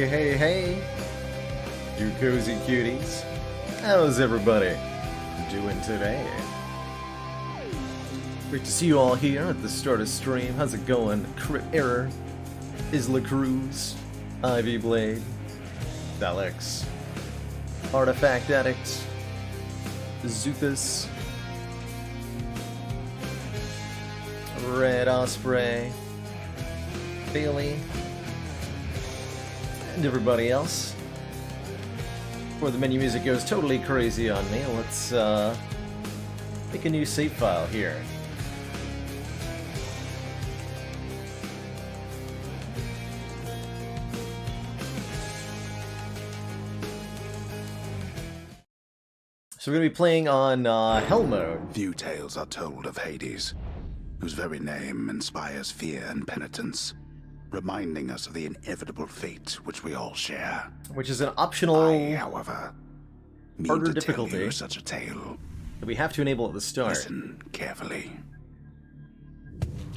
Hey, you cozy cuties. How's everybody doing today? Great to see you all here at the start of stream. How's it going? Crit Error, Isla Cruz, Ivy Blade, Alex, Artifact Addict, Zuthus, Red Osprey, Bailey, and everybody else. Before the menu music goes totally crazy on me, let's make a new save file here. So we're going to be playing on Hell mode. Few tales are told of Hades, whose very name inspires fear and penitence, reminding us of the inevitable fate which we all share. Which is an optional, I, however, harder to difficulty tell you such a tale. that we have to enable at the start. Listen carefully.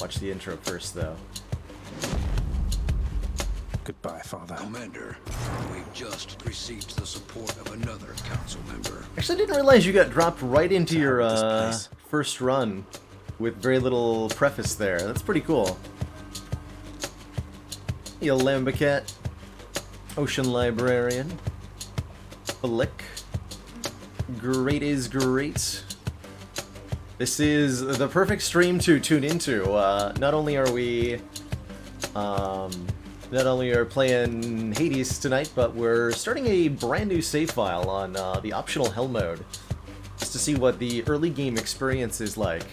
Watch the intro first, though. Goodbye, Father. Commander, we've just received the support of another council member. Actually, I didn't realize you got dropped right into your This place. first run with very little preface there. That's pretty cool. You Lambicat, Ocean Librarian, Flick, Great is Great. This is the perfect stream to tune into. Not only are we, not only are playing Hades tonight, but we're starting a brand new save file on the optional Hell mode, just to see what the early game experience is like.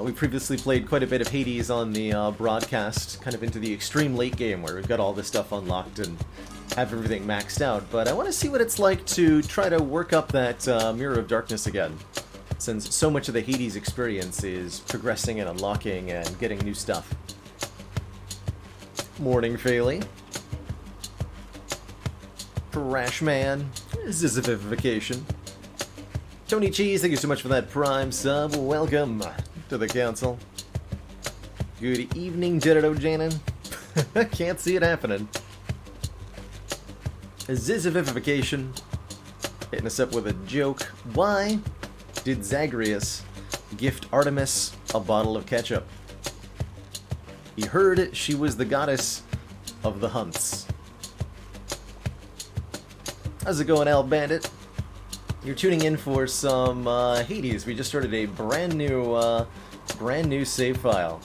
We previously played quite a bit of Hades on the broadcast, kind of into the extreme late game where we've got all this stuff unlocked and have everything maxed out, but I want to see what it's like to try to work up that Mirror of Darkness again, since so much of the Hades experience is progressing and unlocking and getting new stuff. Morning, Fayley. Trashman. Zizification. Tony Cheese, thank you so much for that Prime sub. Welcome to the council. Good evening, Ditto Janin. Can't see it happening. Zizification. Hitting us up with a joke. Why did Zagreus gift Artemis a bottle of ketchup? He heard she was the goddess of the hunts. How's it going, Al Bandit? You're tuning in for some Hades. We just started a brand new save file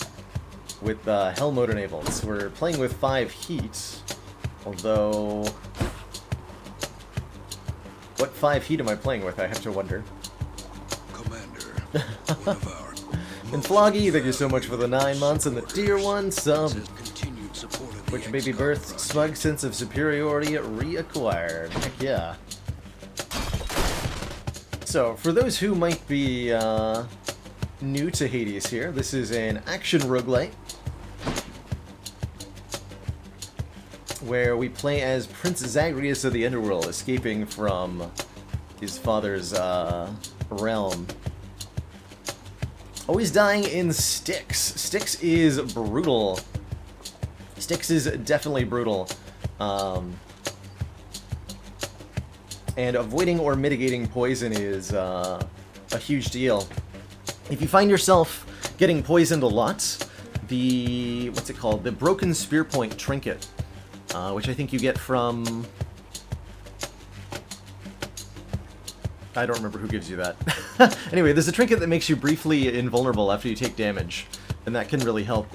with Hell mode enabled. So we're playing with 5 heat, although what 5 heat am I playing with? I have to wonder. Commander, one of our And Floggy, thank you so much for the 9 months and the tier 1 sub, says continued support of the which baby ex-con birth project. smug sense of superiority reacquired. Heck yeah. So, for those who might be new to Hades here, this is an action roguelite where we play as Prince Zagreus of the Underworld, escaping from his father's realm. Always dying in Styx. Styx is brutal. Styx is definitely brutal. And avoiding or mitigating poison is a huge deal. If you find yourself getting poisoned a lot, what's it called? The Broken Spear Point Trinket, which I think you get from... I don't remember who gives you that. Anyway, there's a trinket that makes you briefly invulnerable after you take damage, and that can really help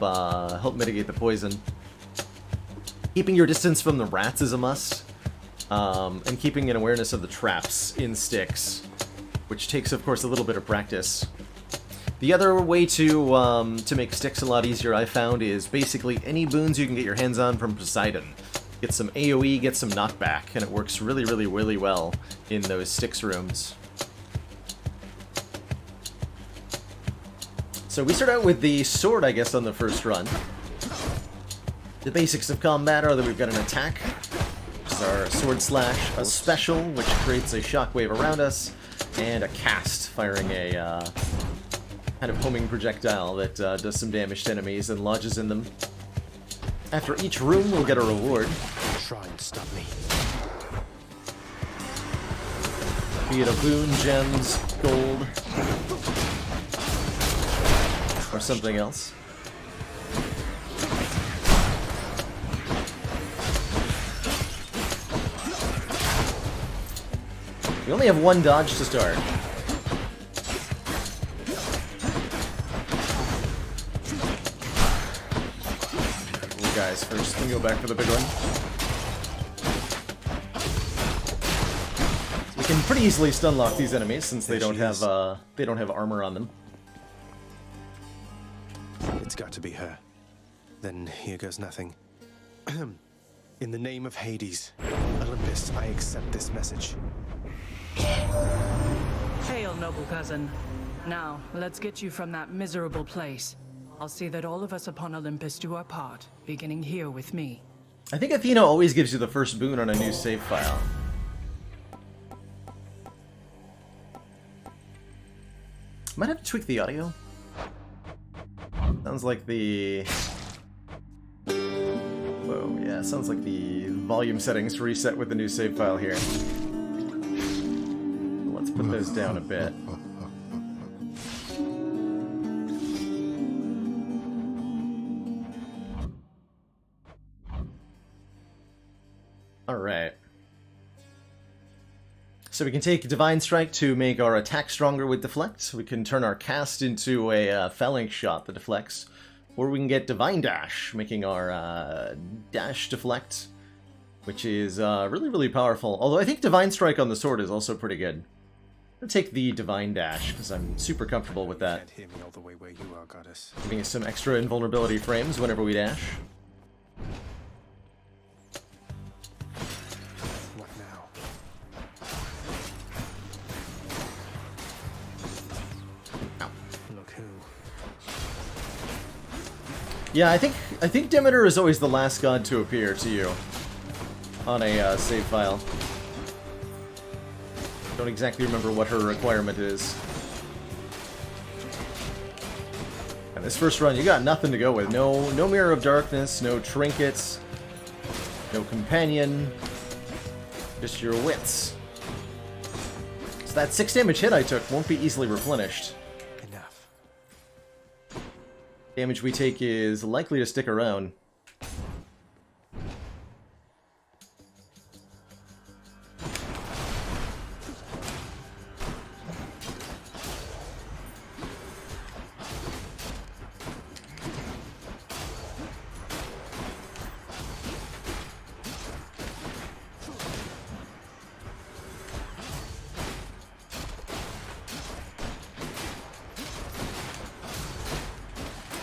mitigate the poison. Keeping your distance from the rats is a must, and keeping an awareness of the traps in Styx, which takes, of course, a little bit of practice. The other way to make Styx a lot easier, I found, is basically any boons you can get your hands on from Poseidon. Get some AoE, get some knockback, and it works really, really, really well in those Styx rooms. So we start out with the sword, I guess, on the first run. The basics of combat are that we've got an attack, which is our sword slash, a special, which creates a shockwave around us, and a cast, firing a kind of homing projectile that does some damage to enemies and lodges in them. After each room, we'll get a reward. Try and stop me. Be it a boon, gems, gold, or something else. We only have one dodge to start. Little guys first, then go back for the big one. We can pretty easily stun lock these enemies since they don't have armor on them. It's got to be her. Then here goes nothing. In the name of Hades, Olympus, I accept this message. Hail, noble cousin. Now, let's get you from that miserable place. I'll see that all of us upon Olympus do our part, beginning here with me. I think Athena always gives you the first boon on a new save file. Might have to tweak the audio. Sounds like the... Whoa, yeah, sounds like the volume settings reset with the new save file here. Let's put those down a bit. Alright. So we can take Divine Strike to make our attack stronger with Deflect. We can turn our cast into a Phalanx Shot that deflects. Or we can get Divine Dash, making our Dash deflect, which is really, really powerful. Although I think Divine Strike on the sword is also pretty good. I'm going to take the Divine Dash, because I'm super comfortable with that. Can't hear me all the way where you are, goddess. Giving us some extra invulnerability frames whenever we dash. What now? Look who. Yeah, I think Demeter is always the last god to appear to you on a save file. Don't exactly remember what her requirement is. And this first run, you got nothing to go with. No Mirror of Darkness, no trinkets, no companion, just your wits. So that 6 damage hit I took won't be easily replenished. Enough. Damage we take is likely to stick around.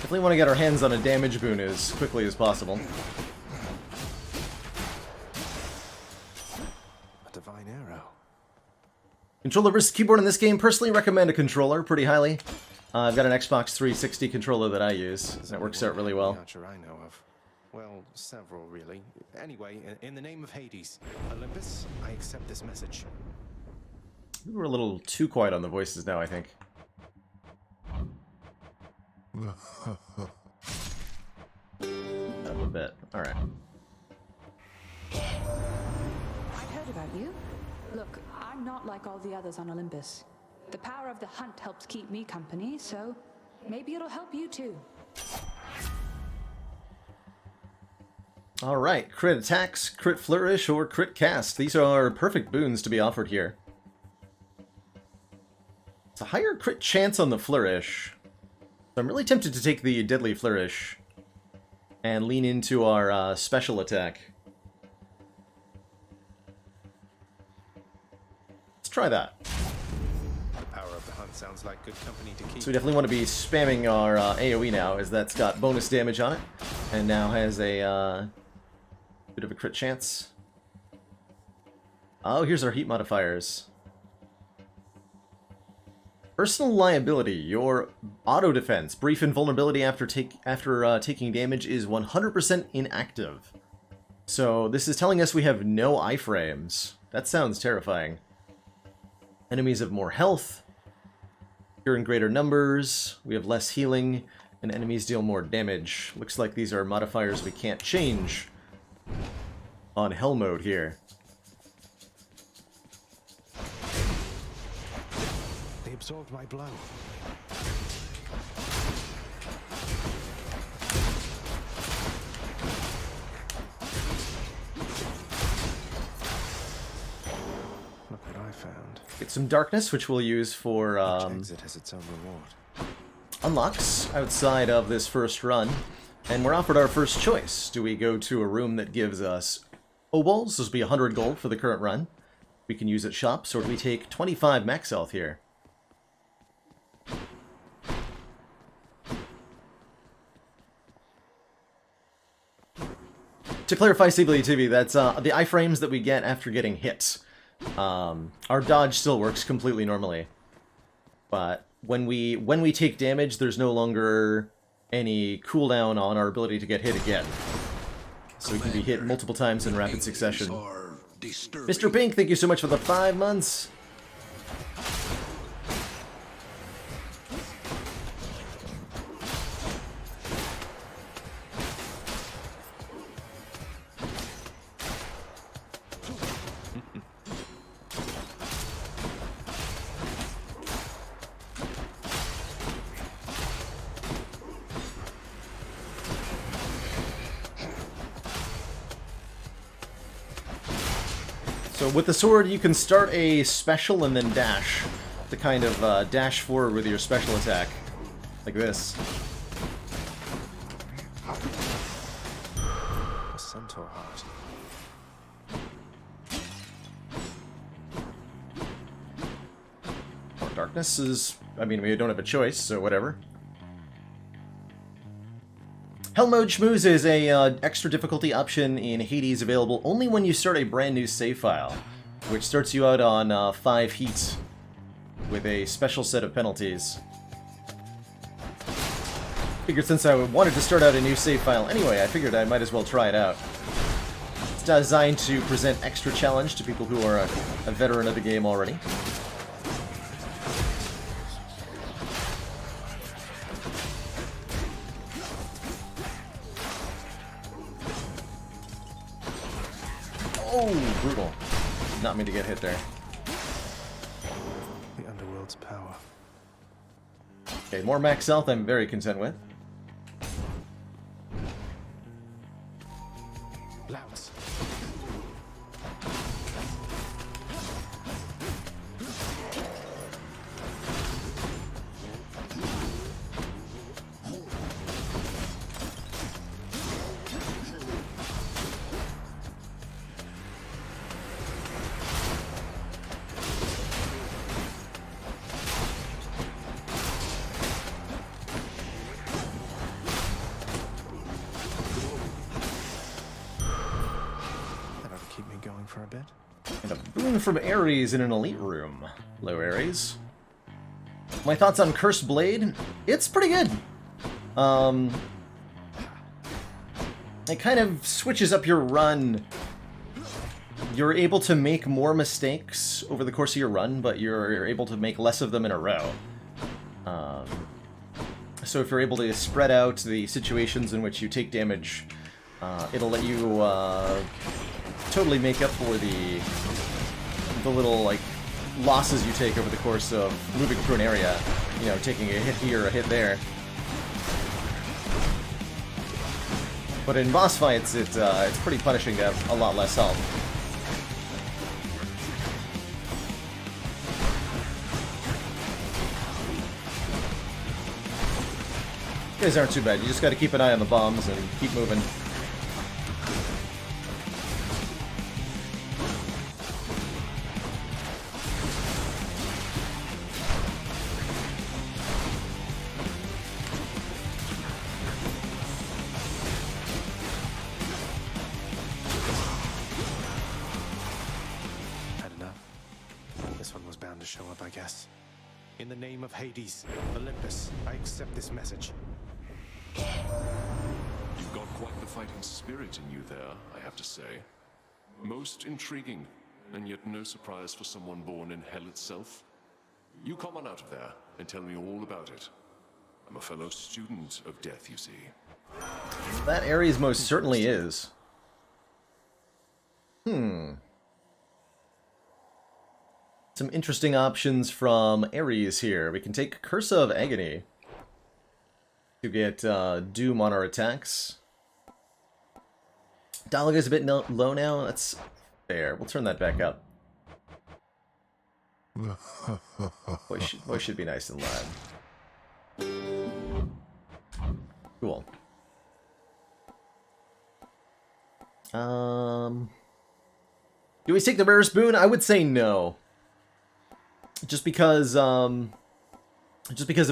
Definitely want to get our hands on a damage boon as quickly as possible. A divine arrow. Controller versus keyboard in this game. Personally recommend a controller pretty highly. I've got an Xbox 360 controller that I use, and it works out really well. Archer I know of. Well, several really. Anyway, in the name of Hades, Olympus, I accept this message. We were a little too quiet on the voices now, I think. A bit. Alright. I've heard about you. Look, I'm not like all the others on Olympus. The power of the hunt helps keep me company, so maybe it'll help you too. Alright, crit attacks, crit flourish, or crit cast. These are perfect boons to be offered here. It's a higher crit chance on the flourish. So I'm really tempted to take the deadly flourish and lean into our special attack. Let's try that. The power of the hunt sounds like good company to keep. So we definitely want to be spamming our AoE now, as that's got bonus damage on it, and now has a bit of a crit chance. Oh, here's our heat modifiers. Personal liability. Your auto defense, brief invulnerability after taking damage, is 100% inactive. So this is telling us we have no iframes. That sounds terrifying. Enemies have more health. You're in greater numbers. We have less healing. and enemies deal more damage. Looks like these are modifiers we can't change on Hell mode here. They absorbed my blow. Look what I found. Get some darkness, which we'll use for Each exit has its own reward. unlocks outside of this first run. And we're offered our first choice. Do we go to a room that gives us obols? This will be 100 gold for the current run. We can use at shops, or do we take 25 max health here? To clarify, CBTV, that's the iframes that we get after getting hit. Our dodge still works completely normally, but when we take damage, there's no longer any cooldown on our ability to get hit again. So we can be hit multiple times in rapid succession. Mr. Pink, thank you so much for the 5 months. So with the sword, you can start a special and then dash. To kind of dash forward with your special attack. Like this. A centaur heart. More darkness is... I mean, we don't have a choice, so whatever. Hell Mode Schmooze is a extra difficulty option in Hades, available only when you start a brand new save file, which starts you out on 5 heat with a special set of penalties. Figured since I wanted to start out a new save file anyway, I figured I might as well try it out. It's designed to present extra challenge to people who are a veteran of the game already. Oh, brutal. Not mean to get hit there. The underworld's power. Okay, more max health I'm very content with. Louds. For a bit. And a boon from Ares in an elite room. Hello, Ares. My thoughts on Cursed Blade? It's pretty good. It kind of switches up your run. You're able to make more mistakes over the course of your run, but you're able to make less of them in a row. So if you're able to spread out the situations in which you take damage, it'll let you totally make up for the little, like, losses you take over the course of moving through an area. You know, taking a hit here, a hit there. But in boss fights, it's pretty punishing to have a lot less health. You guys aren't too bad. You just gotta keep an eye on the bombs and keep moving. To show up, I guess. In the name of Hades, Olympus, I accept this message. You've got quite the fighting spirit in you there, I have to say. Most intriguing, and yet no surprise for someone born in hell itself. You come on out of there and tell me all about it. I'm a fellow student of death, you see. That Ares most certainly is. Some interesting options from Ares here. We can take Curse of Agony to get Doom on our attacks. Dialogue is a bit low now. That's fair. We'll turn that back up. Voice should be nice and loud. Cool. Do we take the rarest boon? I would say no. Just because a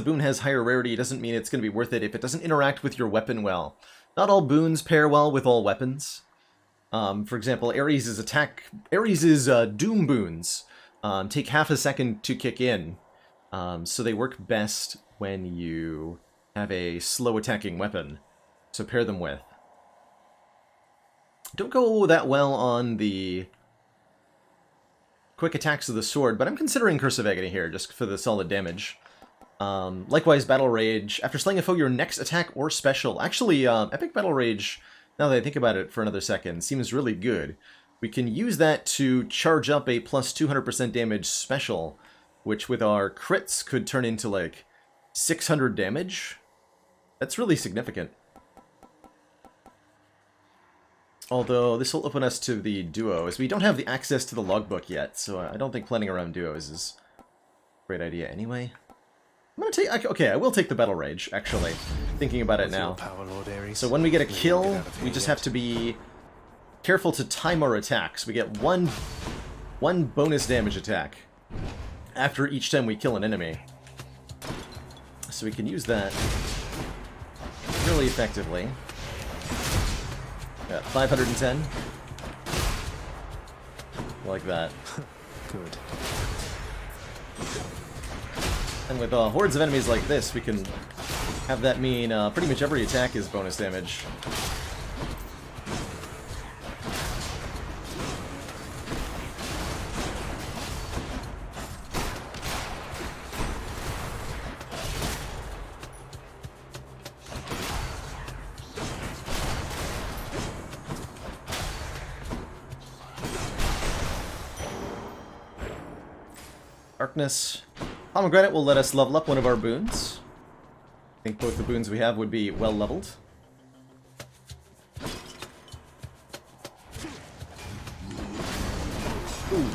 boon has higher rarity doesn't mean it's going to be worth it if it doesn't interact with your weapon well. Not all boons pair well with all weapons. For example, Ares' Doom boons take half a second to kick in, so they work best when you have a slow attacking weapon. So pair them with. Don't go that well on the quick attacks of the sword, but I'm considering Curse of Agony here, just for the solid damage. Likewise, Battle Rage. After slaying a foe, your next attack or special. Actually, Epic Battle Rage, now that I think about it for another second, seems really good. We can use that to charge up a plus 200% damage special, which with our crits could turn into like 600 damage. That's really significant. Although, this will open us to the duos. We don't have the access to the logbook yet, so I don't think planning around duos is a great idea anyway. I'm gonna take... Okay, I will take the Battle Rage, actually. Thinking about it now. So when we get a kill, we just have to be careful to time our attacks. We get one bonus damage attack after each time we kill an enemy. So we can use that really effectively. Yeah, 510. Like that. Good. And with hordes of enemies like this, we can have that mean pretty much every attack is bonus damage. Darkness. Pomegranate will let us level up one of our boons. I think both the boons we have would be well leveled. Ooh.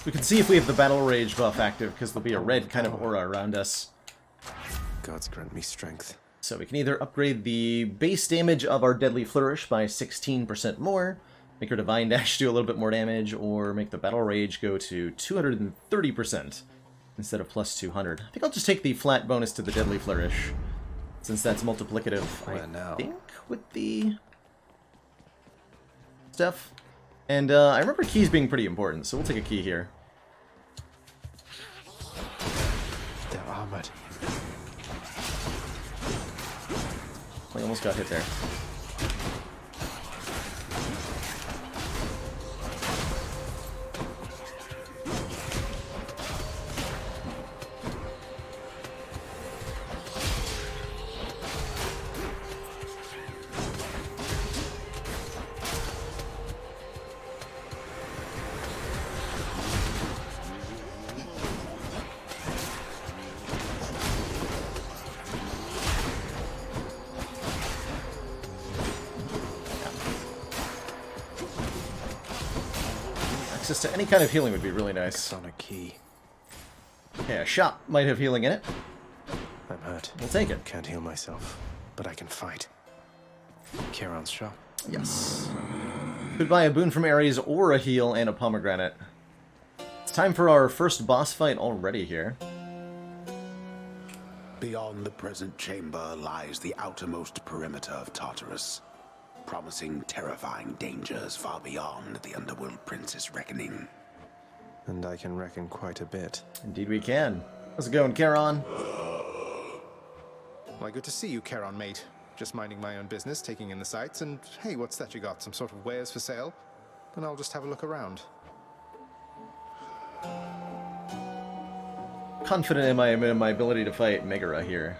We can see if we have the Battle Rage buff active, because there'll be a red kind of aura around us. Gods grant me strength. So we can either upgrade the base damage of our Deadly Flourish by 16% more, make our Divine Dash do a little bit more damage, or make the Battle Rage go to 230% instead of plus 200. I think I'll just take the flat bonus to the Deadly Flourish, since that's multiplicative, I think, with the stuff. And I remember keys being pretty important, so we'll take a key here. They're armored. We almost got hit there. Access to any kind of healing would be really nice. Sonic key. Okay, a shop might have healing in it. I'm hurt. We'll take it. Can't heal myself, but I can fight. Charon's shop. Yes. Could buy a boon from Ares or a heal and a pomegranate. It's time for our first boss fight already here. Beyond the present chamber lies the outermost perimeter of Tartarus, promising terrifying dangers far beyond the Underworld Prince's reckoning. And I can reckon quite a bit. Indeed we can. How's it going, Charon? Why, good to see you, Charon, mate. Just minding my own business, taking in the sights, and hey, what's that you got? Some sort of wares for sale? Then I'll just have a look around. Confident in my ability to fight Megara here.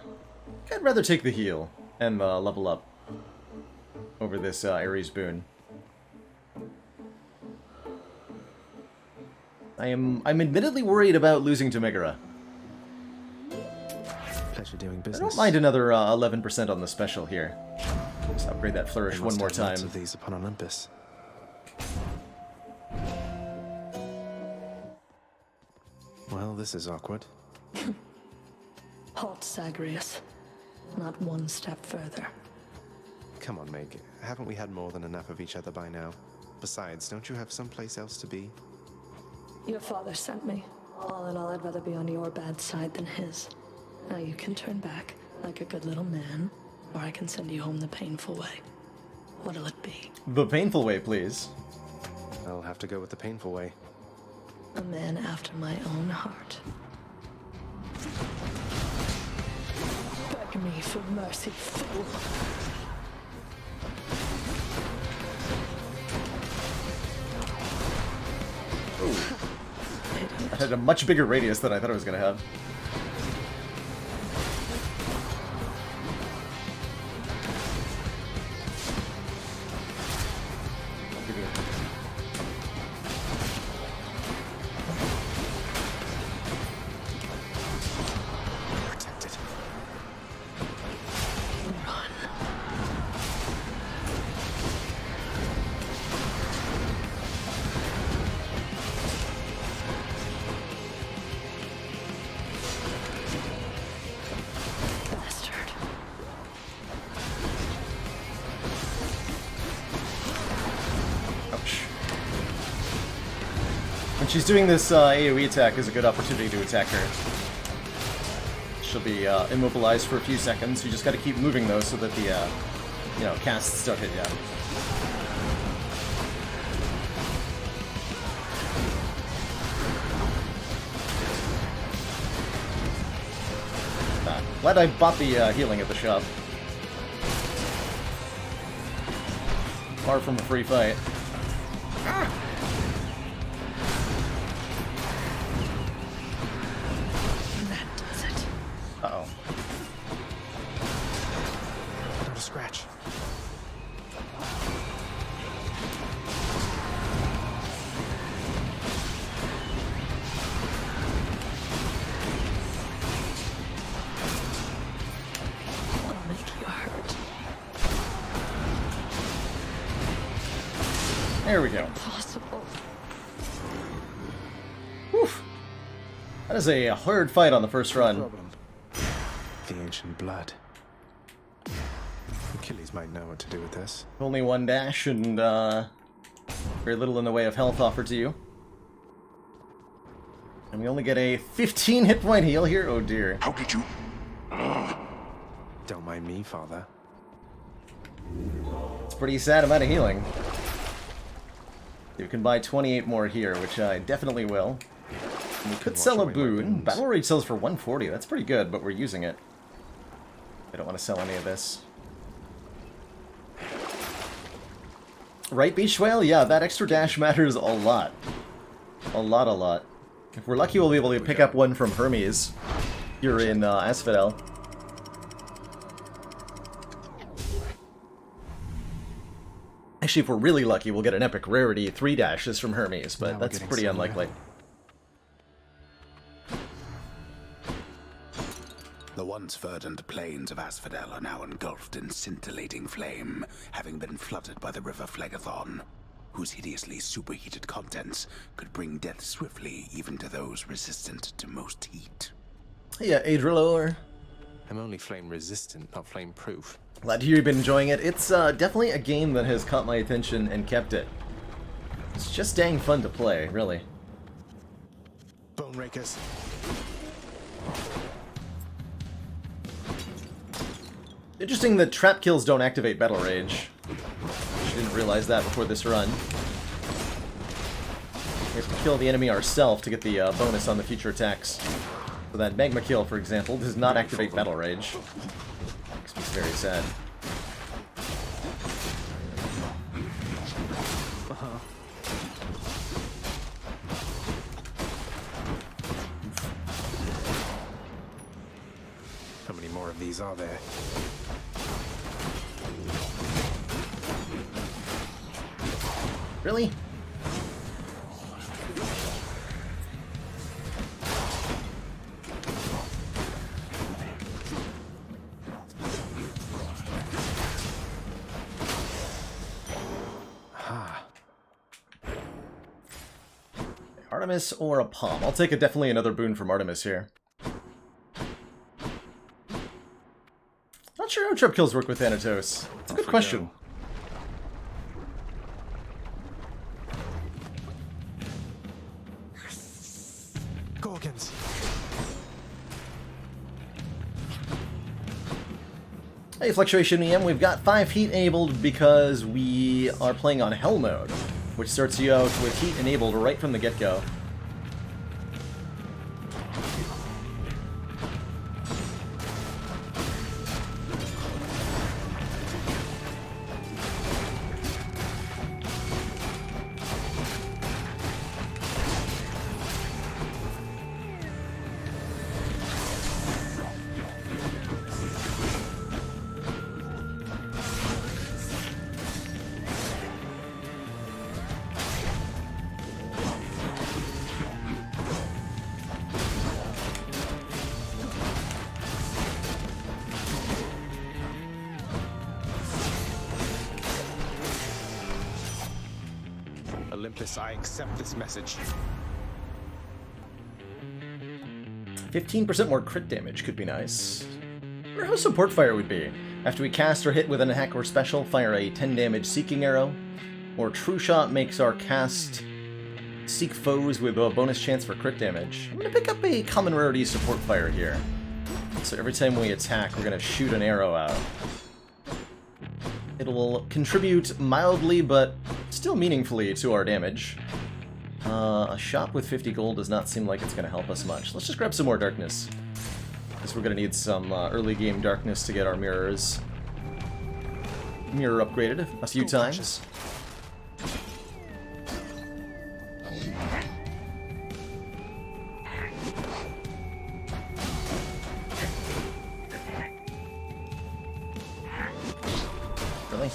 I'd rather take the heal and level up over this Ares boon. I'm admittedly worried about losing to Megara. Pleasure doing I business. don't mind another 11% on the special here. Just upgrade that flourish They one must more have time. lots of these upon Olympus. Well, this is awkward. Halt, Zagreus. Not one step further. Come on, Meg. Haven't we had more than enough of each other by now? Besides, don't you have someplace else to be? Your father sent me. All in all, I'd rather be on your bad side than his. Now you can turn back, like a good little man, or I can send you home the painful way. What'll it be? The painful way, please. I'll have to go with the painful way. A man after my own heart. Beg me for mercy, fool. I had a much bigger radius than I thought I was going to have. Protected. Bastard. Ouch. When she's doing this AoE attack is a good opportunity to attack her. She'll be immobilized for a few seconds. You just gotta keep moving though so that the, casts don't hit you. Glad I bought the healing at the shop. Far from a free fight. That does it. Uh-oh. Not a scratch. I'll make you hurt. There we go. Possible. Woof. That is a hard fight on the first run. Problem. The ancient blood. Achilles might know what to do with this. Only one dash and very little in the way of health offered to you. And we only get a 15 hit point heal here. Oh dear. How did you? Don't mind me, father. It's a pretty sad amount of healing. You can buy 28 more here, which I definitely will. And we could Wash sell a away my boon. wounds. Battle Rage sells for 140. That's pretty good, but we're using it. I don't want to sell any of this. Right, Beach Whale? Yeah, that extra dash matters a lot. A lot. If we're lucky, we'll be able to pick up one from Hermes here in Asphodel. Actually, if we're really lucky, we'll get an epic rarity 3 dashes from Hermes, Now but we're that's getting pretty somewhere. unlikely. The once verdant plains of Asphodel are now engulfed in scintillating flame, having been flooded by the river Phlegethon, whose hideously superheated contents could bring death swiftly even to those resistant to most heat. Yeah, Adrelor. I'm only flame resistant, not flame proof. Glad to hear you've been enjoying it. It's definitely a game that has caught my attention and kept it. It's just dang fun to play, really. Bone rakers. Interesting that trap kills don't activate Battle Rage. I didn't realize that before this run. We have to kill the enemy ourselves to get the bonus on the future attacks. So that Magma kill, for example, does not activate Battle Rage. Makes me very sad. How many more of these are there? Really? Artemis or a palm? I'll take definitely another boon from Artemis here. Not sure how trap kills work with Thanatos. It's a good question. Gorgons. Hey, Fluctuation EM, we've got 5 heat enabled because we are playing on Hell mode, which starts you out with heat enabled right from the get-go. Olympus, I accept this message. 15% more crit damage could be nice. I wonder how support fire would be. After we cast or hit with an attack or special, fire a 10 damage seeking arrow. Or True Shot makes our cast seek foes with a bonus chance for crit damage. I'm going to pick up a common rarity support fire here. So every time we attack, we're going to shoot an arrow out. It will contribute mildly, but still meaningfully to our damage. A shop with 50 gold does not seem like it's going to help us much. Let's just grab some more darkness. Because we're going to need some early game darkness to get our mirror upgraded a few times. Really?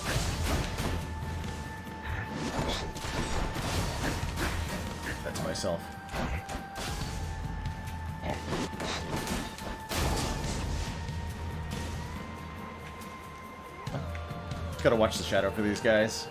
That's myself. Gotta watch the shadow for these guys.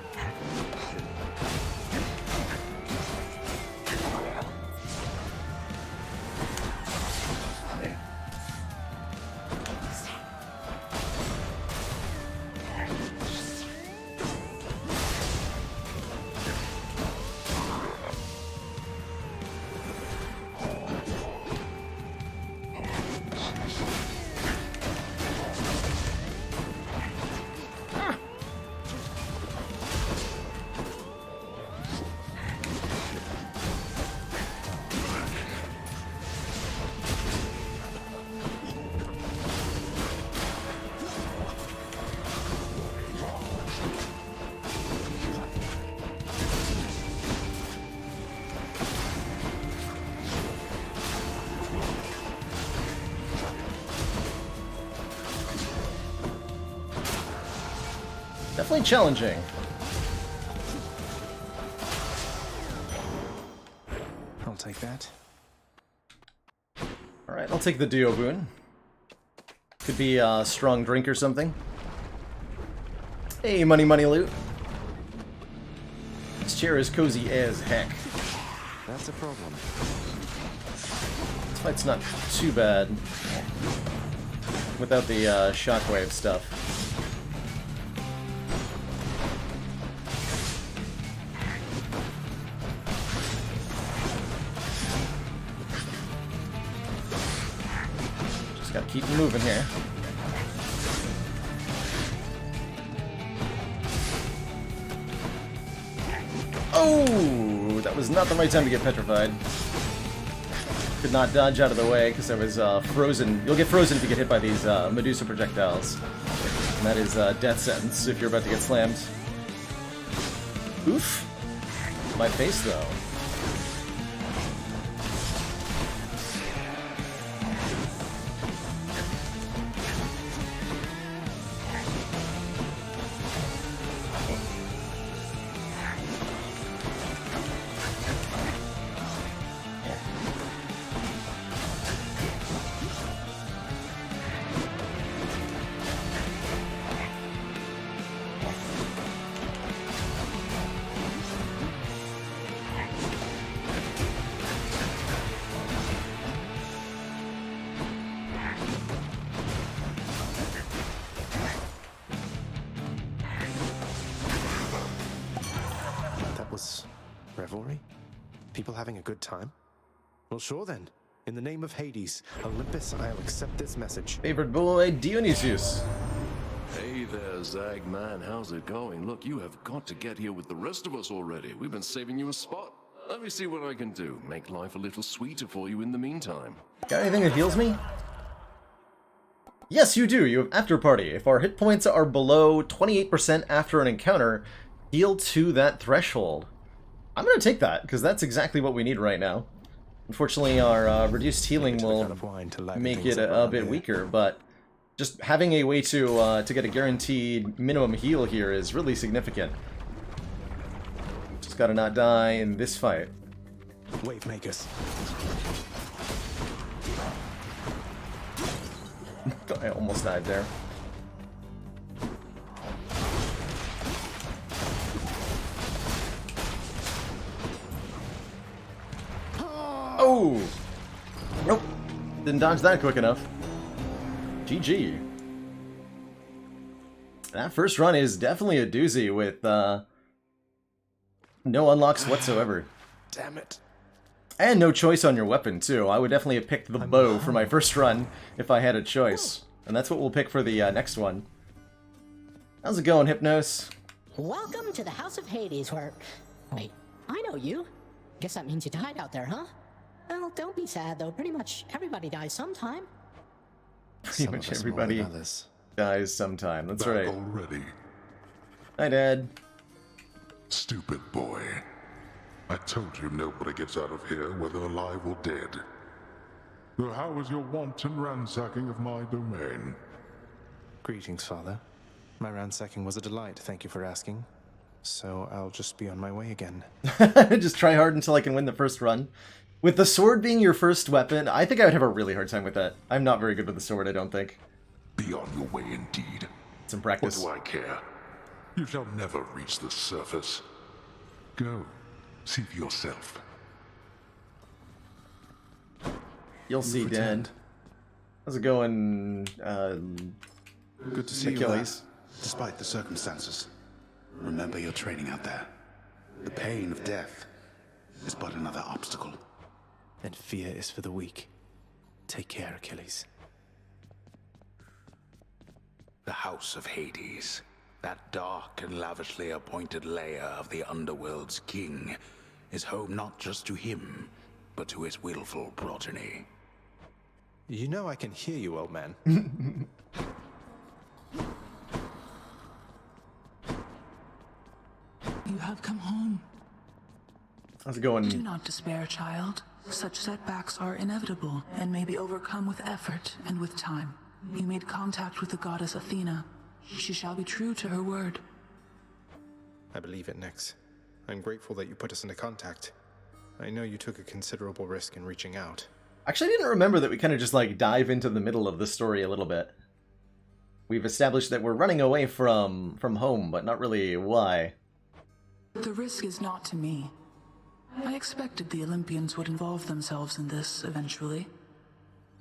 Definitely challenging. I'll take that. Alright, I'll take the Dio boon. Could be a strong drink or something. Hey, money loot. This chair is cozy as heck. That's a problem. This fight's not too bad without the shockwave stuff. Just gotta keep moving here. Oh, that was not the right time to get petrified. Could not dodge out of the way because I was frozen. You'll get frozen if you get hit by these Medusa projectiles. And that is death sentence if you're about to get slammed. Oof. My face, though. Revelry? People having a good time? Well, sure then. In the name of Hades, Olympus, I'll accept this message. Favorite boy, Dionysius. Hey there, Zag man, how's it going? Look, you have got to get here with the rest of us already. We've been saving you a spot. Let me see what I can do. Make life a little sweeter for you in the meantime. Got anything that heals me? Yes, you do. You have After Party. If our hit points are below 28% after an encounter, heal to that threshold. I'm going to take that, because that's exactly what we need right now. Unfortunately, our reduced healing will make it a bit weaker, but just having a way to get a guaranteed minimum heal here is really significant. Just gotta not die in this fight. Wave makers. I almost died there. Oh! Nope. Didn't dodge that quick enough. GG. That first run is definitely a doozy with no unlocks whatsoever. Damn it. And no choice on your weapon, too. I would definitely have picked the bow for my first run if I had a choice. And that's what we'll pick for the next one. How's it going, Hypnos? Welcome to the House of Hades, where... Wait, I know you. Guess that means you died out there, huh? Well, don't be sad, though. Pretty much everybody dies sometime. Pretty much everybody dies sometime. That's right. Already. Hi, Dad. Stupid boy. I told you nobody gets out of here, whether alive or dead. So how was your wanton ransacking of my domain? Greetings, Father. My ransacking was a delight, thank you for asking. So I'll just be on my way again. Just try hard until I can win the first run. With the sword being your first weapon, I think I would have a really hard time with that. I'm not very good with the sword, I don't think. Be on your way indeed. Some practice. What do I care? You shall never reach the surface. Go. See for yourself. You'll see, Dad. How's it going, Good to see Achilles? you, despite the circumstances. Remember your training out there. The pain of death is but another obstacle. And fear is for the weak. Take care, Achilles. The House of Hades, that dark and lavishly appointed lair of the Underworld's king, is home not just to him, but to his willful progeny. You know I can hear you, old man. You have come home. How's it going? Do not despair, child. Such setbacks are inevitable and may be overcome with effort and with time. You made contact with the goddess Athena. She shall be true to her word. I believe it, Nyx. I'm grateful that you put us into contact. I know you took a considerable risk in reaching out. Actually, I didn't remember that we kind of just, like, dive into the middle of the story a little bit. We've established that we're running away from home, but not really why. The risk is not to me. I expected the Olympians would involve themselves in this eventually.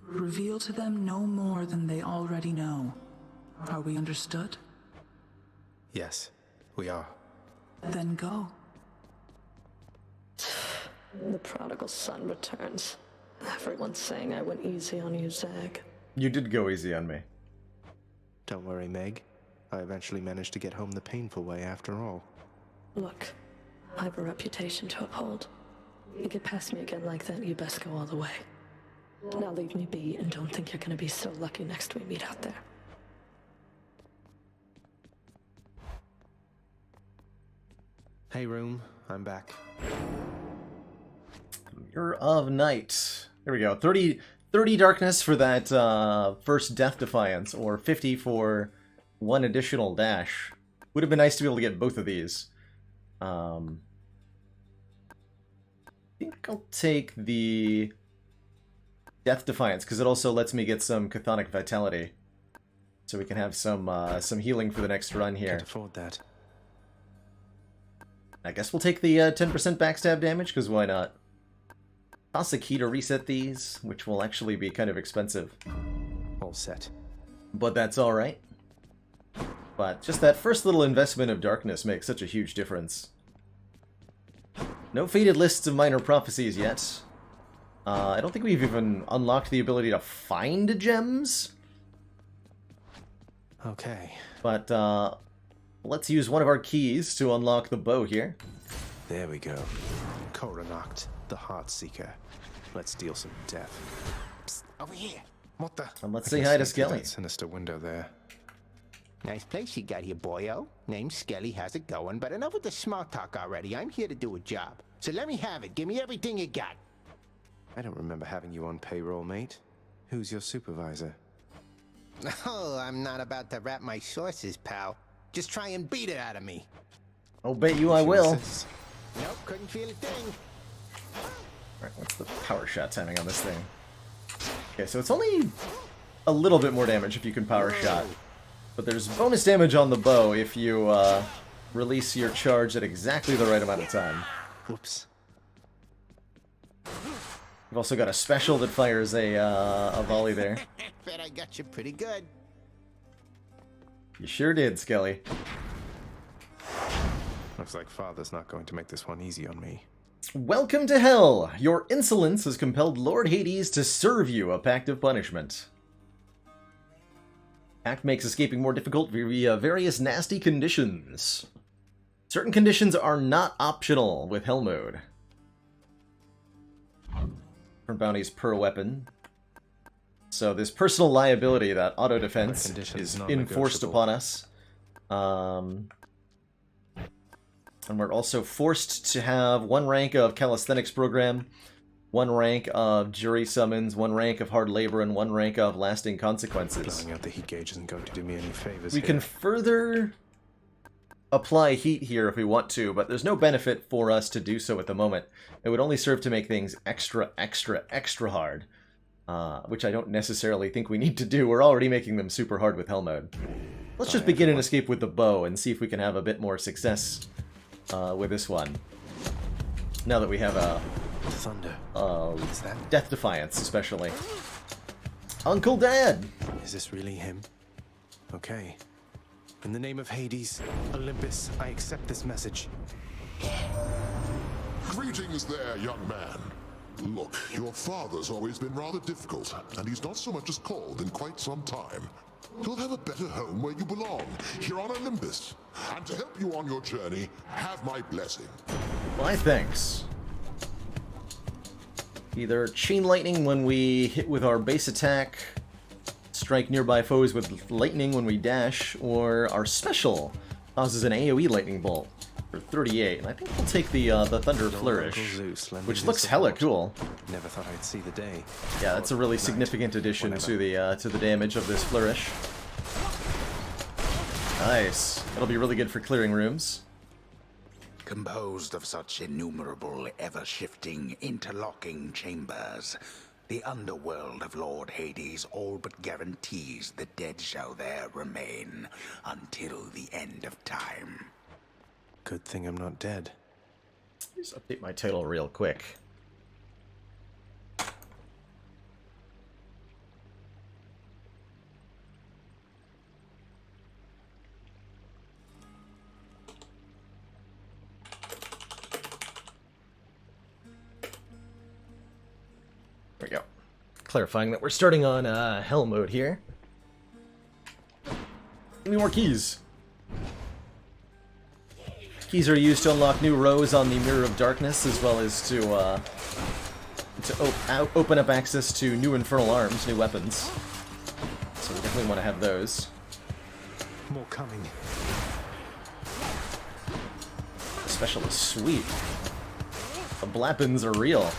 Reveal to them no more than they already know. Are we understood? Yes, we are. Then go. The prodigal son returns. Everyone's saying I went easy on you, Zag. You did go easy on me. Don't worry, Meg. I eventually managed to get home the painful way after all. Look, I have a reputation to uphold. You get past me again like that, you best go all the way. Now leave me be and don't think you're gonna be so lucky next we meet out there. Hey, room. I'm back. Mirror of Night. There we go. 30 darkness for that first Death Defiance, or 50 for one additional dash. Would have been nice to be able to get both of these. I think I'll take the Death Defiance, because it also lets me get some Chthonic Vitality. So we can have some healing for the next run here. Can't afford that. I guess we'll take the 10% backstab damage, because why not? Toss a key to reset these, which will actually be kind of expensive. All set. But that's alright. But just that first little investment of darkness makes such a huge difference. No faded lists of minor prophecies yet. I don't think we've even unlocked the ability to find gems. Okay. But let's use one of our keys to unlock the bow here. There we go. Coronacht, the Heartseeker. Let's deal some death. Psst, over here. What the? And let's say hi to Skelly. That sinister window there. Nice place you got here, boyo. Name's Skelly, how's it going? But enough with the small talk already. I'm here to do a job. So let me have it. Give me everything you got. I don't remember having you on payroll, mate. Who's your supervisor? Oh, I'm not about to wrap my sources, pal. Just try and beat it out of me. I'll bet you I will. Nope, couldn't feel a thing. Alright, what's the power shot timing on this thing? Okay, so it's only a little bit more damage if you can power shot. But there's bonus damage on the bow if you release your charge at exactly the right amount of time. Whoops. We've also got a special that fires a volley there. Bet I got you pretty good. You sure did, Skelly. Looks like Father's not going to make this one easy on me. Welcome to Hell! Your insolence has compelled Lord Hades to serve you a pact of punishment. Pact makes escaping more difficult via various nasty conditions. Certain conditions are not optional with Hell mode. Different bounties per weapon. So this personal liability, that auto defense, is enforced upon us. And we're also forced to have 1 rank of calisthenics program, 1 rank of jury summons, 1 rank of hard labor, and 1 rank of lasting consequences. Blowing out the heat gauge isn't going to do me any favors. We can further apply heat here if we want to, but there's no benefit for us to do so at the moment. It would only serve to make things extra hard, which I don't necessarily think we need to do. We're already making them super hard with Hell mode. Let's just begin an escape with the bow and see if we can have a bit more success with this one. Now that we have a thunder, is that Death Defiance, especially. Uncle Dad! Is this really him? Okay. In the name of Hades, Olympus, I accept this message. Greetings there, young man. Look, your father's always been rather difficult, and he's not so much as called in quite some time. You'll have a better home where you belong, here on Olympus. And to help you on your journey, have my blessing. Why, thanks. Either chain lightning when we hit with our base attack, strike nearby foes with lightning when we dash, or our special causes an AoE lightning bolt for 38. And I think we'll take the Thunder Flourish, which looks hella cool. Never thought I'd see the day. Yeah, that's a really significant addition to the damage of this Flourish. Nice. That'll be really good for clearing rooms. Composed of such innumerable, ever-shifting, interlocking chambers, the underworld of Lord Hades all but guarantees the dead shall there remain until the end of time. Good thing I'm not dead. Just update my title real quick. There we go. Clarifying that we're starting on Hell mode here. Give me more keys. Keys are used to unlock new rows on the Mirror of Darkness, as well as to open up access to new infernal arms, new weapons. So we definitely want to have those. More coming. Specialist sweet. The Blappins are real.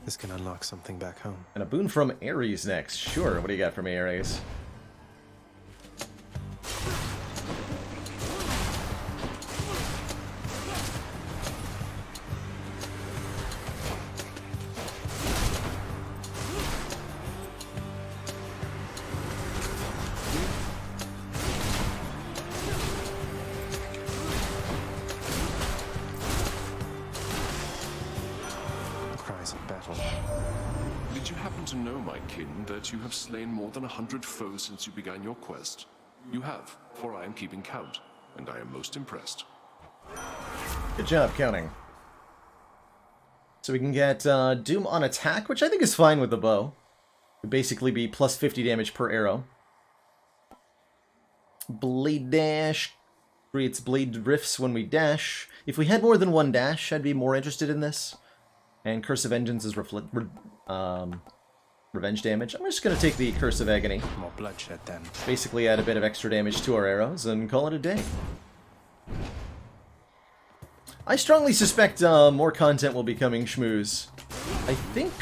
This can unlock something back home. And a boon from Ares next. Sure, what do you got for me, Ares? Did you happen to know, my kin, that you have slain more than 100 foes since you began your quest? You have, for I am keeping count, and I am most impressed. Good job counting. So we can get Doom on attack, which I think is fine with the bow. It would basically be plus 50 damage per arrow. Blade dash creates blade rifts when we dash. If we had more than one dash, I'd be more interested in this. And Curse of Vengeance is revenge damage. I'm just going to take the Curse of Agony. More bloodshed then. Basically add a bit of extra damage to our arrows and call it a day. I strongly suspect more content will be coming, Schmooze. I think...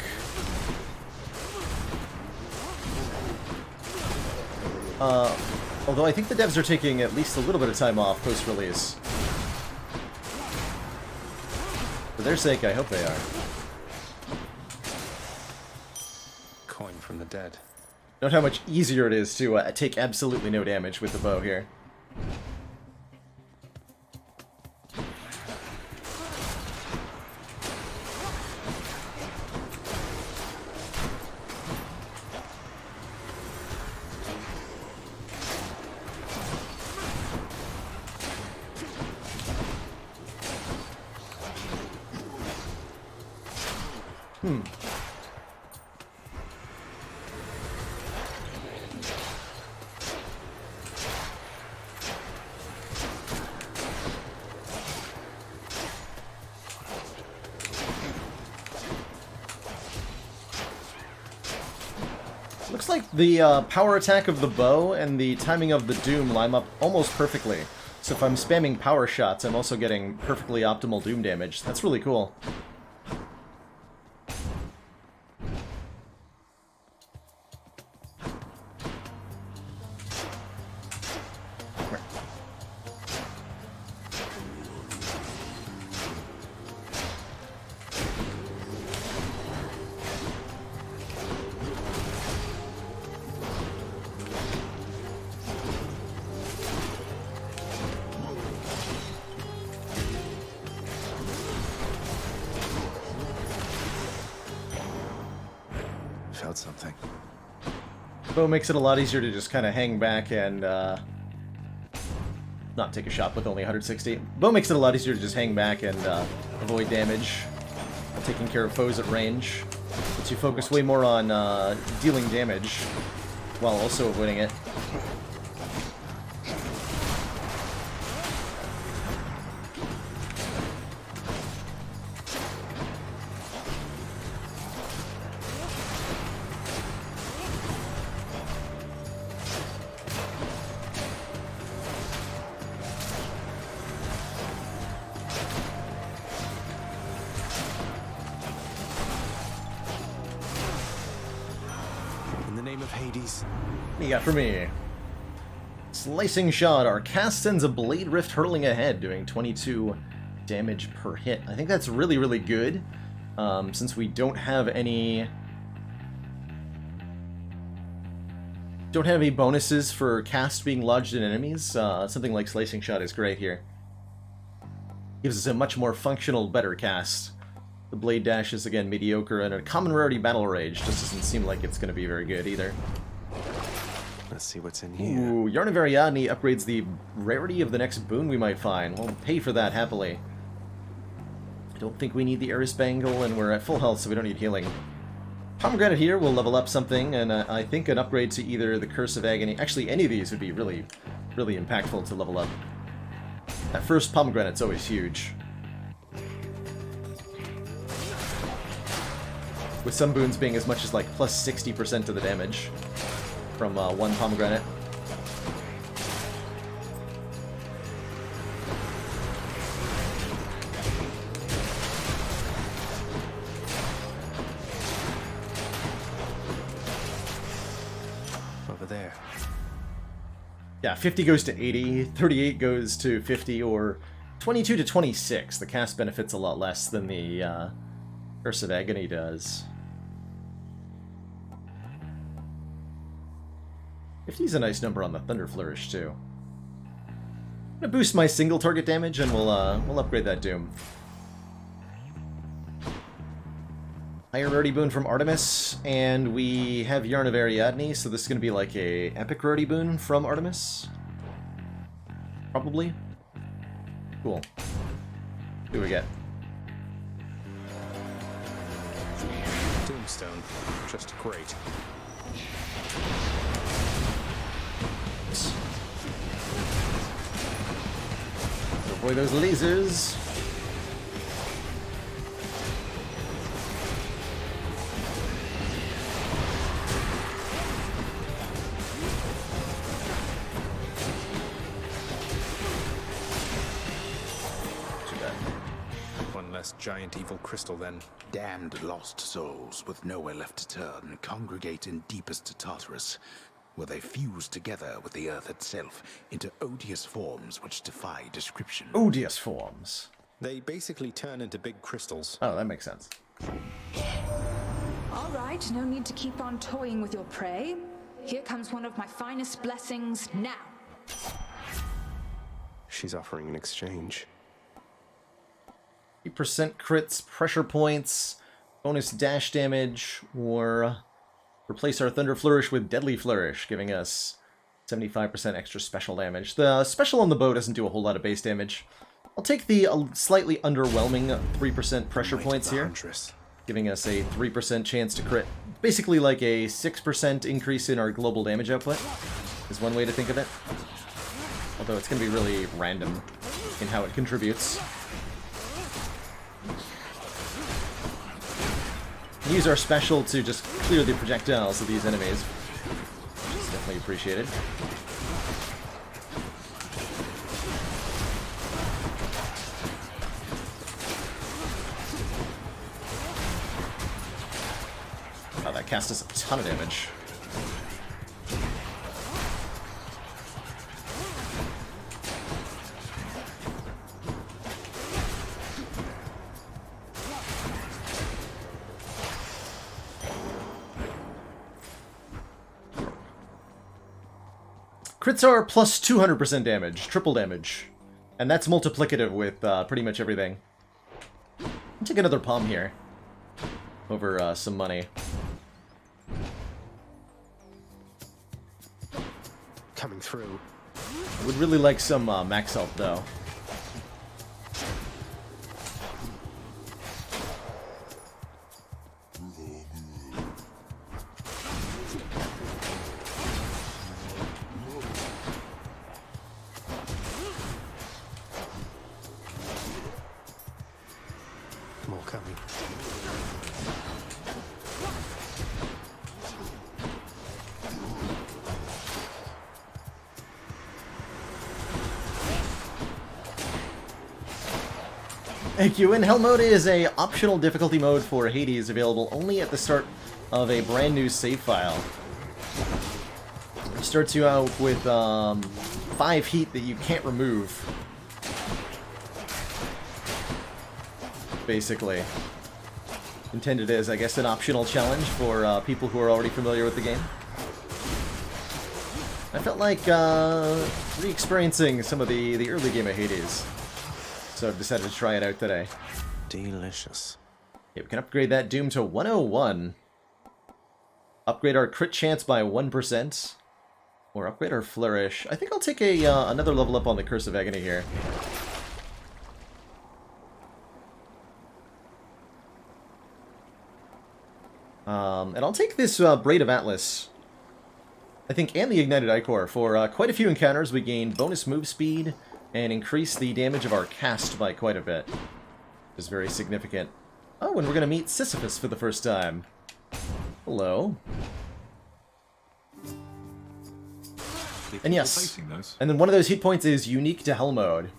although I think the devs are taking at least a little bit of time off post-release. For their sake, I hope they are. Coin from the dead. Note how much easier it is to take absolutely no damage with the bow here. Looks like the power attack of the bow and the timing of the Doom line up almost perfectly. So if I'm spamming power shots, I'm also getting perfectly optimal Doom damage. That's really cool. Felt something. Bow makes it a lot easier to just kind of hang back and not take a shot with only 160. Bow makes it a lot easier to just hang back and avoid damage, taking care of foes at range. Lets you focus way more on dealing damage while also avoiding it. In the name of Hades. What do you got for me? Slicing Shot. Our cast sends a blade rift hurtling ahead, doing 22 damage per hit. I think that's really, really good, since we don't have any bonuses for cast being lodged in enemies. Something like Slicing Shot is great here. Gives us a much more functional, better cast. The Blade Dash is, again, mediocre, and a common rarity Battle Rage just doesn't seem like it's going to be very good either. Let's see what's in here. Ooh, Yarn of Ariadne upgrades the rarity of the next boon we might find. We'll pay for that happily. I don't think we need the Eris Bangle, and we're at full health, so we don't need healing. Pomegranate here will level up something, and I think an upgrade to either the Curse of Agony... Actually, any of these would be really, really impactful to level up. That first pomegranate's always huge. With some boons being as much as like plus 60% of the damage from one pomegranate. Over there. Yeah, 50 goes to 80, 38 goes to 50, or 22 to 26. The cast benefit's a lot less than the Curse of Agony does. 50 is a nice number on the Thunder Flourish, too. I'm gonna boost my single target damage, and we'll upgrade that Doom. Higher rarity boon from Artemis, and we have Yarn of Ariadne, so this is gonna be like a epic rarity boon from Artemis. Probably. Cool. What do we get? Tombstone. Just great. Avoid those lasers. One less giant evil crystal, then. Damned lost souls with nowhere left to turn congregate in deepest Tartarus, where they fuse together with the earth itself into odious forms which defy description. Odious forms. They basically turn into big crystals. Oh, that makes sense. All right, no need to keep on toying with your prey. Here comes one of my finest blessings now. She's offering an exchange. 8% crits, pressure points, bonus dash damage, or replace our Thunder Flourish with Deadly Flourish, giving us 75% extra special damage. The special on the bow doesn't do a whole lot of base damage. I'll take the slightly underwhelming 3% pressure points here, giving us a 3% chance to crit. Basically like a 6% increase in our global damage output, is one way to think of it. Although it's going to be really random in how it contributes. Use our special to just clear the projectiles of these enemies, which is definitely appreciated. Oh, that cast us a ton of damage. Crits are plus 200% damage, triple damage. And that's multiplicative with pretty much everything. I'll take another palm here. Over some money. Coming through. I would really like some max health, though. More coming. Thank you. And Hell Mode is a optional difficulty mode for Hades, available only at the start of a brand new save file. It starts you out with 5 heat that you can't remove. Basically. Intended as, I guess, an optional challenge for people who are already familiar with the game. I felt like re-experiencing some of the early game of Hades. So I've decided to try it out today. Delicious. Okay, we can upgrade that Doom to 101. Upgrade our crit chance by 1%. Or upgrade our Flourish. I think I'll take a another level up on the Curse of Agony here. And I'll take this Braid of Atlas, I think, and the Ignited Ichor. For quite a few encounters, we gain bonus move speed, and increase the damage of our cast by quite a bit. Which is very significant. Oh, and we're going to meet Sisyphus for the first time. Hello. And yes, and then one of those hit points is unique to Hell mode,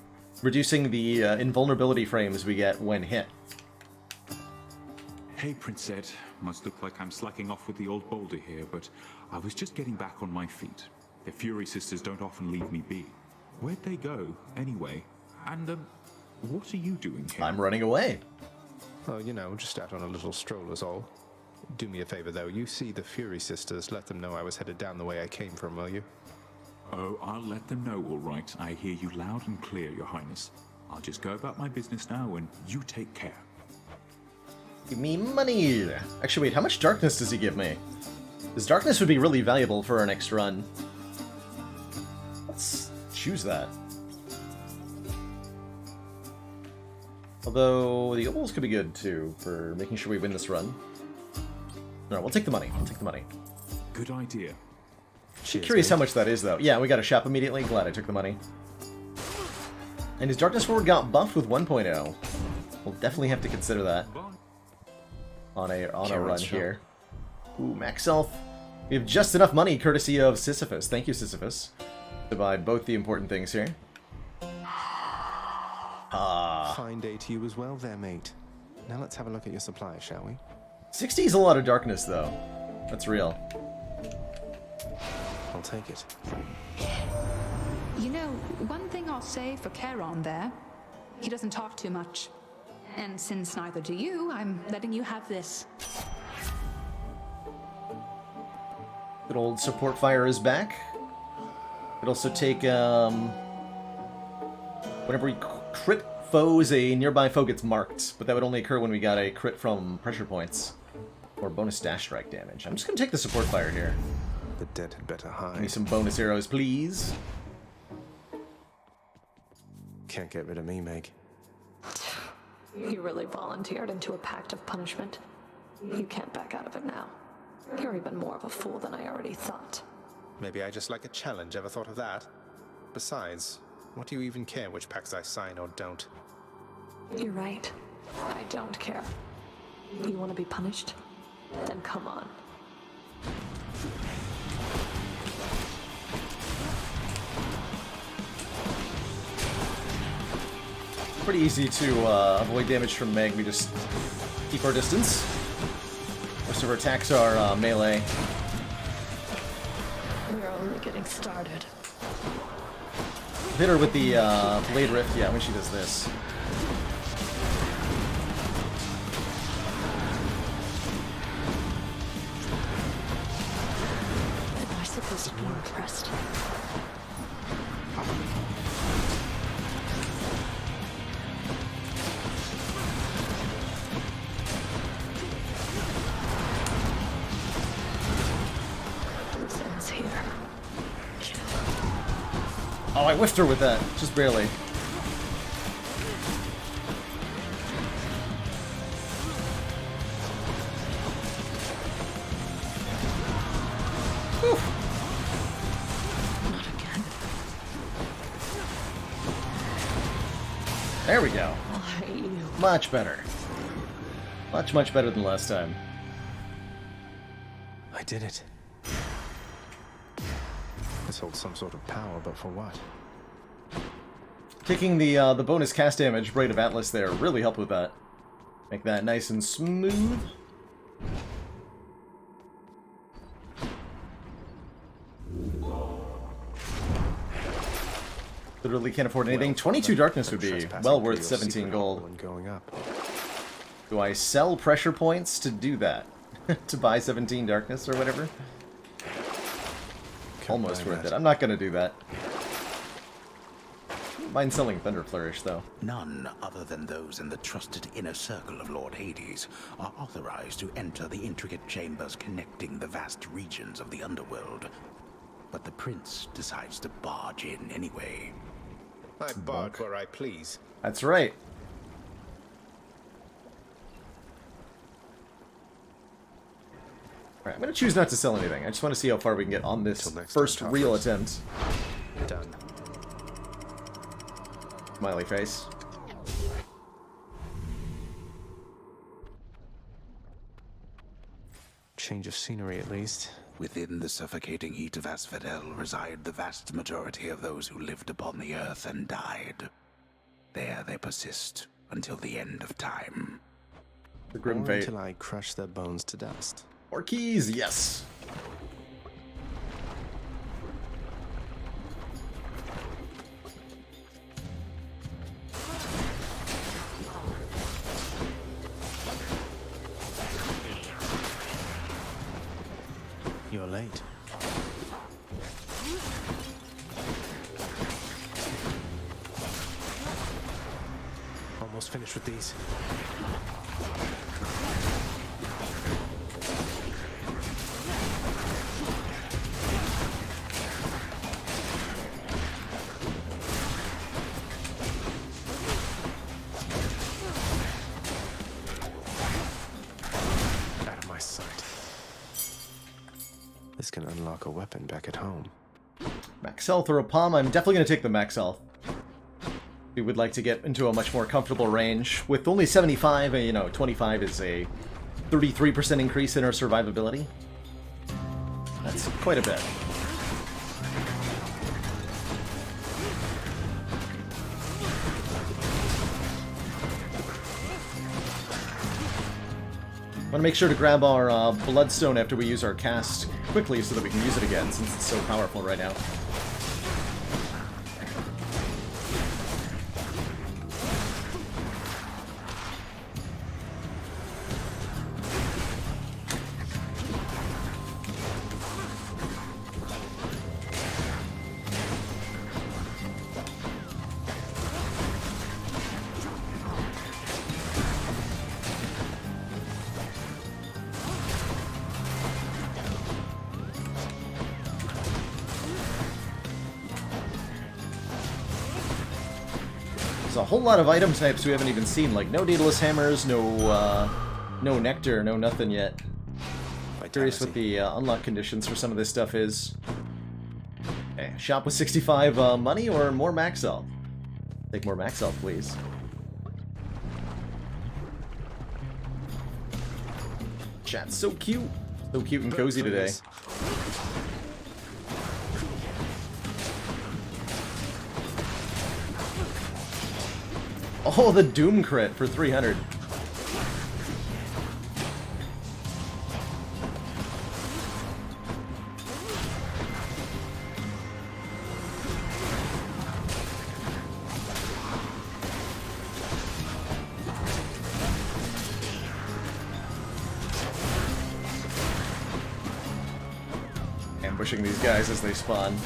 reducing the invulnerability frames we get when hit. Hey, Prince Ed. Must look like I'm slacking off with the old boulder here, but I was just getting back on my feet. The Fury Sisters don't often leave me be. Where'd they go, anyway? And, what are you doing here? I'm running away. Oh, you know, just out on a little stroll is all. Do me a favor, though. You see the Fury Sisters, let them know I was headed down the way I came from, will you? Oh, I'll let them know, all right. I hear you loud and clear, Your Highness. I'll just go about my business now, and you take care. Give me money! Actually, wait, how much darkness does he give me? Because darkness would be really valuable for our next run. Let's choose that. Although, the opals could be good, too, for making sure we win this run. No, we'll take the money. We'll take the money. Good idea. Cheers, curious how much that is, though. Yeah, we got a shop immediately. Glad I took the money. And his Darkness Sword got buffed with 1.0. We'll definitely have to consider that on a run here. Ooh, max health. We have just enough money, courtesy of Sisyphus. Thank you, Sisyphus, to buy both the important things here. Fine day to you as well there, mate. Now let's have a look at your supply, shall we? 60 is a lot of darkness, though. That's real. I'll take it. You know, one thing I'll say for Charon there, he doesn't talk too much. And since neither do you, I'm letting you have this. Good old support fire is back. Could also take, whenever we crit foes, a nearby foe gets marked, but that would only occur when we got a crit from pressure points. Or bonus dash strike damage. I'm just gonna take the support fire here. The dead had better hide. Give me some bonus arrows, please. Can't get rid of me, Meg. You really volunteered into a pact of punishment. You can't back out of it now. You're even more of a fool than I already thought. Maybe I just like a challenge, ever thought of that? Besides, what do you even care which pacts I sign or don't? You're right. I don't care. You want to be punished? Then come on. Pretty easy to avoid damage from Meg. We just keep our distance. Most of our attacks are melee. We're only getting started. Hit her with the Blade Rift, yeah, when she does this. Am I supposed to be impressed? This ends here. Oh, I whiffed her with that, just barely. Whew. Not again. There we go. Why you? Much better. Much, much better than last time. I did it. This holds some sort of power, but for what? Taking the bonus cast damage, Braid of Atlas there, really helped with that. Make that nice and smooth. Literally can't afford anything. 22 darkness would be well worth 17 gold. Going up. Do I sell pressure points to do that? To buy 17 darkness or whatever? Almost worth it. I'm not gonna do that. Mind selling Thunder Flourish, though. None other than those in the trusted inner circle of Lord Hades are authorized to enter the intricate chambers connecting the vast regions of the underworld. But the prince decides to barge in anyway. I bark where I please. That's right. Alright, I'm gonna choose not to sell anything. I just want to see how far we can get on this first real attempt. Done. Smiley face. Change of scenery, at least. Within the suffocating heat of Asphodel reside the vast majority of those who lived upon the earth and died. There they persist until the end of time. The grim Or fate. until I crush their bones to dust. More keys, yes. You're late. Almost finished with these. Out of my sight. This can unlock a weapon back at home. Max health or a palm? I'm definitely going to take the max health. We would like to get into a much more comfortable range. With only 75, you know, 25 is a 33% increase in our survivability. That's quite a bit. Want to make sure to grab our bloodstone after we use our cast quickly so that we can use it again, since it's so powerful right now. There's a whole lot of item types we haven't even seen, like no daedalus hammers, no nectar, no nothing yet. Curious what the unlock conditions for some of this stuff is. Okay, shop with 65 money or more max health? Take more max health, please. Chat's so cute. So cute and cozy today. Oh, the Doom crit for 300. Ambushing these guys as they spawn.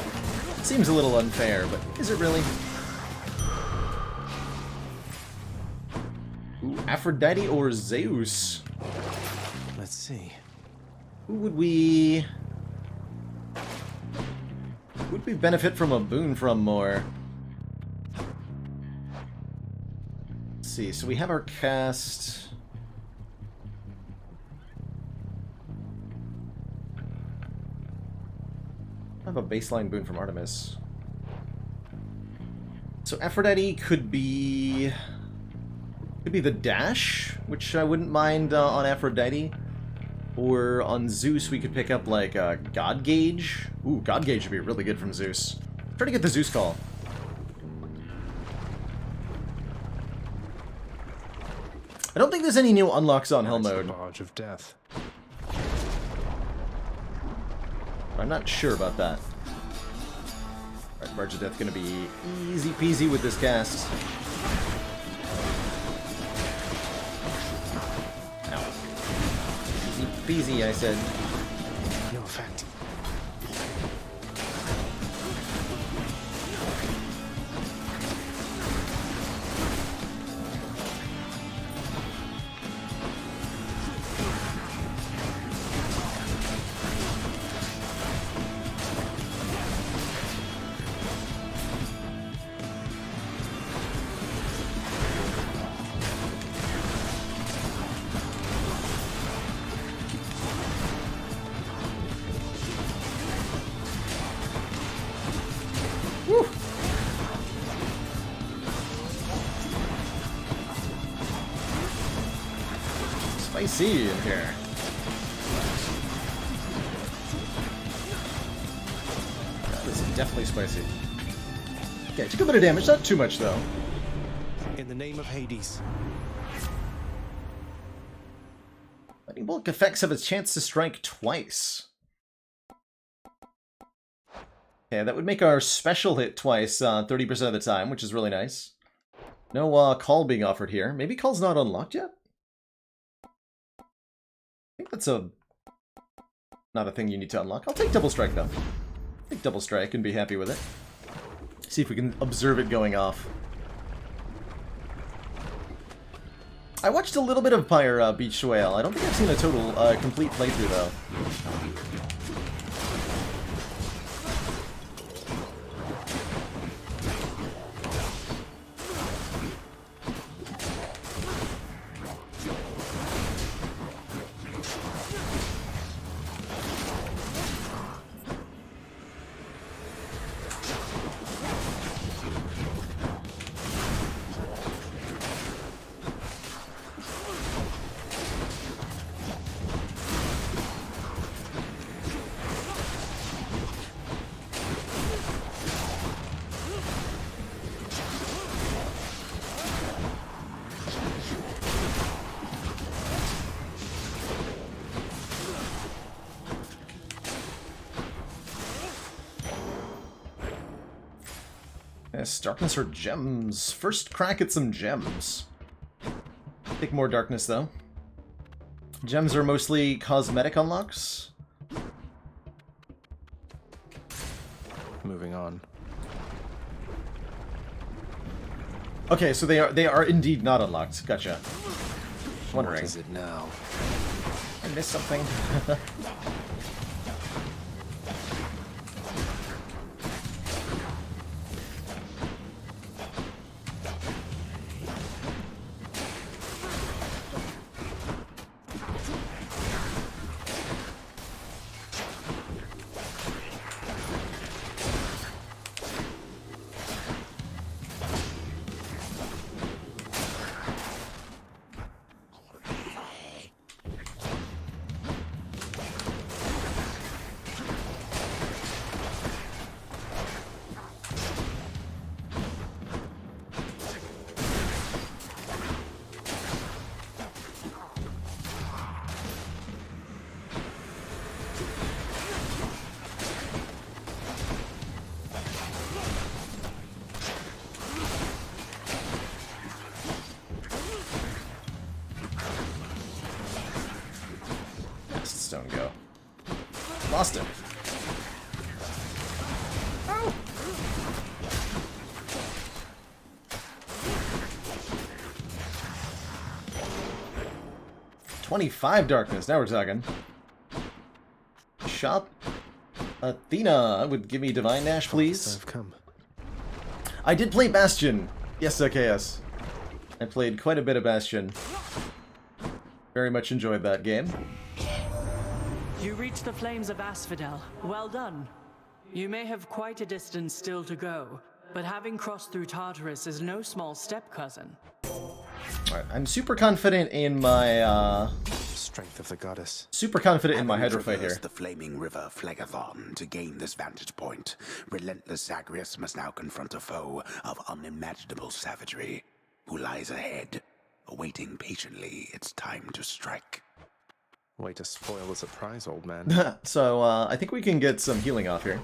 Seems a little unfair, but is it really? Ooh, Aphrodite or Zeus? Let's see. Who would we benefit from a boon from more? Let's see, so we have our cast. I have a baseline boon from Artemis. So Aphrodite could be the dash, which I wouldn't mind on Aphrodite. Or on Zeus, we could pick up like God Gauge. Ooh, God Gauge would be really good from Zeus. Try to get the Zeus call. I don't think there's any new unlocks on Hell mode. Barge of Death. I'm not sure about that. Alright, Barge of Death gonna be easy peasy with this cast. Easy peasy, I said. No effect. Spicy in here. That is definitely spicy. Okay, took a bit of damage, not too much though. In the name of Hades. Lightning bolt effects have a chance to strike twice. Okay, that would make our special hit twice 30% of the time, which is really nice. No call being offered here. Maybe call's not unlocked yet? I think that's not a thing you need to unlock. I'll take double strike though. Take double strike and be happy with it. See if we can observe it going off. I watched a little bit of Pyre Beach Whale. I don't think I've seen a total complete playthrough though. Yes, darkness or gems. First crack at some gems. Take more darkness, though. Gems are mostly cosmetic unlocks. Moving on. Okay, so they are indeed not unlocked. Gotcha. Wondering. What is it now? I missed something. Stone go. Lost him. Oh. 25 darkness. Now we're talking. Shop Athena would give me Divine Dash, please. I've come. I did play Bastion. Yes, yes. I played quite a bit of Bastion. Very much enjoyed that game. You reached the flames of Asphodel. Well done. You may have quite a distance still to go, but having crossed through Tartarus is no small step, cousin. Alright, I'm super confident in my, Strength of the goddess. super confident in my Hydra fight here. The flaming river Phlegathon to gain this vantage point, relentless Zagreus must now confront a foe of unimaginable savagery, who lies ahead, awaiting patiently its time to strike. Way to spoil the surprise, old man. So, I think we can get some healing off here.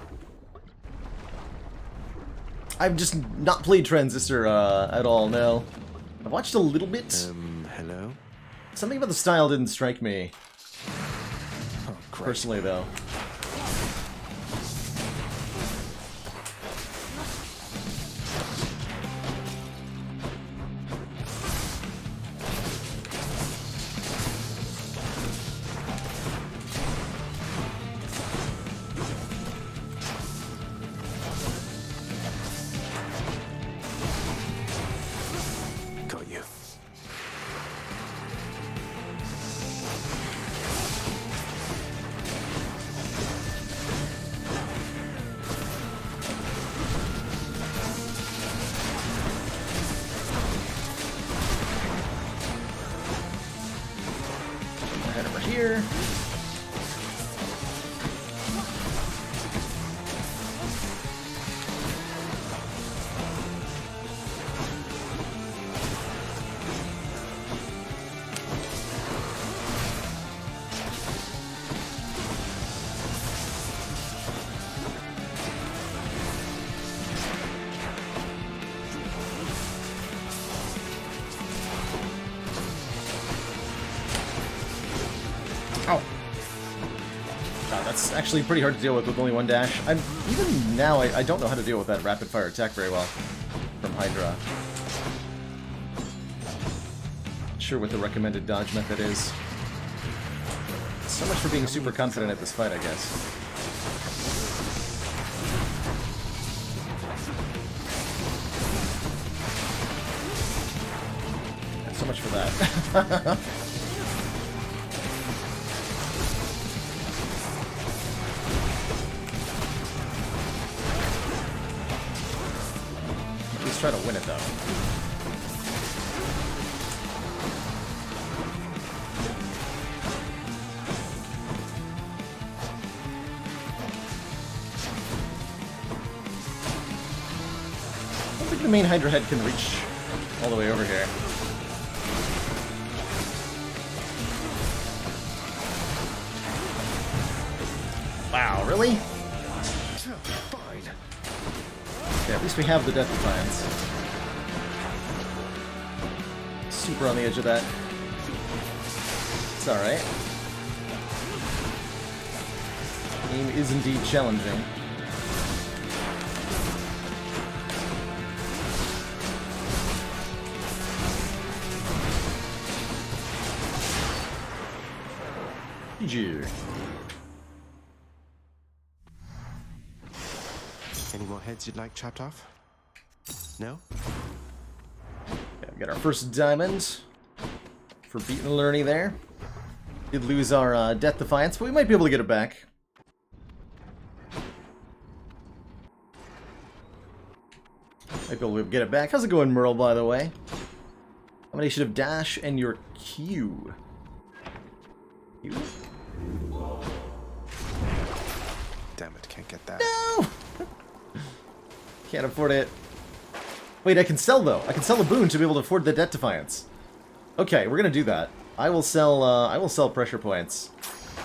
I've just not played Transistor, at all, no. I've watched a little bit. Hello? Something about the style didn't strike me. Oh, great. Personally, though. Got you. here. That's actually pretty hard to deal with only one dash. Even now, I don't know how to deal with that rapid fire attack very well from Hydra. Not sure what the recommended dodge method is. So much for being super confident at this fight, I guess. And so much for that. Try to win it though. I don't think the main Hydra head can reach all the way over here. Wow, really? Okay, at least we have the Death Defiance. Super on the edge of that. It's alright. Aim is indeed challenging. GG. Any more heads you'd like chopped off? No? Yeah, we got our first diamond for beating Lerny there. Did lose our Death Defiance, but we might be able to get it back. Might be able to get it back. How's it going, Merle, by the way? Combination of dash and your Q. Q? Damn it, can't get that. No! Can't afford it. Wait, I can sell, though. I can sell a boon to be able to afford the Death Defiance. Okay, we're gonna do that. I will sell pressure points.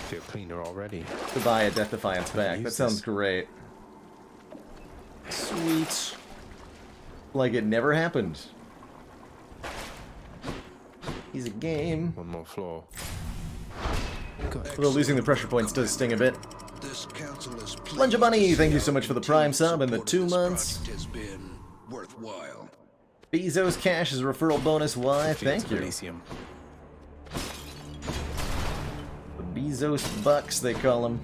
Feel cleaner already. To buy a Death Defiance back. That sounds great. Sweet. Like it never happened. Easy game. One more floor. Although losing the pressure points does sting a bit. Lunja Bunny, thank you so much for the Prime sub and the 2 months. Worthwhile. Bezos Cash is a referral bonus. Why? Thank you. Elysium. The Bezos Bucks, they call them.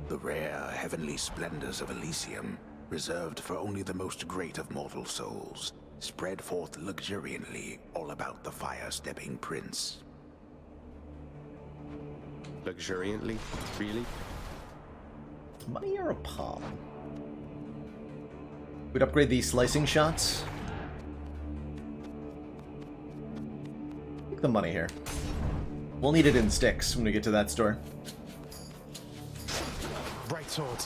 The rare heavenly splendors of Elysium, reserved for only the most great of mortal souls, spread forth luxuriantly all about the fire-stepping prince. Luxuriantly? Really? Money or a palm? We'd upgrade these slicing shots. Take the money here. We'll need it in sticks when we get to that store. Right sword.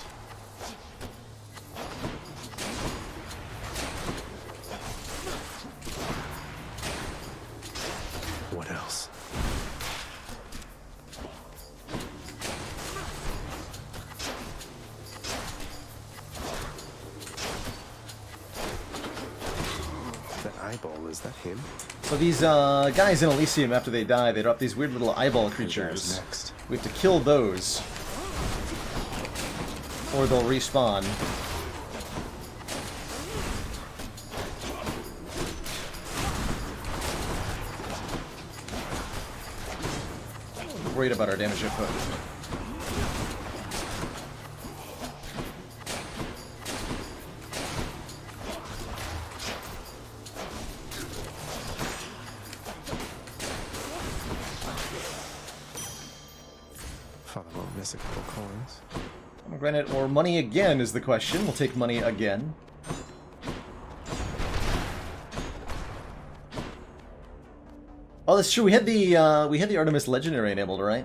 What else? That eyeball, is that him? So these guys in Elysium, after they die, they drop these weird little eyeball creatures. Next. We have to kill those, or they'll respawn. I'm worried about our damage output. Father won't miss a couple coins. Granite or money again is the question. We'll take money again. Oh, that's true. We had the Artemis Legendary enabled, right?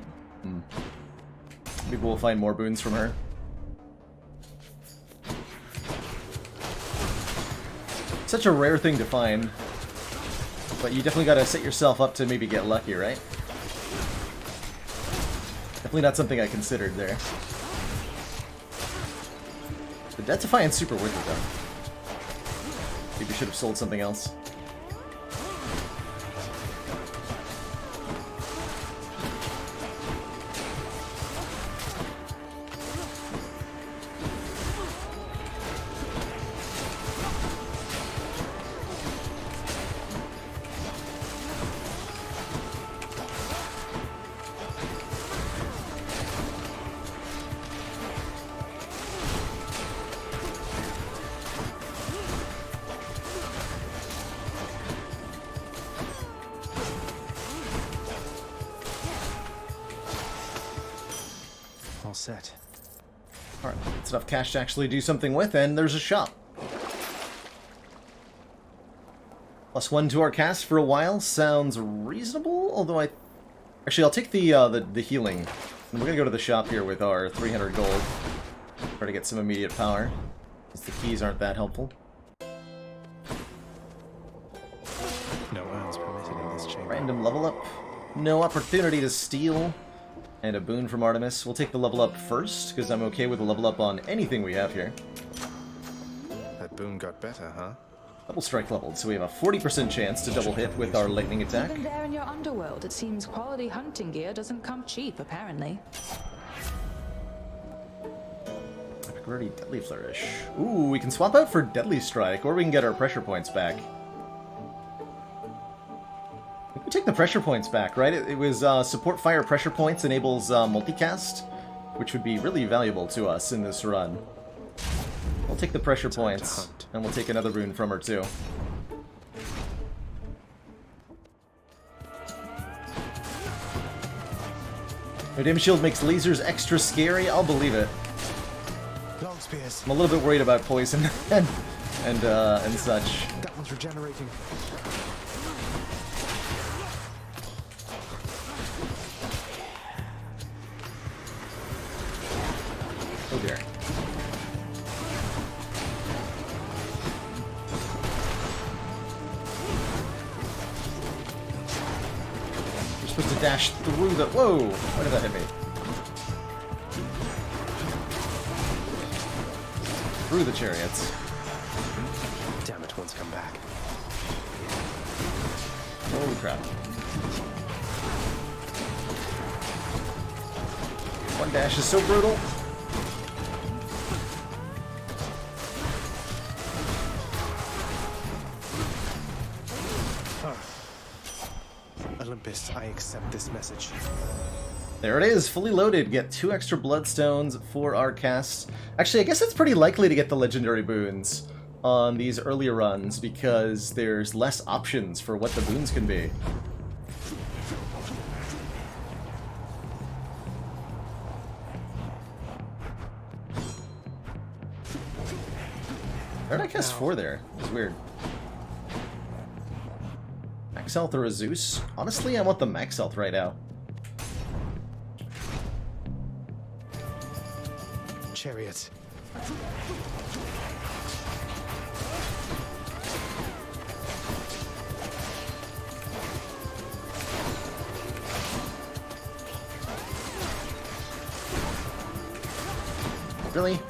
Maybe we'll find more boons from her. Such a rare thing to find, but you definitely gotta set yourself up to maybe get lucky, right? Definitely not something I considered there. The Debt Defiant's super worth it, though. Maybe we should have sold something else. Set. Alright, that's enough cash to actually do something with, and there's a shop. +1 to our cast for a while sounds reasonable, although actually, I'll take the healing. And we're gonna go to the shop here with our 300 gold. Try to get some immediate power, since the keys aren't that helpful. No urns permitted in this chamber. Random level up. No opportunity to steal. And a boon from Artemis. We'll take the level up first, because I'm okay with a level up on anything we have here. That boon got better, huh? Double strike leveled, so we have a 40% chance to double hit with our lightning attack. Even there in your underworld, it seems quality hunting gear doesn't come cheap, apparently. Epic Rarity Deadly Flourish. Ooh, we can swap out for Deadly Strike, or we can get our pressure points back. We take the pressure points back, right? It was support fire pressure points enables multicast, which would be really valuable to us in this run. We'll take the pressure points, and we'll take another rune from her too. Her Dim Shield makes lasers extra scary. I'll believe it. Long spears. I'm a little bit worried about poison and such. That one's regenerating. Oh dear. You're supposed to dash through the... Whoa! Why did that hit me? Through the chariots. Damn it, one's come back. Holy crap. One dash is so brutal. Olympus, I accept this message. There it is, fully loaded. Get 2 extra bloodstones for our cast. Actually, I guess it's pretty likely to get the legendary boons on these earlier runs because there's less options for what the boons can be. Where did I cast 4 there? It was weird. Max health or a Zeus? Honestly, I want the max health right now. Chariot. Really?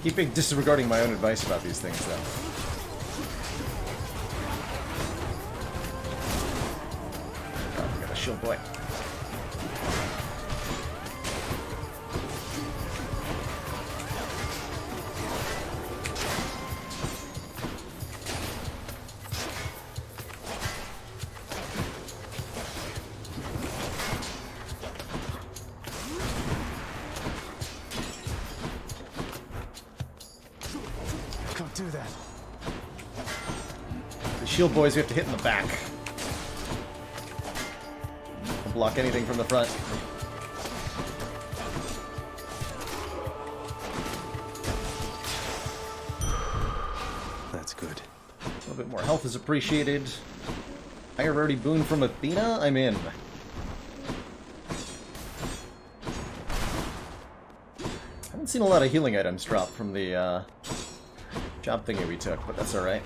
Keep disregarding my own advice about these things, though. Oh, we got a shield boy. Do that. The shield boys we have to hit in the back. Don't block anything from the front. More health is appreciated. Higher rarity boon from Athena? I'm in. Haven't seen a lot of healing items drop from the job thingy we took, but that's alright.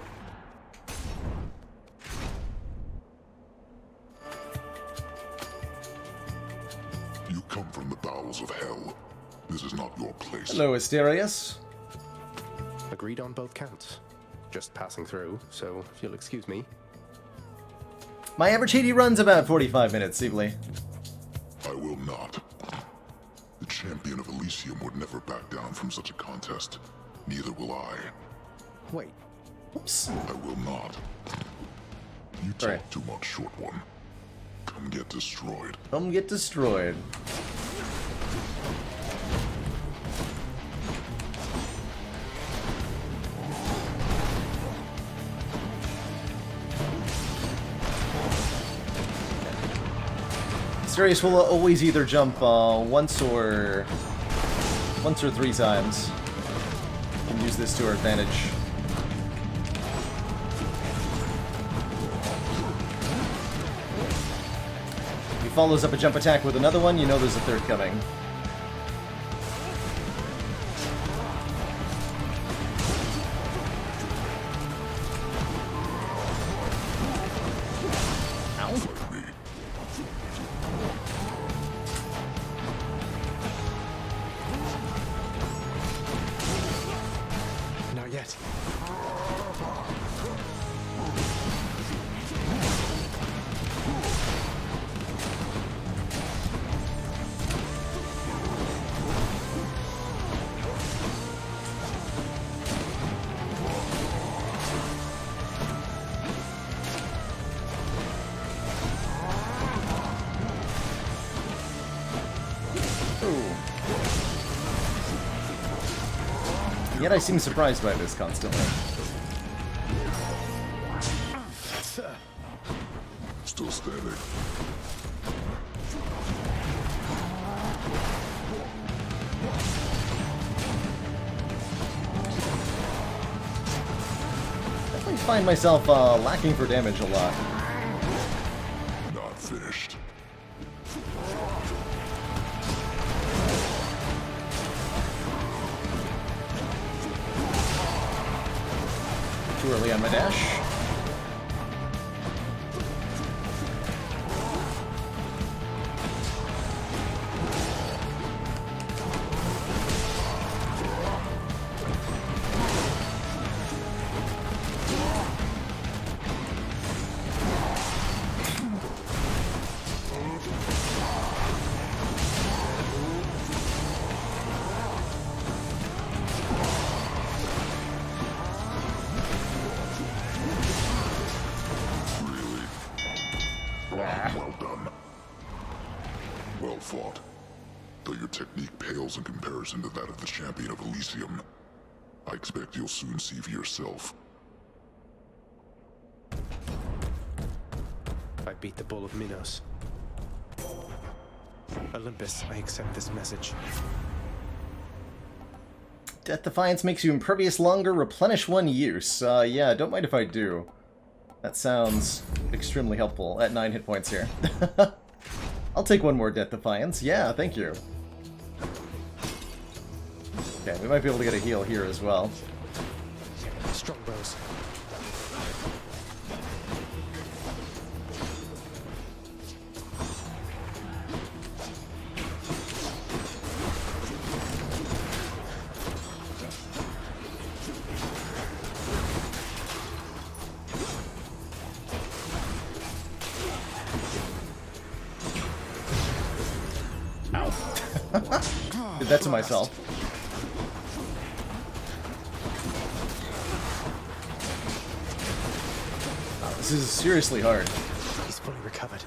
You come from the bowels of hell. This is not your place. Hello, Asterius. Agreed on both counts. Just passing through, so if you'll excuse me. My average Hades runs about 45 minutes, Sibley. I will not. The champion of Elysium would never back down from such a contest. Neither will I. Wait. Oops. I will not. You talk too much, short one. Come get destroyed. Come get destroyed. Asterius will always either jump once or 3 times. We can use this to our advantage. If he follows up a jump attack with another one, you know there's a third coming. Not yet. Yet I seem surprised by this constantly. Still standing. I find myself lacking for damage a lot. Not finished. Too early on my dash. Well done. Well fought. Though your technique pales in comparison to that of the champion of Elysium, I expect you'll soon see for yourself. I beat the Bull of Minos. Olympus, I accept this message. Death Defiance makes you impervious longer, replenish 1 use. Yeah, don't mind if I do. That sounds extremely helpful at 9 hit points here. I'll take 1 more Death Defiance. Yeah, thank you. Okay, we might be able to get a heal here as well. Strong bows. Did that to myself. Wow, this is seriously hard. He's fully recovered.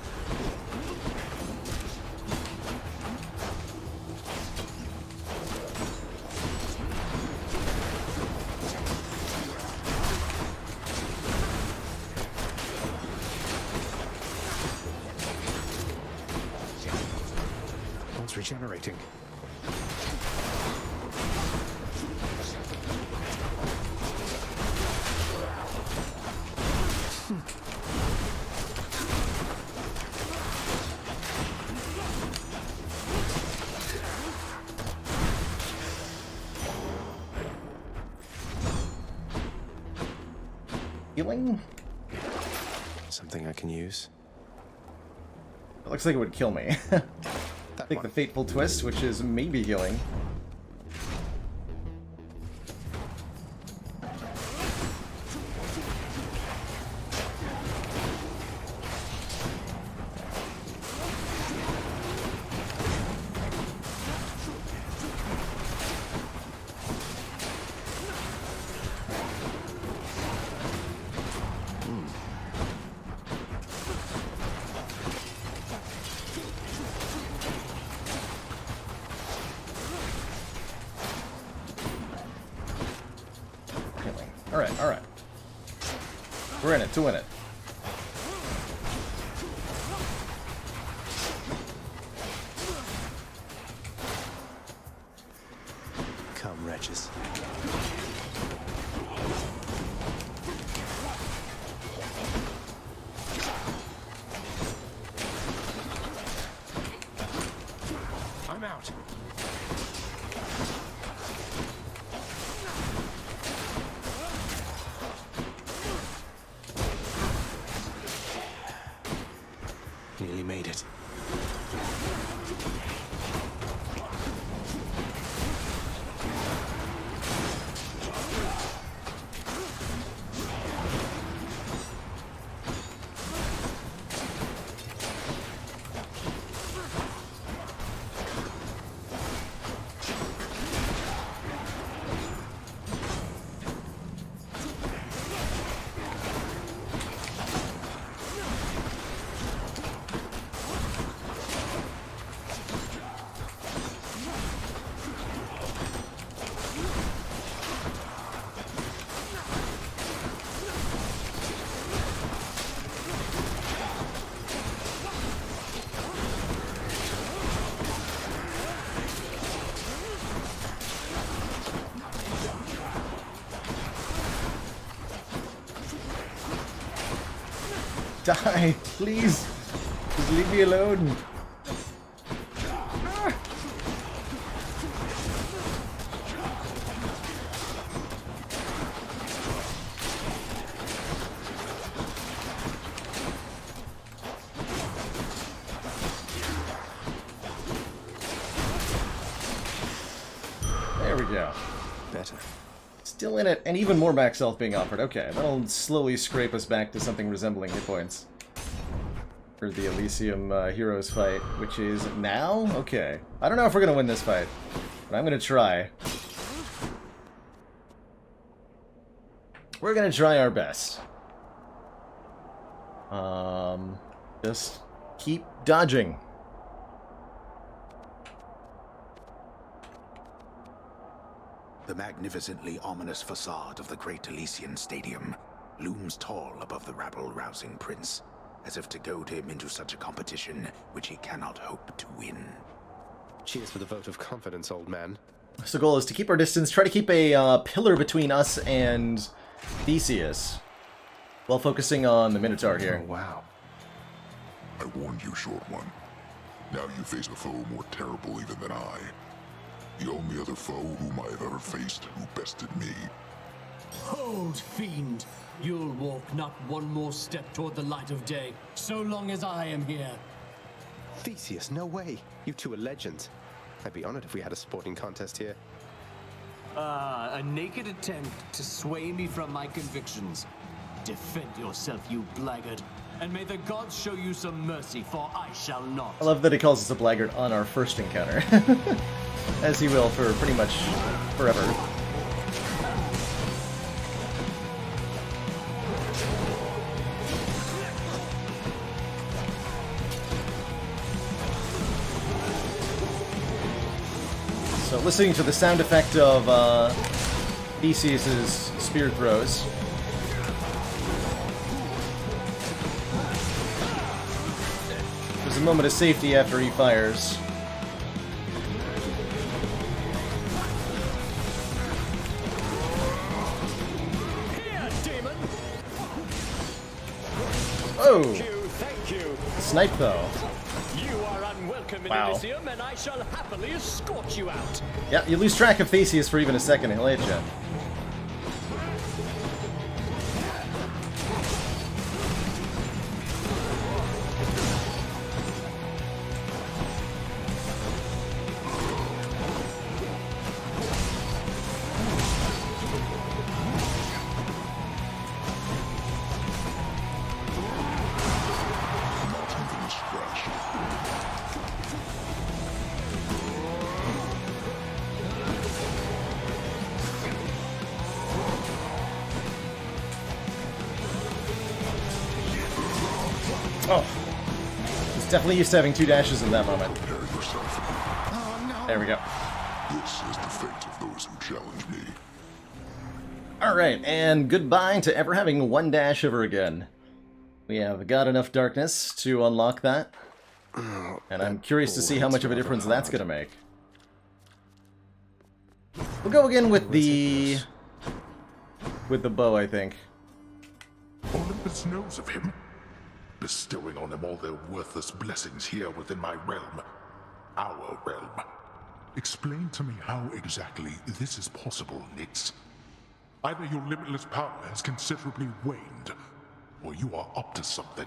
One's regenerating. Healing? Something I can use? It looks like it would kill me. Take the fateful twist, which is maybe healing. Alright. We're in it to win it. Come, wretches. I'm out. Nearly made it. Die, please. Just leave me alone. There we go. Better. Still in it, and even more max health being offered. Okay, that'll slowly scrape us back to something resembling hit points. For the Elysium Heroes fight, which is now? Okay. I don't know if we're gonna win this fight, but I'm gonna try. We're gonna try our best. Just keep dodging. The magnificently ominous facade of the Great Elysian Stadium looms tall above the rabble-rousing prince, as if to goad him into such a competition which he cannot hope to win. Cheers for the vote of confidence, old man. So the goal is to keep our distance, try to keep a pillar between us and Theseus, while focusing on the Minotaur here. Oh, wow. I warned you, short one. Now you face a foe more terrible even than I. The only other foe whom I have ever faced who bested me. Hold, fiend! You'll walk not one more step toward the light of day, so long as I am here. Theseus, no way. You two are legends. I'd be honored if we had a sporting contest here. A naked attempt to sway me from my convictions. Defend yourself, you blackguard, and may the gods show you some mercy, for I shall not. I love that he calls us a blackguard on our first encounter. As he will for pretty much forever. So listening to the sound effect of Theseus's spear throws. There's a moment of safety after he fires. Oh! Thank you. Snipe though. You are unwelcome in Elysium, and I shall happily escort you out. Yeah, you lose track of Theseus for even a second, he'll hit you. Definitely used to having 2 dashes in that moment. Prepare yourself. Oh, no. There we go. This is the fate of those who challenge me. Alright, and goodbye to ever having 1 dash ever again. We have got enough darkness to unlock that. And I'm curious to see how much of a difference that's going to make. We'll go again with the bow, I think. Olympus knows of him, bestowing on him all their worthless blessings here within my realm. Our realm. Explain to me how exactly this is possible, Nyx. Either your limitless power has considerably waned, or you are up to something.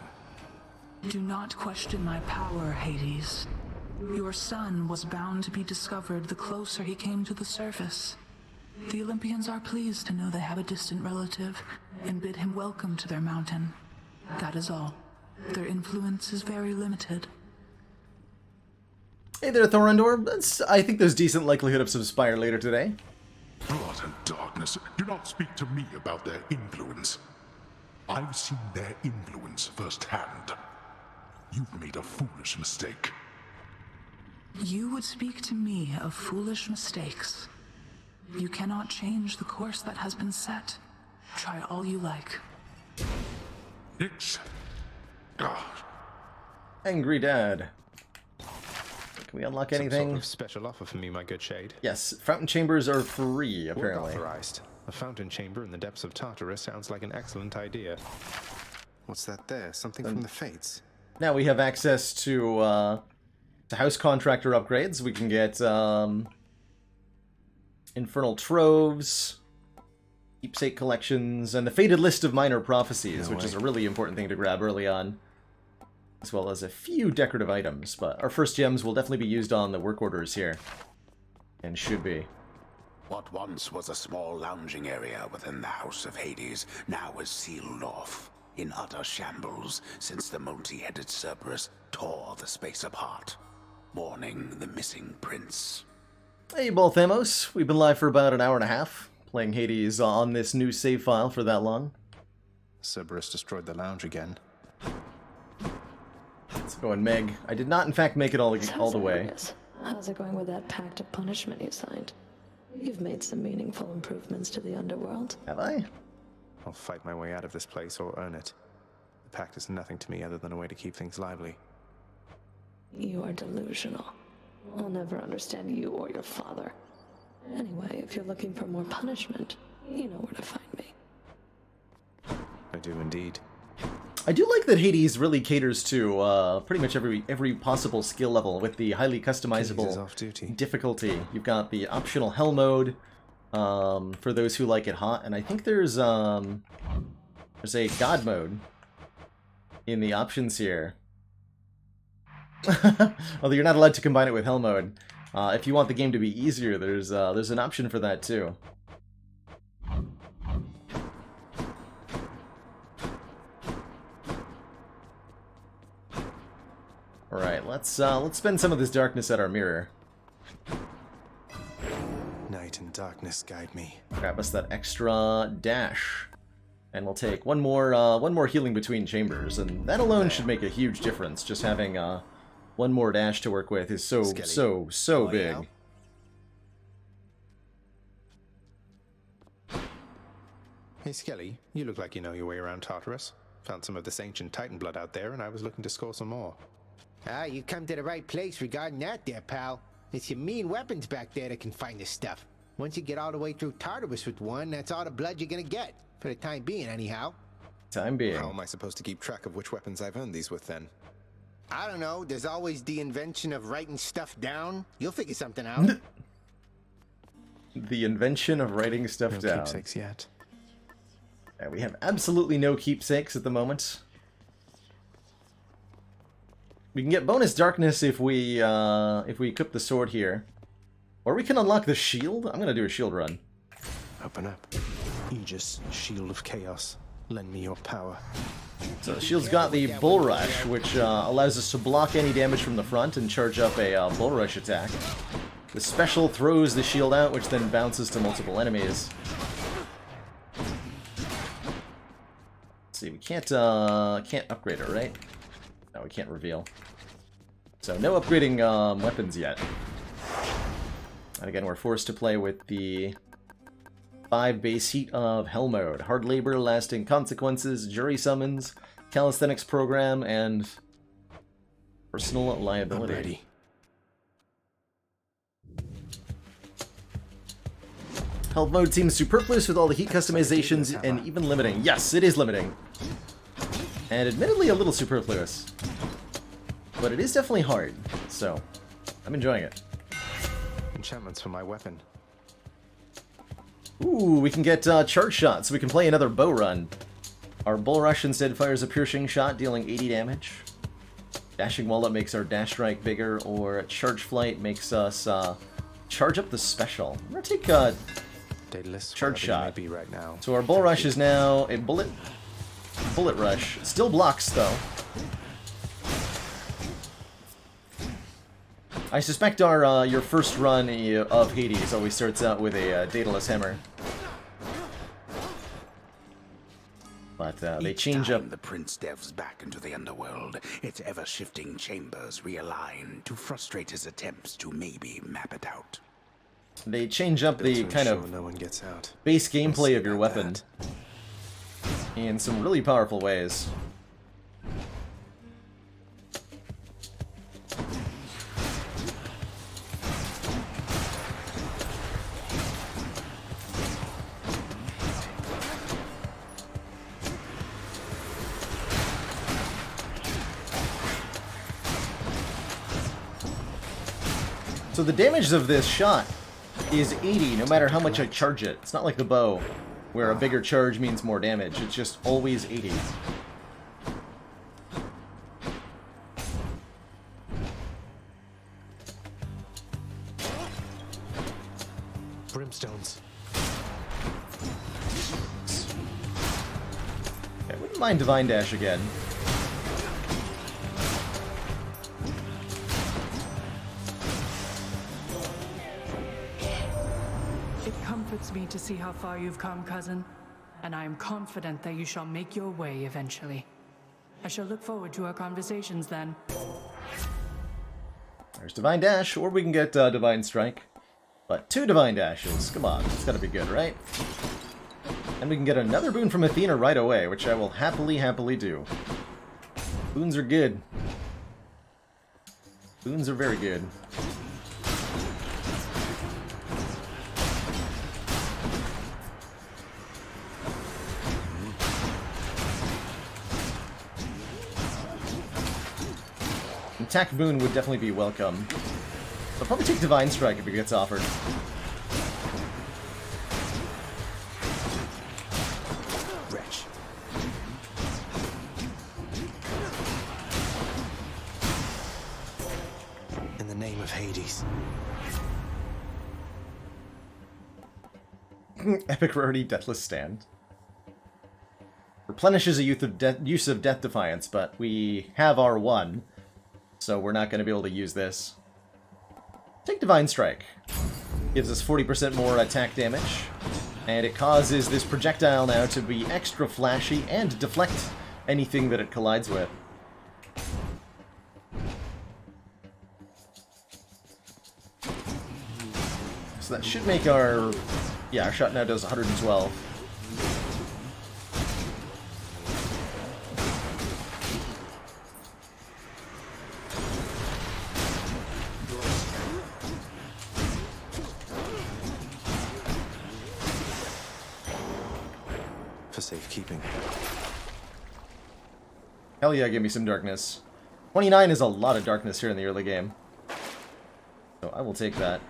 Do not question my power, Hades. Your son was bound to be discovered the closer he came to the surface. The Olympians are pleased to know they have a distant relative and bid him welcome to their mountain. That is all. Their influence is very limited. Hey there, Thorondor. I think there's decent likelihood of some Spire later today. Blood and darkness, do not speak to me about their influence. I've seen their influence firsthand. You've made a foolish mistake. You would speak to me of foolish mistakes. You cannot change the course that has been set. Try all you like. Nyx. Angry Dad. Can we unlock anything? Some sort of special offer for me, my good shade. Yes, fountain chambers are free, apparently. Authorized. A fountain chamber in the depths of Tartarus sounds like an excellent idea. What's that there? Something from the Fates? Now we have access to house contractor upgrades. We can get infernal troves, keepsake collections, and the fated list of minor prophecies, which is a really important thing to grab early on, as well as a few decorative items. But our first gems will definitely be used on the work orders here, and should be. What once was a small lounging area within the House of Hades now is sealed off, in utter shambles since the multi-headed Cerberus tore the space apart, mourning the missing prince. Hey, Balthamos. We've been live for about an hour and a half, playing Hades on this new save file for that long. Cerberus destroyed the lounge again. Let's go and Meg. I did not, in fact, make it all the way. How's it going with that pact of punishment you signed? You've made some meaningful improvements to the underworld. Have I? I'll fight my way out of this place or earn it. The pact is nothing to me other than a way to keep things lively. You are delusional. I'll never understand you or your father. Anyway, if you're looking for more punishment, you know where to find me. I do indeed. I do like that Hades really caters to pretty much every possible skill level with the highly customizable difficulty. You've got the optional hell mode for those who like it hot, and I think there's a god mode in the options here. Although you're not allowed to combine it with hell mode. If you want the game to be easier, there's an option for that too. Alright, let's spend some of this darkness at our mirror. Night and darkness guide me. Grab us that extra dash. And we'll take one more healing between chambers, and that alone should make a huge difference. Just having one more dash to work with is so big. Hey Skelly, you look like you know your way around Tartarus. Found some of this ancient Titan blood out there, and I was looking to score some more. Ah, you come to the right place regarding that there, pal. It's your mean weapons back there that can find this stuff. Once you get all the way through Tartarus with one, that's all the blood you're gonna get. For the time being, anyhow. Time being. How am I supposed to keep track of which weapons I've earned these with, then? I don't know. There's always the invention of writing stuff down. You'll figure something out. The invention of writing stuff no down. Keepsakes yet. Yeah, we have absolutely no keepsakes at the moment. We can get bonus darkness if we equip the sword here. Or we can unlock the shield. I'm gonna do a shield run. Open up. Aegis, shield of chaos. Lend me your power. So the shield's got the bull rush, which allows us to block any damage from the front and charge up a bull rush attack. The special throws the shield out, which then bounces to multiple enemies. Let's see, we can't upgrade it, right? No, we can't reveal. So no upgrading weapons yet. And again, we're forced to play with the 5 base heat of Hell mode. Hard labor, lasting consequences, jury summons, calisthenics program, and personal liability. I'm ready. Health mode seems superfluous with all the heat customizations and even limiting. Yes, it is limiting. And admittedly a little superfluous. But it is definitely hard, so I'm enjoying it. Enchantments for my weapon. Ooh, we can get charge shots, so we can play another bow run. Our bull rush instead fires a piercing shot, dealing 80 damage. Dashing wall up makes our dash strike bigger, or charge flight makes us charge up the special. I'm gonna take charge shot. Be right now. So our bull rush is now a bullet rush. Still blocks though. I suspect our your first run of Hades always starts out with a Daedalus hammer. But they change up. The prince delves back into the underworld. Its ever-shifting chambers realign to frustrate his attempts to maybe map it out. They change up the kind of no one gets out. base gameplay of your weapon in some really powerful ways. So the damage of this shot is 80 no matter how much I charge it. It's not like the bow, where a bigger charge means more damage. It's just always 80. Brimstones. I wouldn't mind Divine Dash again. Me to see how far you've come, cousin, and I am confident that you shall make your way eventually. I shall look forward to our conversations then. There's Divine Dash, or we can get Divine Strike. But 2 Divine Dashes, come on, it's gotta be good, right? And we can get another boon from Athena right away, which I will happily do. Boons are good. Boons are very good. Attack boon would definitely be welcome. I'll probably take Divine Strike if it gets offered. Wretch. In the name of Hades. Epic rarity, Deathless Stand. Replenishes a use of Death Defiance, but we have our one. So we're not going to be able to use this. Take Divine Strike. Gives us 40% more attack damage. And it causes this projectile now to be extra flashy and deflect anything that it collides with. So that should make our... Yeah, our shot now does 112. For safekeeping. Hell yeah, give me some darkness. 29 is a lot of darkness here in the early game. So I will take that.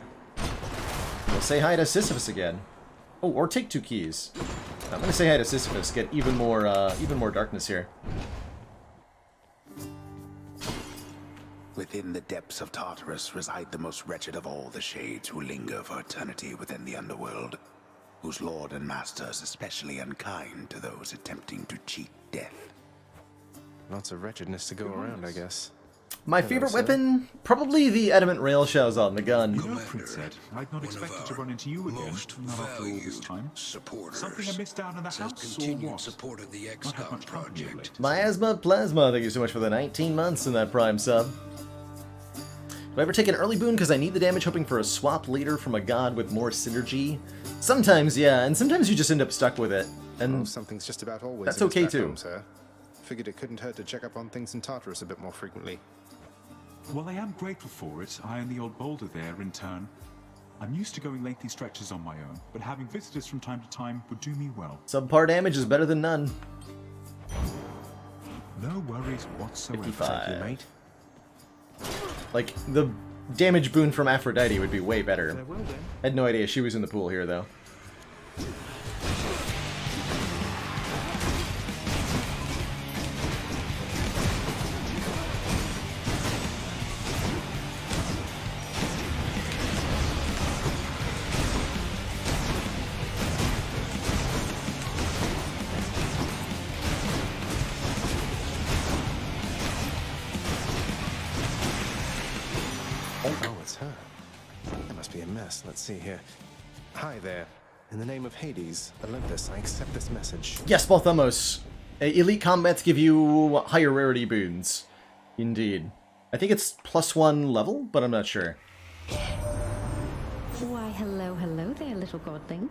We'll say hi to Sisyphus again. Oh, or take 2 keys. I'm gonna say hi to Sisyphus, get even more darkness here. Within the depths of Tartarus reside the most wretched of all the shades who linger for eternity within the underworld, whose lord and master is especially unkind to those attempting to cheat death. Lots of wretchedness to go around, I guess. My favorite weapon? Probably the Adamant Rail Shells on the gun. You know, Prince Ed, I'd not expected to run into you again, not after all this time. Something I missed out in the house, or what? Support of the Not had much company lately. Miasma Plasma, thank you so much for the 19 months in that Prime sub. Do I ever take an early boon because I need the damage, hoping for a swap later from a god with more synergy? Sometimes, yeah, and sometimes you just end up stuck with it. And well, something's just about always that's in its okay back too. home, sir. Figured it couldn't hurt to check up on things in Tartarus a bit more frequently. Well, I am grateful for it. I own the old boulder there in turn. I'm used to going lengthy stretches on my own, but having visitors from time to time would do me well. Subpar damage is better than none. No worries whatsoever. 55. Mate. Like, the damage boon from Aphrodite would be way better. Farewell, then. I had no idea she was in the pool here, though. Oh, it's her. That must be a mess. Let's see here. Hi there. In the name of Hades, Olympus, I accept this message. Yes, Balthamos. Elite combats give you higher rarity boons. Indeed. I think it's +1 level, but I'm not sure. Why, hello, hello there, little godling.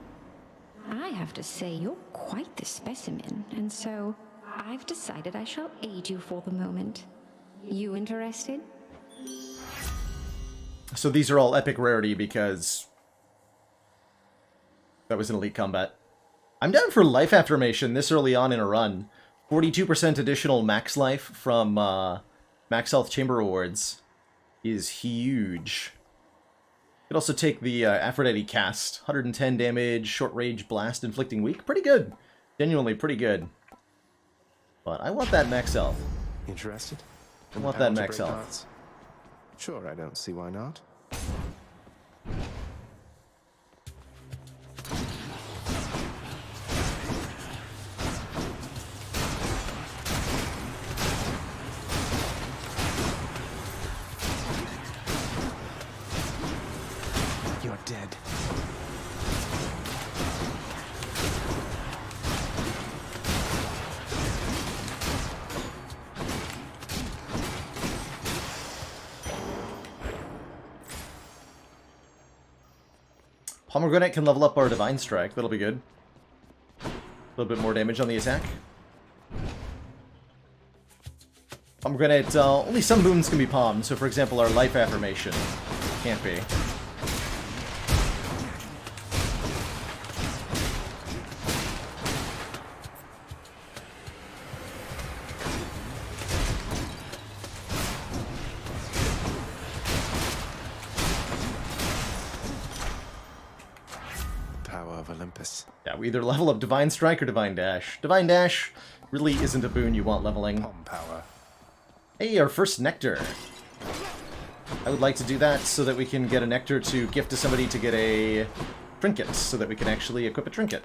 I have to say, you're quite the specimen, and so I've decided I shall aid you for the moment. You interested? So these are all epic rarity because that was an elite combat. I'm down for life affirmation this early on in a run. 42% additional max life from max health chamber rewards is huge. You could also take the Aphrodite cast. 110 damage, short range blast, inflicting weak. Pretty good. Genuinely pretty good. But I want that max health. Interested? I want that max health. Hearts? Sure, I don't see why not. You're dead. Pomegranate can level up our Divine Strike. That'll be good. A little bit more damage on the attack. Pomegranate, only some boons can be palmed. So, for example, our Life Affirmation can't be. Olympus. Yeah, we either level up Divine Strike or Divine Dash. Divine Dash really isn't a boon you want leveling. Palm power. Hey, our first Nectar. I would like to do that so that we can get a Nectar to gift to somebody to get a trinket, so that we can actually equip a trinket.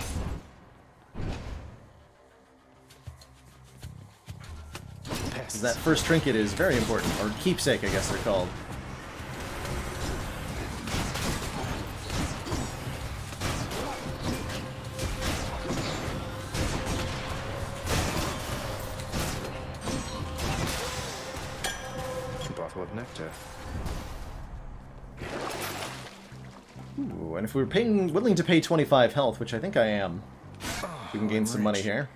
That first trinket is very important, or keepsake, I guess they're called. Bottle of nectar. Ooh, and if we were willing to pay 25 health, which I think I am, we can gain some money here.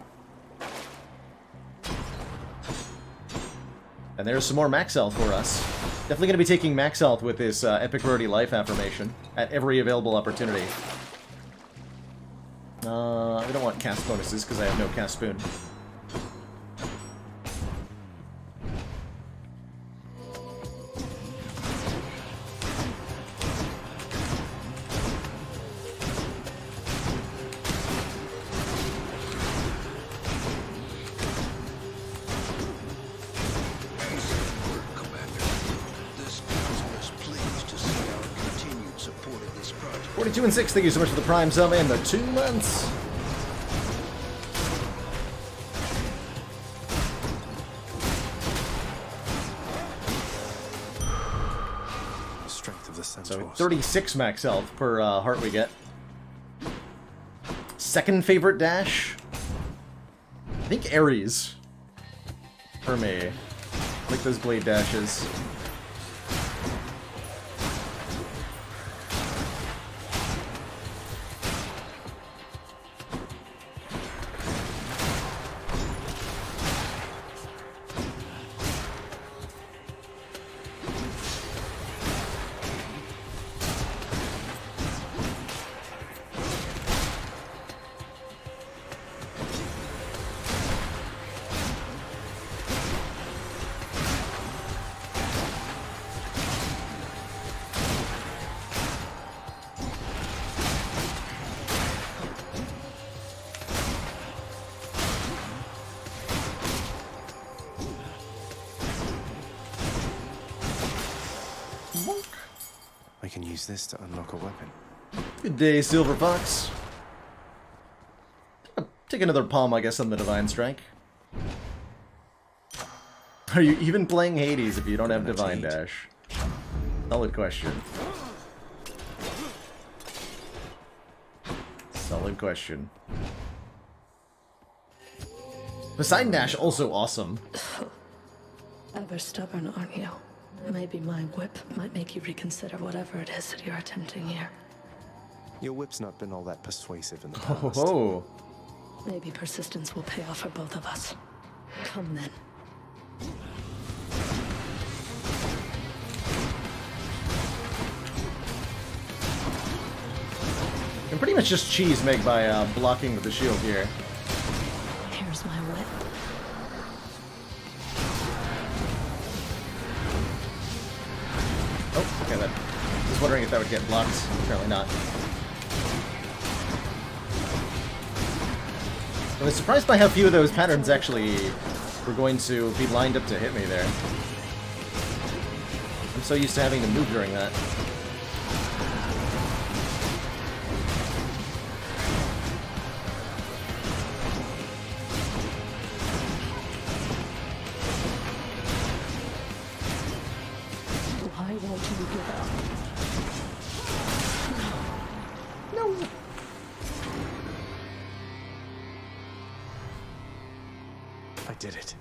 And there's some more max health for us. Definitely going to be taking max health with this Epic Rarity Life Affirmation at every available opportunity. I don't want cast bonuses because I have no cast spoon. And 6, thank you so much for the Prime sub and the 2 months. Strength of the Centaurs. So 36 max health per heart we get. Second favorite dash? I think Ares. For me. I like those blade dashes. can use this to unlock a weapon. Good day, Silver Fox. Take another palm, I guess, on the Divine Strike. Are you even playing Hades if you don't have Divine Dash? Solid question. Solid question. Poseidon Dash, also awesome. Ever stubborn, aren't you? Maybe my whip might make you reconsider whatever it is that you're attempting here. Your whip's not been all that persuasive in the past. Oh. Maybe persistence will pay off for both of us. Come then. You can pretty much just cheese Meg by blocking with the shield here. Here's my whip. Oh, okay, that. I was wondering if that would get blocked. Apparently not. I was surprised by how few of those patterns actually were going to be lined up to hit me there. I'm so used to having to move during that. Why won't you give up? No. I did it.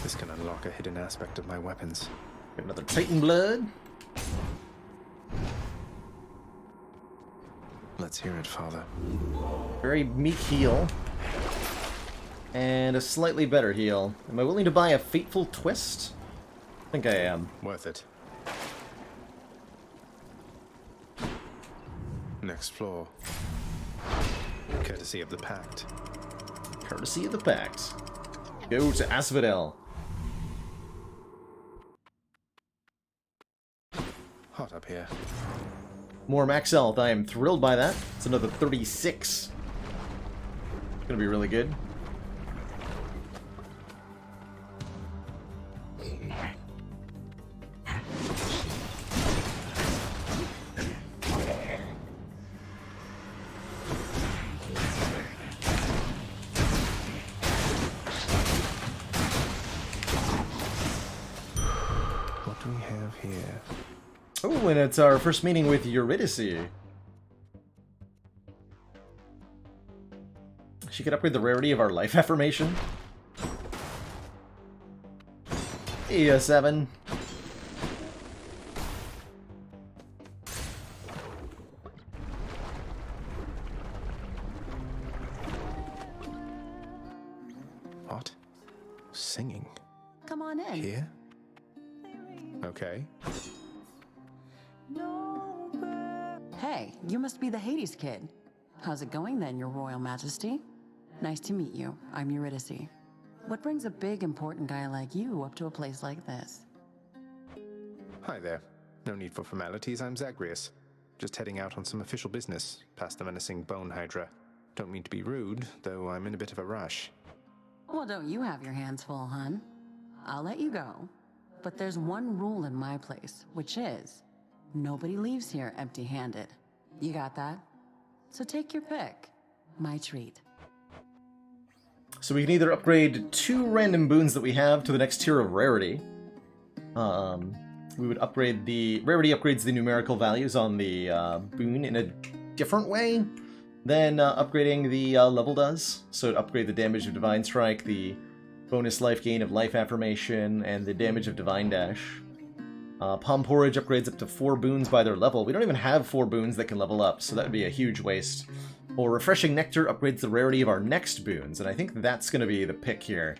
This can unlock a hidden aspect of my weapons. Get another Titan Blood. Let's hear it, Father. Very meek heal. And a slightly better heal. Am I willing to buy a Fateful Twist? I think I am. Worth it. Next floor. Courtesy of the Pact. Courtesy of the Pact. Go to Asphodel. Hot up here. More max health. I am thrilled by that. It's another 36. It's gonna be really good. What do we have here? Oh, and it's our first meeting with Eurydice. She could upgrade the rarity of our life affirmation. Hey, 7. What? Singing? Come on in. Here? Okay. Hey, you must be the Hades kid. How's it going then, Your Royal Majesty? Nice to meet you. I'm Eurydice. What brings a big, important guy like you up to a place like this? Hi there. No need for formalities, I'm Zagreus. Just heading out on some official business, past the menacing Bone Hydra. Don't mean to be rude, though I'm in a bit of a rush. Well, don't you have your hands full, hun? I'll let you go. But there's one rule in my place, which is nobody leaves here empty-handed. You got that? So take your pick. My treat. So we can either upgrade 2 random boons that we have to the next tier of rarity. We would upgrade the... Rarity upgrades the numerical values on the boon in a different way than upgrading the level does. So it'd upgrade the damage of Divine Strike, the bonus life gain of Life Affirmation, and the damage of Divine Dash. Palm Porridge upgrades up to 4 boons by their level. We don't even have 4 boons that can level up, so that would be a huge waste. Or Refreshing Nectar upgrades the rarity of our next boons, and I think that's going to be the pick here.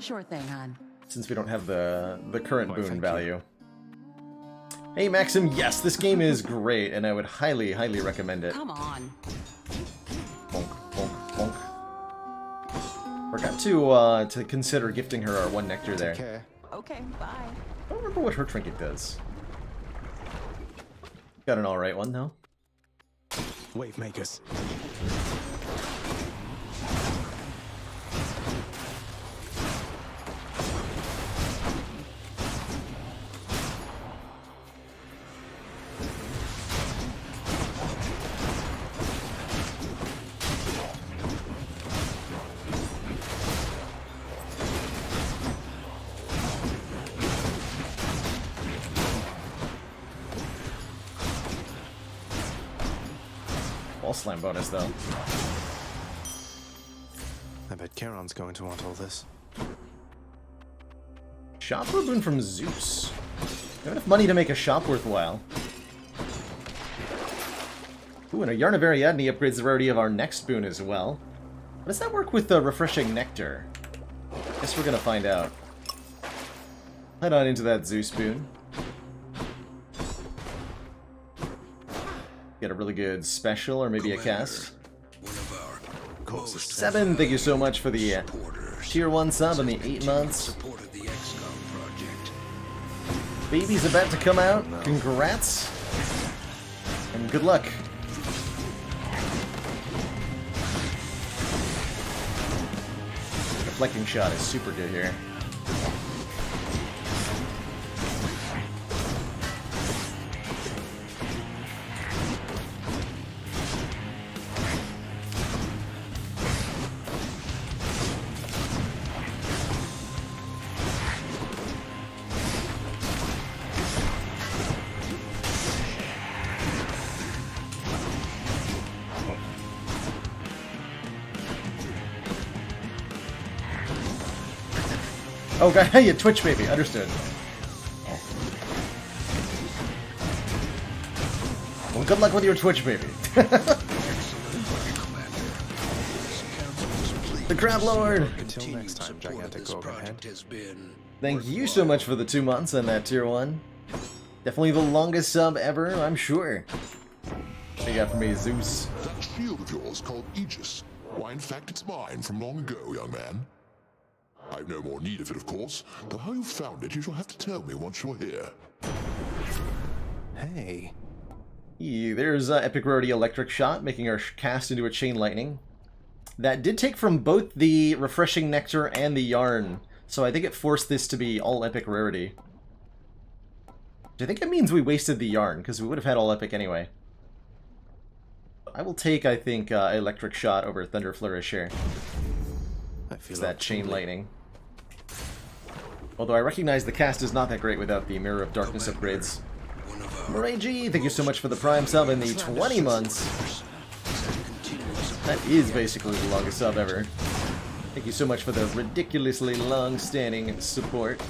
Sure thing, hon. Since we don't have the current boon value. Hey Maxim, yes, this game is great, and I would highly, highly recommend it. Come on. Bonk, bonk, bonk. Forgot to consider gifting her our 1 nectar there. Take care. Okay, bye. I don't remember what her trinket does. Got an alright one, though. Wave makers. Wall slam bonus, though. I bet Charon's going to want all this. Shop for a boon from Zeus. Got enough money to make a shop worthwhile. Ooh, and a Yarn of Ariadne upgrades the rarity of our next boon as well. How does that work with the Refreshing Nectar? Guess we're gonna find out. Head on into that Zeus boon. Get a really good special or maybe a cast. 7, thank you so much for the tier 1 sub in the 8 months. Baby's about to come out. Congrats. And good luck. Deflecting shot is super good here. Oh, God, you Twitch baby. Understood. Well, good luck with your Twitch baby. The Crab Lord. Until next time, gigantic overhead. Thank you so much for the 2 months and that tier 1. Definitely the longest sub ever, I'm sure. What you got for me, Zeus? That shield of yours called Aegis. Why, in fact, it's mine from long ago, young man. I've no more need of it, of course, though how you found it you shall have to tell me once you're here. Hey. There's Epic Rarity Electric Shot, making our cast into a Chain Lightning. That did take from both the Refreshing Nectar and the Yarn, so I think it forced this to be all Epic Rarity. I think it means we wasted the Yarn, because we would have had all Epic anyway. I will take, I think, Electric Shot over Thunder Flourish here. It's that Chain Lightning. Although I recognize the cast is not that great without the Mirror of Darkness upgrades. Murray G, thank you so much for the Prime sub in the 20 months. That is basically the longest sub ever. Thank you so much for the ridiculously long-standing support.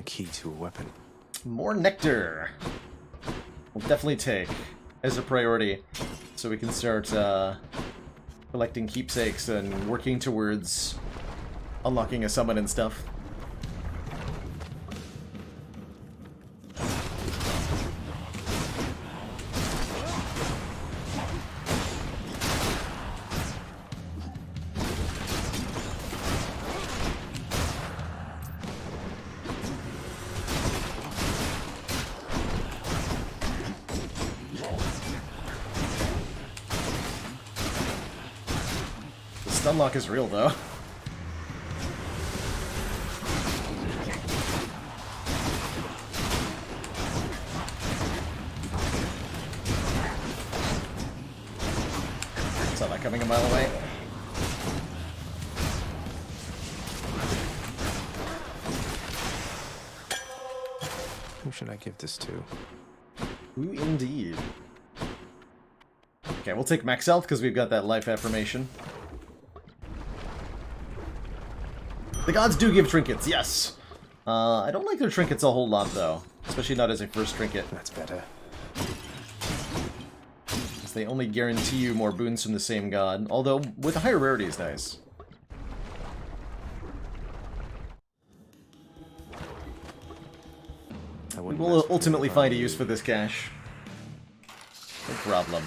Key to a weapon. More nectar. We'll definitely take as a priority, so we can start collecting keepsakes and working towards unlocking a summon and stuff. Stunlock is real, though. Saw that coming a mile away. Who should I give this to? Who indeed? Okay, we'll take Max Health because we've got that life affirmation. The gods do give trinkets, yes! I don't like their trinkets a whole lot, though. Especially not as a first trinket. That's better. Because they only guarantee you more boons from the same god, although with a higher rarity is nice. I We will ultimately find a use for this cache. No problem.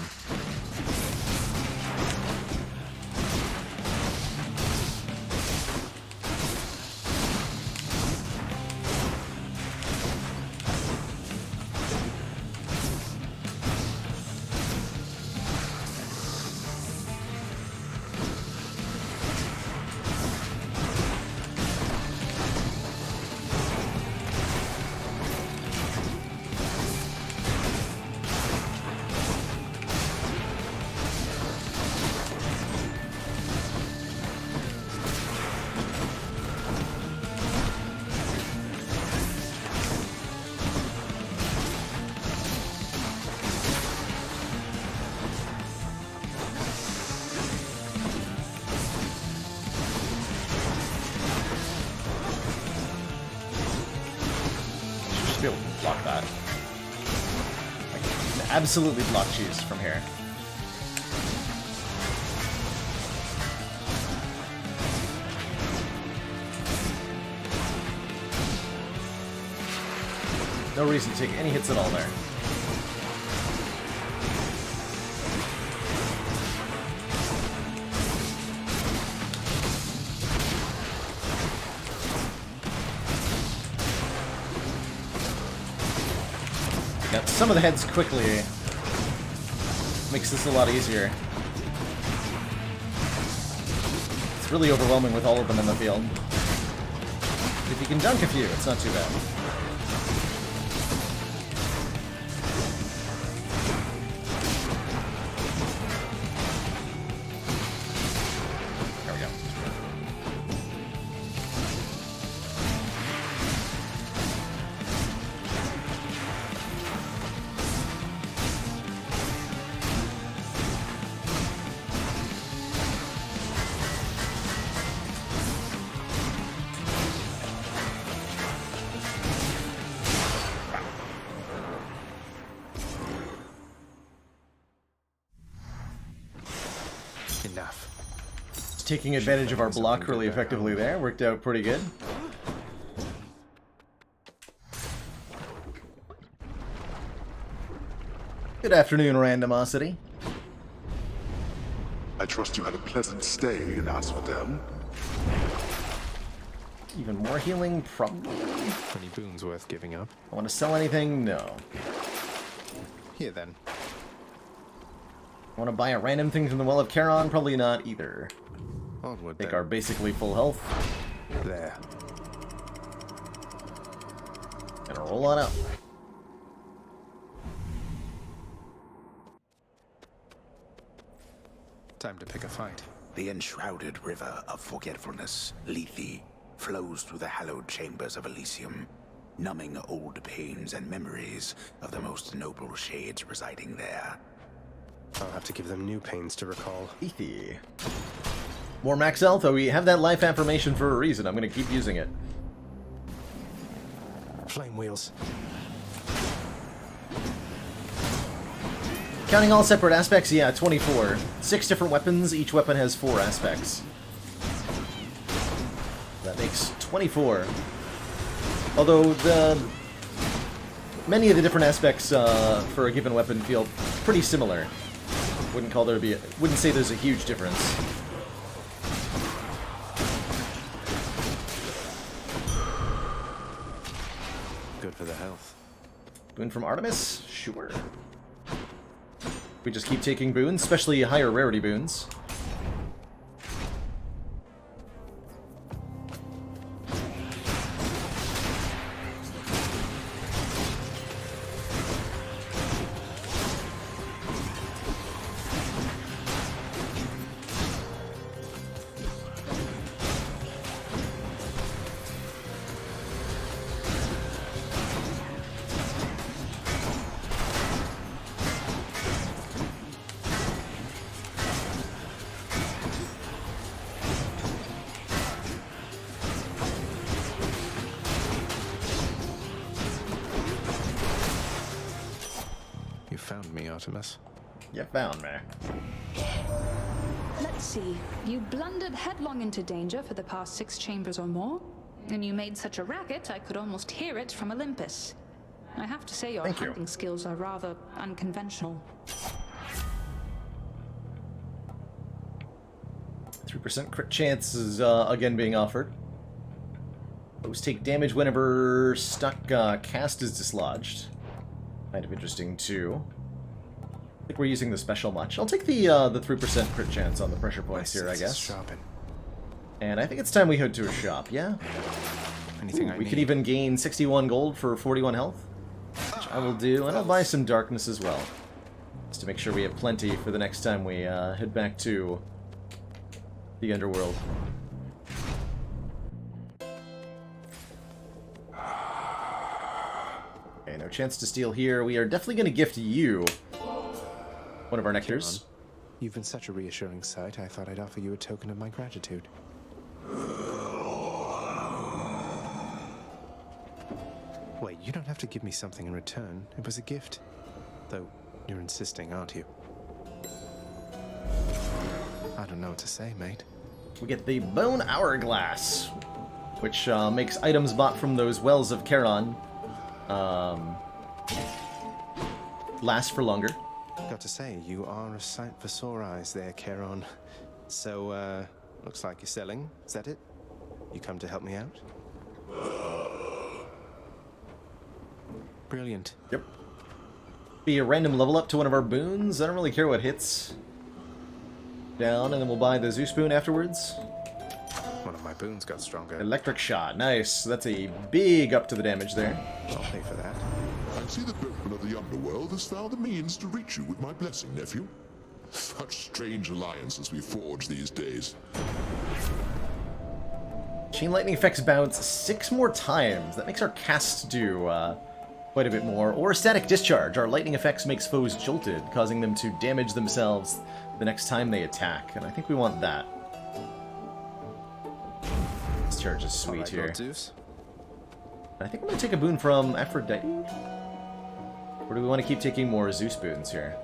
Be able to block that. I can absolutely block cheese from here. No reason to take any hits at all there. Got some of the heads quickly. Makes this a lot easier. It's really overwhelming with all of them in the field. But if you can dunk a few, it's not too bad. There we go. Enough. Taking advantage of our block really effectively there. Worked out pretty good. Good afternoon, Randomosity. I trust you had a pleasant stay in Asphodel. Even more healing? Probably. Any boons worth giving up? I want to sell anything? No. Here then. I want to buy a random thing from the Well of Charon? Probably not either. Onward, Take then. our basically full health. There. And roll on out. Time to pick a fight. The enshrouded river of forgetfulness, Lethe, flows through the hallowed chambers of Elysium, numbing old pains and memories of the most noble shades residing there. I'll have to give them new pains to recall. Lethe. More max health? Oh, we have that life affirmation for a reason. I'm going to keep using it. Flame wheels. Counting all separate aspects, yeah, 24. 6 different weapons, each weapon has 4 aspects. That makes 24. Although many of the different aspects for a given weapon feel pretty similar. Wouldn't say there's a huge difference. Good for the health. Boon from Artemis? Sure. We just keep taking boons, especially higher rarity boons. Artemis. You found me. Let's see. You blundered headlong into danger for the past 6 chambers or more, and you made such a racket I could almost hear it from Olympus. I have to say your Thank you. hunting skills are rather unconventional. 3% crit chance is again being offered. Foes take damage whenever stuck cast is dislodged. Kind of interesting too. I think we're using the special much. I'll take the 3% crit chance on the pressure points here, I guess. Sharpen. And I think it's time we head to a shop, yeah? Anything I we need. could even gain 61 gold for 41 health, which I will do, and I'll buy some darkness as well. Just to make sure we have plenty for the next time we head back to the underworld. Okay, no chance to steal here. We are definitely going to gift you one of our nectars. You've been such a reassuring sight, I thought I'd offer you a token of my gratitude. Wait, you don't have to give me something in return. It was a gift. Though, you're insisting, aren't you? I don't know what to say, mate. We get the Bone Hourglass, which makes items bought from those wells of Charon last for longer. Got to say, you are a sight for sore eyes there, Charon. So, looks like you're selling. Is that it? You come to help me out? Brilliant. Yep. Be a random level up to one of our boons. I don't really care what hits. Down, and then we'll buy the Zeus boon afterwards. One of my boons got stronger. Electric shot. Nice. That's a big up to the damage there. I'll pay for that. I see the boatman of the underworld has found the means to reach you with my blessing, nephew. Such strange alliances we forge these days. Chain lightning effects bounce 6 more times. That makes our cast do quite a bit more. Or static discharge. Our lightning effects makes foes jolted, causing them to damage themselves the next time they attack. And I think we want that. Discharge is sweet right, here. Lord Zeus. I think I'm going to take a boon from Aphrodite. Or do we want to keep taking more Zeus boons here?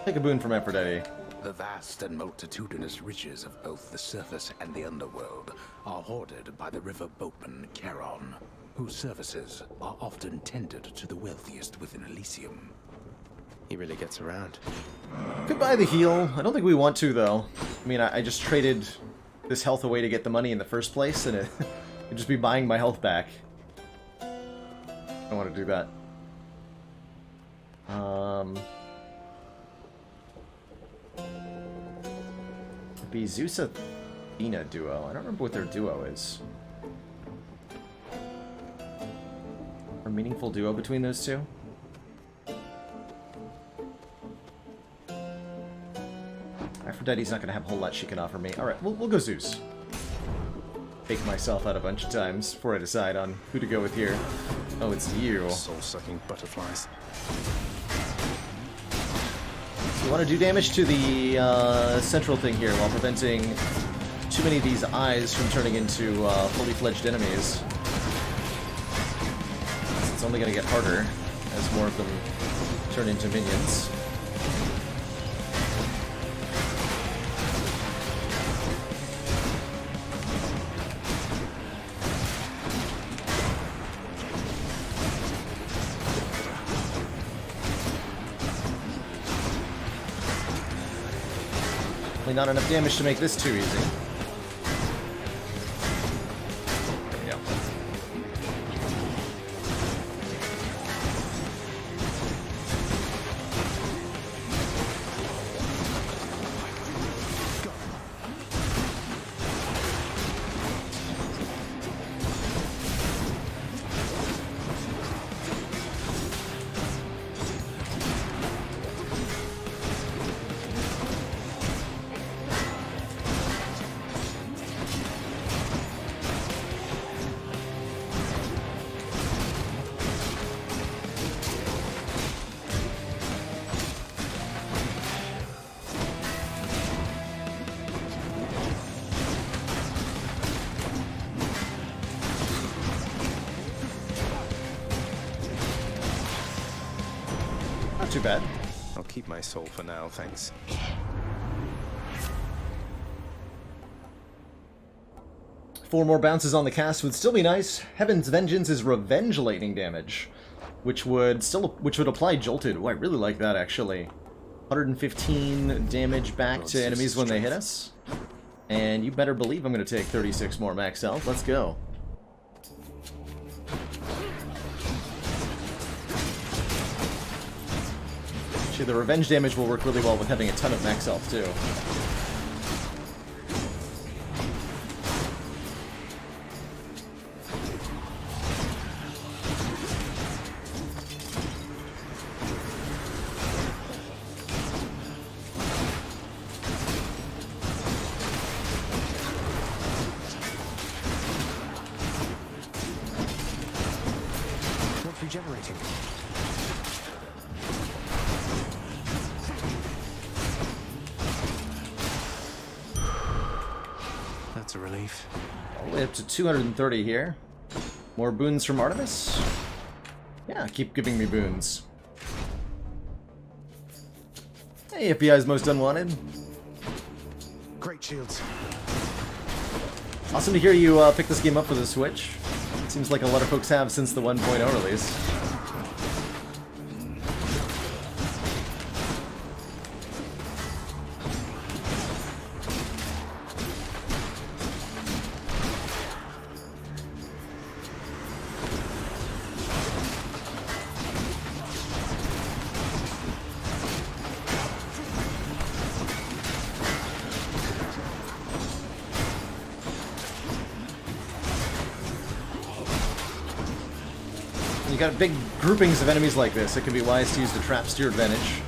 Take a boon from Aphrodite. The vast and multitudinous riches of both the surface and the underworld are hoarded by the river boatman Charon, whose services are often tendered to the wealthiest within Elysium. He really gets around. Could buy the heal. I don't think we want to, though. I mean, I just traded this health away to get the money in the first place, and it'd just be buying my health back. I want to do that. It'd be Zeus Athena duo. I don't remember what their duo is. A meaningful duo between those two? Aphrodite's not going to have a whole lot she can offer me. Alright, we'll go Zeus. Fake myself out a bunch of times before I decide on who to go with here. Oh, it's you. Soul-sucking butterflies. You want to do damage to the central thing here while preventing too many of these eyes from turning into fully fledged enemies. It's only going to get harder as more of them turn into minions. Not enough damage to make this too easy. There we go. Not too bad. I'll keep my soul for now, thanks. 4 more bounces on the cast would still be nice. Heaven's Vengeance is revenge lightning damage, which would apply jolted. Oh, I really like that actually. 115 damage back to enemies when they hit us. And you better believe I'm going to take 36 more max health. Let's go. Actually, the revenge damage will work really well with having a ton of max health too. Regenerating. That's a relief. All the way up to 230 here. More boons from Artemis? Yeah, keep giving me boons. Hey, FBI's most unwanted. Great shields. Awesome to hear you pick this game up for the Switch. Seems like a lot of folks have since the 1.0 release. You got big groupings of enemies like this, it can be wise to use the traps to your advantage.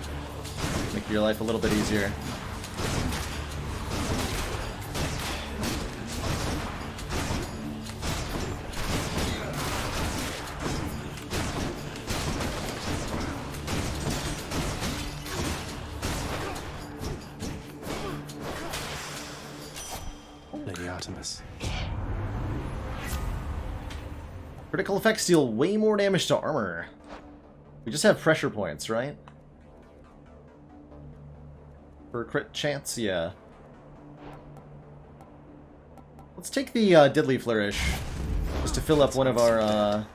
Make your life a little bit easier. Lady Artemis. Critical effects deal way more damage to armor. We just have pressure points, right? For a crit chance, yeah. Let's take the Deadly Flourish, just to fill up one of our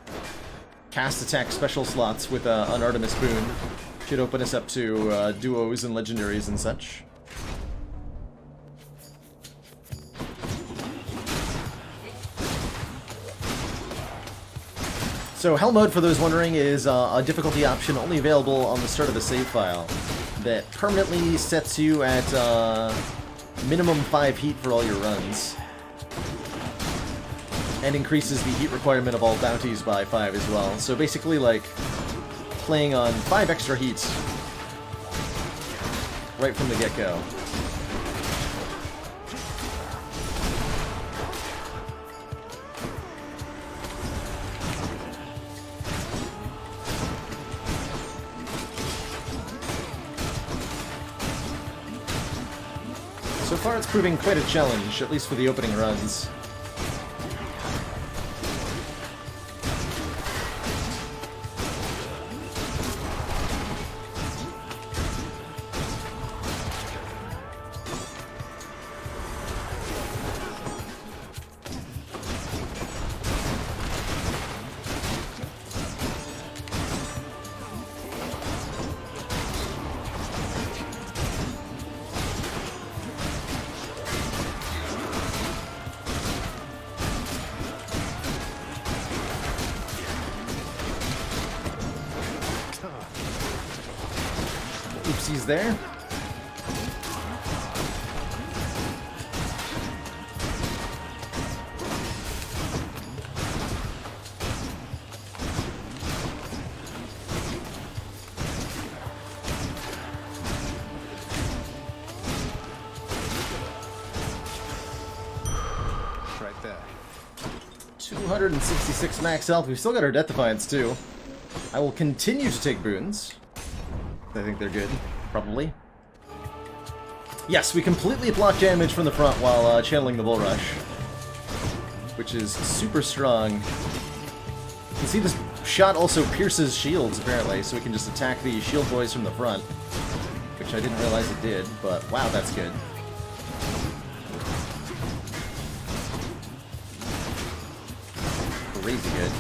cast attack special slots with an Artemis boon. Should open us up to duos and legendaries and such. So Hell Mode, for those wondering, is a difficulty option only available on the start of the save file that permanently sets you at minimum 5 heat for all your runs, and increases the heat requirement of all bounties by 5 as well. So basically, like, playing on 5 extra heats right from the get-go. So far it's proving quite a challenge, at least for the opening runs. Oopsies there. Right there. 266 max health. We've still got our Death Defiance too. I will continue to take boons. I think they're good, probably. Yes, we completely block damage from the front while channeling the Bull Rush, which is super strong. You can see this shot also pierces shields, apparently, so we can just attack the shield boys from the front, which I didn't realize it did, but wow, that's good. crazy good.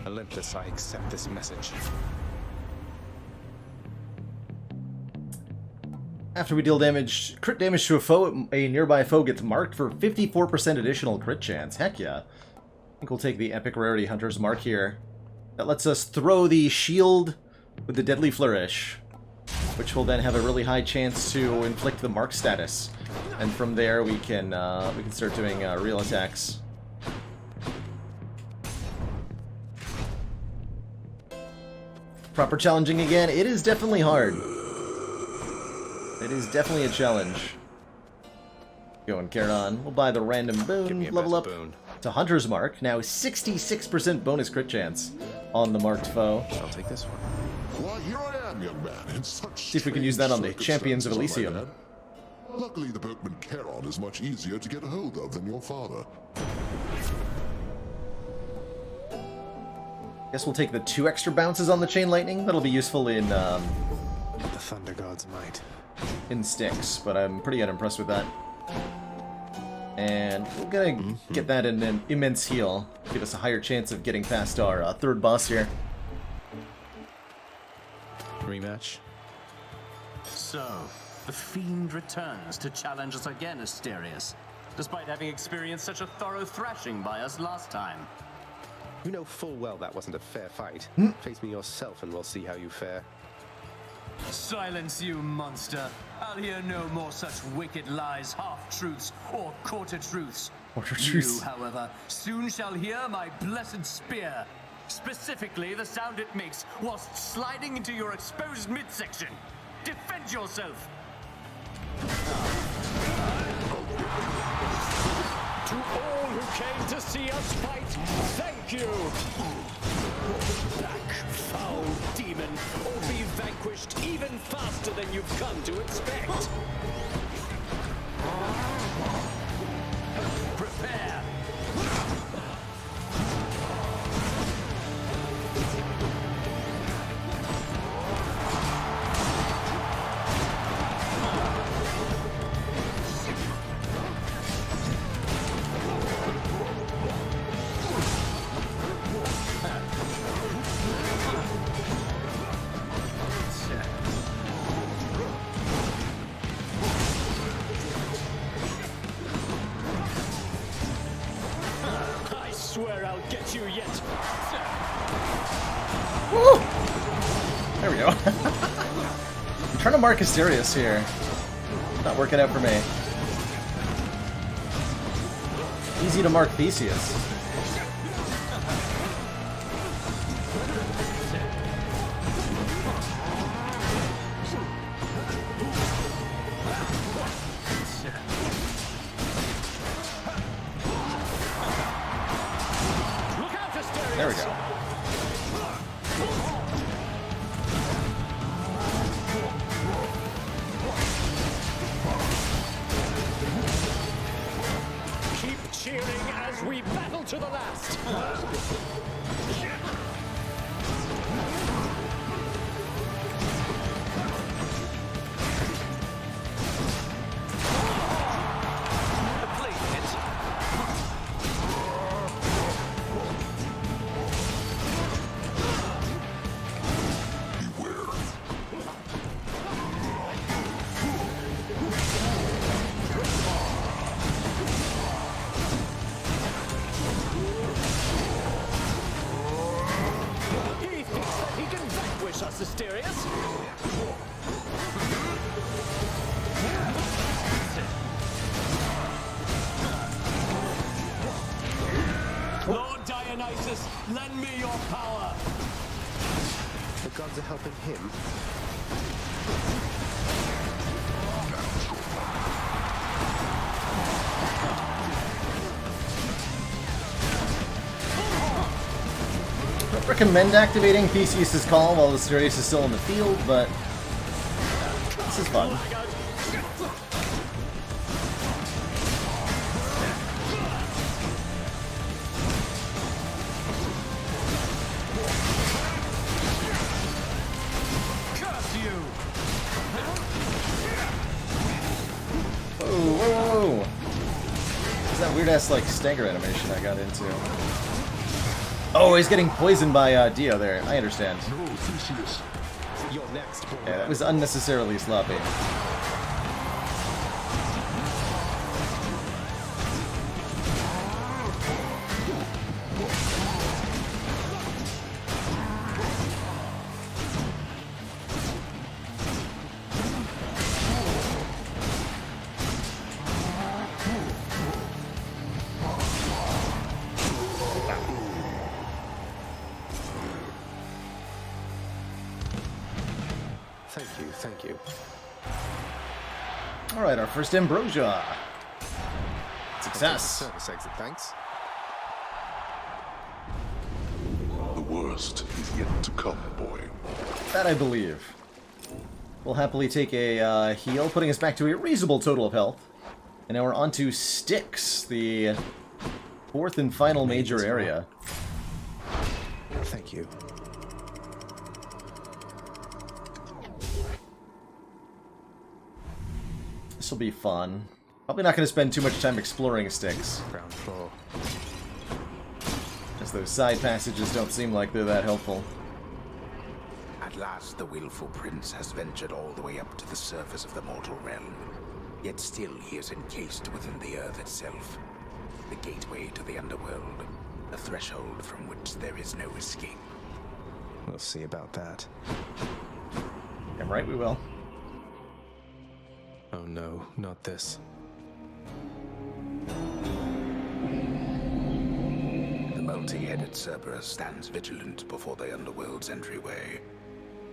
Olympus, I accept this message. After we deal crit damage to a foe, a nearby foe gets marked for 54% additional crit chance. Heck yeah. I think we'll take the Epic Rarity Hunter's Mark here. That lets us throw the shield with the Deadly Flourish, which will then have a really high chance to inflict the mark status. And from there we can start doing real attacks. Proper challenging again. It is definitely hard. It is definitely a challenge. Go and carry on. We'll buy the random boon, level up to Hunter's Mark. Now 66% bonus crit chance on the marked foe. I'll take this one. Why, here I am, young man, in such See if we can use that on the Champions of circumstances, Elysium. Luckily, the boatman Charon is much easier to get a hold of than your father. Guess we'll take the 2 extra bounces on the Chain Lightning. That'll be useful in the Thunder God's might. In Styx, but I'm pretty unimpressed with that. And we're gonna get that in an immense heal. Give us a higher chance of getting past our third boss here. Rematch. So, the Fiend returns to challenge us again, Asterius, despite having experienced such a thorough thrashing by us last time. You know full well that wasn't a fair fight. Face me yourself and we'll see how you fare. Silence, you monster. I'll hear no more such wicked lies, half-truths, or quarter-truths. You, however, soon shall hear my blessed spear. Specifically, the sound it makes whilst sliding into your exposed midsection. Defend yourself! To all who came to see us fight, thank you! Black, foul demon, or be vanquished even faster than you've come to expect! Prepare! You yet. Woo! There we go. I'm trying to mark Asterius here. Not working out for me. Easy to mark Theseus. There we go. Keep cheering as we battle to the last. Asterius. Lord Dionysus, lend me your power. The gods are helping him. I don't recommend activating Theseus' call while Asterius is still in the field, but this is fun. Whoa! It's that weird-ass, like, stagger animation I got into. Oh, he's getting poisoned by Dio there. I understand. No, Theseus. You're next, boy. Yeah, that was unnecessarily sloppy. Thank you. Alright, our first ambrosia. Success. Service exit, thanks. The worst is yet to come, boy. That I believe. We'll happily take a heal, putting us back to a reasonable total of health. And now we're on to Styx, the fourth and final major area. Thank you. This will be fun. Probably not going to spend too much time exploring Styx. Ground floor. As those side passages don't seem like they're that helpful. At last, the willful prince has ventured all the way up to the surface of the mortal realm. Yet still he is encased within the earth itself. The gateway to the underworld. A threshold from which there is no escape. We'll see about that. I'm right, we will. Oh no, not this. The multi-headed Cerberus stands vigilant before the underworld's entryway.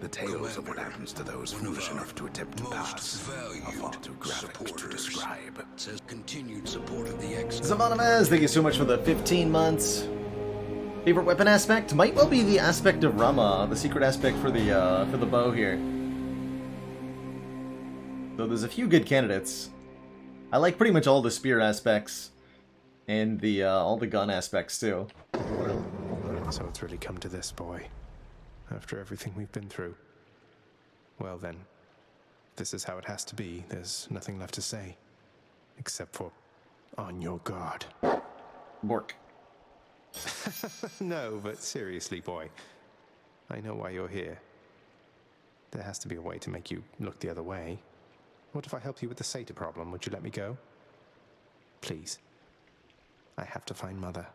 The tales of what happens to those foolish enough to attempt to pass are far too graphic to describe. Says continued support of the X. Zamanamaz, thank you so much for the 15 months. Favorite weapon aspect? Might well be the aspect of Rama, the secret aspect for the bow here. So there's a few good candidates. I like pretty much all the spear aspects, and the all the gun aspects too. So it's really come to this, boy. After everything we've been through. Well then, this is how it has to be. There's nothing left to say. Except for, on your guard. Bork. No, but seriously, boy. I know why you're here. There has to be a way to make you look the other way. What if I help you with the satyr problem? Would you let me go? Please. I have to find Mother.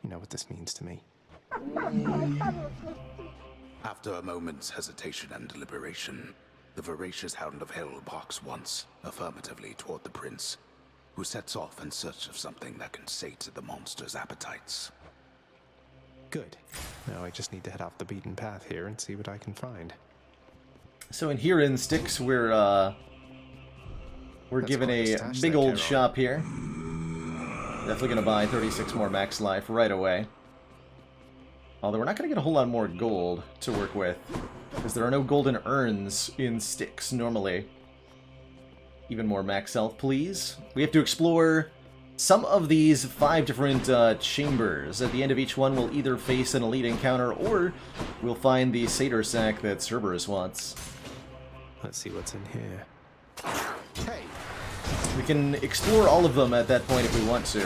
You know what this means to me. After a moment's hesitation and deliberation, the voracious Hound of Hell barks once, affirmatively toward the prince, who sets off in search of something that can sate the monster's appetites. Good. Now I just need to head off the beaten path here and see what I can find. So in Styx, we're given a big old shop here. Definitely gonna buy 36 more max life right away. Although we're not gonna get a whole lot more gold to work with, because there are no golden urns in Styx normally. Even more max health, please. We have to explore some of these 5 different chambers. At the end of each one, we'll either face an elite encounter, or we'll find the satyr sack that Cerberus wants. Let's see what's in here. Hey! We can explore all of them at that point if we want to.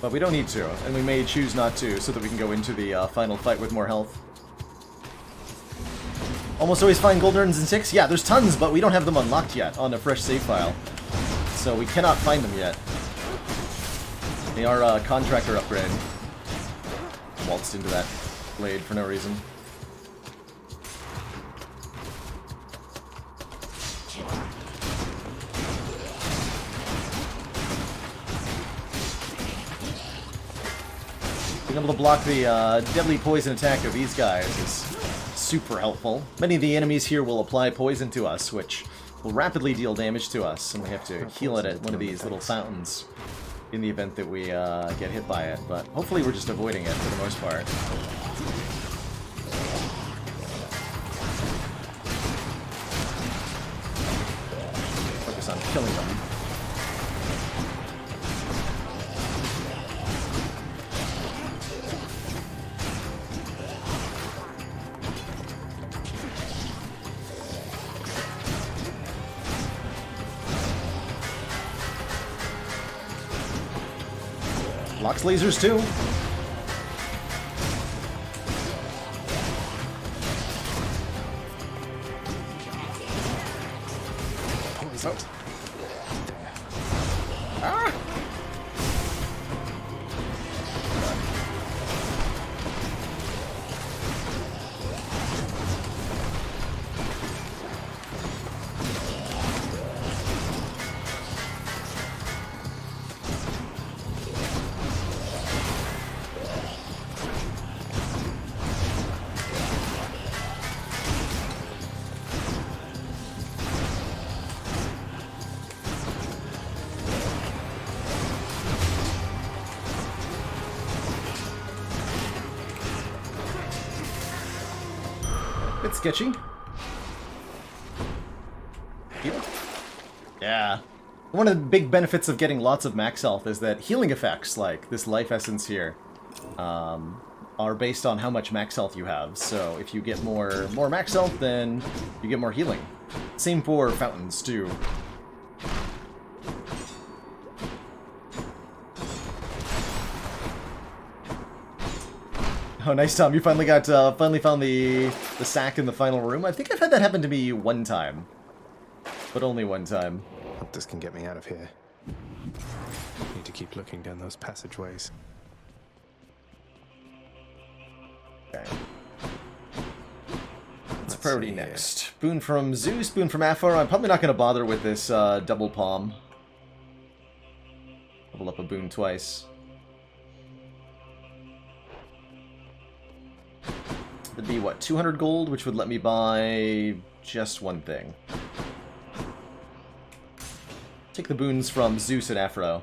But we don't need to, and we may choose not to, so that we can go into the final fight with more health. Almost always find gold urns in 6? Yeah, there's tons, but we don't have them unlocked yet on a fresh save file. So we cannot find them yet. They are a contractor upgrade. Waltzed into that blade for no reason. Being able to block the deadly poison attack of these guys is super helpful. Many of the enemies here will apply poison to us, which will rapidly deal damage to us, and we have to heal it at one of these little fountains in the event that we get hit by it. But hopefully we're just avoiding it for the most part. Focus on killing them. Blocks lasers too. Poison. Ah! Bit sketchy. Yeah. One of the big benefits of getting lots of max health is that healing effects, like this life essence here, are based on how much max health you have. So if you get more max health, then you get more healing. Same for fountains too. Oh, nice, Tom. You finally got finally found the sack in the final room. I think I've had that happen to me one time, but only one time. Hope this can get me out of here. Need to keep looking down those passageways. Okay. What's priority next? Boon from Zeus, boon from Aphor. I'm probably not going to bother with this double palm. Level up a boon twice. That'd be, what, 200 gold, which would let me buy just one thing. Take the boons from Zeus and Aphro.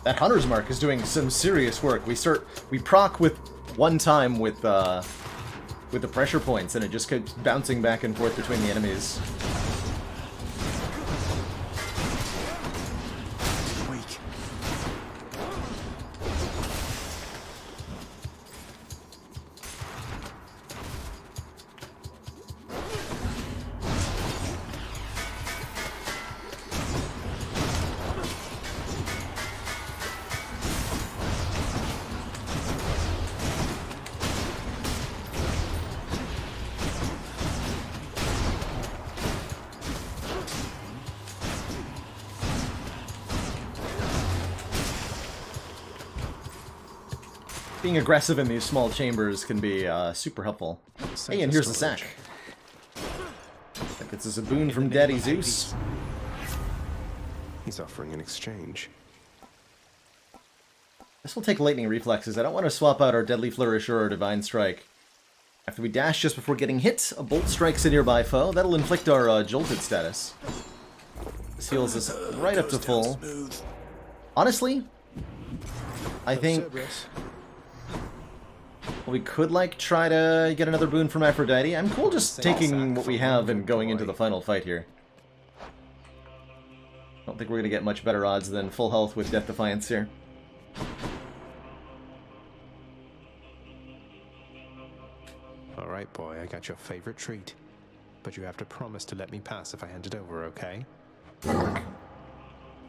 That Hunter's Mark is doing some serious work. We proc with one time with the pressure points, and it just keeps bouncing back and forth between the enemies. Weak. Being aggressive in these small chambers can be super helpful. Hey, and here's the sack. This is a boon from Daddy Zeus. He's offering an exchange. This will take lightning reflexes. I don't want to swap out our Deadly Flourish or our Divine Strike. After we dash just before getting hit, a bolt strikes a nearby foe. That'll inflict our jolted status. This heals us right up to full. Honestly, I think we could, like, try to get another boon from Aphrodite. I'm cool just taking what we have and going into the final fight here. I don't think we're going to get much better odds than full health with Death Defiance here. Alright, boy, I got your favorite treat. But you have to promise to let me pass if I hand it over, okay?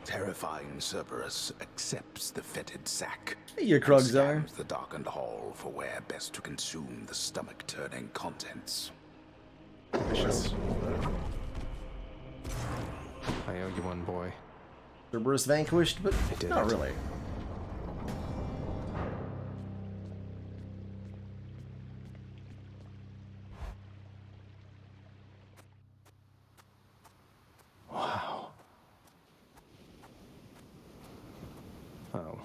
Terrifying Cerberus accepts the fetid sack. Your and Krugs are. scans the darkened hall for where best to consume the stomach-turning contents. Delicious. I owe you one, boy. Cerberus vanquished, but not really. Wow. Oh,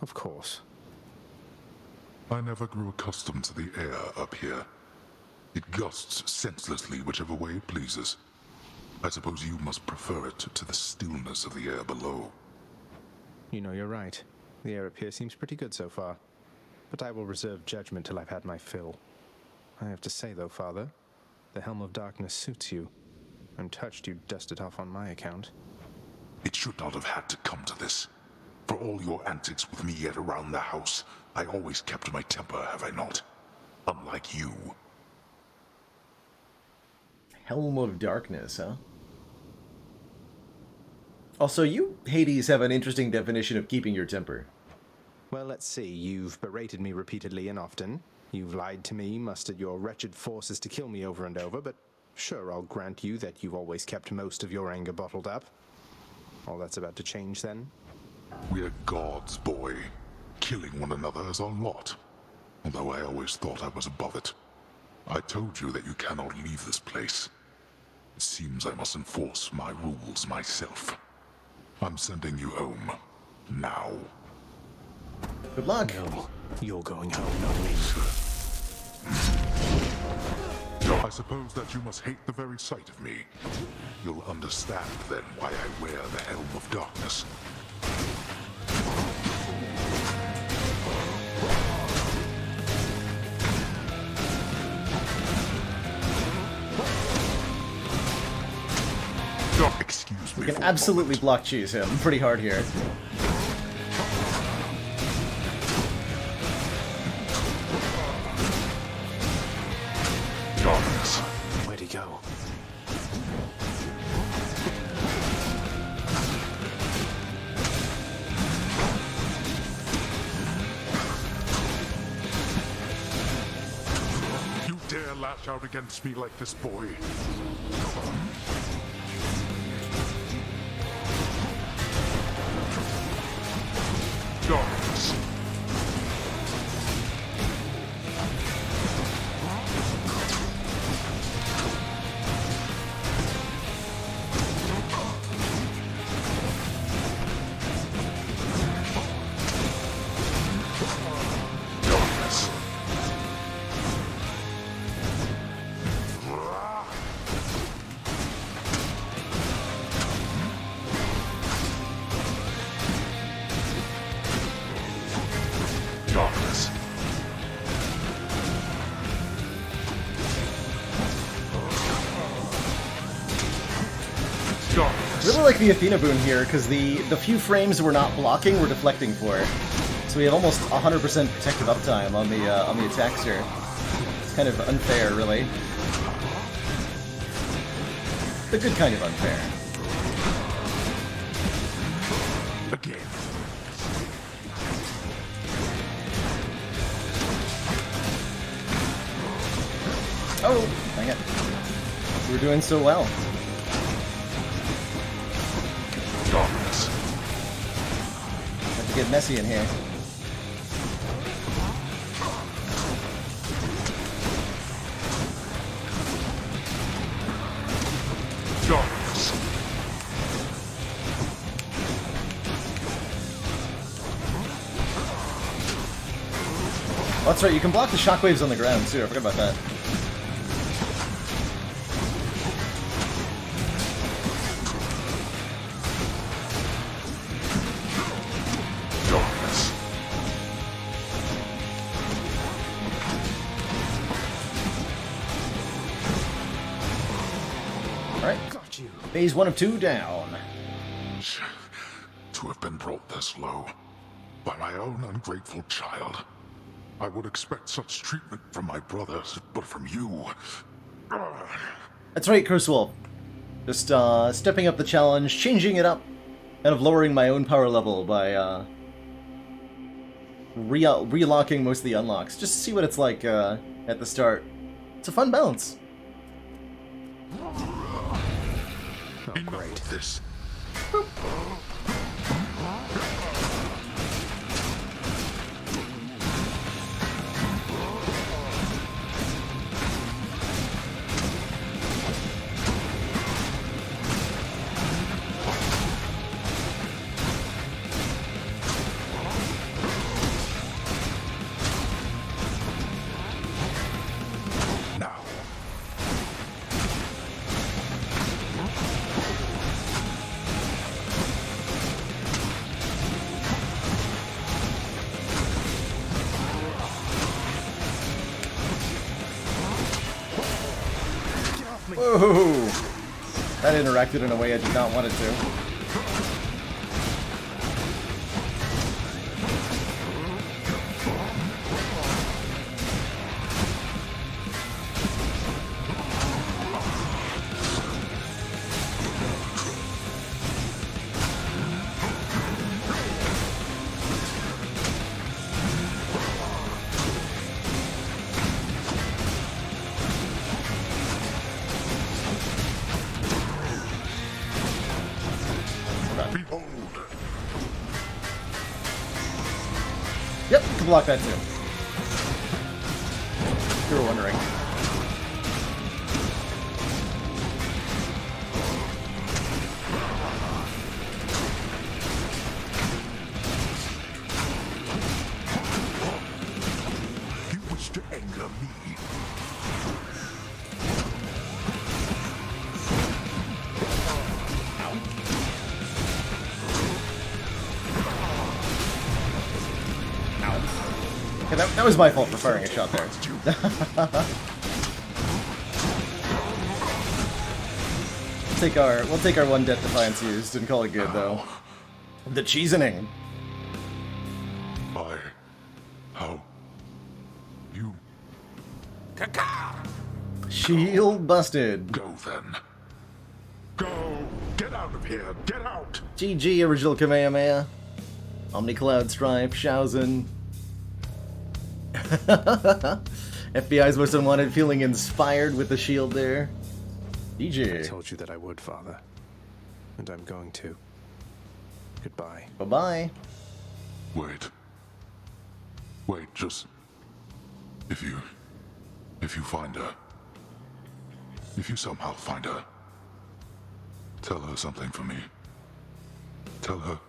of course. I never grew accustomed to the air up here. It gusts senselessly whichever way it pleases. I suppose you must prefer it to the stillness of the air below. You know, you're right. The air up here seems pretty good so far. But I will reserve judgment till I've had my fill. I have to say, though, Father, the Helm of Darkness suits you. I'm touched you dusted off on my account. It should not have had to come to this. For all your antics with me yet around the house, I always kept my temper, have I not? Unlike you. Helm of Darkness, huh? Also, you, Hades, have an interesting definition of keeping your temper. Well, let's see. You've berated me repeatedly and often. You've lied to me, mustered your wretched forces to kill me over and over, but sure, I'll grant you that you've always kept most of your anger bottled up. All that's about to change, then? We're gods, boy. Killing one another is our lot. Although I always thought I was above it. I told you that you cannot leave this place. It seems I must enforce my rules myself. I'm sending you home. Now. Good luck. No, you're going home, not me. I suppose that you must hate the very sight of me. You'll understand then why I wear the Helm of Darkness. Excuse me. We can absolutely block cheese him pretty hard here. Darkness. Where'd he go? You dare lash out against me like this, boy? Darkness. Darkness. Really like the Athena boon here, because the few frames we're not blocking, we're deflecting for. So we have almost 100% protective uptime on the attacks here. It's kind of unfair, really. The good kind of unfair. Again. Oh, dang it. We're doing so well. Darkness. Have to get messy in here. Darkness. Oh, that's right, you can block the shockwaves on the ground too, I forgot about that. Phase 1 of 2 down. To have been brought this low by my own ungrateful child. I would expect such treatment from my brothers, but from you... That's right, Cursewolf. Just stepping up the challenge, changing it up, kind of lowering my own power level by relocking most of the unlocks, just to see what it's like at the start. It's a fun balance. Oh, great. This. Whoa! That interacted in a way I did not want it to. Yep, you can block that too. If you were wondering. You wish to anger me. Okay, that was my fault for firing a shot there. We'll take our one Death Defiance used and call it good though. The cheesening. How? You. Shield busted. Go then. Go! Get out of here! Get out! GG, original Kamehameha. Omnicloud Stripe, Shaozen. FBI's most unwanted, feeling inspired with the shield there. GG. I told you that I would, Father. And I'm going to. Goodbye. Bye-bye. Wait, just... If you find her... If you somehow find her... Tell her something for me. Tell her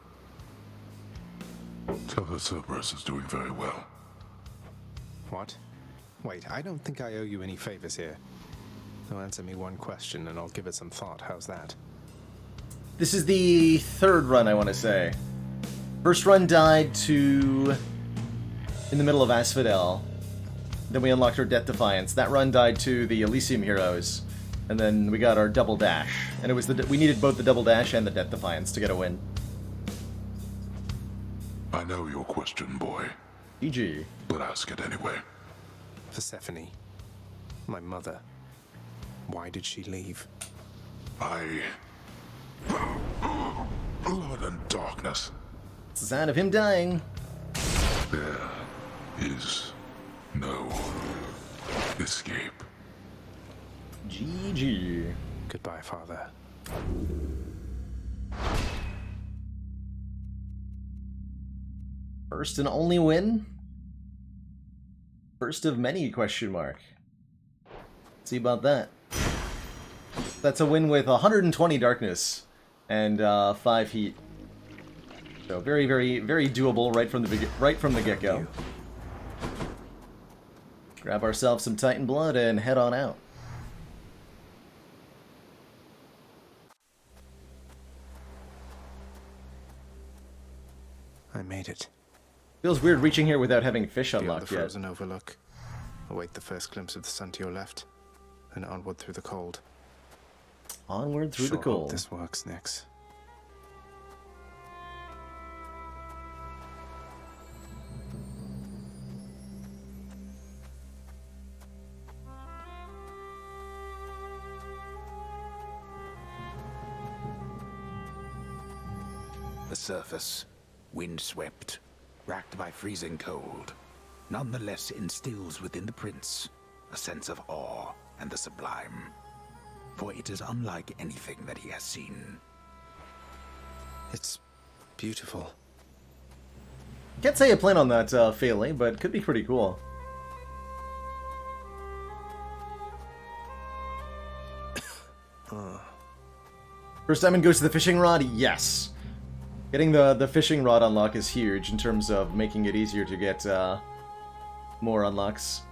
Cerberus is doing very well. What? Wait, I don't think I owe you any favors here. So answer me one question and I'll give it some thought. How's that? This is the third run, I want to say. First run died to... in the middle of Asphodel. Then we unlocked our Death Defiance. That run died to the Elysium Heroes. And then we got our Double Dash. And it was we needed both the Double Dash and the Death Defiance to get a win. I know your question, boy. GG. But ask it anyway. Persephone. My mother. Why did she leave? Blood and darkness. It's the sound of him dying. There is no escape. GG. Goodbye, Father. First and only win? First of many, question mark. Let's see about that. That's a win with 120 darkness and 5 heat. So very, very, very doable right from the get-go. Grab ourselves some Titan blood and head on out. I made it. Feels weird reaching here without having fish Beyond unlocked the yet. frozen overlook. Await the first glimpse of the sun to your left, then onward through the cold. Onward through the Sure cold. hope this works, Nix. the surface, windswept, racked by freezing cold, nonetheless instills within the prince a sense of awe and the sublime. For it is unlike anything that he has seen. It's beautiful. Can't say I plan on that failing, but could be pretty cool. First diamond goes to the fishing rod? Yes. Getting the fishing rod unlock is huge in terms of making it easier to get more unlocks.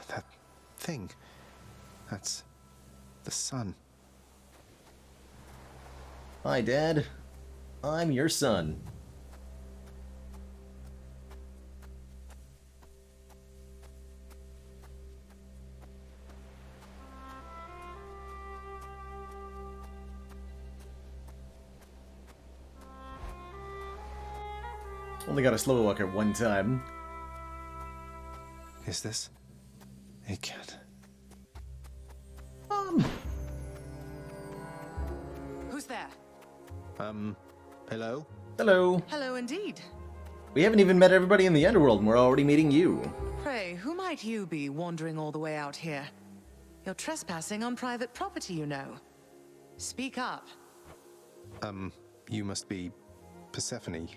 That thing. That's the sun. Hi, Dad. I'm your son. Only got a slow walk at one time. Is this a cat? Who's there? Hello? Hello. Hello indeed. We haven't even met everybody in the underworld, and we're already meeting you. Pray, who might you be wandering all the way out here? You're trespassing on private property, you know. Speak up. You must be Persephone.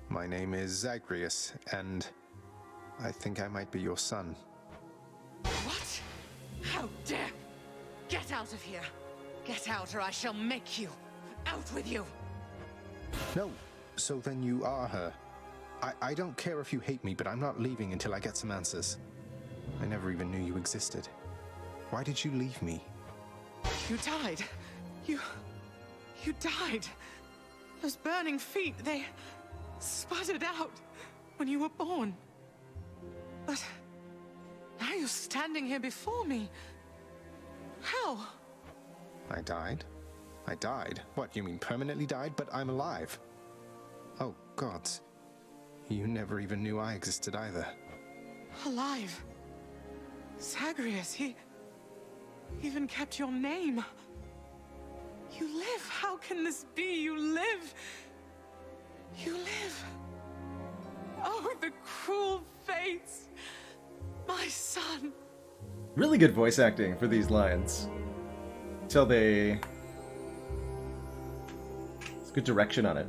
My name is Zagreus, and I think I might be your son. What? How dare! Get out of here! Get out or I shall make you! Out with you! No, so then you are her. I don't care if you hate me, but I'm not leaving until I get some answers. I never even knew you existed. Why did you leave me? You died. You died. Those burning feet, they sputtered out when you were born. But now you're standing here before me. How? I died? I died? What, you mean permanently died? But I'm alive. Oh, gods. You never even knew I existed either. Alive. Zagreus, he even kept your name. You live. How can this be? You live. You live. Oh, the cruel fates. My son. Really good voice acting for these lines. It's good direction on it.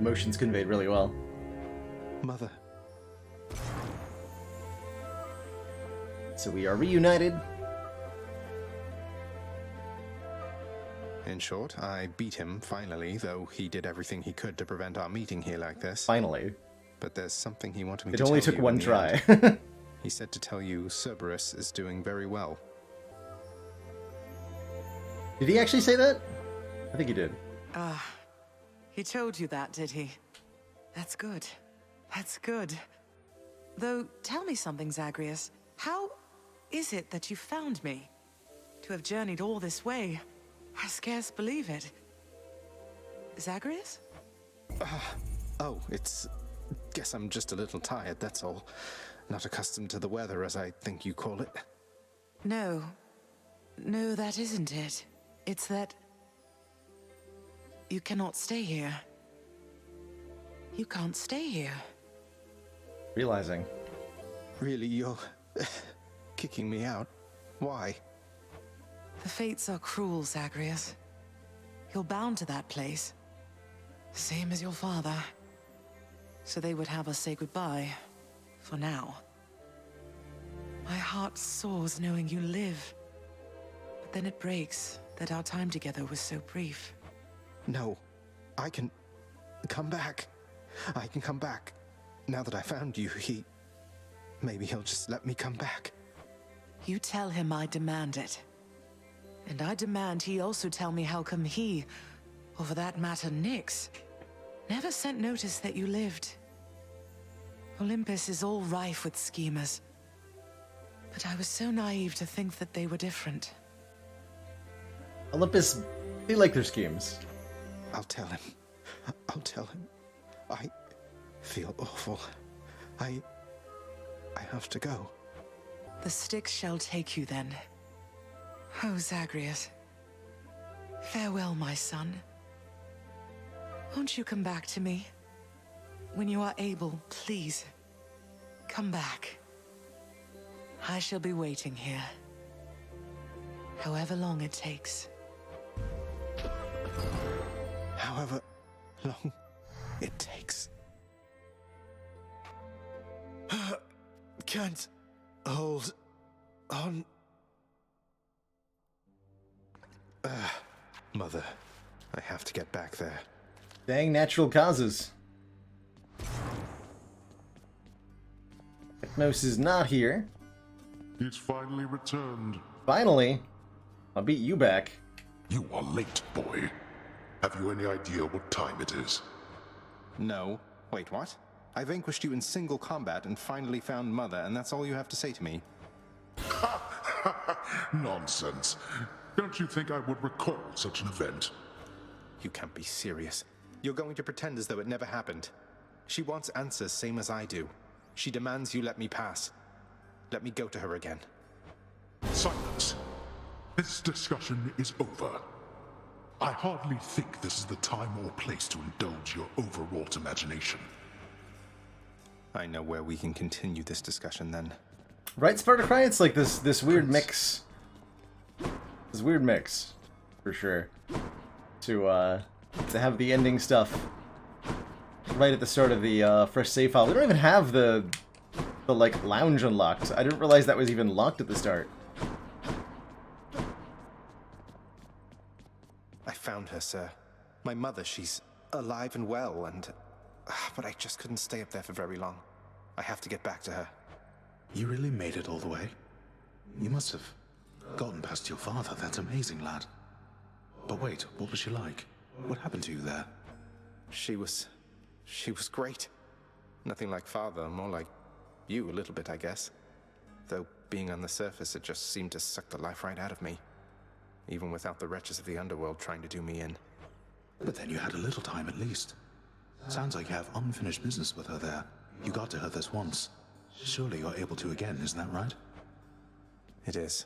Emotions conveyed really well. Mother. So we are reunited. In short, I beat him, finally, though he did everything he could to prevent our meeting here like this. Finally. But there's something he wanted me It to tell you. only took one try. He said to tell you Cerberus is doing very well. Did he actually say that? I think he did. He told you that, did he? That's good. That's good. Though, tell me something, Zagreus. How is it that you found me? To have journeyed all this way, I scarce believe it. Zagreus? Oh, guess I'm just a little tired, that's all. Not accustomed to the weather, as I think you call it. No. No, that isn't it. It's that you cannot stay here. You can't stay here. Realizing. Really, you're kicking me out? Why? The fates are cruel, Zagreus. You're bound to that place. Same as your father. So they would have us say goodbye. For now. My heart soars knowing you live. But then it breaks that our time together was so brief. No. I can come back. I can come back. Now that I found you, maybe he'll just let me come back. You tell him I demand it. And I demand he also tell me how come he, or for that matter Nyx, never sent notice that you lived. Olympus is all rife with schemers. But I was so naive to think that they were different. Olympus, they like their schemes. I'll tell him. I'll tell him. I feel awful. I have to go. The Styx shall take you then. Oh, Zagreus. Farewell, my son. Won't you come back to me? When you are able, please, come back. I shall be waiting here. However long it takes. However long it takes. Can't hold on. Mother, I have to get back there. Dang natural causes. Hypnos is not here. He's finally returned. Finally? I'll beat you back. You are late, boy. Have you any idea what time it is? No. Wait, what? I vanquished you in single combat and finally found Mother, and that's all you have to say to me? Nonsense. Don't you think I would recall such an event? You can't be serious. You're going to pretend as though it never happened. She wants answers, same as I do. She demands you let me pass. Let me go to her again. Silence. This discussion is over. I hardly think this is the time or place to indulge your overwrought imagination. I know where we can continue this discussion then. Right, Spartacry? It's like this weird mix. This weird mix, for sure. To have the ending stuff right at the start of the fresh save file. We don't even have the like lounge unlocked. I didn't realize that was even locked at the start. I found her, sir. My mother, she's alive and well, and... but I just couldn't stay up there for very long. I have to get back to her. You really made it all the way? You must have gotten past your father. That's amazing, lad. But wait, what was she like? What happened to you there? She was great. Nothing like father, more like you a little bit, I guess. Though being on the surface, it just seemed to suck the life right out of me. Even without the wretches of the underworld trying to do me in. But then you had a little time at least. Sounds like you have unfinished business with her there. You got to her this once. Surely you're able to again, isn't that right? It is.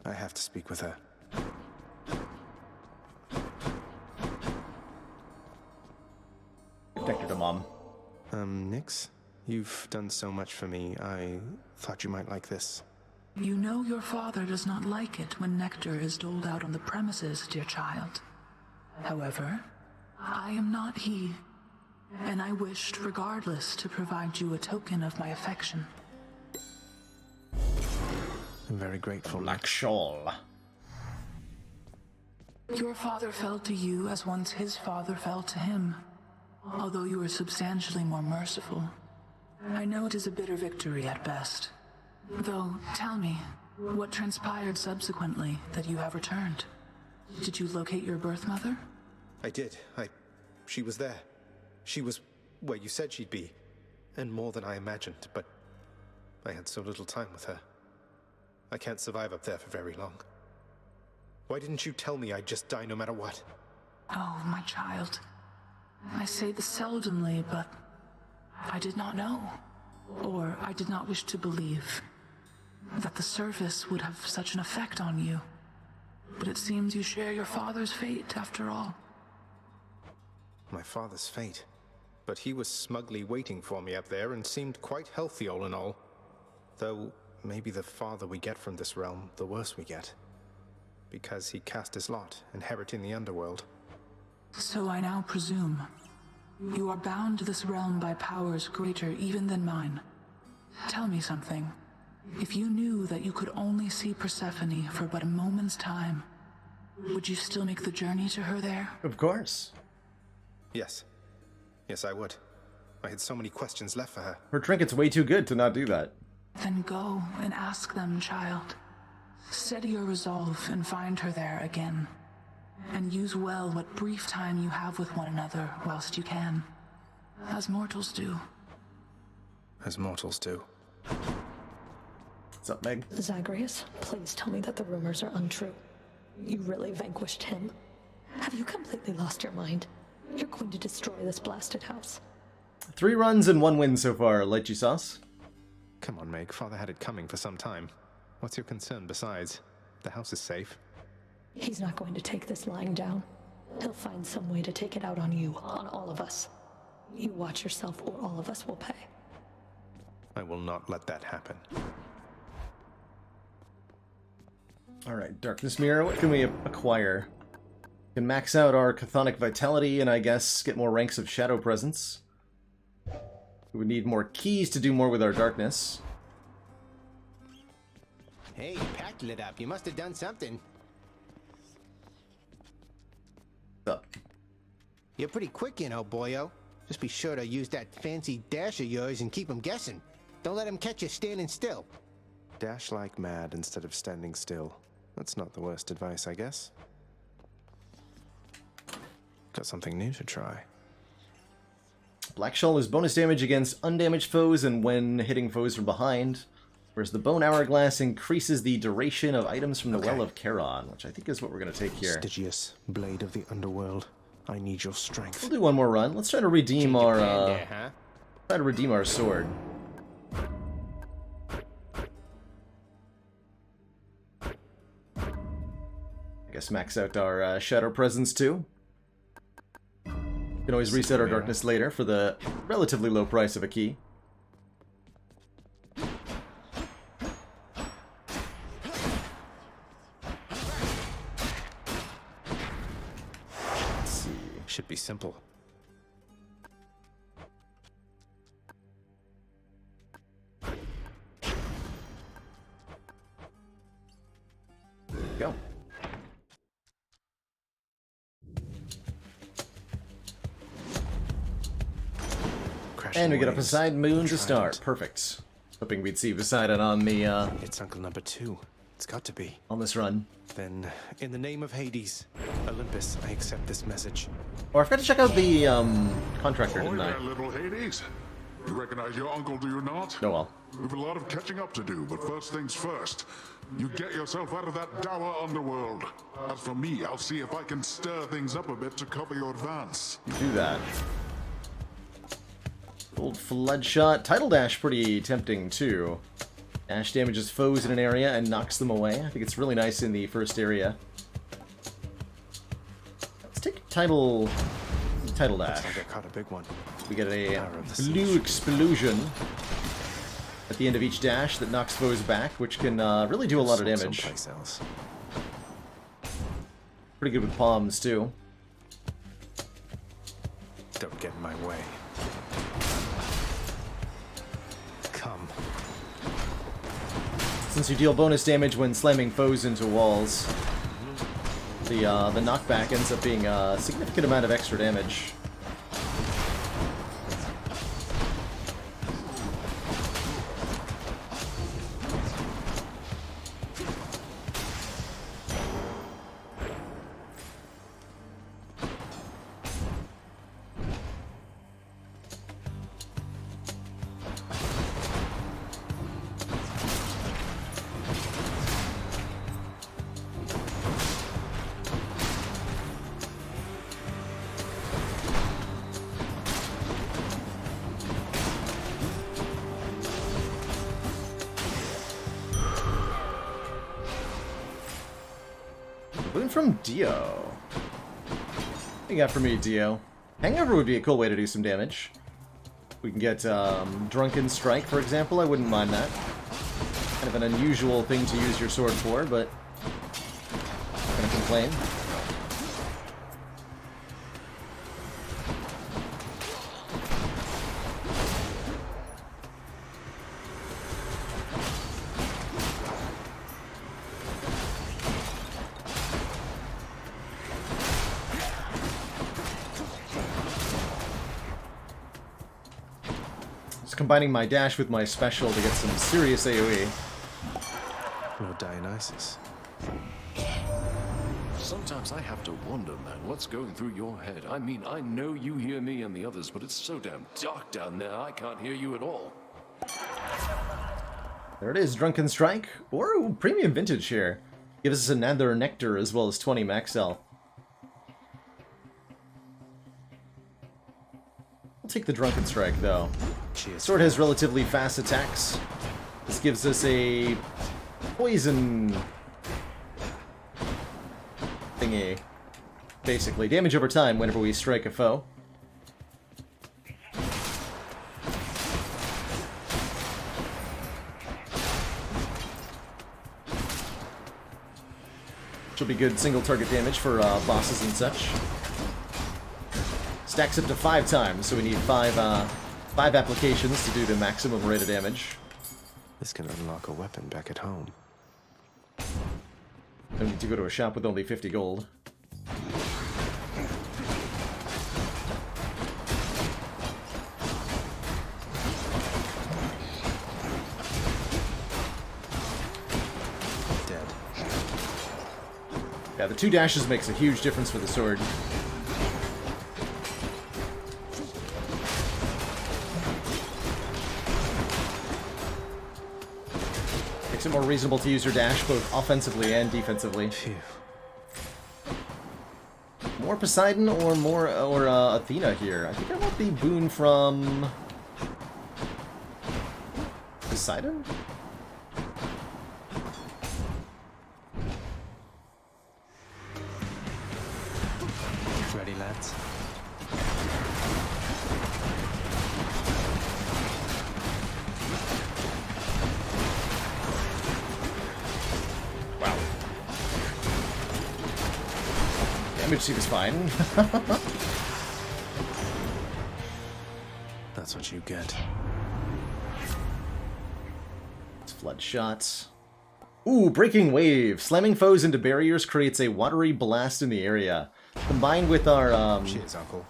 I have to speak with her. Protector to Mom. Nix? You've done so much for me. I thought you might like this. You know your father does not like it when nectar is doled out on the premises, dear child. However, I am not he, and I wished regardless to provide you a token of my affection. I'm very grateful. Black shawl. Your father fell to you as once his father fell to him, although you were substantially more merciful. I know it is a bitter victory at best. Though, tell me, what transpired subsequently that you have returned? Did you locate your birth mother? I did. She was there. She was where you said she'd be. And more than I imagined, but I had so little time with her. I can't survive up there for very long. Why didn't you tell me I'd just die no matter what? Oh, my child. I say this seldomly, but I did not know. Or I did not wish to believe that the surface would have such an effect on you. But it seems you share your father's fate, after all. My father's fate? But he was smugly waiting for me up there and seemed quite healthy all in all. Though, maybe the farther we get from this realm, the worse we get. Because he cast his lot, inheriting the underworld. So I now presume you are bound to this realm by powers greater even than mine. Tell me something. If you knew that you could only see Persephone for but a moment's time, would you still make the journey to her there? Of course. Yes. Yes, I would. I had so many questions left for her. Her trinket's way too good to not do that. Then go and ask them, child. Steady your resolve and find her there again. And use well what brief time you have with one another whilst you can. As mortals do. As mortals do. What's up, Meg? Zagreus, please tell me that the rumors are untrue. You really vanquished him. Have you completely lost your mind? You're going to destroy this blasted house. 3 runs and 1 win so far, Lychee Sauce. Come on, Meg. Father had it coming for some time. What's your concern besides? The house is safe. He's not going to take this lying down. He'll find some way to take it out on you, on all of us. You watch yourself or all of us will pay. I will not let that happen. Alright, Darkness Mirror, what can we acquire? We can max out our Chthonic Vitality and I guess get more ranks of Shadow Presence. We would need more keys to do more with our darkness. Hey, you packed it up. You must have done something. What's up? You're pretty quick, you know, boyo. Just be sure to use that fancy dash of yours and keep them guessing. Don't let them catch you standing still. Dash like mad instead of standing still. That's not the worst advice, I guess. Got something new to try. Black Shell is bonus damage against undamaged foes and when hitting foes from behind, whereas the Bone Hourglass increases the duration of items from the Well of Charon, which I think is what we're going to take here. Stygius, Blade of the Underworld, I need your strength. We'll do one more run. Let's try to redeem our try to redeem our sword. I guess max out our Shadow Presence too. We can always reset our darkness later for the relatively low price of a key. Let's see. Should be simple. There we go. And we get a Poseidon Moon to start. Perfect. Hoping we'd see Poseidon on the, It's Uncle Number 2. It's got to be. On this run. Then, in the name of Hades, Olympus, I accept this message. Oh, I forgot to check out the, contractor, didn't I? There, little Hades. You recognize your uncle, do you not? Oh well. We've a lot of catching up to do, but first things first. You get yourself out of that dour underworld. As for me, I'll see if I can stir things up a bit to cover your advance. Do that. Old Flood Shot. Tidal Dash pretty tempting too. Dash damages foes in an area and knocks them away. I think it's really nice in the first area. Let's take Tidal Dash. I got a big one. We get a blue explosion at the end of each dash that knocks foes back, which can really do a lot of damage. Pretty good with palms too. Don't get in my way. Come. Since you deal bonus damage when slamming foes into walls, the knockback ends up being a significant amount of extra damage. Boon from Dio. What you got for me, Dio? Hangover would be a cool way to do some damage. We can get Drunken Strike, for example. I wouldn't mind that. Kind of an unusual thing to use your sword for, but not gonna complain. Combining my dash with my special to get some serious AoE. Lord Dionysus. Sometimes I have to wonder, man, what's going through your head. I mean, I know you hear me and the others, but it's so damn dark down there, I can't hear you at all. There it is, Drunken Strike, or Premium Vintage here. Gives us another Nectar as well as 20 max health. I'll take the Drunken Strike, though. Sword has relatively fast attacks. This gives us a poison thingy. basically. Damage over time whenever we strike a foe. Which will be good single target damage for bosses and such. Stacks up to 5 times, so we need 5 applications to do the maximum rate of damage. This can unlock a weapon back at home. Don't need to go to a shop with only 50 gold. Dead. Yeah, the 2 dashes makes a huge difference for the sword. Makes it more reasonable to use your dash both offensively and defensively. Phew. More Poseidon or more Athena here. I think I want the boon from Poseidon? Ready, lads? Wow. Damage seems fine. That's what you get. It's flood shots. Ooh, breaking wave. Slamming foes into barriers creates a watery blast in the area. Combined with our Cheers, Uncle.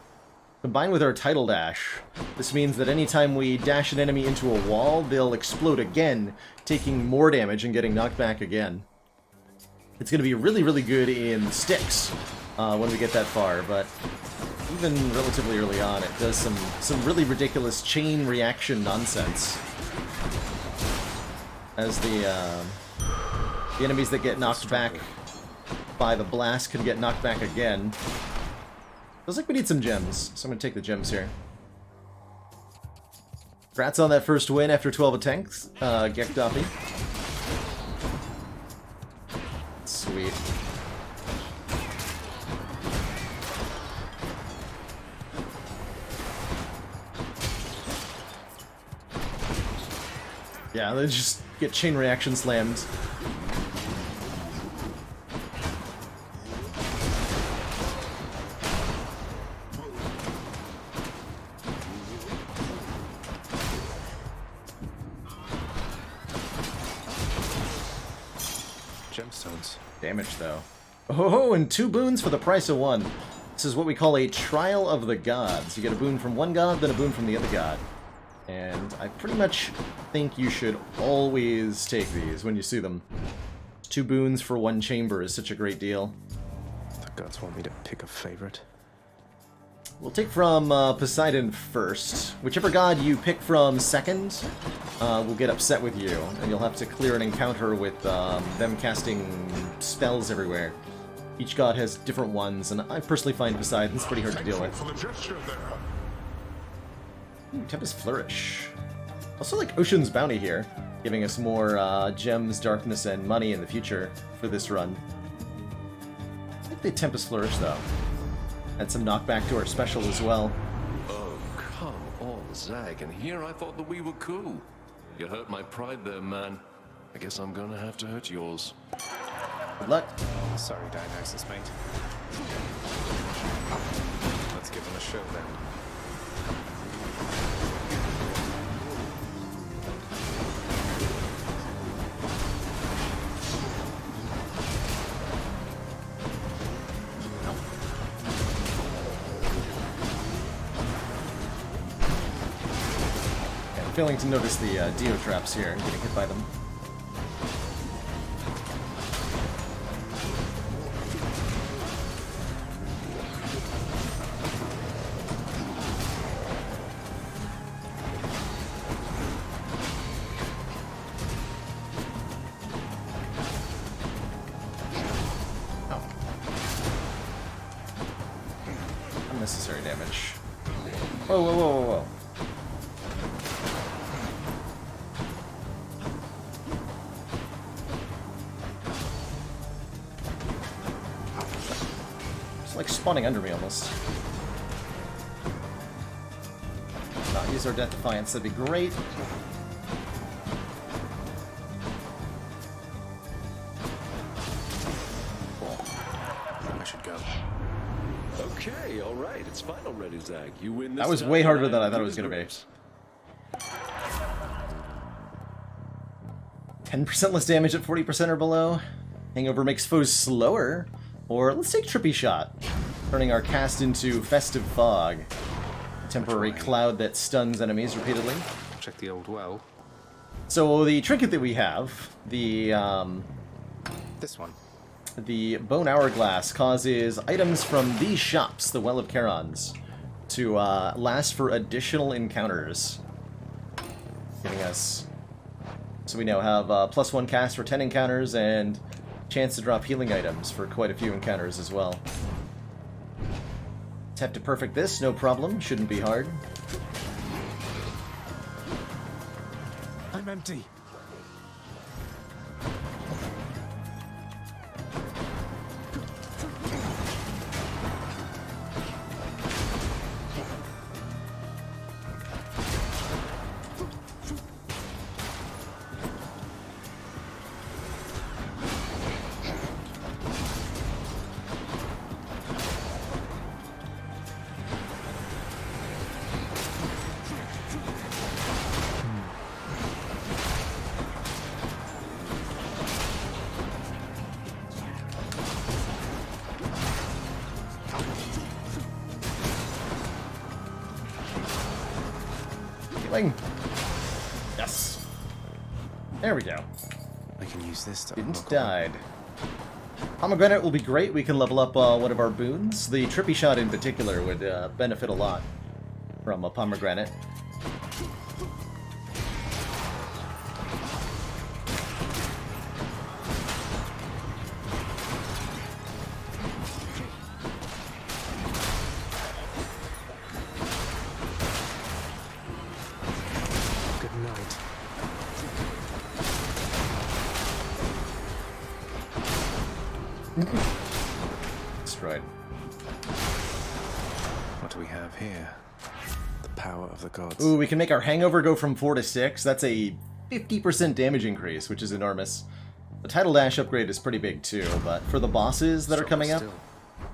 Combined with our tidal dash, this means that anytime we dash an enemy into a wall, they'll explode again, taking more damage and getting knocked back again. It's going to be really, really good in sticks when we get that far, but even relatively early on, it does some really ridiculous chain reaction nonsense. As the enemies that get knocked back by the blast can get knocked back again. Feels like we need some gems, so I'm going to take the gems here. Congrats on that first win after 12 attempts, Gekdapi. Sweet. Yeah, they just get chain reaction slammed. Gemstones. Damage, though. Oh, and 2 boons for the price of 1. This is what we call a Trial of the Gods. You get a boon from one god, then a boon from the other god. And I pretty much think you should always take these when you see them. 2 boons for 1 chamber is such a great deal. The gods want me to pick a favorite. We'll take from Poseidon first. Whichever god you pick from second will get upset with you, and you'll have to clear an encounter with them casting spells everywhere. Each god has different ones, and I personally find Poseidon's pretty hard to deal with. Ooh, Tempest Flourish. Also like Ocean's Bounty here, giving us more gems, darkness, and money in the future for this run. I think the Tempest Flourish, though. And some knockback to our special as well. Oh, come on, Zag. And here I thought that we were cool. You hurt my pride there, man. I guess I'm gonna have to hurt yours. Good luck. Sorry, Dionysus, mate. Let's give him a show then. Failing to notice the Dio traps here and getting hit by them. Oh. Unnecessary damage. Whoa, whoa, whoa, whoa, whoa. like spawning under me almost. Not use our Death Defiance, that'd be great. Cool. I should go. Okay, all right. It's fine already, Zag. You win this. That was time, way harder and than I lose thought it was the going to be. rest. 10% less damage at 40% or below. Hangover makes foes slower. Or let's take Trippy Shot, turning our cast into Festive Fog. A temporary cloud that stuns enemies repeatedly. Check the old well. So the trinket that we have, the This one. the Bone Hourglass, causes items from these shops, the Well of Charons, to last for additional encounters. Giving us... So we now have +1 cast for 10 encounters, and chance to drop healing items for quite a few encounters as well. Have to perfect this, no problem, shouldn't be hard. I'm empty. Healing. Yes. There we go. I can use this to Didn't died. Pomegranate will be great. We can level up one of our boons. The Trippy Shot in particular would benefit a lot from a Pomegranate. Good night. Destroyed. What do we have here? The power of the gods. Ooh, we can make our Hangover go from 4 to 6. That's a 50% damage increase, which is enormous. The Tidal Dash upgrade is pretty big too, but for the bosses that are coming up,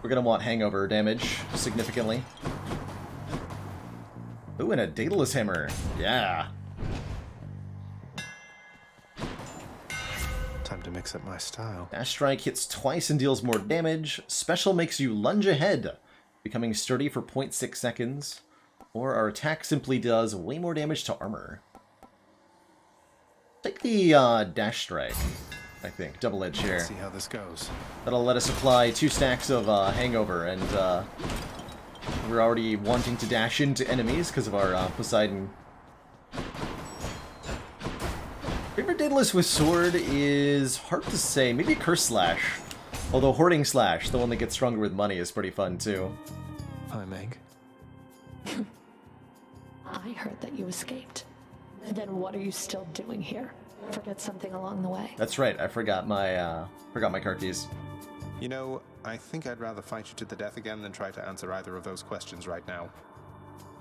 we're going to want Hangover damage significantly. Ooh, and a Daedalus Hammer. Yeah. Time to mix up my style. Dash Strike hits twice and deals more damage. Special makes you lunge ahead, becoming sturdy for 0.6 seconds. Or our attack simply does way more damage to armor. Take the Dash Strike, I think. Double edge here. Let's see how this goes. That'll let us apply 2 stacks of Hangover, and we're already wanting to dash into enemies because of our Poseidon. Favorite Daedalus with sword is hard to say. Maybe Curse Slash. Although Hoarding Slash, the one that gets stronger with money, is pretty fun too. Hi, Meg. I heard that you escaped. Then what are you still doing here? Forget something along the way. That's right. I forgot my car keys. You know, I think I'd rather fight you to the death again than try to answer either of those questions right now.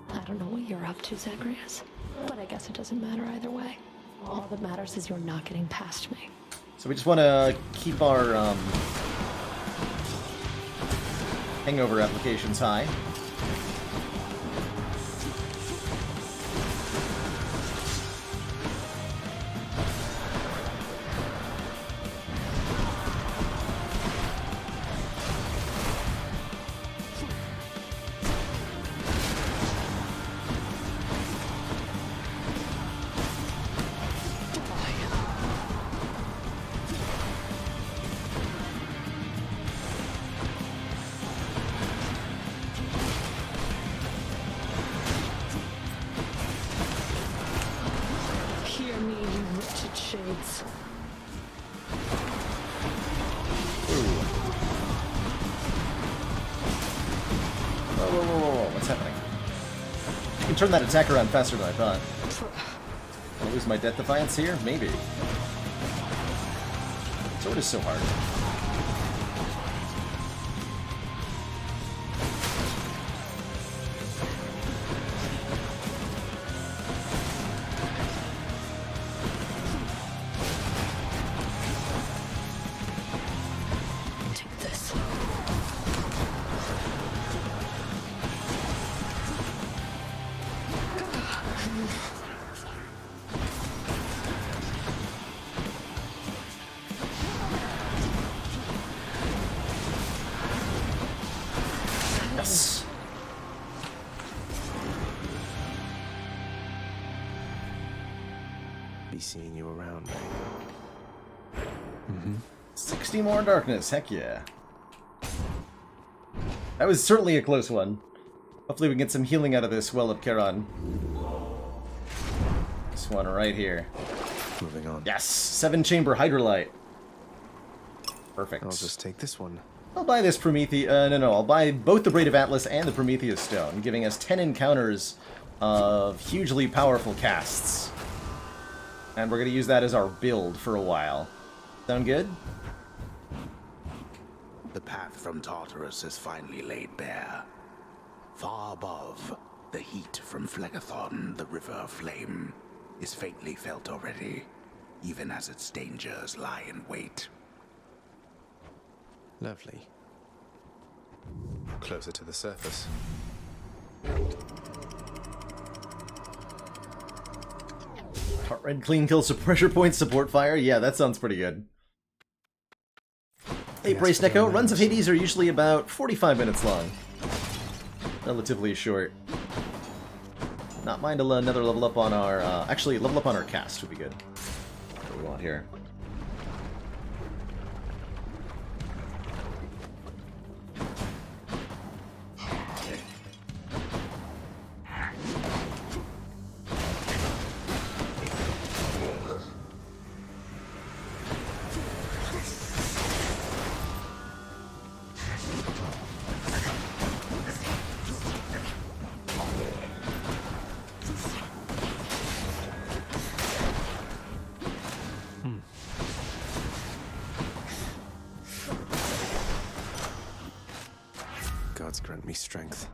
I don't know what you're up to, Zagreus, but I guess it doesn't matter either way. All that matters is you're not getting past me. So we just want to keep our Hangover applications high. Hear me, you wretched shades. Whoa, what's happening? I can turn that attack around faster than I thought. I'll lose my Death Defiance here? Maybe. Sword is so hard. seeing you around me. 60 more darkness, heck yeah. That was certainly a close one. Hopefully we can get some healing out of this Well of Charon. This one right here. Moving on. Yes! 7-chamber Hydrolite. Perfect. I'll just take this one. I'll buy this Prometheus... no, I'll buy both the Braid of Atlas and the Prometheus Stone, giving us 10 encounters of hugely powerful casts. And we're going to use that as our build for a while. Sound good? The path from Tartarus is finally laid bare. Far above, the heat from Phlegethon, the river of flame, is faintly felt already, even as its dangers lie in wait. Lovely. Closer to the surface. Heart Red Clean Kill Pressure Point Support Fire? Yeah, that sounds pretty good. Hey, Brace Neko, runs of Hades are usually about 45 minutes long. Relatively short. Not mind another level up on our... actually, level up on our cast would be good. That's what we want here. Grant me strength.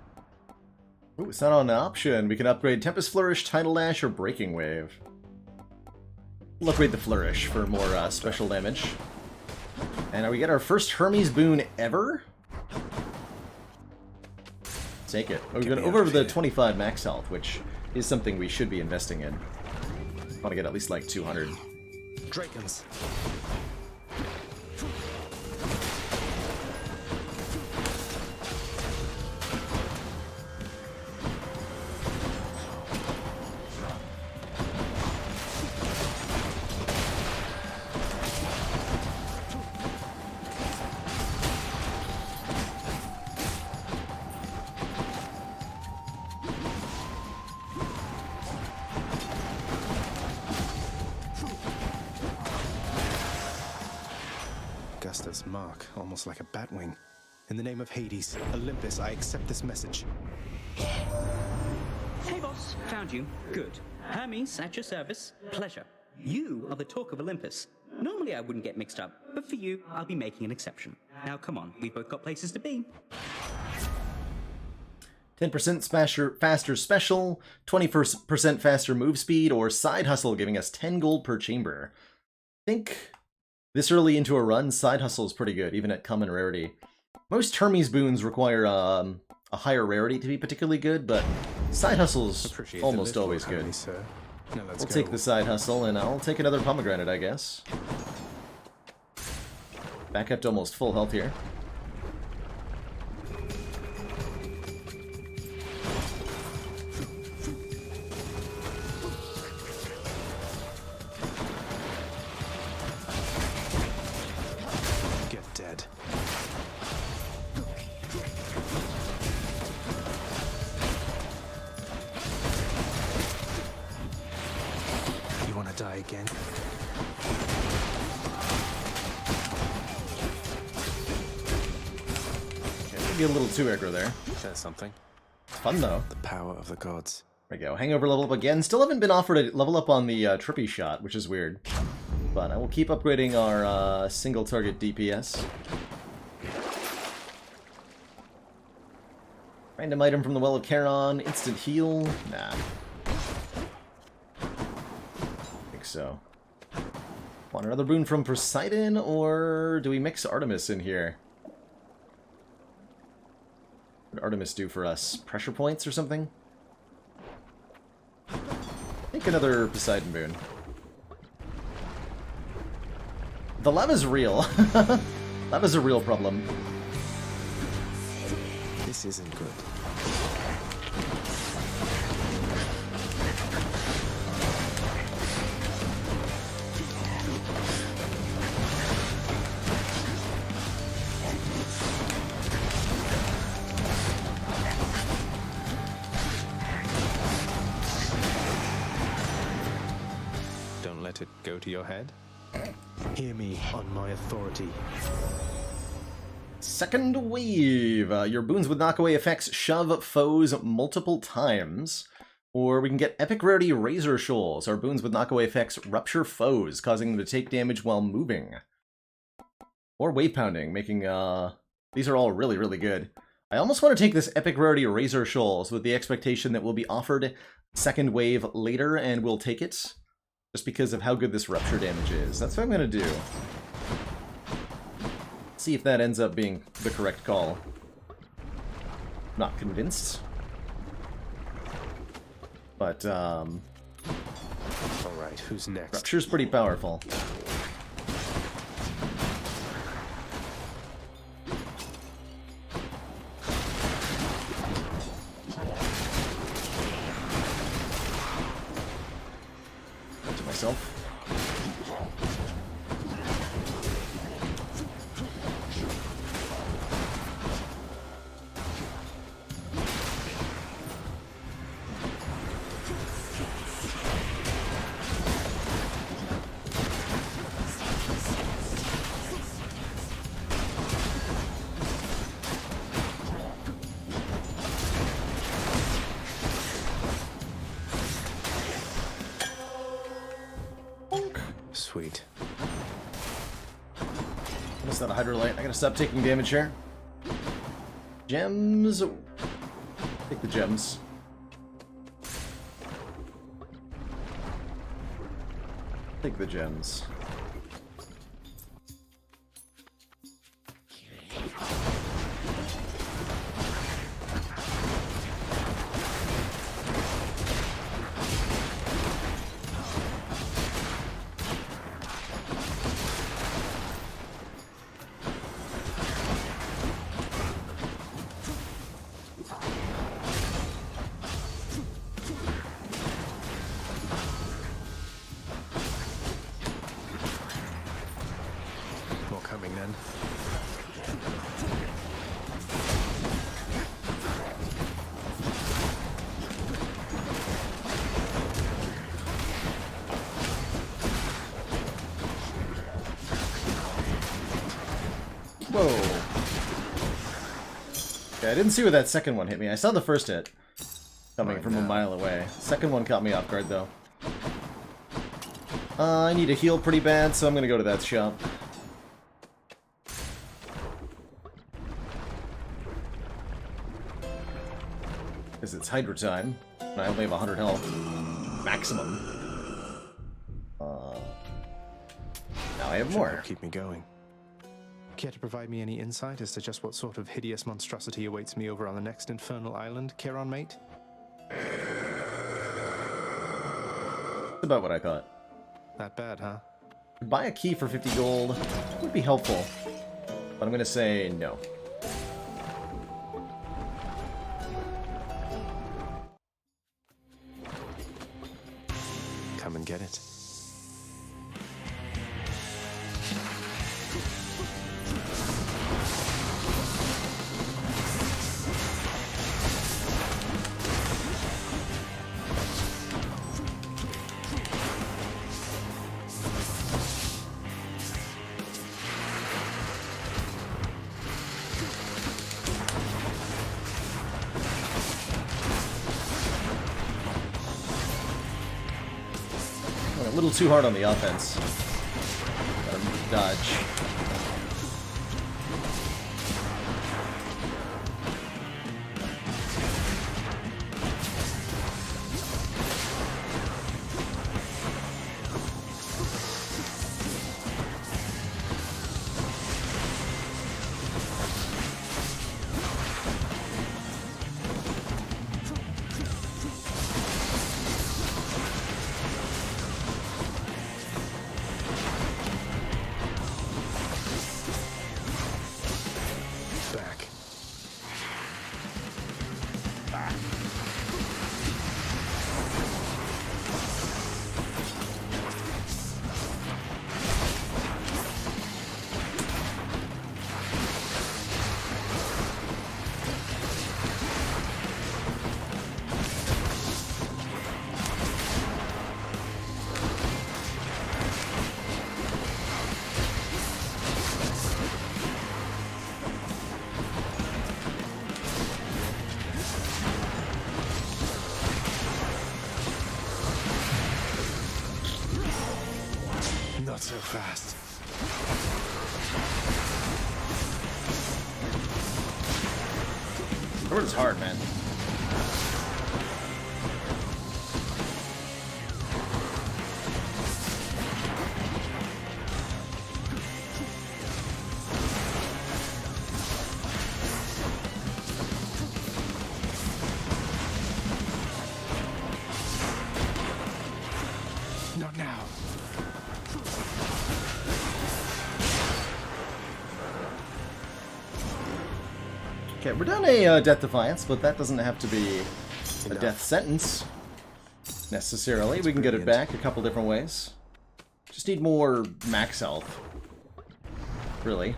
Ooh, it's not on an option. We can upgrade Tempest Flourish, Tidal Lash, or Breaking Wave. We'll upgrade the Flourish for more special damage. And we get our first Hermes boon ever? Take it. We've got over the 25 max health, which is something we should be investing in. Want to get at least like 200. Drakens. Mark, almost like a batwing. In the name of Hades, Olympus, I accept this message. Hey boss, found you. Good. Hermes, at your service. Pleasure. You are the talk of Olympus. Normally I wouldn't get mixed up, but for you, I'll be making an exception. Now come on, we've both got places to be. 10% faster special, 20% faster move speed, or side hustle giving us 10 gold per chamber. I think this early into a run, side hustle is pretty good, even at common rarity. Most Hermes boons require a higher rarity to be particularly good, but side hustle's almost always good. We'll take the side hustle, and I'll take another pomegranate, I guess. Back up to almost full health here. Again. Okay, maybe a little too aggro there. That's something. It's fun though. The power of the gods. There we go. Hangover level up again. Still haven't been offered a level up on the trippy shot, which is weird. But I will keep upgrading our single target DPS. Random item from the Well of Charon. Instant heal. Nah. So, want another boon from Poseidon, or do we mix Artemis in here? What did Artemis do for us? Pressure points or something? I think another Poseidon boon. The lava's real. Lava's a real problem. This isn't good. go to your head? Hear me on my authority. Second wave. Your boons with knockaway effects shove foes multiple times. Or we can get Epic Rarity Razor Shoals. Our boons with knockaway effects rupture foes, causing them to take damage while moving. Or Wave Pounding, making, these are all really, really good. I almost want to take this Epic Rarity Razor Shoals with the expectation that we'll be offered second wave later, and we'll take it. Just because of how good this rupture damage is. That's what I'm going to do. See if that ends up being the correct call. Not convinced. But, Alright, who's next? Rupture's pretty powerful. To myself. Sweet. What's that, a Hydrolite? I gotta stop taking damage here. Gems. Take the gems. Take the gems. Whoa. Okay, I didn't see where that second one hit me. I saw the first hit coming from a mile away. Second one caught me off guard, though. I need a heal pretty bad, so I'm gonna go to that shop. Because it's Hydra time, and I only have 100 health. Maximum. Now I have more. Keep me going. Care to provide me any insight as to just what sort of hideous monstrosity awaits me over on the next infernal island, Charon mate? That's about what I thought. That bad, huh? Buy a key for 50 gold would be helpful, but I'm gonna say no. Come and get it. A little too hard on the offense. Gotta dodge. fast. Sword is hard, man. Not now. Okay, we're done a death defiance, but that doesn't have to be a death sentence necessarily. We can get it back a couple different ways. Just need more max health, really.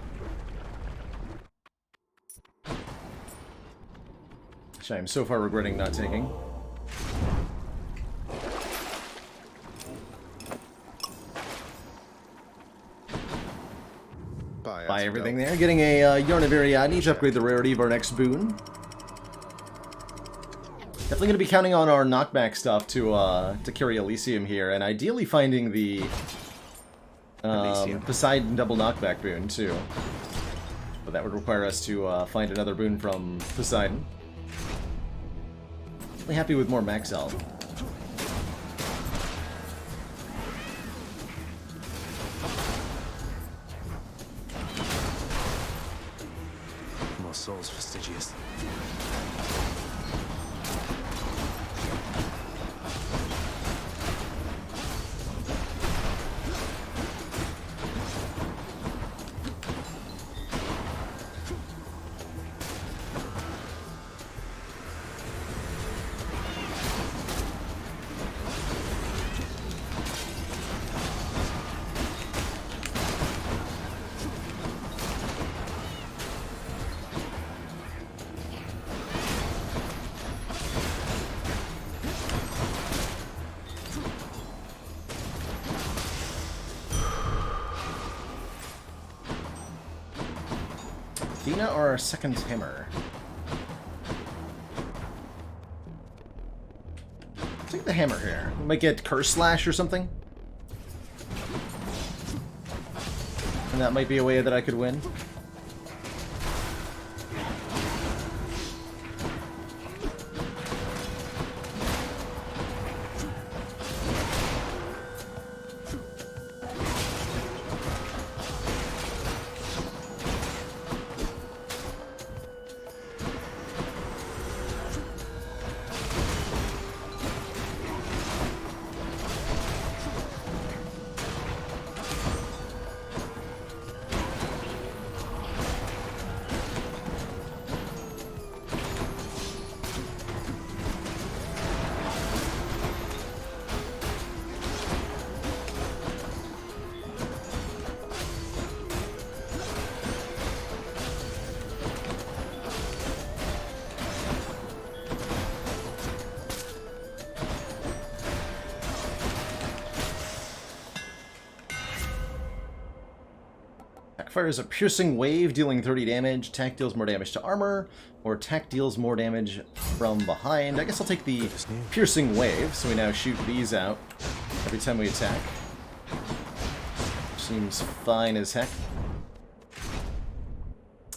Which I'm so far regretting not taking. Buy everything there. Getting a Yarn of Ariadne to upgrade the rarity of our next boon. Definitely going to be counting on our knockback stuff to carry Elysium here, and ideally finding the Poseidon double knockback boon too. But that would require us to find another boon from Poseidon. Definitely happy with more max health. More souls, fastidious. Athena or our second hammer? Take the hammer here. We might get Curse Slash or something. And that might be a way that I could win. Fires a piercing wave, dealing 30 damage. Attack deals more damage to armor, or attack deals more damage from behind. I guess I'll take the piercing wave, so we now shoot these out every time we attack. Seems fine as heck.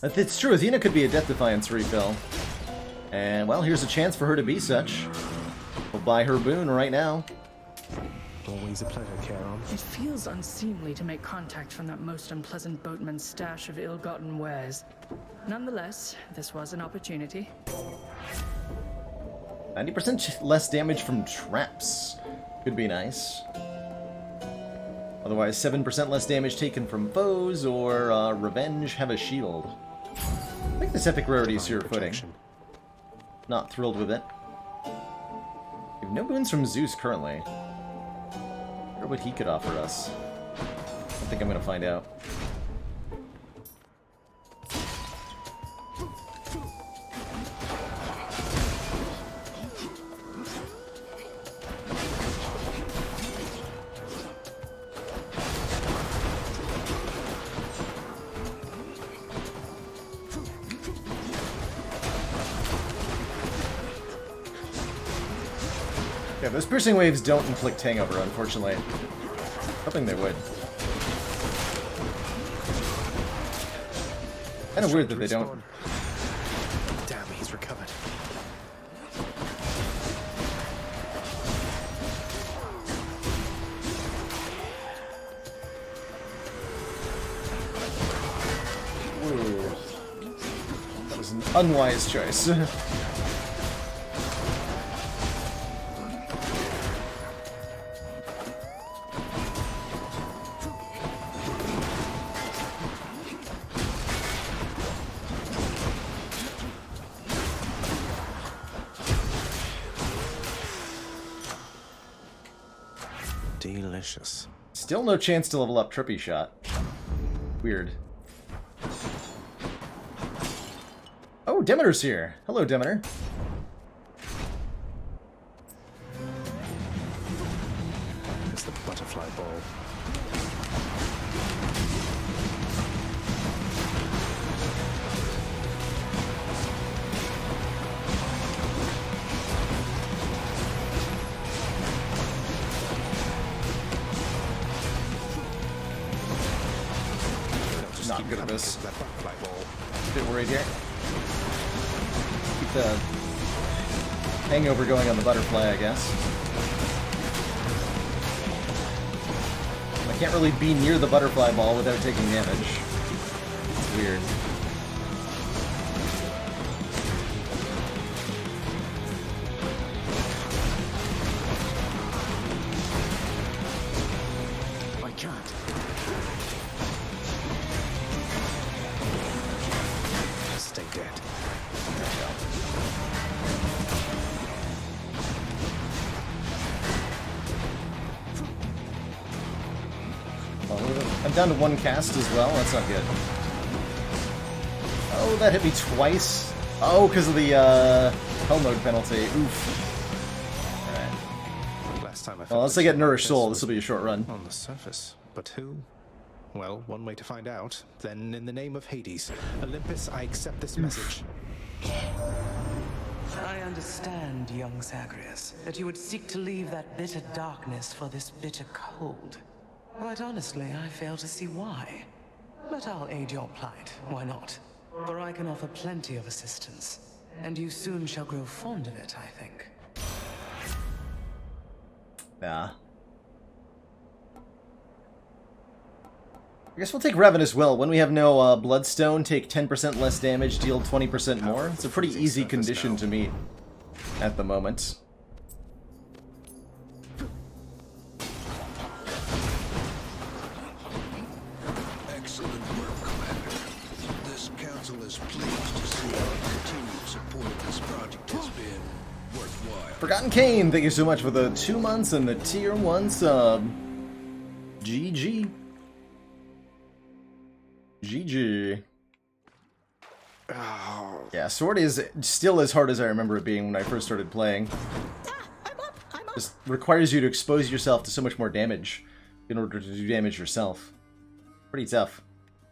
It's true, Athena could be a Death Defiance refill. And, well, here's a chance for her to be such. We'll buy her boon right now. Always a pleasure, Charon. It feels unseemly to make contact from that most unpleasant boatman's stash of ill-gotten wares. Nonetheless, this was an opportunity. 90% less damage from traps. Could be nice. Otherwise, 7% less damage taken from foes, or Revenge have a shield. I think this epic rarity is footing. Not thrilled with it. We have no boons from Zeus currently. I wonder what he could offer us. I think I'm gonna find out. Yeah, those piercing waves don't inflict hangover, unfortunately. Hoping they would. Kind of weird that they don't. Damn, he's recovered. Ooh. That was an unwise choice. Delicious. Still no chance to level up Trippy Shot. Weird. Oh, Demeter's here. Hello, Demeter. It's the butterfly ball. Not good at this. Bit worried here. Keep the hangover going on the butterfly, I guess. I can't really be near the butterfly ball without taking damage. It's weird. I can't. Stay dead. There we go. Oh, I'm down to one cast as well. That's not good. Oh, that hit me twice. Oh, because of the hell mode penalty. Oof. Alright. Last time I Well, unless I get Nourished Soul, this will be a short run. On the surface. But who? Well, one way to find out. Then, in the name of Hades, Olympus, I accept this message. I understand, young Zagreus, that you would seek to leave that bitter darkness for this bitter cold. Quite honestly, I fail to see why. But I'll aid your plight, why not? For I can offer plenty of assistance, and you soon shall grow fond of it, I think. Nah. I guess we'll take Ravenous Will. When we have no Bloodstone, take 10% less damage, deal 20% more. It's a pretty easy condition to meet at the moment. Excellent work, Commander. This council is pleased to see our continued support of this project has been worthwhile. Forgotten Kane, thank you so much for the 2 months and the tier 1 sub. GG. GG. Yeah, Sword is still as hard as I remember it being when I first started playing. Just requires you to expose yourself to so much more damage in order to do damage yourself. Pretty tough.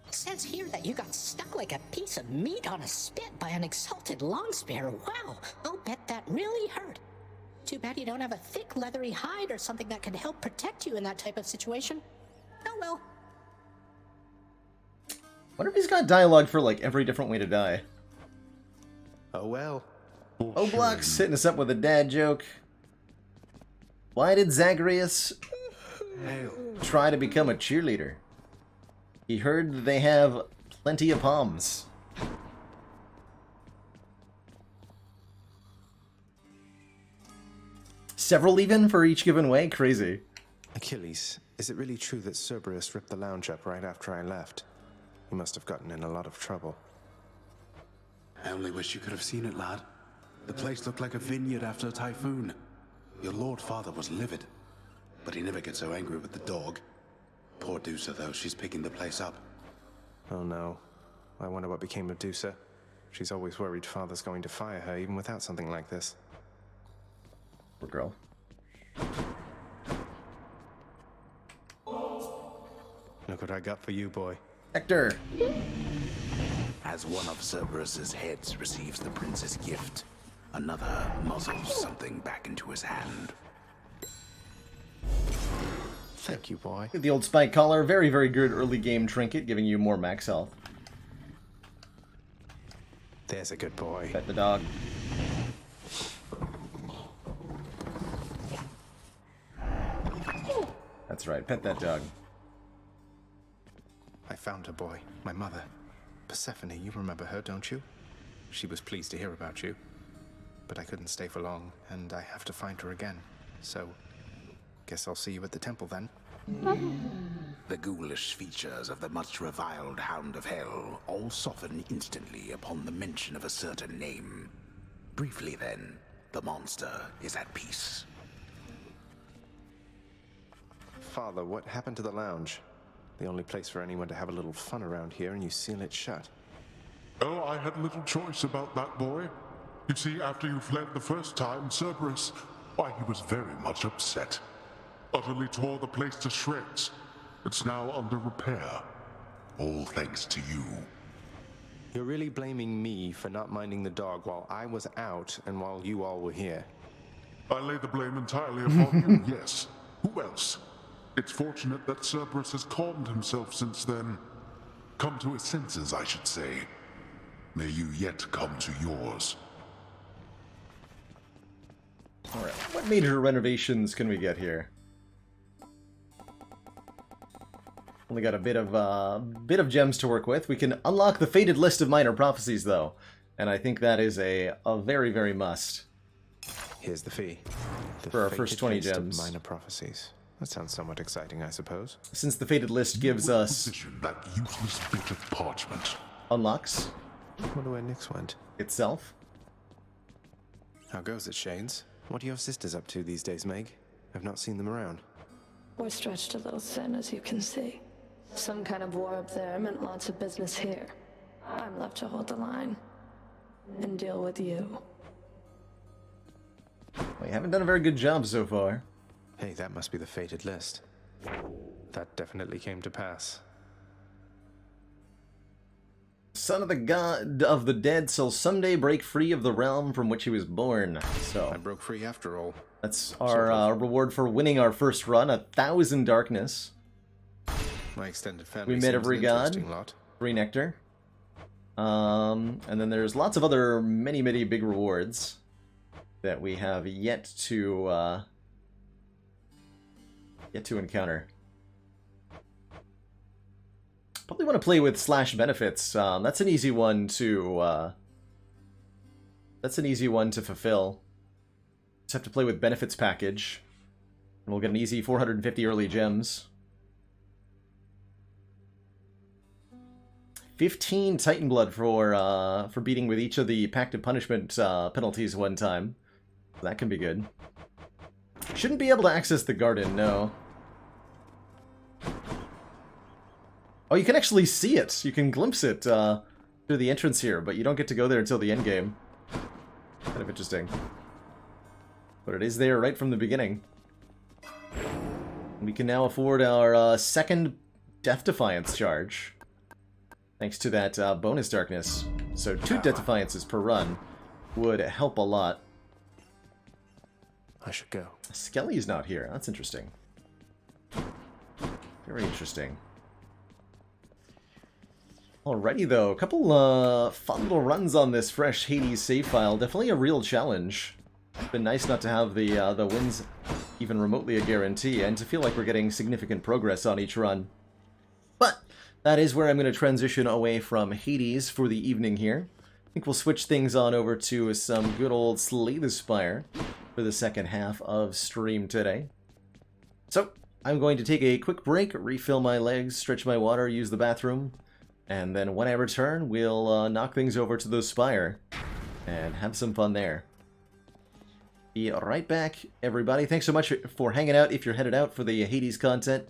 It says here that you got stuck like a piece of meat on a spit by an exalted longspear. Wow, I'll bet that really hurt. Too bad you don't have a thick, leathery hide or something that could help protect you in that type of situation. Oh well. Wonder if he's got dialogue for like every different way to die. Oh well. Oblox hitting us up with a dad joke. Why did Zagreus try to become a cheerleader? He heard that they have plenty of palms. Several even for each given way? Crazy. Achilles, is it really true that Cerberus ripped the lounge up right after I left? He must have gotten in a lot of trouble. I only wish you could have seen it, lad. The place looked like a vineyard after a typhoon. Your Lord Father was livid, but he never gets so angry with the dog. Poor Dusa, though, she's picking the place up. Oh no. I wonder what became of Dusa. She's always worried Father's going to fire her, even without something like this. Poor girl. Look what I got for you, boy. Hector! As one of Cerberus's heads receives the prince's gift, another muzzles something back into his hand. Thank you, boy. The old spike collar, very, very good early game trinket, giving you more max health. There's a good boy. Pet the dog. That's right, pet that dog. I found her, boy. My mother. Persephone, you remember her, don't you? She was pleased to hear about you. But I couldn't stay for long, and I have to find her again. So, guess I'll see you at the temple then. The ghoulish features of the much reviled Hound of Hell all soften instantly upon the mention of a certain name. Briefly then, the monster is at peace. Father, what happened to the lounge? The only place for anyone to have a little fun around here, and you seal it shut. Oh, I had little choice about that, boy. You see, after you fled the first time, Cerberus, why, he was very much upset. Utterly tore the place to shreds. It's now under repair. All thanks to you. You're really blaming me for not minding the dog while I was out and while you all were here. I lay the blame entirely upon you, yes. Who else? It's fortunate that Cerberus has calmed himself since then. Come to his senses, I should say. May you yet come to yours. Alright, what major renovations can we get here? Only got a bit of gems to work with. We can unlock the Fated List of Minor Prophecies, though. And I think that is a very, very must. Here's the fee. For our first 20 Fated List of gems. Minor Prophecies. That sounds somewhat exciting, I suppose. Since the Fated List gives us... Position that useless bit of parchment. Unlocks. Wonder where Nyx went. Itself. How goes it, Shades? What are your sisters up to these days, Meg? I've not seen them around. We're stretched a little thin, as you can see. Some kind of war up there meant lots of business here. I'm left to hold the line. And deal with you. We haven't done a very good job so far. Hey, that must be the Fated List. That definitely came to pass. Son of the god of the dead shall someday break free of the realm from which he was born. So I broke free after all. That's our reward for winning our first run, 1,000 darkness. My extended family. We met every an god, interesting lot. 3 nectar. And then there's lots of other many big rewards that we have yet to encounter. Probably want to play with slash benefits. That's an easy one to fulfill. Just have to play with benefits package, and we'll get an easy 450 early gems. 15 Titan Blood for beating with each of the Pact of Punishment penalties one time. That can be good. Shouldn't be able to access the garden, no. Oh, you can actually see it. You can glimpse it through the entrance here, but you don't get to go there until the end game. Kind of interesting. But it is there right from the beginning. We can now afford our second Death Defiance charge. Thanks to that bonus darkness. So 2 Death Defiances per run would help a lot. I should go. Skelly's not here. That's interesting. Very interesting. Alrighty though, a couple fun little runs on this fresh Hades save file. Definitely a real challenge. It's been nice not to have the wins even remotely a guarantee, and to feel like we're getting significant progress on each run. But that is where I'm going to transition away from Hades for the evening here. I think we'll switch things on over to some good old Slay the Spire for the second half of stream today. So, I'm going to take a quick break, refill my legs, stretch my water, use the bathroom, and then when I return, we'll knock things over to the Spire and have some fun there. Be right back, everybody. Thanks so much for hanging out if you're headed out for the Hades content.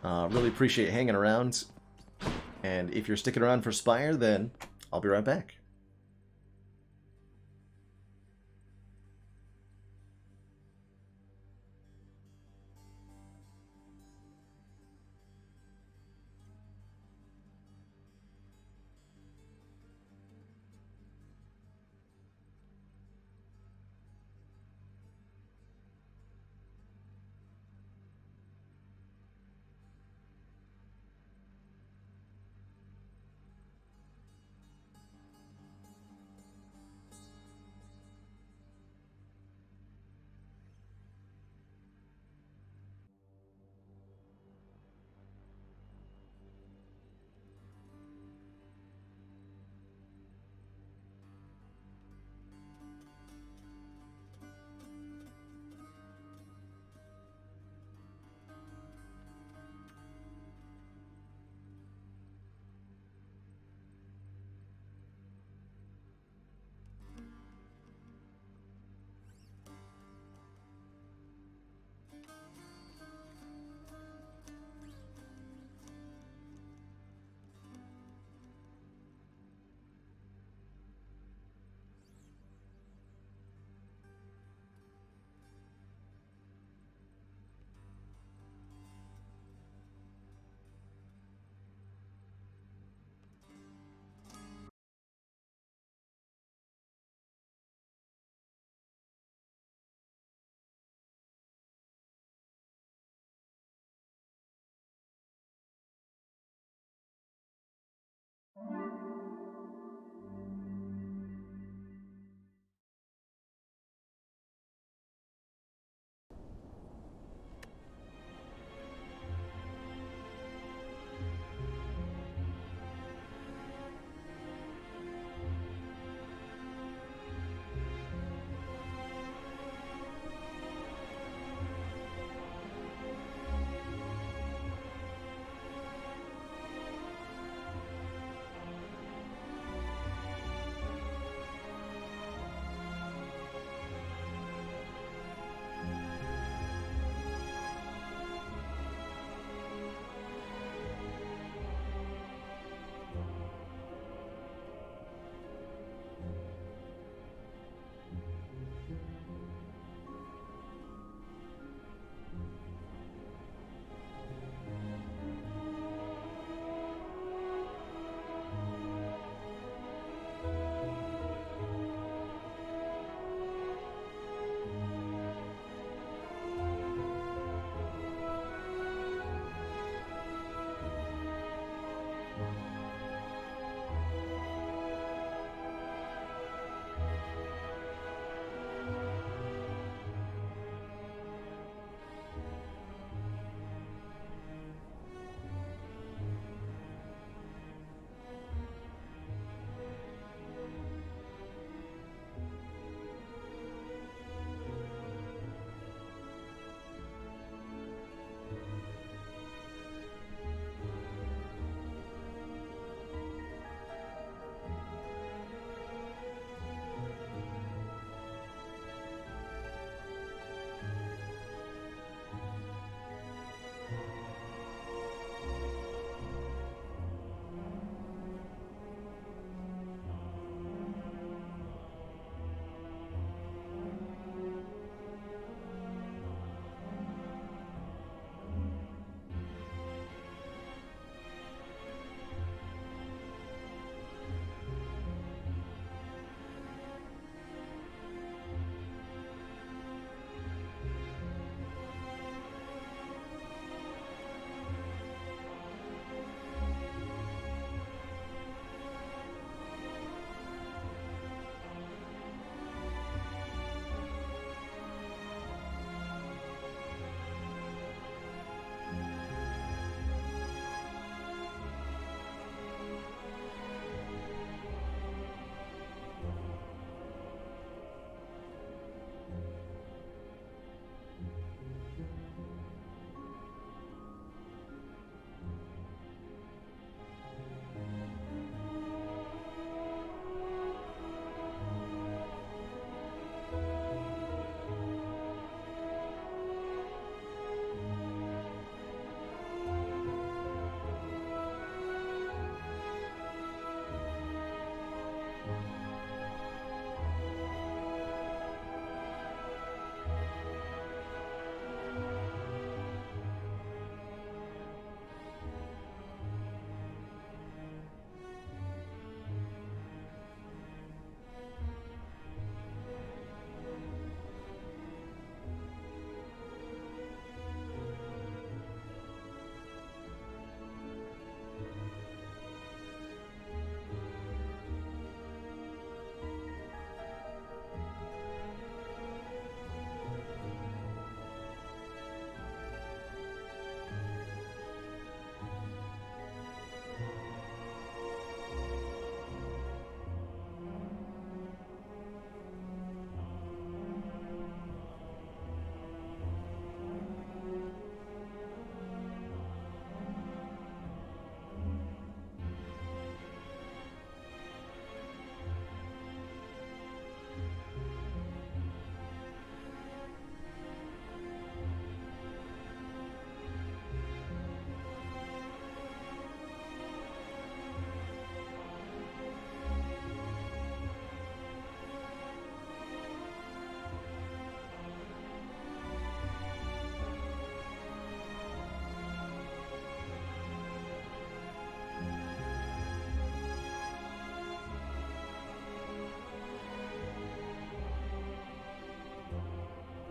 Really appreciate hanging around. And if you're sticking around for Spire, then I'll be right back.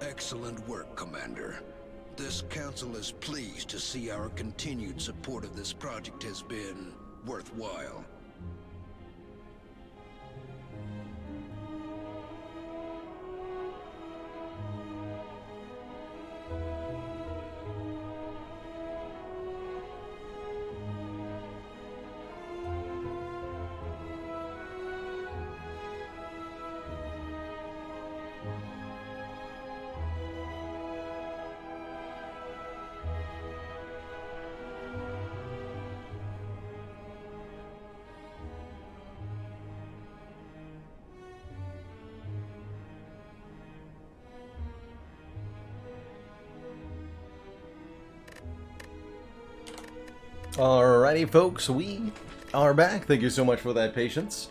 Excellent work, Commander. This council is pleased to see our continued support of this project has been worthwhile. Alrighty, folks, we are back. Thank you so much for that patience.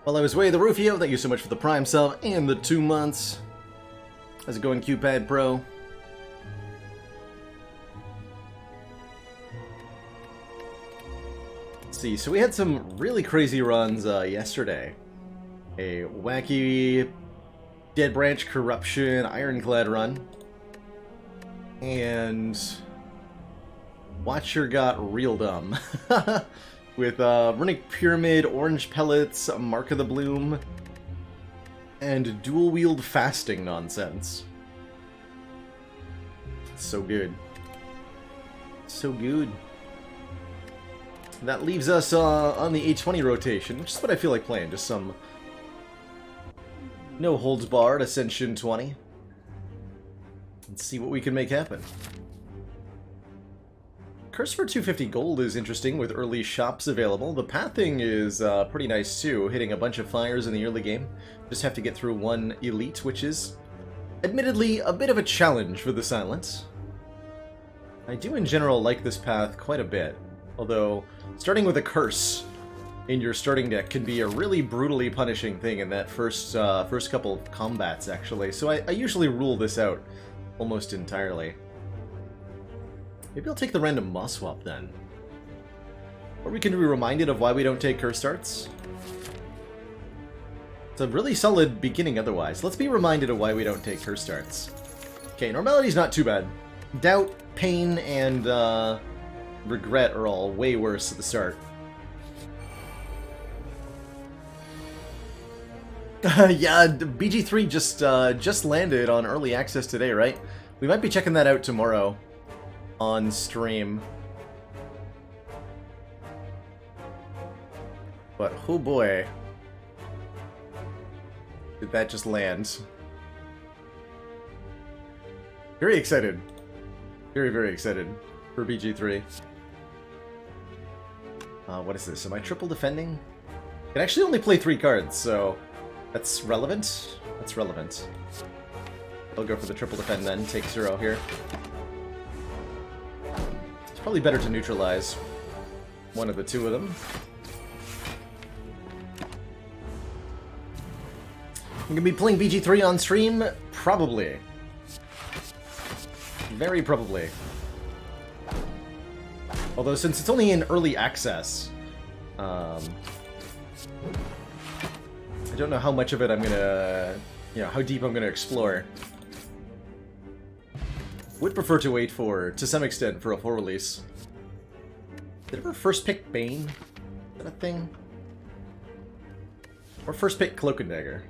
While I was away, the Rufio, thank you so much for the Prime sub and the 2 months. How's it going, QPad Pro? Let's see, so we had some really crazy runs yesterday. A wacky Dead Branch Corruption Ironclad run. And Watcher got real dumb. With Runic Pyramid, Orange Pellets, Mark of the Bloom, and dual wield fasting nonsense. So good. So good. That leaves us on the 820 rotation, which is what I feel like playing. Just some no holds barred Ascension 20. Let's see what we can make happen. Curse for 250 gold is interesting with early shops available. The pathing is pretty nice too, hitting a bunch of fires in the early game. Just have to get through one elite, which is admittedly a bit of a challenge for the Silence. I do in general like this path quite a bit, although starting with a curse in your starting deck can be a really brutally punishing thing in that first couple of combats, actually. So I usually rule this out almost entirely. Maybe I'll take the random Moss Swap then. Or we can be reminded of why we don't take curse starts. It's a really solid beginning otherwise. Let's be reminded of why we don't take curse starts. Okay, normality's not too bad. Doubt, pain, and regret are all way worse at the start. Yeah, BG3 just landed on early access today, right? We might be checking that out tomorrow on stream. But oh boy, did that just land? Very excited. Very, very excited for BG3. What is this? Am I triple defending? I can actually only play 3 cards, so that's relevant. That's relevant. I'll go for the triple defend then, take 0 here. It's probably better to neutralize one of the 2 of them. I'm gonna be playing BG3 on stream? Probably. Very probably. Although since it's only in early access, I don't know how much of it I'm gonna, how deep I'm gonna explore. Would prefer to wait for, to some extent, for a full release. Did I ever first pick Bane? Is that a thing? Or first pick Cloak and Dagger?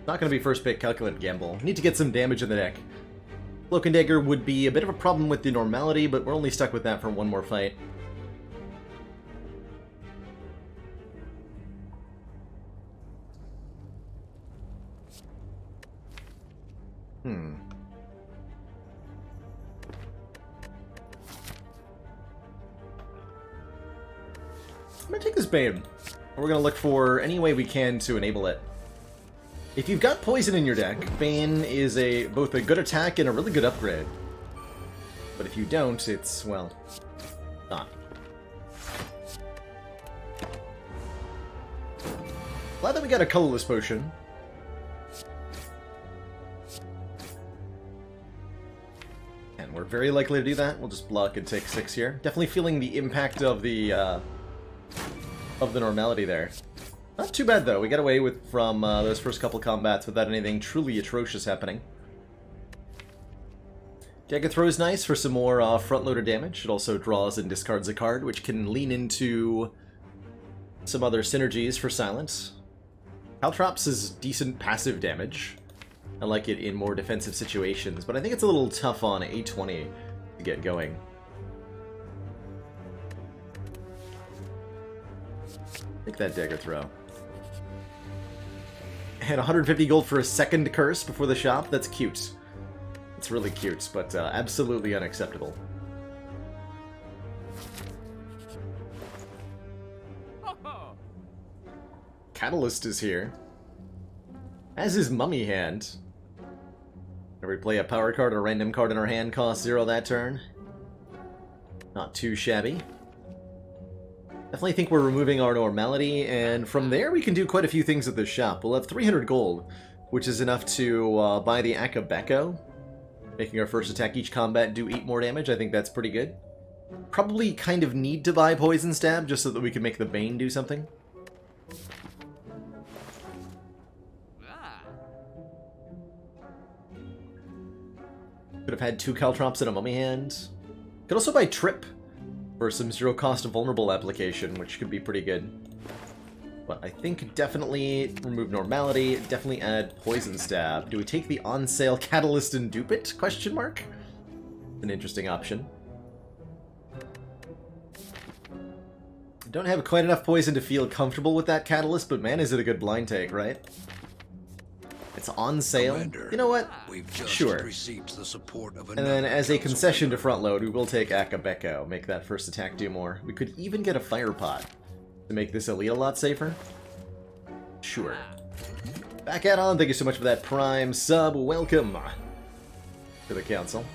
Not gonna be first pick Calculated Gamble. Need to get some damage in the deck. Cloak and Dagger would be a bit of a problem with the normality, but we're only stuck with that for one more fight. I'm gonna take this Bane. We're gonna look for any way we can to enable it. If you've got poison in your deck, Bane is both a good attack and a really good upgrade. But if you don't, it's, well, not. Glad that we got a colorless potion. And we're very likely to do that. We'll just block and take 6 here. Definitely feeling the impact of the normality there. Not too bad, though. We got away from those first couple combats without anything truly atrocious happening. Dagger Throw is nice for some more front-loader damage. It also draws and discards a card, which can lean into some other synergies for Silence. Caltrops is decent passive damage. I like it in more defensive situations, but I think it's a little tough on A20 to get going. Take that Dagger Throw. And 150 gold for a second curse before the shop? That's cute. It's really cute, but absolutely unacceptable. Catalyst is here. As is Mummy Hand. Whenever we play a power card or a random card in our hand, cost 0 that turn. Not too shabby. Definitely think we're removing our normality, and from there we can do quite a few things at this shop. We'll have 300 gold, which is enough to buy the Akabeko, making our first attack each combat do 8 more damage. I think that's pretty good. Probably kind of need to buy Poison Stab, just so that we can make the Bane do something. Could have had 2 Caltrops and a Mummy Hand. Could also buy Trip for some 0-cost vulnerable application, which could be pretty good. But I think definitely remove Normality, definitely add Poison Stab. Do we take the on-sale Catalyst and dupe it? Question mark? An interesting option. Don't have quite enough poison to feel comfortable with that Catalyst, but man, is it a good blind take, right? It's on sale. Commander, you know what? We've just sure. received the support of And then as a concession to front load, we will take Akabeko, make that first attack do more. We could even get a Fire Pot to make this elite a lot safer. Sure. Back at on, thank you so much for that Prime sub. Welcome to the council.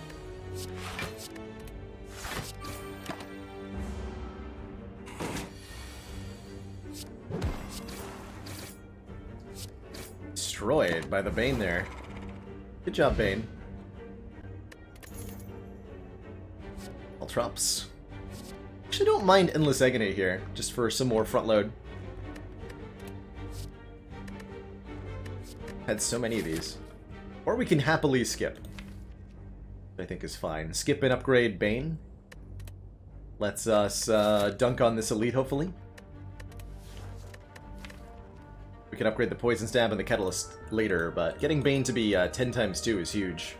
Destroyed by the Bane there. Good job, Bane. Caltrops. Actually, don't mind Endless Agony here, just for some more front load. Had so many of these. Or we can happily skip. I think is fine. Skip and upgrade Bane. Lets us dunk on this elite, hopefully. We can upgrade the Poison Stab and the Catalyst later, but getting Bane to be 10 times 2 is huge.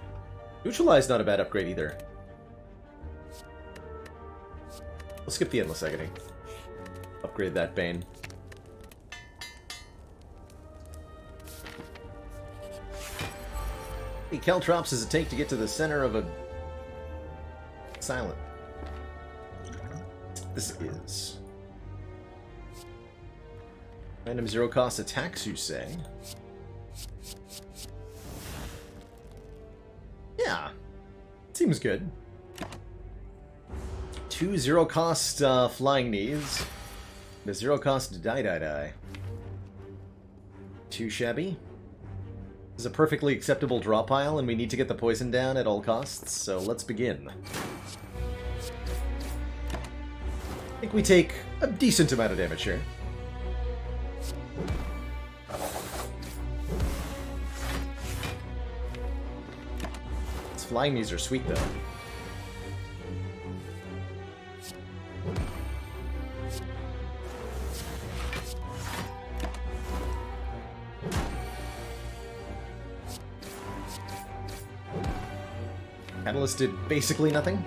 Neutralize not a bad upgrade either. We'll skip the Endless Agony. Upgrade that Bane. The Caltrops does it take to get to the center of a silent? This is random 0-cost attacks, you say? Yeah, seems good. 2 0-cost flying knees. The 0-cost die. Too shabby. This is a perfectly acceptable draw pile, and we need to get the poison down at all costs, so let's begin. I think we take a decent amount of damage here. These flying knees are sweet, though. Catalyst did basically nothing.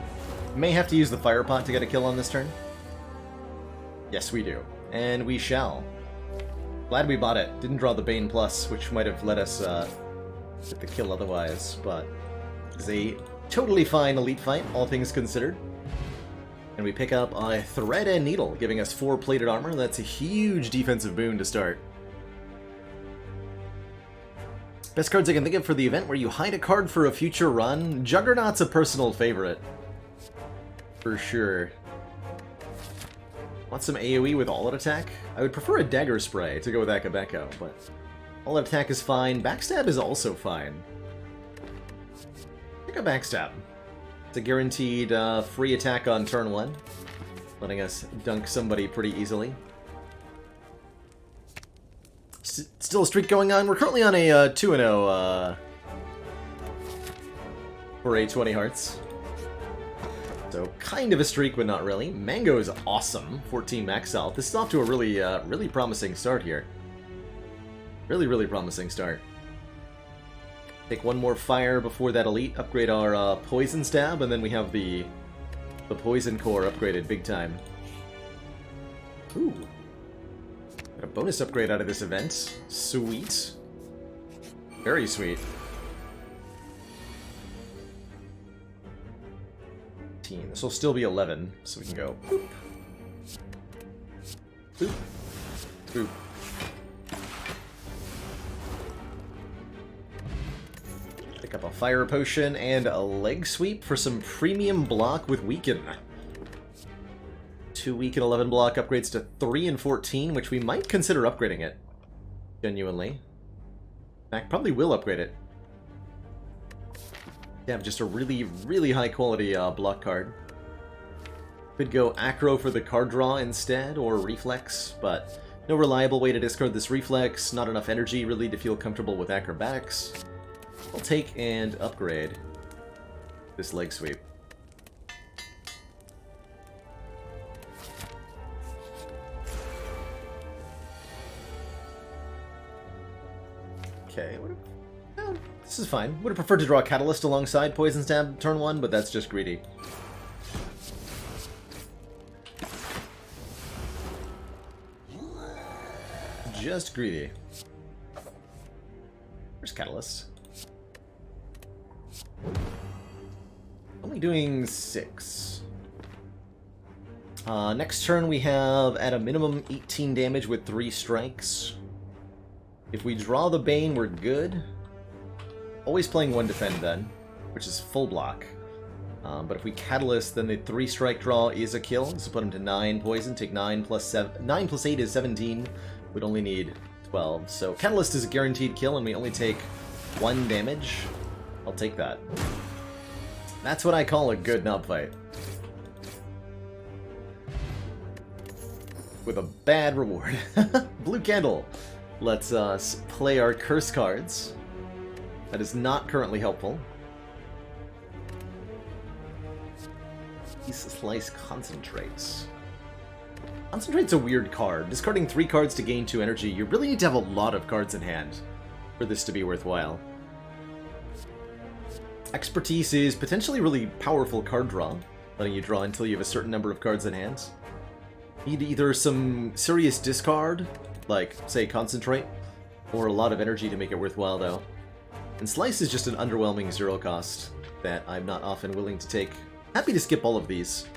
May have to use the Fire Pot to get a kill on this turn. Yes, we do. And we shall. Glad we bought it. Didn't draw the Bane Plus, which might have let us get the kill otherwise, but it's a totally fine elite fight, all things considered. And we pick up a Thread and Needle, giving us 4 plated armor. That's a huge defensive boon to start. Best cards I can think of for the event where you hide a card for a future run. Juggernaut's a personal favorite. For sure. Want some AoE with all-out attack? I would prefer a Dagger Spray to go with Akabeko, but all-out attack is fine. Backstab is also fine. Pick a Backstab. It's a guaranteed free attack on turn 1, letting us dunk somebody pretty easily. Still a streak going on. We're currently on a 2-0 for a 20 hearts. So kind of a streak, but not really. Mango is awesome. 14 max health. This is off to a really, really promising start here. Really promising start. Take one more fire before that elite. Upgrade our poison stab, and then we have the poison core upgraded big time. Ooh. Got a bonus upgrade out of this event. Sweet. Very sweet. This will still be 11, so we can go boop. Boop. Boop. Pick up a fire potion and a leg sweep for some premium block with weaken. 2 weaken 11 block upgrades to 3 and 14, which we might consider upgrading it. Genuinely. In fact, probably will upgrade it. Yeah, just a really high quality block card. Could go Acro for the card draw instead, or Reflex, but no reliable way to discard this Reflex, not enough energy really to feel comfortable with Acrobacks. I'll take and upgrade this leg sweep. Okay, this is fine. Would have preferred to draw a Catalyst alongside Poison Stab turn 1, but that's just greedy. Just greedy. Where's Catalyst? Only doing 6. Next turn we have at a minimum 18 damage with 3 strikes. If we draw the Bane, we're good. Always playing 1 defend then, which is full block. But if we Catalyst, then the 3-strike draw is a kill. So put him to 9 poison, take 9 plus 8 is 17. We'd only need 12. So Catalyst is a guaranteed kill, and we only take 1 damage. I'll take that. That's what I call a good nub fight. With a bad reward. Blue Candle. Let's play our curse cards. That is not currently helpful. Slice Concentrates. Concentrate's a weird card. Discarding 3 cards to gain 2 energy, you really need to have a lot of cards in hand for this to be worthwhile. Expertise is potentially really powerful card draw, letting you draw until you have a certain number of cards in hand. Need either some serious discard, like, say, Concentrate, or a lot of energy to make it worthwhile, though. And Slice is just an underwhelming 0 cost that I'm not often willing to take. Happy to skip all of these.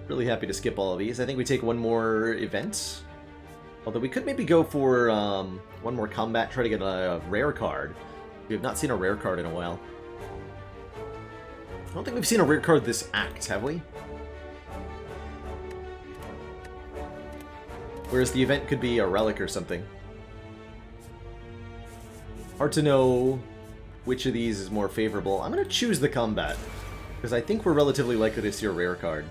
Really happy to skip all of these. I think we take one more event. Although we could maybe go for one more combat, try to get a rare card. We have not seen a rare card in a while. I don't think we've seen a rare card this act, have we? Whereas the event could be a relic or something. Hard to know which of these is more favorable. I'm going to choose the combat, because I think we're relatively likely to see a rare card.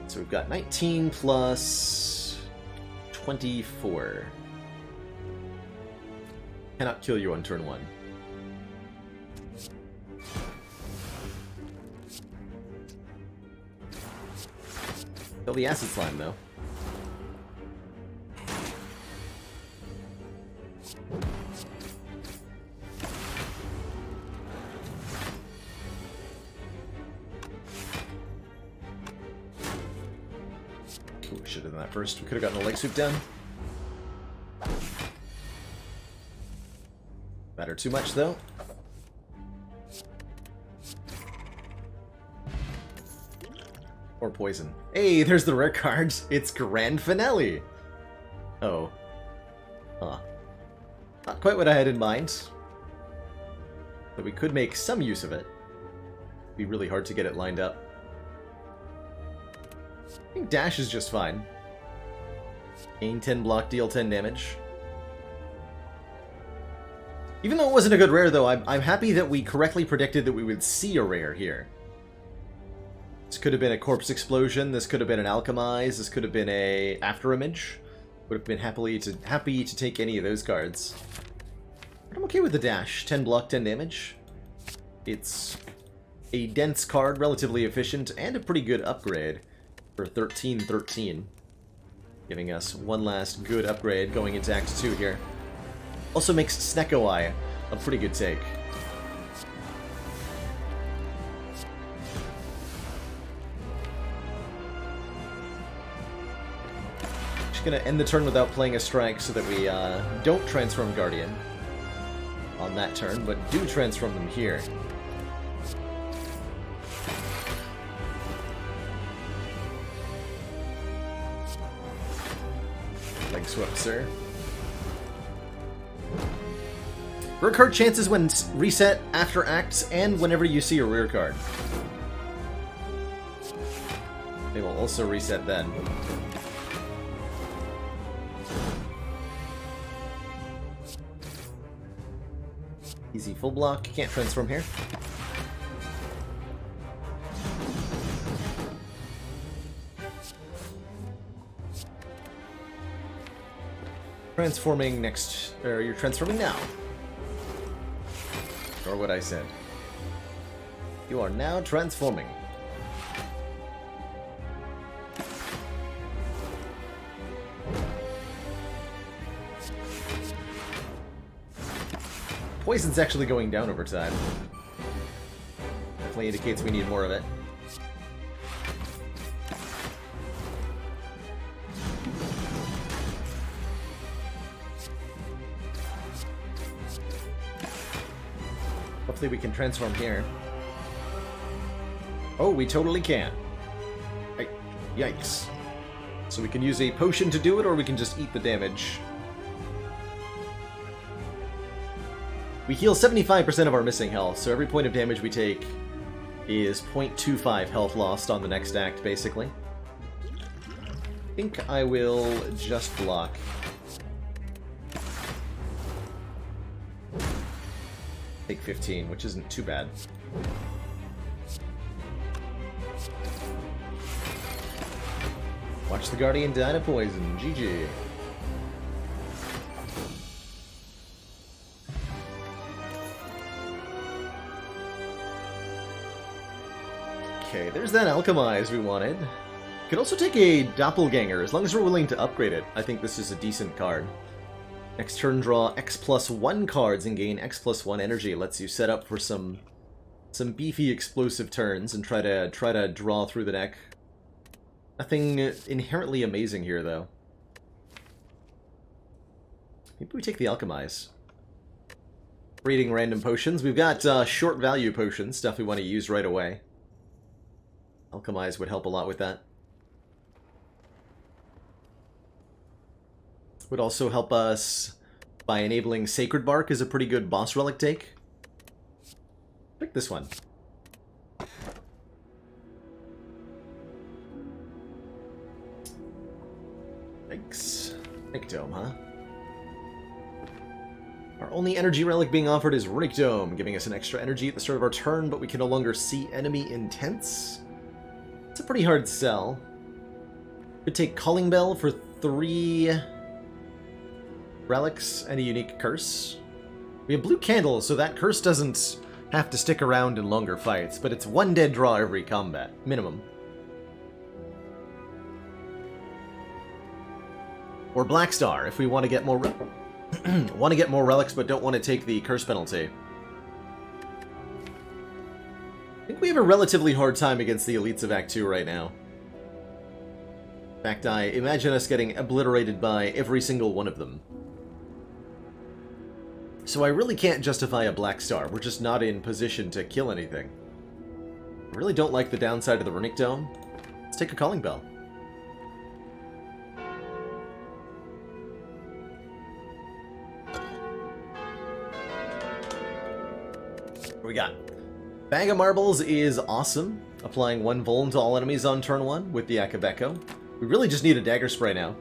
So we've got 19 plus 24. Cannot kill you on turn 1. Kill the Acid Slime, though. Ooh, should have done that first. We could have gotten a leg sweep down. Matter too much, though. Or poison. Hey, there's the rare cards. It's Grand Finale. Oh. Huh. Not quite what I had in mind. But we could make some use of it. It'd be really hard to get it lined up. I think dash is just fine. Gain 10 block, deal 10 damage. Even though it wasn't a good rare, though, I'm happy that we correctly predicted that we would see a rare here. This could have been a corpse explosion. This could have been an alchemize. This could have been a after image. Would have been happy to take any of those cards. But I'm okay with the dash. 10 block, 10 damage. It's a dense card, relatively efficient, and a pretty good upgrade for 13-13. Giving us one last good upgrade going into Act 2 here. Also makes Snecko Eye a pretty good take. Just gonna end the turn without playing a strike so that we don't transform Guardian on that turn, but do transform them here. Leg swap, sir. Rear card chances when reset after acts and whenever you see a rear card. They will also reset then. Easy full block. Can't transform here. Transforming next, or you're transforming now. Or what I said. You are now transforming. Poison's actually going down over time. Definitely indicates we need more of it. Hopefully we can transform here. Oh, we totally can. Yikes. So we can use a potion to do it, or we can just eat the damage. We heal 75% of our missing health, so every point of damage we take is 0.25 health lost on the next act, basically. I think I will just block. Take 15, which isn't too bad. Watch the Guardian die to poison. GG. Okay, there's that Alchemize we wanted. Could also take a Doppelganger, as long as we're willing to upgrade it. I think this is a decent card. Next turn, draw X+1 cards and gain X+1 energy. Lets you set up for some beefy explosive turns and try to draw through the deck. Nothing inherently amazing here, though. Maybe we take the Alchemize. Reading random potions. We've got short value potions, stuff we want to use right away. Alchemize would help a lot with that. Would also help us by enabling Sacred Bark is a pretty good boss relic take. Pick this one. Thanks. Runic huh? Our only energy relic being offered is Runic Dome, giving us an extra energy at the start of our turn, but we can no longer see enemy intents. It's a pretty hard sell. Could take Calling Bell for 3 relics and a unique curse. We have blue candles, so that curse doesn't have to stick around in longer fights, but it's 1 dead draw every combat, minimum. Or Black Star, if we want to get more more relics but don't want to take the curse penalty. I think we have a relatively hard time against the elites of Act 2 right now. In fact, I imagine us getting obliterated by every single one of them. So I really can't justify a Black Star. We're just not in position to kill anything. I really don't like the downside of the Runic Dome. Let's take a Calling Bell. What do we got? Bag of Marbles is awesome. Applying 1 Vuln to all enemies on turn 1 with the Akabeko. We really just need a Dagger Spray now.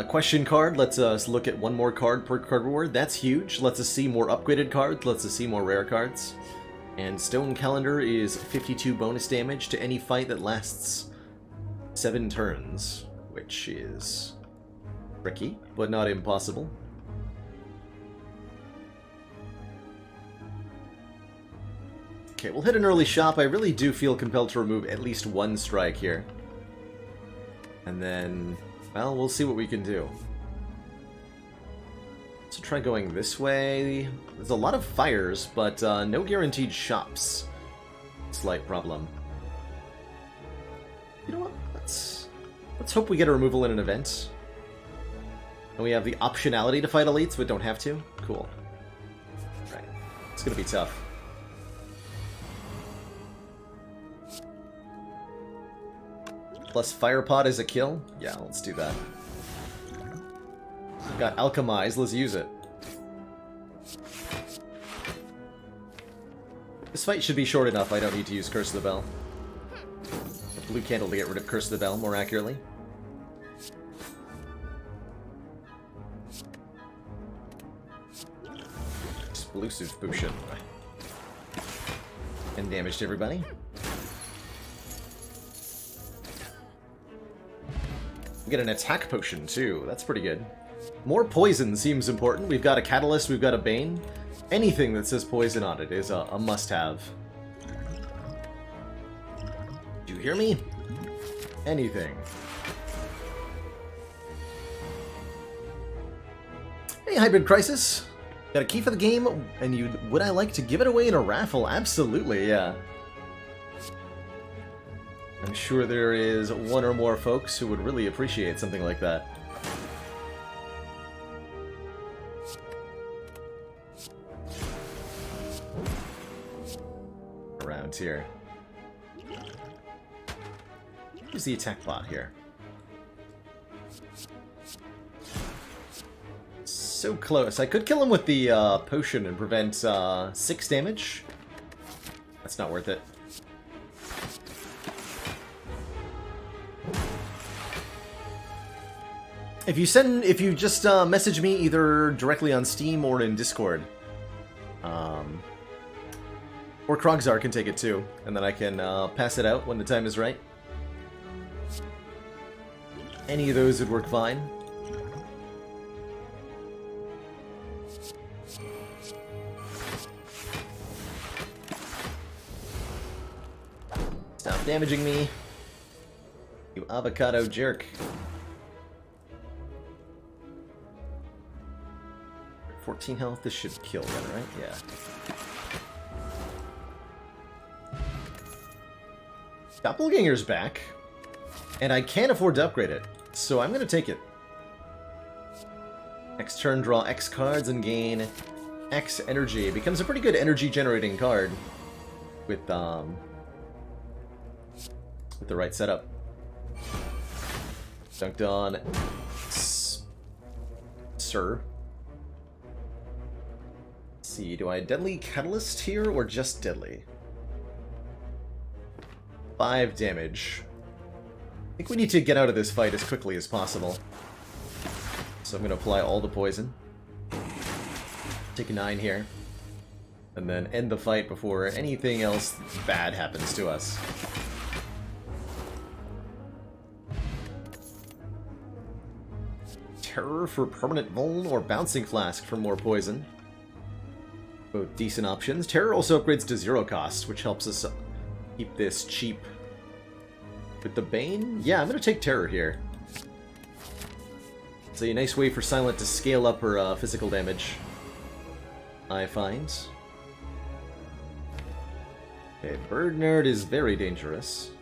Question card lets us look at 1 more card per card reward. That's huge. Lets us see more upgraded cards. Lets us see more rare cards. And Stone Calendar is 52 bonus damage to any fight that lasts 7 turns, which is tricky, but not impossible. Okay, we'll hit an early shop. I really do feel compelled to remove at least 1 strike here. And then, well, we'll see what we can do. So try going this way. There's a lot of fires, but no guaranteed shops. Slight problem. You know what? Let's hope we get a removal in an event. And we have the optionality to fight elites, but don't have to. Cool. Right. It's gonna be tough. Plus Firepot is a kill? Yeah, let's do that. We've got Alchemize, let's use it. This fight should be short enough, I don't need to use Curse of the Bell. A blue candle to get rid of Curse of the Bell, more accurately. Explosive Potion. And damage to everybody. We get an attack potion too, that's pretty good. More poison seems important. We've got a catalyst, we've got a bane. Anything that says poison on it is a must-have. Do you hear me? Anything. Hey, Hybrid Crisis. Got a key for the game, and would I like to give it away in a raffle? Absolutely, yeah. I'm sure there is one or more folks who would really appreciate something like that. Around here. Use the attack bot here. So close. I could kill him with the potion and prevent 6 damage. That's not worth it. If you just message me either directly on Steam or in Discord, or Krogzar can take it too, and then I can pass it out when the time is right. Any of those would work fine. Stop damaging me, you avocado jerk. 14 health, this should kill then, right? Yeah. Doppelganger's back, and I can't afford to upgrade it, so I'm gonna take it. Next turn, draw X cards and gain X energy. It becomes a pretty good energy generating card with the right setup. Dunked on Sir. See, do I Deadly Catalyst here or just Deadly? 5 damage. I think we need to get out of this fight as quickly as possible. So I'm going to apply all the poison. Take a 9 here. And then end the fight before anything else bad happens to us. Terror for permanent vuln or Bouncing Flask for more poison. Both decent options. Terror also upgrades to 0 cost, which helps us keep this cheap. With the Bane? Yeah, I'm going to take Terror here. It's a nice way for Silent to scale up her physical damage, I find. Okay, Bird Nerd is very dangerous.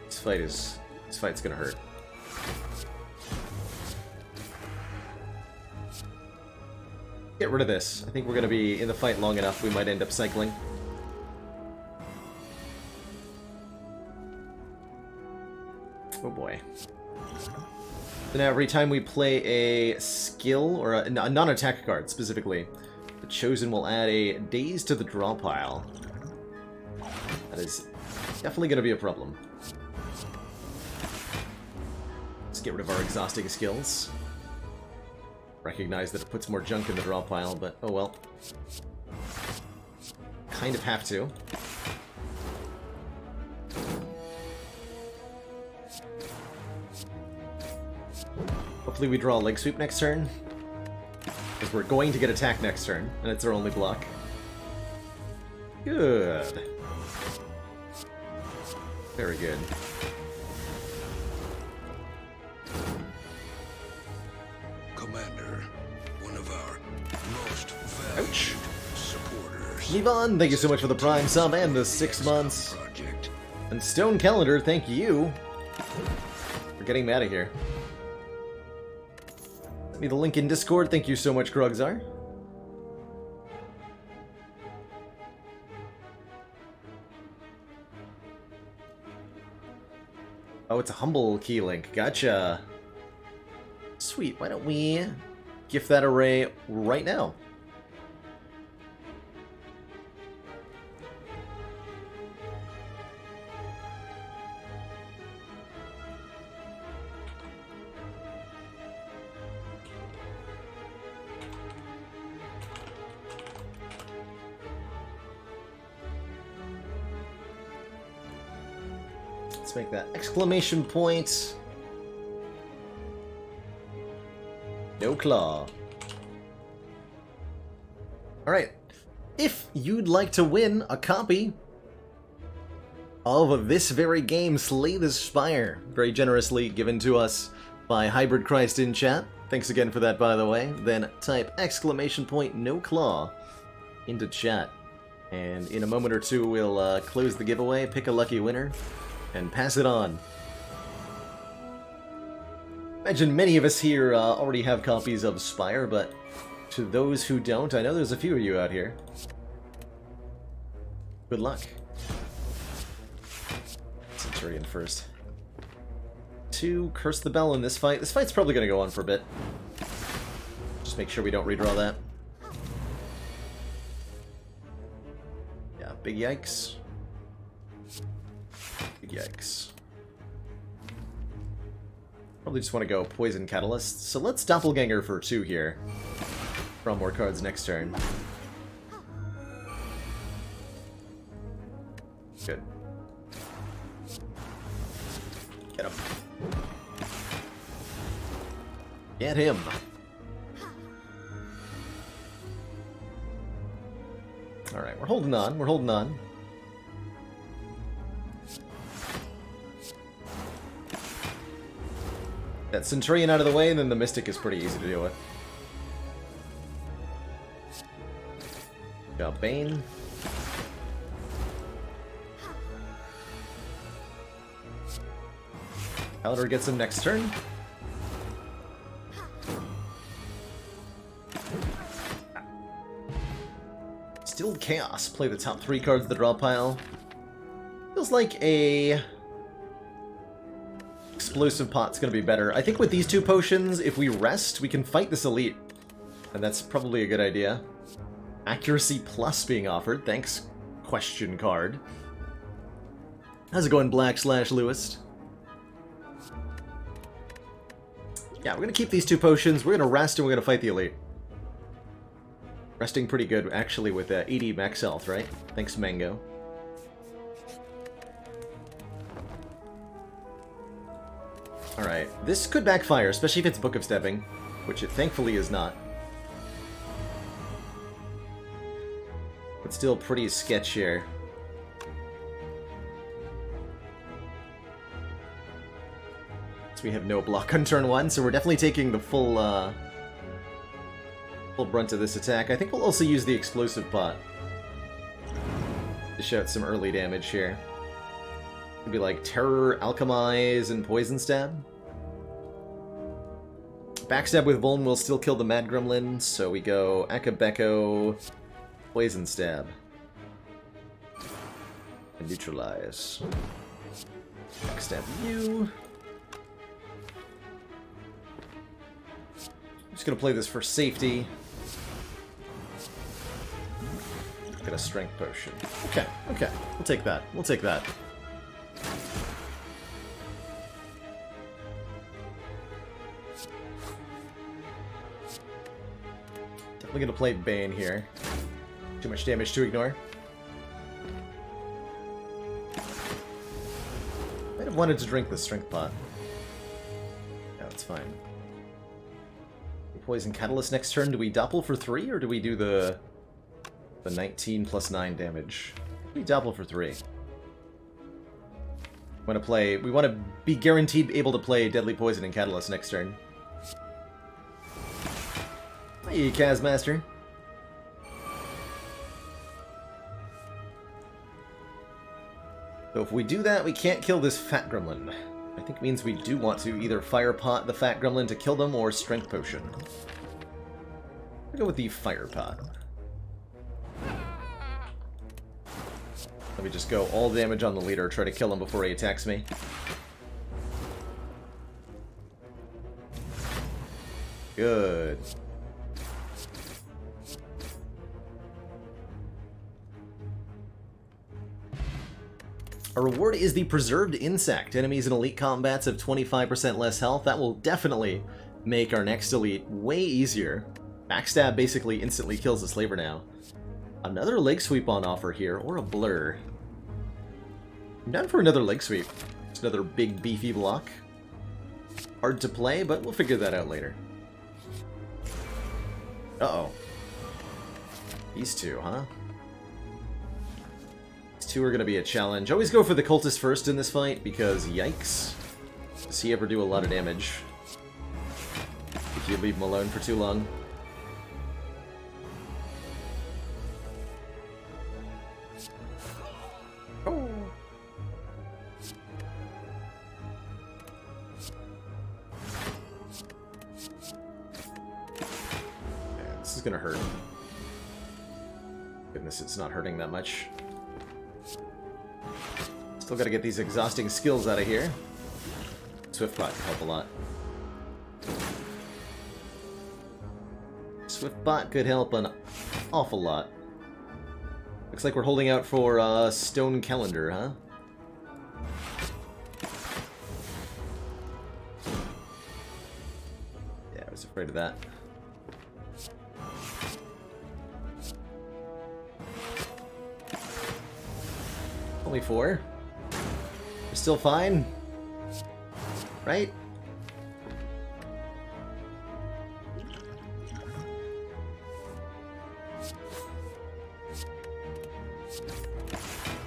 This fight's going to hurt. Get rid of this. I think we're going to be in the fight long enough, we might end up cycling. Oh boy. So now every time we play a skill, or a non-attack card specifically, the Chosen will add a Daze to the draw pile. That is definitely going to be a problem. Let's get rid of our exhausting skills. Recognize that it puts more junk in the draw pile, but oh well. kind of have to. Hopefully we draw a leg sweep next turn. Because we're going to get attack next turn, and it's our only block. Good. Very good. Commander, one of our most valued supporters. Yvonne, thank you so much for the Prime sub and the 6 months. And Stone Calendar, thank you for getting me out of here. Send me the link in Discord. Thank you so much, Grogzar. Oh, it's a humble key link. Gotcha. Sweet. Why don't we gift that array right now? Let's make that exclamation point. No claw. Alright. If you'd like to win a copy of this very game, Slay the Spire, very generously given to us by Hybrid Christ in chat. Thanks again for that, by the way. Then type exclamation point no claw into chat. And in a moment or two, we'll close the giveaway, pick a lucky winner, and pass it on. Imagine many of us here already have copies of Spire, but to those who don't, I know there's a few of you out here. Good luck. Centurion first. 2, Curse the Bell in this fight. This fight's probably going to go on for a bit. Just make sure we don't redraw that. Yeah, big yikes. Big yikes. Probably just want to go Poison Catalyst. So let's Doppelganger for 2 here. Draw more cards next turn. Good. Get him. Get him. Alright, we're holding on. We're holding on. That Centurion out of the way, and then the Mystic is pretty easy to deal with. Got Bane. Palador gets him next turn. Still Chaos. Play the top 3 cards of the draw pile. Feels like a Explosive Pot's gonna be better. I think with these 2 potions, if we rest, we can fight this elite. And that's probably a good idea. Accuracy Plus being offered. Thanks, question card. How's it going, Black/Lewis? Yeah, we're gonna keep these 2 potions. We're gonna rest and we're gonna fight the elite. Resting pretty good, actually, with 80 max health, right? Thanks, Mango. Alright, this could backfire, especially if it's Book of Stepping, which it thankfully is not. But still pretty sketch here. So we have no block on turn 1, so we're definitely taking the full brunt of this attack. I think we'll also use the Explosive Pot to shout some early damage here. It'd be like Terror, Alchemize, and Poison Stab. Backstab with Vuln will still kill the Mad Gremlin, so we go Akabeko, Poison Stab. And Neutralize. Backstab you. I'm just gonna play this for safety. Get a Strength Potion. Okay, okay. We'll take that. We'll take that. Definitely gonna play Bane here. Too much damage to ignore. have wanted to drink the strength pot. Yeah, that's fine. Poison Catalyst next turn. Do we doppel for 3, or do we do the 19 plus 9 damage? We doppel for 3. We want to be guaranteed able to play Deadly Poison and Catalyst next turn. Hey, Kazmaster. So if we do that, we can't kill this Fat Gremlin. I think it means we do want to either Fire Pot the Fat Gremlin to kill them, or Strength Potion. I'll go with the Fire Pot. Let me just go all damage on the leader, try to kill him before he attacks me. Good. Our reward is the Preserved Insect. Enemies in elite combats have 25% less health. That will definitely make our next elite way easier. Backstab basically instantly kills the Slaver now. Another Leg Sweep on offer here, or a Blur. I'm down for another Leg Sweep. It's another big beefy block. Hard to play, but we'll figure that out later. Uh-oh. These two, huh? Two are going to be a challenge. Always go for the cultist first in this fight, because yikes. Does he ever do a lot of damage if you leave him alone for too long? Oh. Yeah, this is going to hurt. Goodness, it's not hurting that much. Still gotta get these exhausting skills out of here. Swift Bot can help a lot. Swift Bot could help an awful lot. Looks like we're holding out for Stone Calendar, huh? Yeah, I was afraid of that. Only 4. We're still fine, right?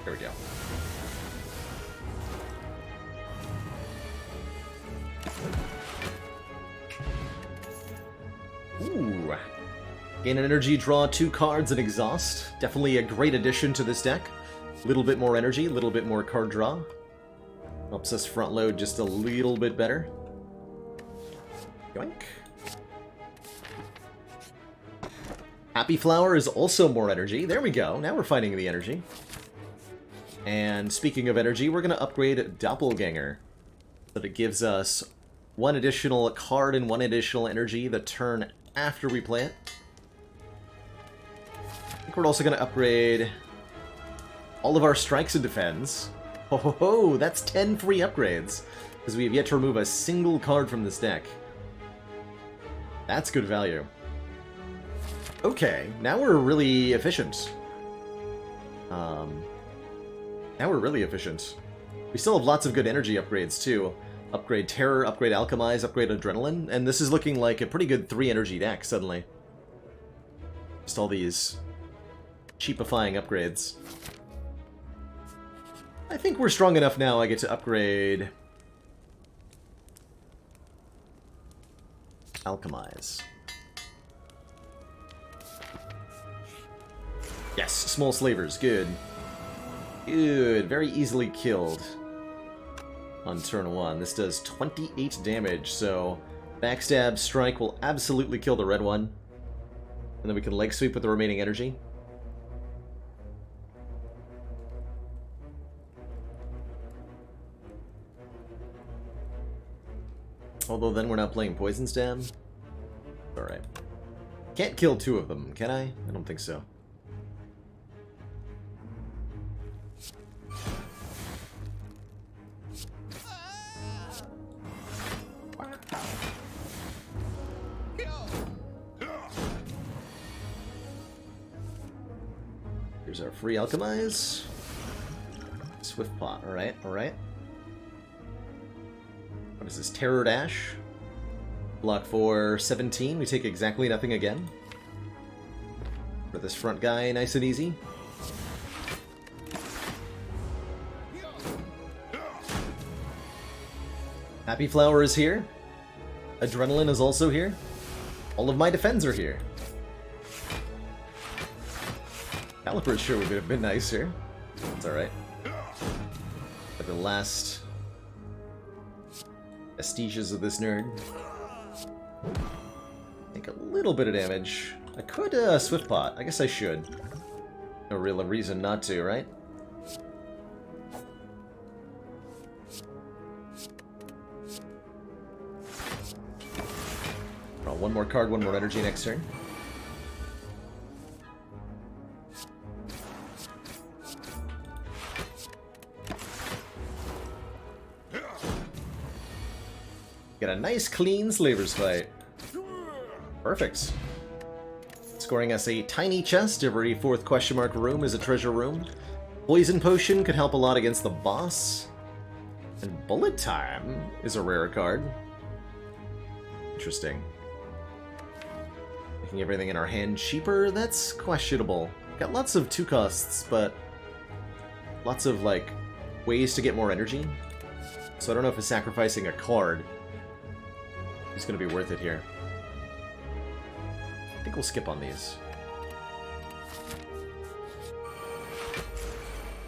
There we go. Ooh. Gain an energy, draw 2 cards, and exhaust. Definitely a great addition to this deck. A little bit more energy, a little bit more card draw. Helps us front load just a little bit better. Yoink. Happy Flower is also more energy. There we go. Now we're finding the energy. And speaking of energy, we're going to upgrade Doppelganger. So that it gives us 1 additional card and 1 additional energy the turn after we play it. I think we're also going to upgrade all of our strikes and defense. Ho ho ho, that's 10 free upgrades, because we have yet to remove a single card from this deck. That's good value. Okay, now we're really efficient. Now we're really efficient. We still have lots of good energy upgrades, too. Upgrade Terror, upgrade Alchemize, upgrade Adrenaline, and this is looking like a pretty good 3 energy deck, suddenly. Just all these cheapifying upgrades. I think we're strong enough now I get to upgrade Alchemize. Yes, Small Slavers, good. Good, very easily killed on turn 1. This does 28 damage, so Backstab Strike will absolutely kill the red one. And then we can Leg Sweep with the remaining energy. Although then we're not playing Poison Stab. Alright. Can't kill 2 of them, can I? I don't think so. Here's our free Alchemize. Swift Pot, alright, alright. What is this? Terror Dash. Block for 17. We take exactly nothing again. For this front guy, nice and easy. Happy Flower is here. Adrenaline is also here. All of my defends are here. Caliper sure would have been nicer. It's alright. But the last vestiges of this nerd. Take a little bit of damage. I could Swift Pot. I guess I should. No real reason not to, right? Draw one more card, one more energy next turn. Get a nice clean Slaver's Fight. Perfect. Scoring us a tiny chest. Every fourth question mark room is a treasure room. Poison Potion could help a lot against the boss. And Bullet Time is a rare card. Interesting. Making everything in our hand cheaper, that's questionable. Got lots of 2 costs, but lots of, like, ways to get more energy. So I don't know if sacrificing a card is going to be worth it here. I think we'll skip on these.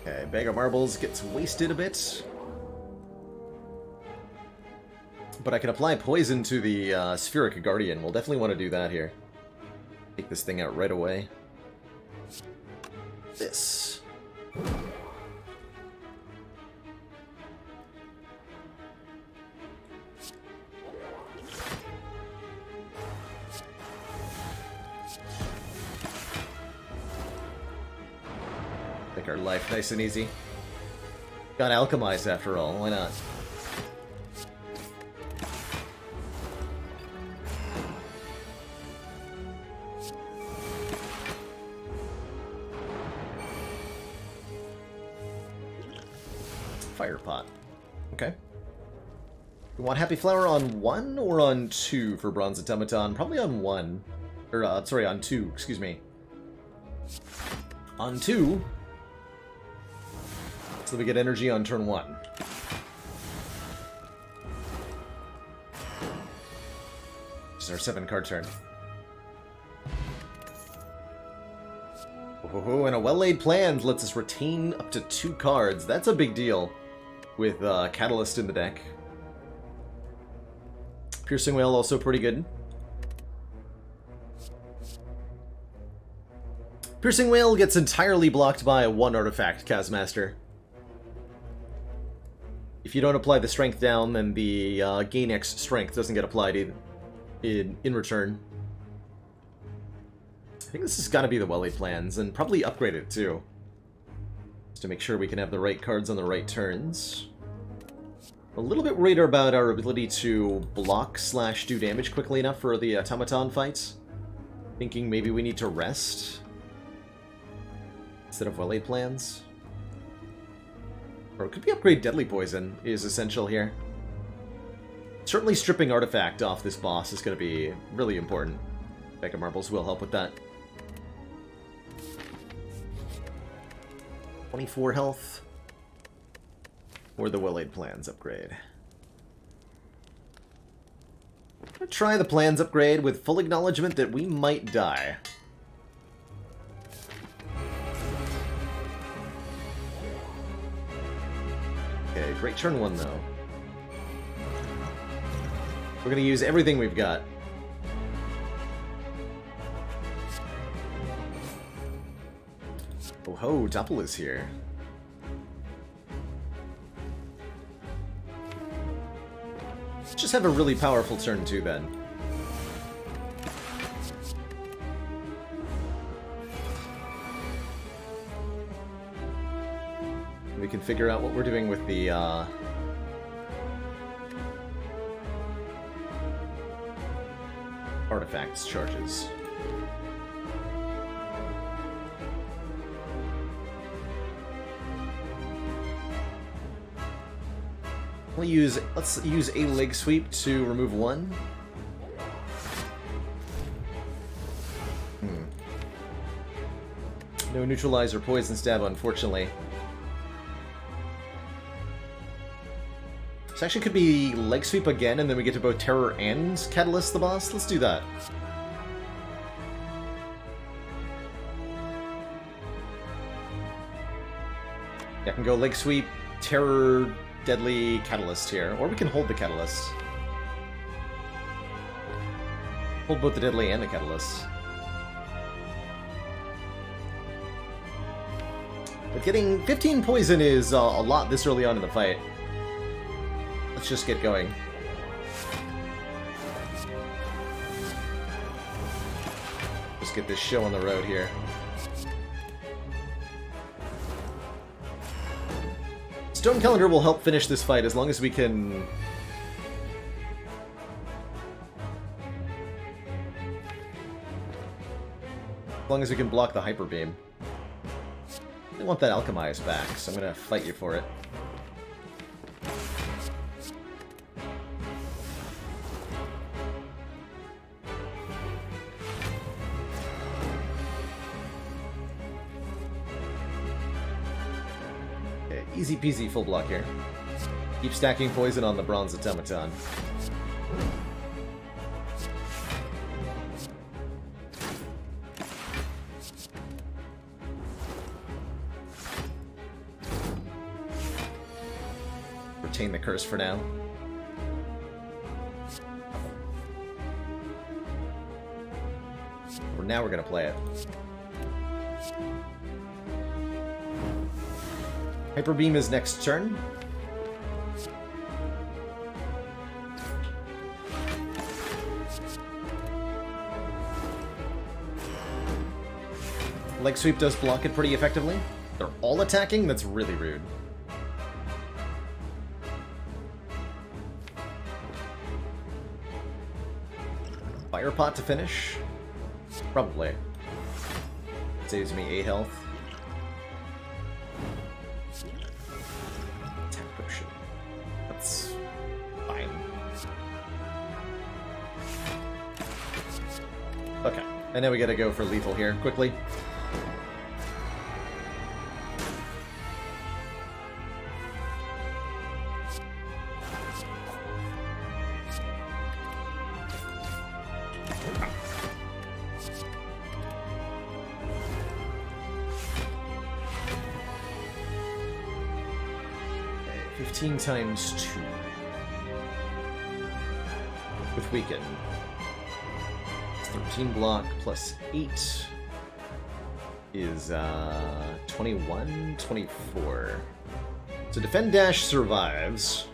Okay, Bag of Marbles gets wasted a bit. But I can apply poison to the Spheric Guardian. We'll definitely want to do that here. Take this thing out right away. This. Make our life nice and easy. Got alchemized after all, why not? Fire pot. Okay. We want Happy Flower on 1 or on 2 for Bronze Automaton? Probably on 1. Or, sorry, on 2, excuse me. On 2. So we get energy on turn 1. This is our 7-card turn. Oh, and a well-laid plan lets us retain up to 2 cards. That's a big deal with Catalyst in the deck. Piercing Wail also pretty good. Piercing Wail gets entirely blocked by 1 artifact, Kazmaster. If you don't apply the strength down, then the gain X strength doesn't get applied in return. I think this has got to be the well-laid plans, and probably upgrade it too. Just to make sure we can have the right cards on the right turns. A little bit worried about our ability to block/do damage quickly enough for the automaton fights. Thinking maybe we need to rest instead of well-laid plans. Or it could be upgrade Deadly Poison is essential here. Certainly stripping Artifact off this boss is going to be really important. Bag of Marbles will help with that. 24 health. Or the well-laid plans upgrade. I'm gonna try the plans upgrade with full acknowledgement that we might die. Okay, great turn 1 though. We're gonna use everything we've got. Oh ho, Doppel is here. Let's just have a really powerful turn 2 then. We can figure out what we're doing with the artifacts charges. Let's use a leg sweep to remove one. No neutralize or poison stab, unfortunately. This actually could be leg sweep again, and then we get to both terror and catalyst the boss. Let's do that. Yeah, I can go leg sweep, terror, deadly, catalyst here, or we can hold the catalyst. Hold both the deadly and the catalyst. But getting 15 poison is a lot this early on in the fight. Let's just get going. Just get this show on the road here. Stone Calendar will help finish this fight as long as we can... As long as we can block the Hyper Beam. I want that Alchemize back, so I'm gonna fight you for it. Okay, easy peasy full block here. Keep stacking poison on the Bronze Automaton. Retain the curse for now. Now we're gonna play it. Hyper Beam is next turn. Leg Sweep does block it pretty effectively. They're all attacking? That's really rude. Fire Pot to finish? Probably. Saves me A health. Attack Potion. That's fine. Okay, and then we gotta go for lethal here, quickly. Times 2 with weaken. It's 13 block plus 8 is 21, 24. So defend dash survives.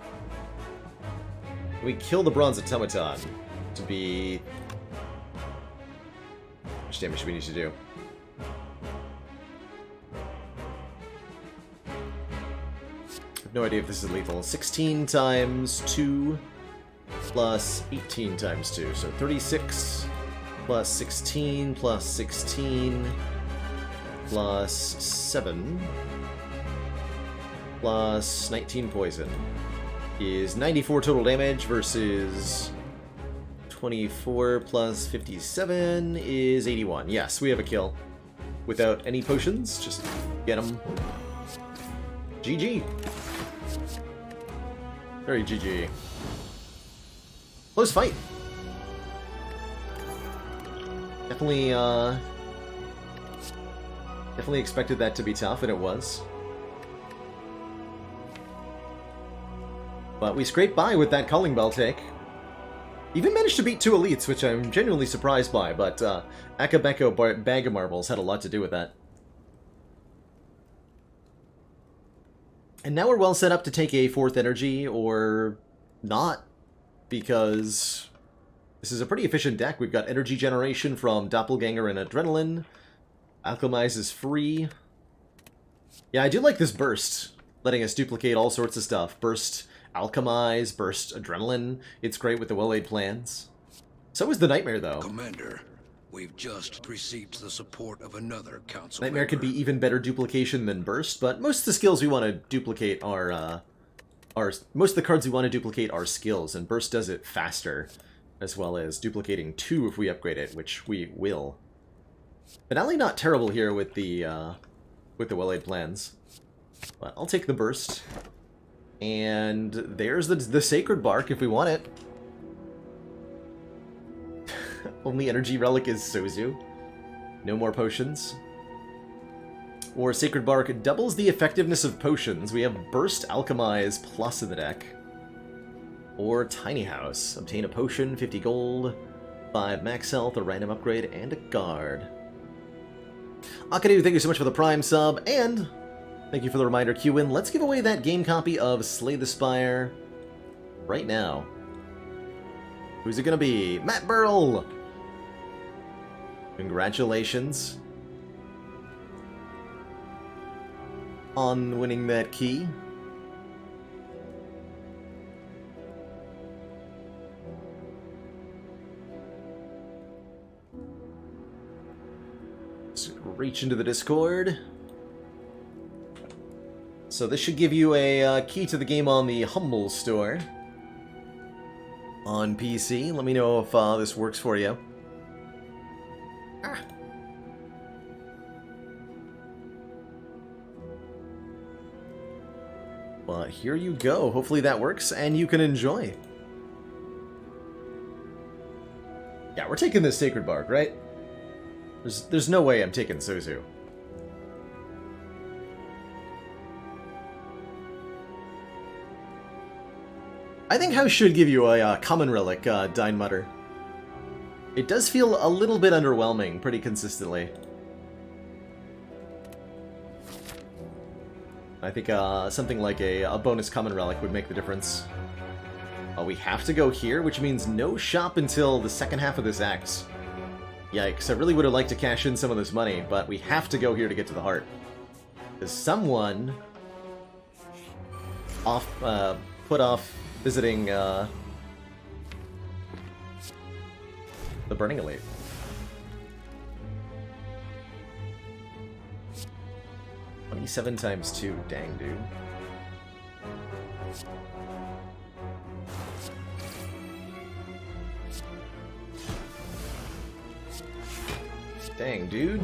We kill the Bronze Automaton to be... How much damage do we need to do? No idea if this is lethal. 16 times 2 plus 18 times 2. So 36 plus 16 plus 16 plus 7 plus 19 poison is 94 total damage versus 24 plus 57 is 81. Yes, we have a kill. Without any potions, just get them. GG. Very GG. Close fight. Definitely, definitely expected that to be tough, and it was. But we scraped by with that Calling Bell take. Even managed to beat 2 elites, which I'm genuinely surprised by, but Akabeko Bag of Marbles had a lot to do with that. And now we're well set up to take a 4th energy, or not, because this is a pretty efficient deck. We've got energy generation from Doppelganger and Adrenaline. Alchemize is free. Yeah, I do like this burst, letting us duplicate all sorts of stuff. Burst Alchemize, burst Adrenaline. It's great with the well-laid plans. So is the Nightmare, though. Commander, we've just received the support of another council Nightmare member. could be even better duplication than burst, but most of the skills we want to duplicate are most of the cards we want to duplicate are skills, and Burst does it faster, as well as duplicating 2 if we upgrade it, which we will. Finale not terrible here with the well-laid plans. But I'll take the Burst. And there's the Sacred Bark if we want it. Only energy relic is Sozu. No more potions. Or Sacred Bark doubles the effectiveness of potions. We have Burst, Alchemize, plus in the deck. Or Tiny House. Obtain a potion, 50 gold, 5 max health, a random upgrade, and a guard. Akadu, thank you so much for the Prime sub, and thank you for the reminder, Q-Win. Let's give away that game copy of Slay the Spire right now. Who's it gonna be? Matt Burrell! Congratulations on winning that key. Let's reach into the Discord. So this should give you a key to the game on the Humble Store on PC. Let me know if this works for you. But here you go. Hopefully that works and you can enjoy. Yeah, we're taking this Sacred Bark, right? There's no way I'm taking Sozu. I think House should give you a common relic, Dine Mutter. It does feel a little bit underwhelming pretty consistently. I think something like a bonus common relic would make the difference. We have to go here, which means no shop until the second half of this act. Yikes, I really would have liked to cash in some of this money, but we have to go here to get to the heart. Because someone put off visiting the Burning Elite. $27 times 2, dang dude. Dang dude.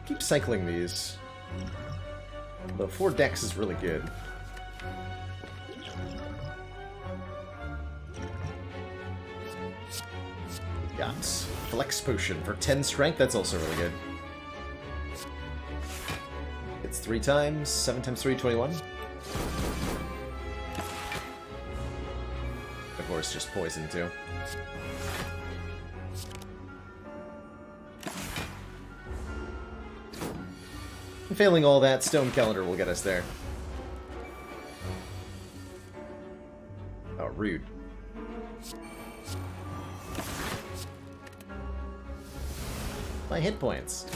Keep cycling these. But 4 decks is really good. Got Flex Potion for 10 strength, that's also really good. It's 3 times, 7 times 3, 21. Of course, just poison too. And failing all that, Stone Calendar will get us there. Oh, rude. My hit points.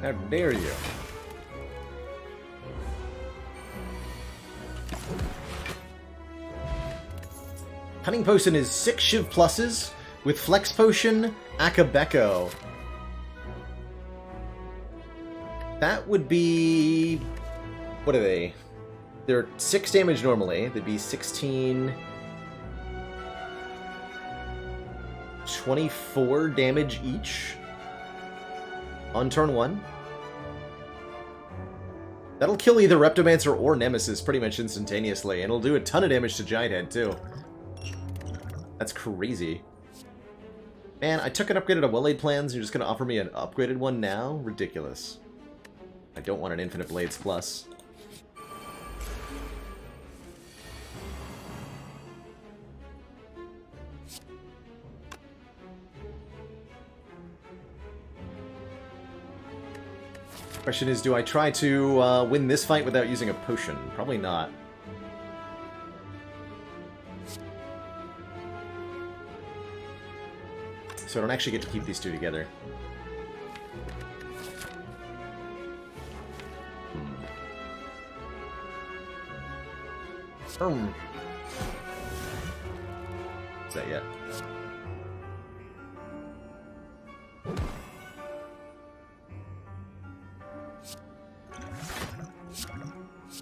How dare you? Cunning Potion is 6 Shiv pluses with Flex Potion, Akabeko. That would be... what are they? They're 6 damage normally. They'd be 16... 24 damage each on turn 1. That'll kill either Reptomancer or Nemesis pretty much instantaneously, and it'll do a ton of damage to Giant Head too. That's crazy. Man, I took an upgraded Well-Laid Plans, you're just gonna offer me an upgraded one now? Ridiculous. I don't want an Infinite Blades Plus. Question is, do I try to win this fight without using a potion? Probably not. So I don't actually get to keep these two together. Is that yet?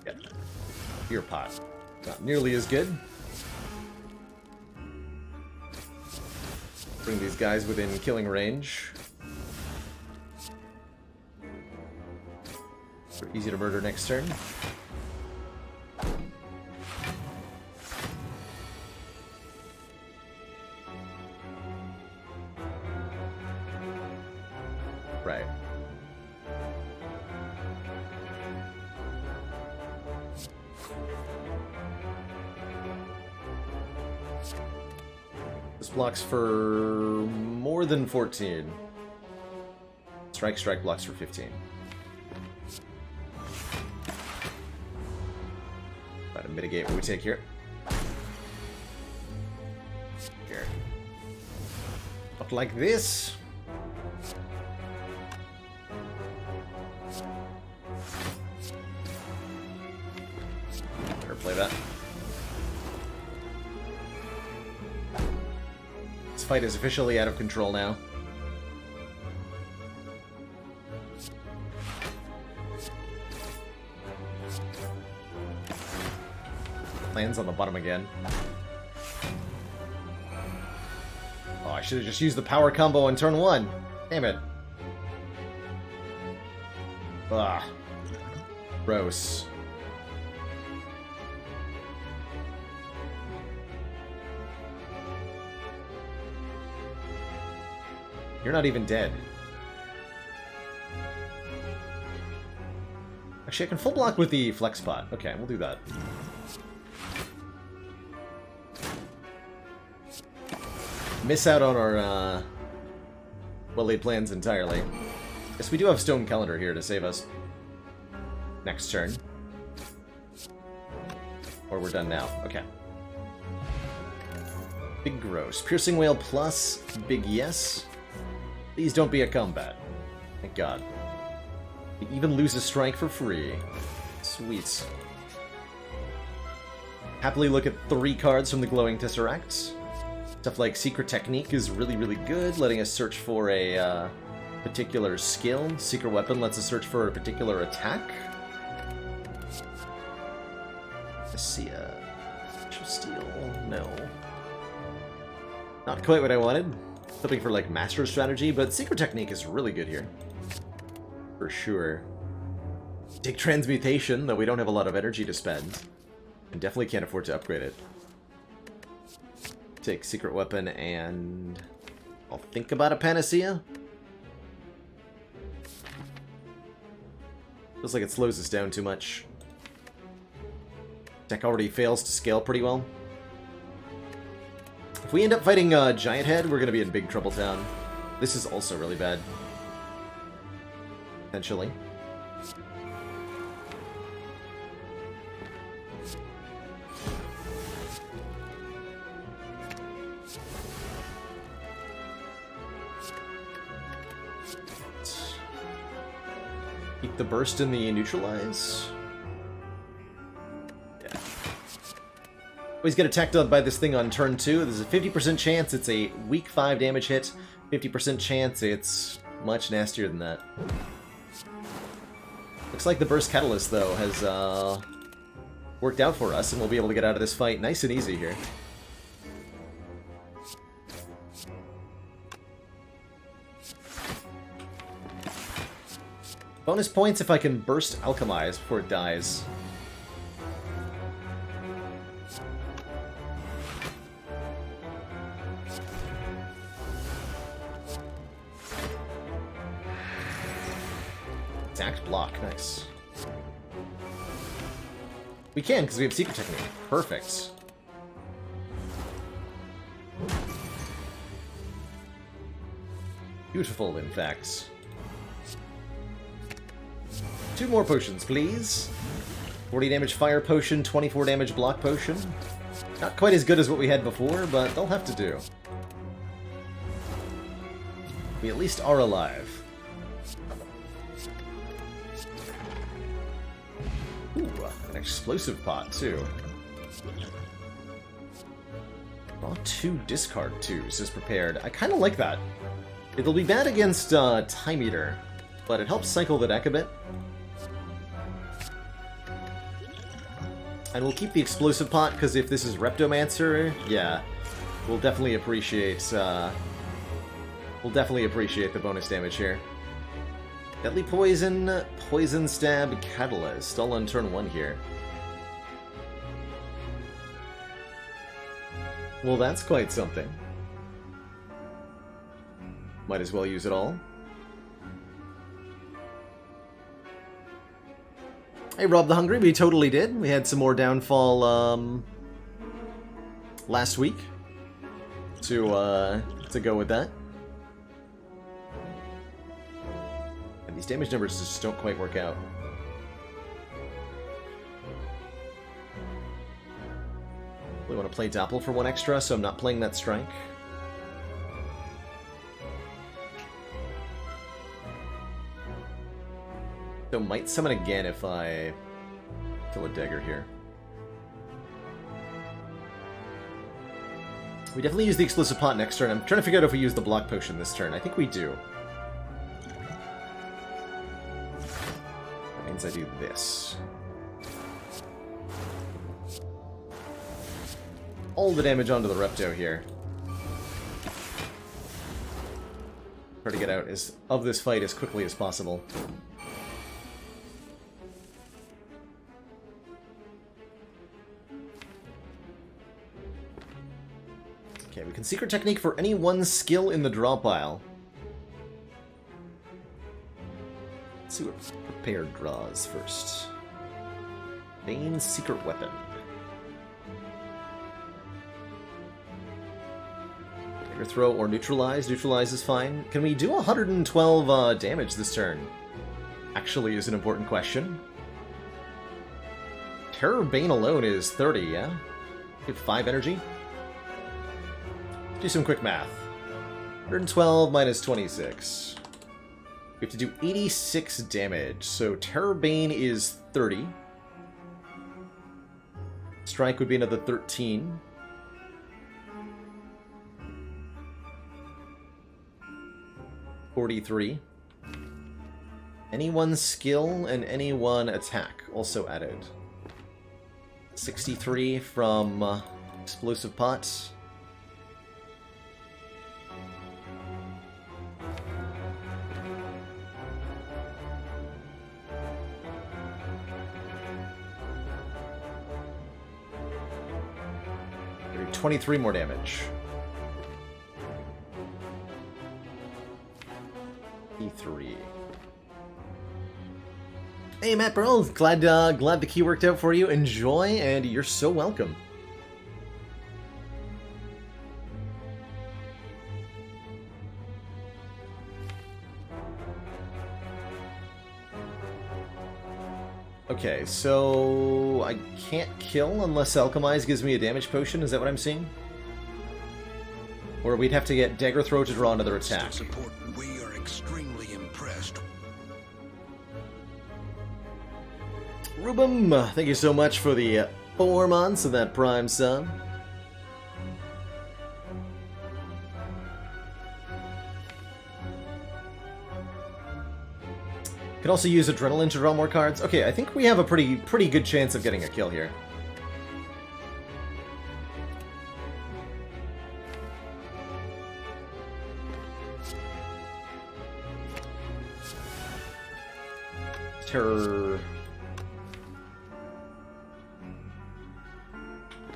Yep. Beer pot. Not nearly as good. Bring these guys within killing range. They're easy to murder next turn. Right. This blocks for more than 14. Strike blocks for 15. Try to mitigate what we take here. Here. Not like this. Better play that. This fight is officially out of control now. Lands on the bottom again. Oh, I should have just used the power combo on turn 1. Damn it. Ugh. Gross. You're not even dead. Actually, I can full block with the flex pot. Okay, we'll do that. Miss out on our well-laid plans entirely. Yes, we do have Stone Calendar here to save us. Next turn. Or we're done now. Okay. Big gross. Piercing Whale plus big yes. Please don't be a combat. Thank God. We even lose a strike for free. Sweet. Happily look at 3 cards from the Glowing Tesseract. Stuff like Secret Technique is really, really good, letting us search for a particular skill. Secret Weapon lets us search for a particular attack. Let's see, Steel, no. Not quite what I wanted. Hoping for, like, Master Strategy, but Secret Technique is really good here. For sure. Take Transmutation, though we don't have a lot of energy to spend. And definitely can't afford to upgrade it. Take Secret Weapon, and I'll think about a Panacea. Feels like it slows us down too much. Deck already fails to scale pretty well. If we end up fighting Giant Head, we're going to be in big trouble town. This is also really bad. Potentially. Keep the burst in the neutralize. Yeah. Always get attacked on by this thing on turn 2. There's a 50% chance it's a weak 5 damage hit. 50% chance it's much nastier than that. Looks like the burst catalyst, though, has worked out for us, and we'll be able to get out of this fight nice and easy here. Bonus points if I can burst Alchemize before it dies. Exact block, nice. We can, because we have Secret Technique. Perfect. Beautiful, in fact. 2 more potions, please. 40 damage fire potion, 24 damage block potion. Not quite as good as what we had before, but they'll have to do. We at least are alive. Ooh, an explosive pot, too. Draw 2, discard 2, says prepared. I kind of like that. It'll be bad against Time Eater, but it helps cycle the deck a bit. And we'll keep the Explosive Pot, because if this is Reptomancer, yeah, we'll definitely appreciate the bonus damage here. Deadly Poison, Poison Stab, Catalyst, all on turn 1 here. Well, that's quite something. Might as well use it all. Hey, Rob the Hungry, we totally did. We had some more downfall last week to go with that. And these damage numbers just don't quite work out. We want to play Doppel for 1 extra, so I'm not playing that strike. So might summon again if I kill a dagger here. We definitely use the Explosive Pot next turn. I'm trying to figure out if we use the Block Potion this turn. I think we do. That means I do this. All the damage onto the Repto here. Try to get out of this fight as quickly as possible. Okay, we can Secret Technique for any 1 skill in the draw pile. Let's see what prepared draws first. Main Secret Weapon. Dagger Throw or Neutralize. Neutralize is fine. Can we do 112 damage this turn? Actually is an important question. Terror Bane alone is 30, yeah? Give 5 energy. Do some quick math. 112 minus 26. We have to do 86 damage, so Terror Bane is 30. Strike would be another 13. $43. Any 1 skill and any 1 attack also added. 63 from Explosive Pot. We do 23 more damage. E3. Hey, Matt Burl, glad the key worked out for you. Enjoy, and you're so welcome. Okay, so I can't kill unless Alchemize gives me a damage potion. Is that what I'm seeing? Or we'd have to get Dagger Throw to draw another attack. We are extremely impressed. Rubum, thank you so much for the 4 months of that Prime sub. Can also use Adrenaline to draw more cards. Okay, I think we have a pretty good chance of getting a kill here. Terror.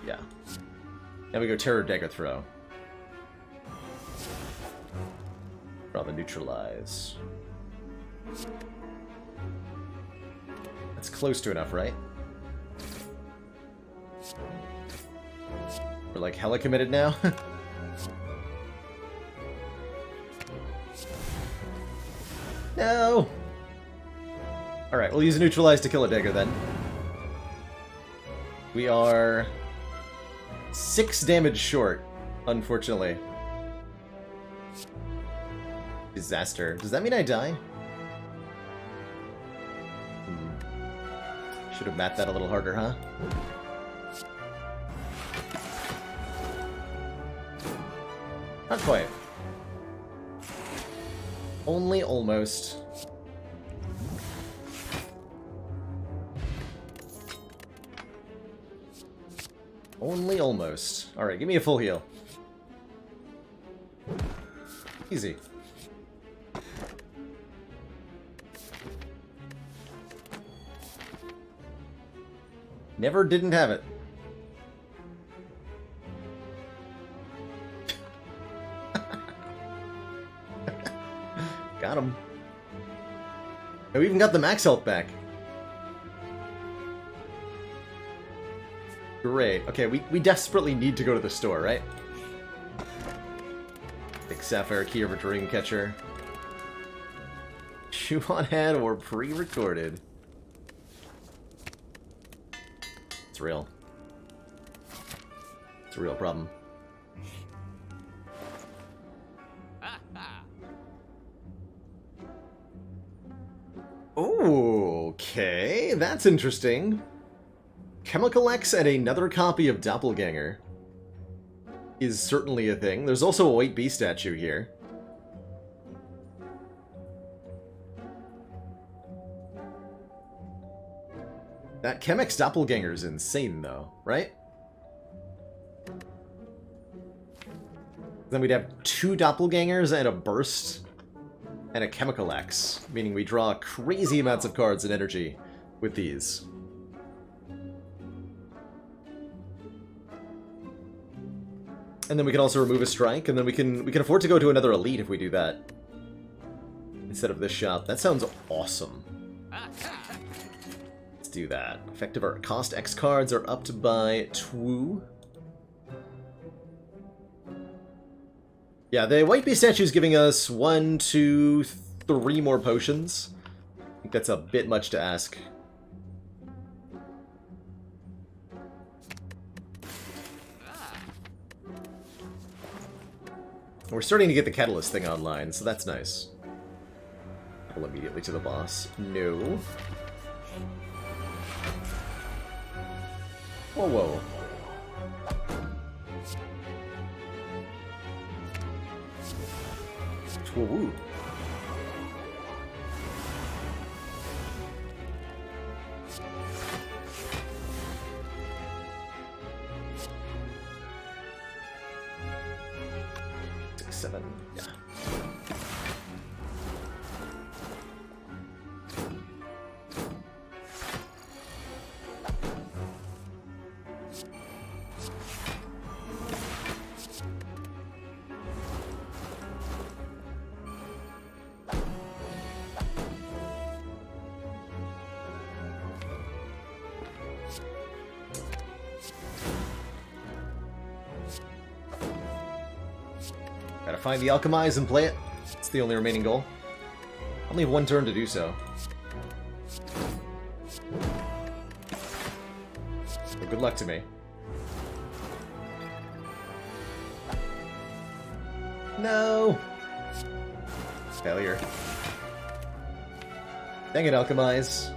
Yeah. Now we go Terror Dagger Throw. Draw the Neutralize. That's close to enough, right? We're like hella committed now. No! Alright, we'll use a Neutralize to kill a dagger then. We are 6 damage short, unfortunately. Disaster. Does that mean I die? Should have mapped that a little harder, huh? Not quite. Only almost. Only almost. Alright, give me a full heal. Easy. Never didn't have it. Got him. And we even got the max health back. Great. Okay, we desperately need to go to the store, right? Big Sapphire Key over Dreamcatcher. Chew on head or pre-recorded. It's real. It's a real problem. Okay, that's interesting. Chemical X and another copy of Doppelganger is certainly a thing. There's also a White Bee statue here. That Chemex Doppelganger is insane, though, right? Then we'd have 2 Doppelgangers and a Burst and a Chemical X, meaning we draw crazy amounts of cards and energy with these. And then we can also remove a strike, and then we can afford to go to another elite if we do that instead of this shop. That sounds awesome. Let's do that. Effective art cost X cards are upped by 2. Yeah, the White Bee statue is giving us 1, 2, 3 more potions. I think that's a bit much to ask. We're starting to get the Catalyst thing online, so that's nice. Pull immediately to the boss. No. Whoa, whoa. Woo-woo. Seven, yeah. Gotta find the Alchemize and play it. It's the only remaining goal. I only have 1 turn to do so. Well, good luck to me. No! Failure. Dang it, Alchemize.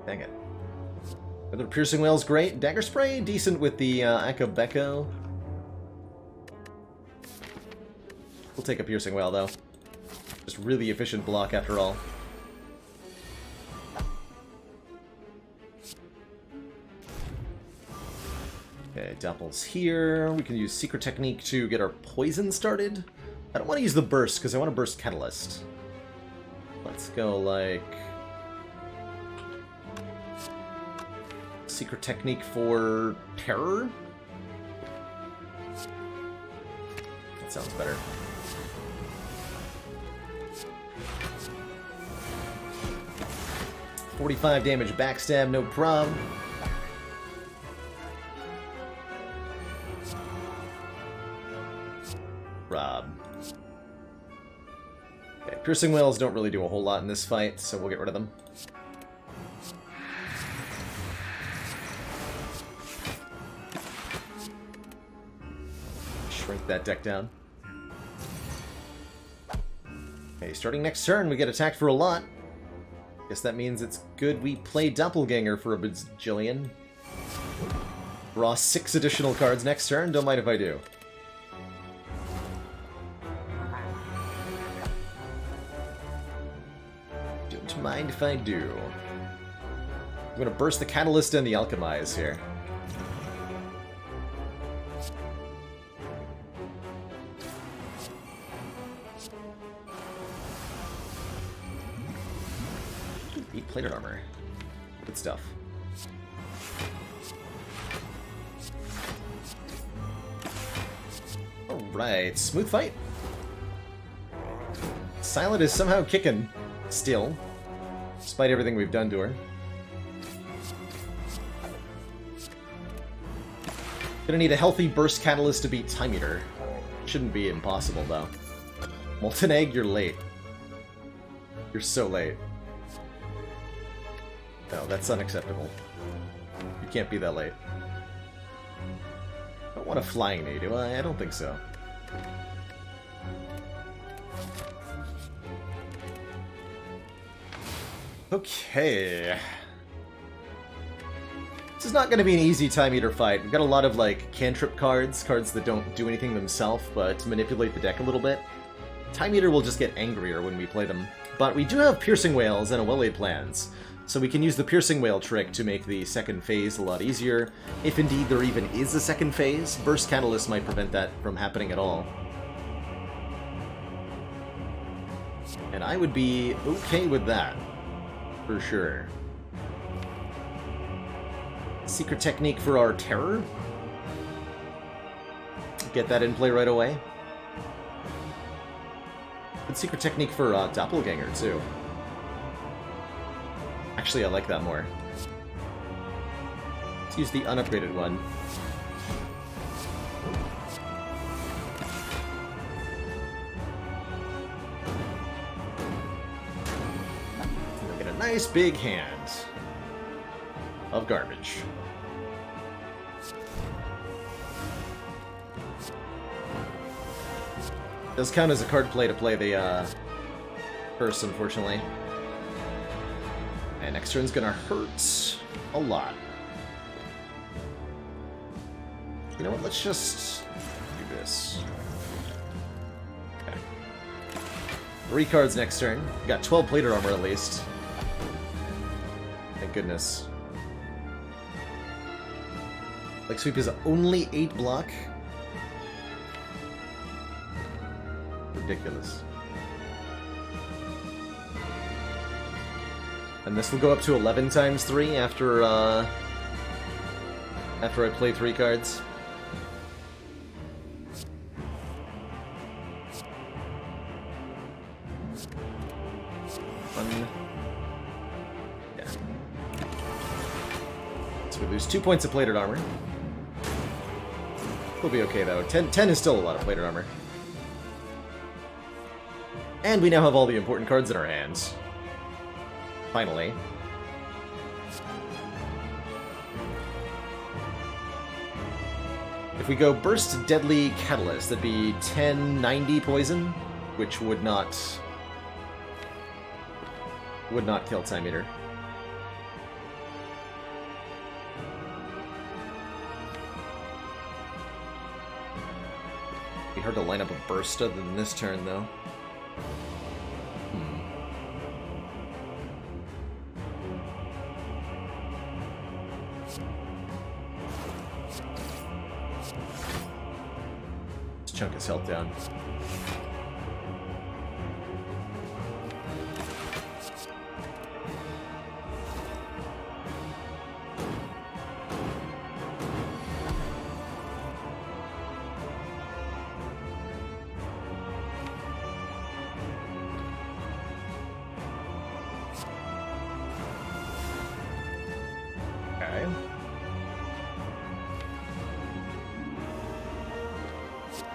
Dang it. Another Piercing Well's great. Dagger Spray, decent with the Akabeko. We'll take a Piercing Well, though. Just really efficient block after all. Okay, Doppel's here. We can use Secret Technique to get our poison started. I don't want to use the Burst, because I want to burst Catalyst. Let's go, like... Secret Technique for Terror? That sounds better. $45 damage backstab, no problem. Rob. Okay, Piercing Wells don't really do a whole lot in this fight, so we'll get rid of them. Shrink that deck down. Okay, starting next turn, we get attacked for a lot. Guess that means it's good we play Doppelganger for a bajillion. Draw 6 additional cards next turn, don't mind if I do. Don't mind if I do. I'm gonna burst the Catalyst and the Alchemize here. Ooh, 8 plated armor. Good stuff. Alright, smooth fight. Silent is somehow kicking still, despite everything we've done to her. Gonna need a healthy burst catalyst to beat Time Eater. Shouldn't be impossible though. Molten Egg, you're late. You're so late. No, that's unacceptable. You can't be that late. I don't want a Flying Knee, do I? I don't think so. Okay. This is not going to be an easy Time Eater fight. We've got a lot of, like, cantrip cards, cards that don't do anything themselves, but manipulate the deck a little bit. Time Eater will just get angrier when we play them. But we do have Piercing Whales and a well-laid plans, so we can use the Piercing Whale trick to make the second phase a lot easier. If indeed there even is a second phase, Burst Catalyst might prevent that from happening at all. And I would be okay with that, for sure. Secret Technique for our Terror. Get that in play right away. Good Secret Technique for Doppelganger, too. Actually, I like that more. Let's use the unupgraded one. We'll get a nice big hand of garbage. Does count as a card play to play the first, unfortunately. And next turn's gonna hurt a lot. You know what? Let's just do this. Okay. 3 cards next turn. We got 12 plated armor at least. Thank goodness. Like Sweep is only 8 block. Ridiculous. And this will go up to 11 times 3 after after I play 3 cards. One. Yeah. So we lose 2 points of plated armor. We'll be okay though. 10 is still a lot of plated armor. And we now have all the important cards in our hands. Finally. If we go Burst Deadly Catalyst, that'd be 1090 poison, which would not kill Time Eater. It'd be hard to line up a Burst other than this turn, though. Let's chunk his health down.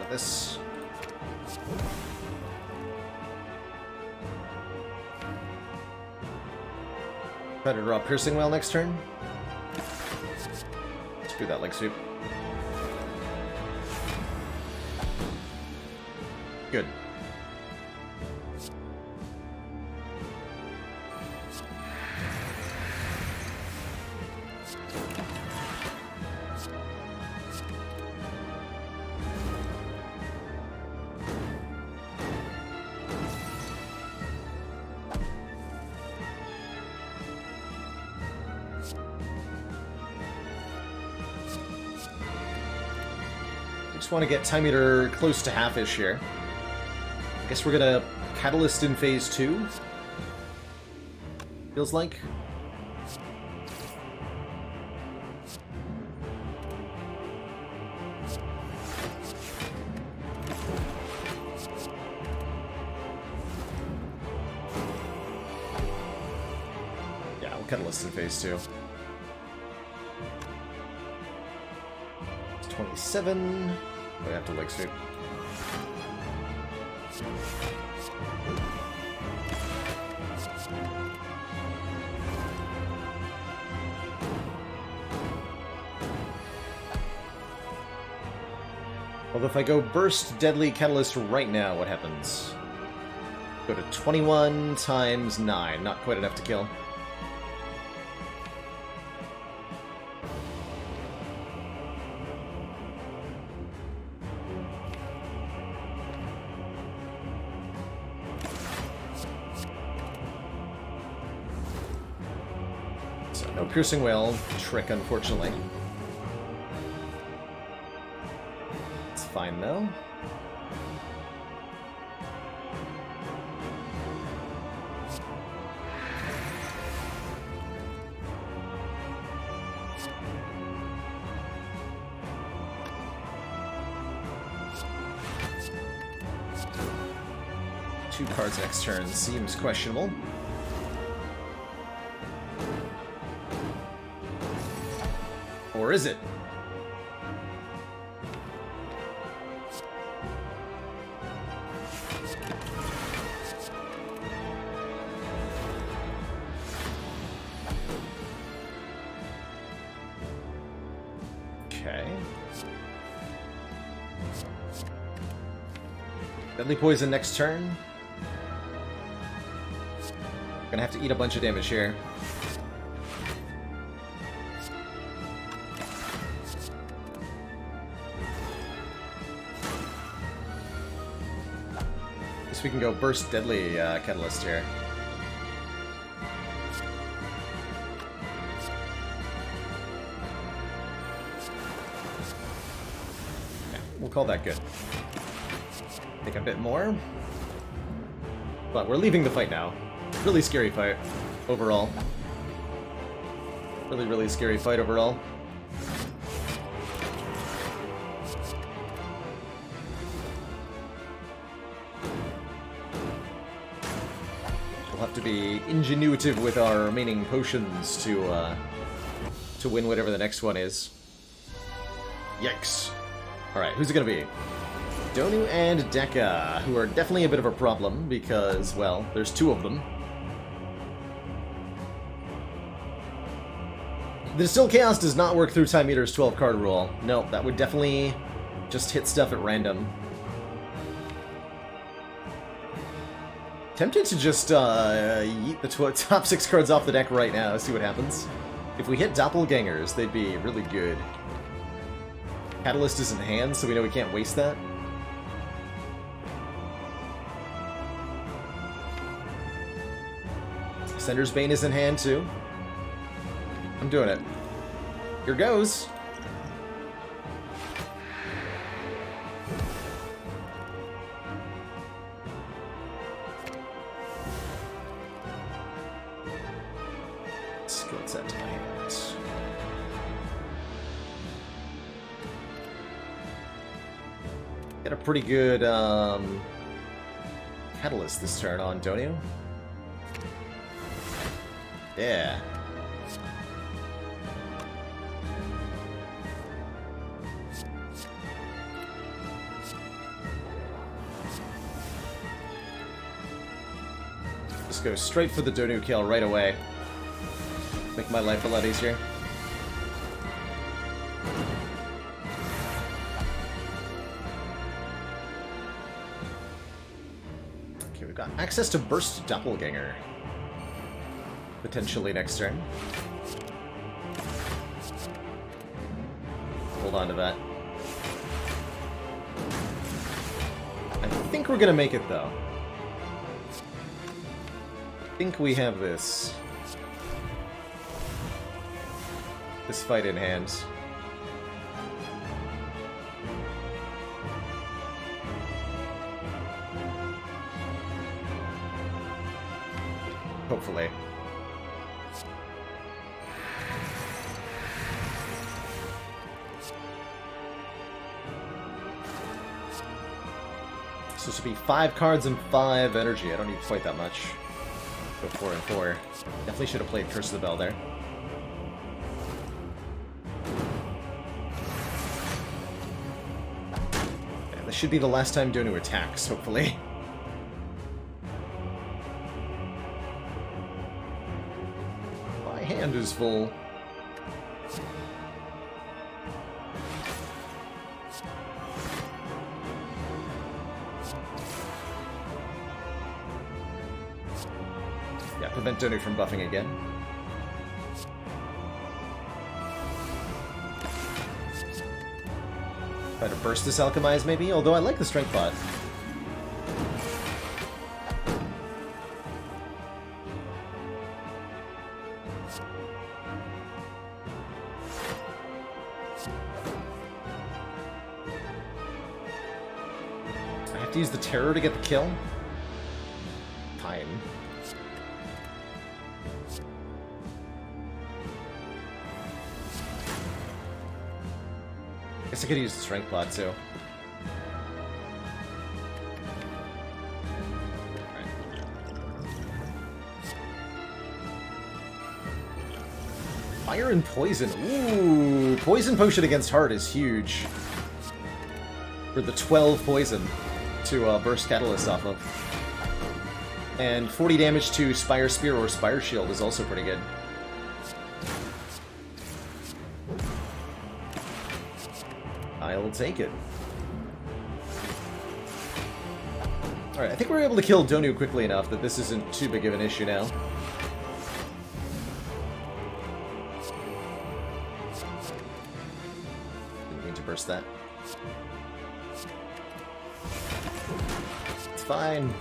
This. Try to draw Piercing Whale next turn. Screw that leg sweep. Good. Just want to get time meter close to half-ish here. I guess we're gonna catalyst in phase 2. Feels like. Yeah, we'll catalyst in phase 2. 27. We have to leg sweep. Although if I go burst deadly catalyst right now, what happens? Go to 21 times 9. Not quite enough to kill. So no piercing whale trick, unfortunately. Fine though. Two cards next turn seems questionable. Or is it? Deadly poison next turn. Gonna have to eat a bunch of damage here. Guess we can go burst deadly catalyst here. Okay, we'll call that good. Take a bit more. But we're leaving the fight now. Really scary fight overall. Really, really scary fight overall. We'll have to be ingenuitive with our remaining potions to win whatever the next one is. Yikes. Alright, who's it gonna be? Donu and Deka, who are definitely a bit of a problem because, well, there's two of them. The Distilled Chaos does not work through Time Eater's 12-card rule. No, that would definitely just hit stuff at random. Tempted to just yeet the top 6 cards off the deck right now, see what happens. If we hit Doppelgangers, they'd be really good. Catalyst is in hand, so we know we can't waste that. Sender's Bane is in hand, too. I'm doing it. Here goes. Skill set to my hands. Get a pretty good catalyst this turn on, don't you? Yeah. Just go straight for the Donu kill right away. Make my life a lot easier. Okay, we've got access to Burst Doppelganger. Potentially next turn. Hold on to that. I think we're gonna make it, though. I think we have this fight in hand. hopefully. So this would be 5 cards and 5 energy. I don't need quite that much. Go 4 and 4. Definitely should have played Curse of the Bell there. And this should be the last time Donu attacks, hopefully. My hand is full. Prevent Donu from buffing again. Try to burst this Alchemize, maybe? Although I like the Strength Bot. I have to use the Terror to get the kill? Fine. I guess I could use the Strength Pod too. Fire and Poison. Ooh, Poison Potion against Heart is huge. For the 12 poison to burst Catalyst off of. And 40 damage to Spire Spear or Spire Shield is also pretty good. I'll take it. Alright, I think we're able to kill Donu quickly enough that this isn't too big of an issue now. Didn't mean to burst that. It's fine.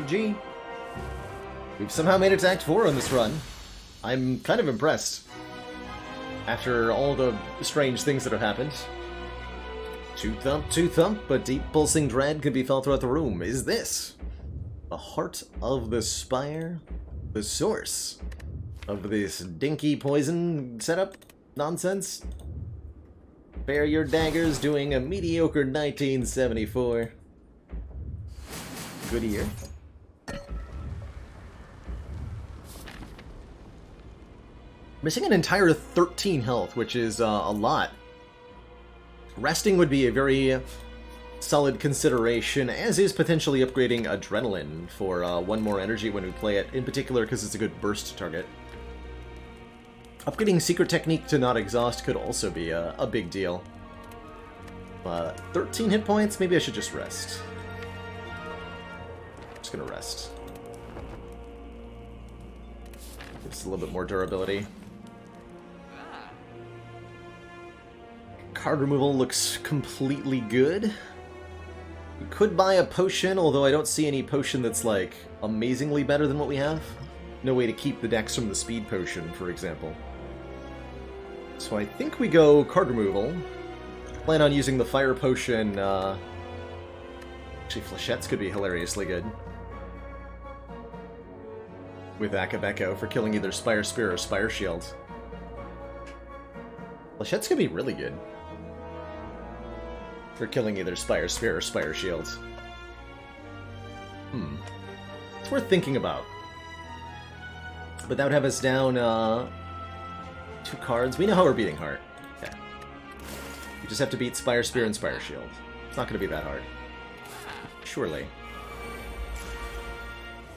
GG. We've somehow made it to Act 4 on this run. I'm kind of impressed. After all the strange things that have happened. Two thump, but deep pulsing dread can be felt throughout the room. Is this the heart of the Spire? The source of this dinky poison setup nonsense? Bear your daggers doing a mediocre 1974. Good year. Missing an entire 13 health, which is a lot. Resting would be a very solid consideration, as is potentially upgrading Adrenaline for 1 more energy when we play it, in particular because it's a good burst target. Upgrading Secret Technique to not exhaust could also be a big deal. 13 hit points? Maybe I should just rest. Just gonna rest. Gives a little bit more durability. Card removal looks completely good. We could buy a potion, although I don't see any potion that's, like, amazingly better than what we have. No way to keep the decks from the speed potion, for example. So I think we go card removal. Plan on using the fire potion, Actually, flechettes could be hilariously good. with Akabeko for killing either Spire Spear or Spire Shield. Flechette's gonna be really good for killing either Spire Spear or Spire Shield. It's worth thinking about. But that would have us down 2 cards. We know how we're beating Heart. Okay. We just have to beat Spire Spear and Spire Shield. It's not going to be that hard. Surely.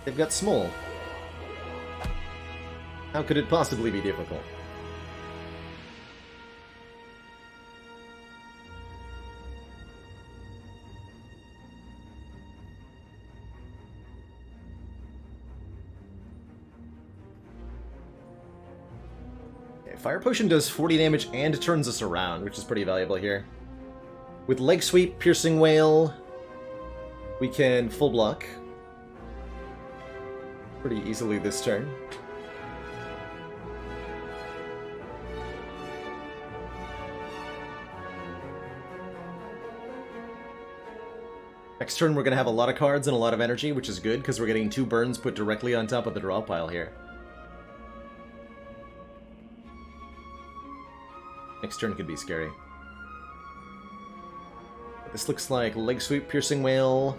They've got Smole. How could it possibly be difficult? Fire Potion does 40 damage and turns us around, which is pretty valuable here. With Leg Sweep, Piercing Wail, we can full block pretty easily this turn. Next turn we're going to have a lot of cards and a lot of energy, which is good, because we're getting 2 burns put directly on top of the draw pile here. Next turn could be scary. This looks like Leg Sweep, Piercing Wail.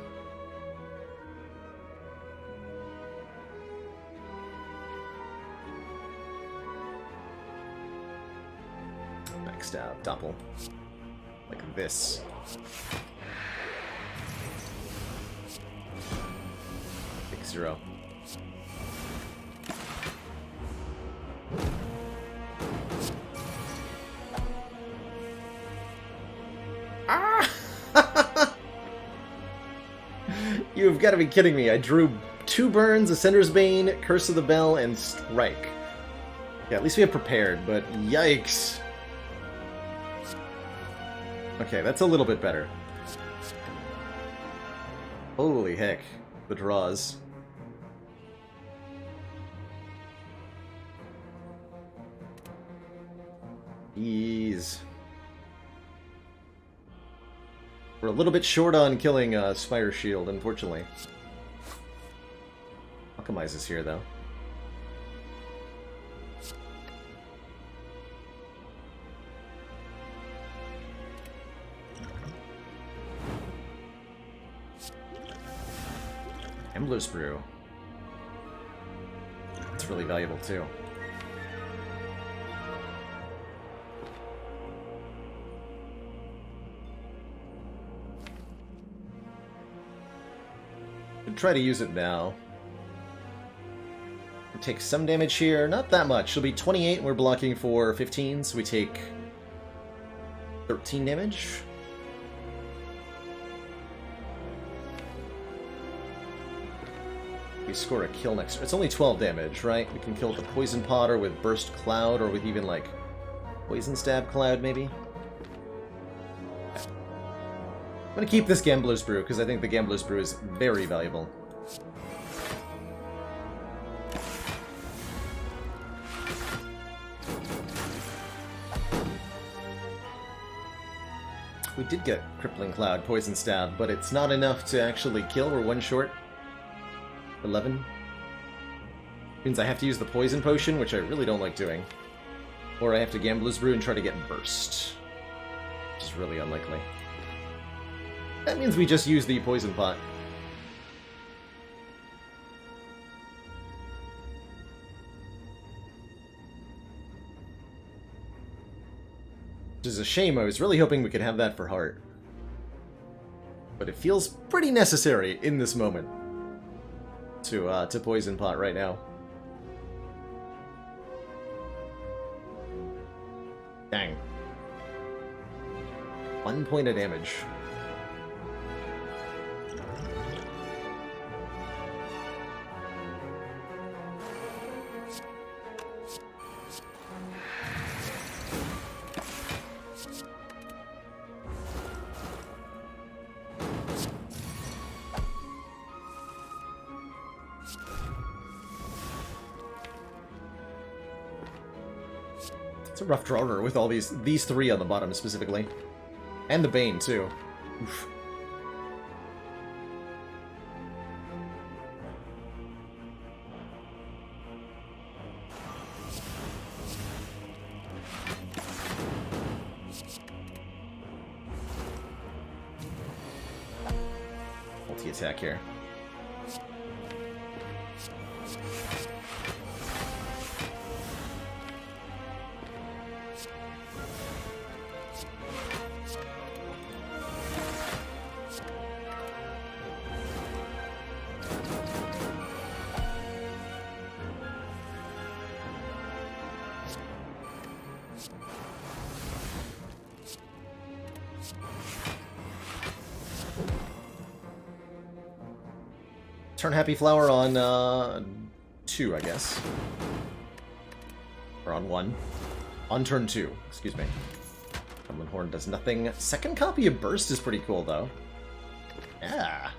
Next out, Doppel. Like this. Big 0. You've got to be kidding me. I drew 2 burns, Ascender's Bane, Curse of the Bell, and Strike. Yeah, at least we have prepared, but yikes. Okay, that's a little bit better. Holy heck. The draws. Ease. We're a little bit short on killing Spire Shield, unfortunately. Alchemize is here, though. Gambler's Brew. It's really valuable, too. Try to use it now. We take some damage here, not that much. It'll be 28 and we're blocking for 15, so we take 13 damage. We score a kill next. It's only 12 damage, right? We can kill the Poison Pot or with Burst Cloud or with even like Poison Stab Cloud, maybe. I'm gonna keep this Gambler's Brew, because I think the Gambler's Brew is very valuable. We did get Crippling Cloud, Poison Stab, but it's not enough to actually kill. We're 1 short. 11. Means I have to use the Poison Potion, which I really don't like doing. Or I have to Gambler's Brew and try to get Burst. Which is really unlikely. That means we just use the Poison Pot. Which is a shame. I was really hoping we could have that for Heart. But it feels pretty necessary in this moment to Poison Pot right now. Dang. 1 point of damage. It's a rough drawer with all these 3 on the bottom specifically. And the Bane, too. Oof. multi-attack here. Turn Happy Flower on 2, I guess. Or on 1. On turn 2, excuse me. Cumberland Horn does nothing. Second copy of Burst is pretty cool, though. Yeah.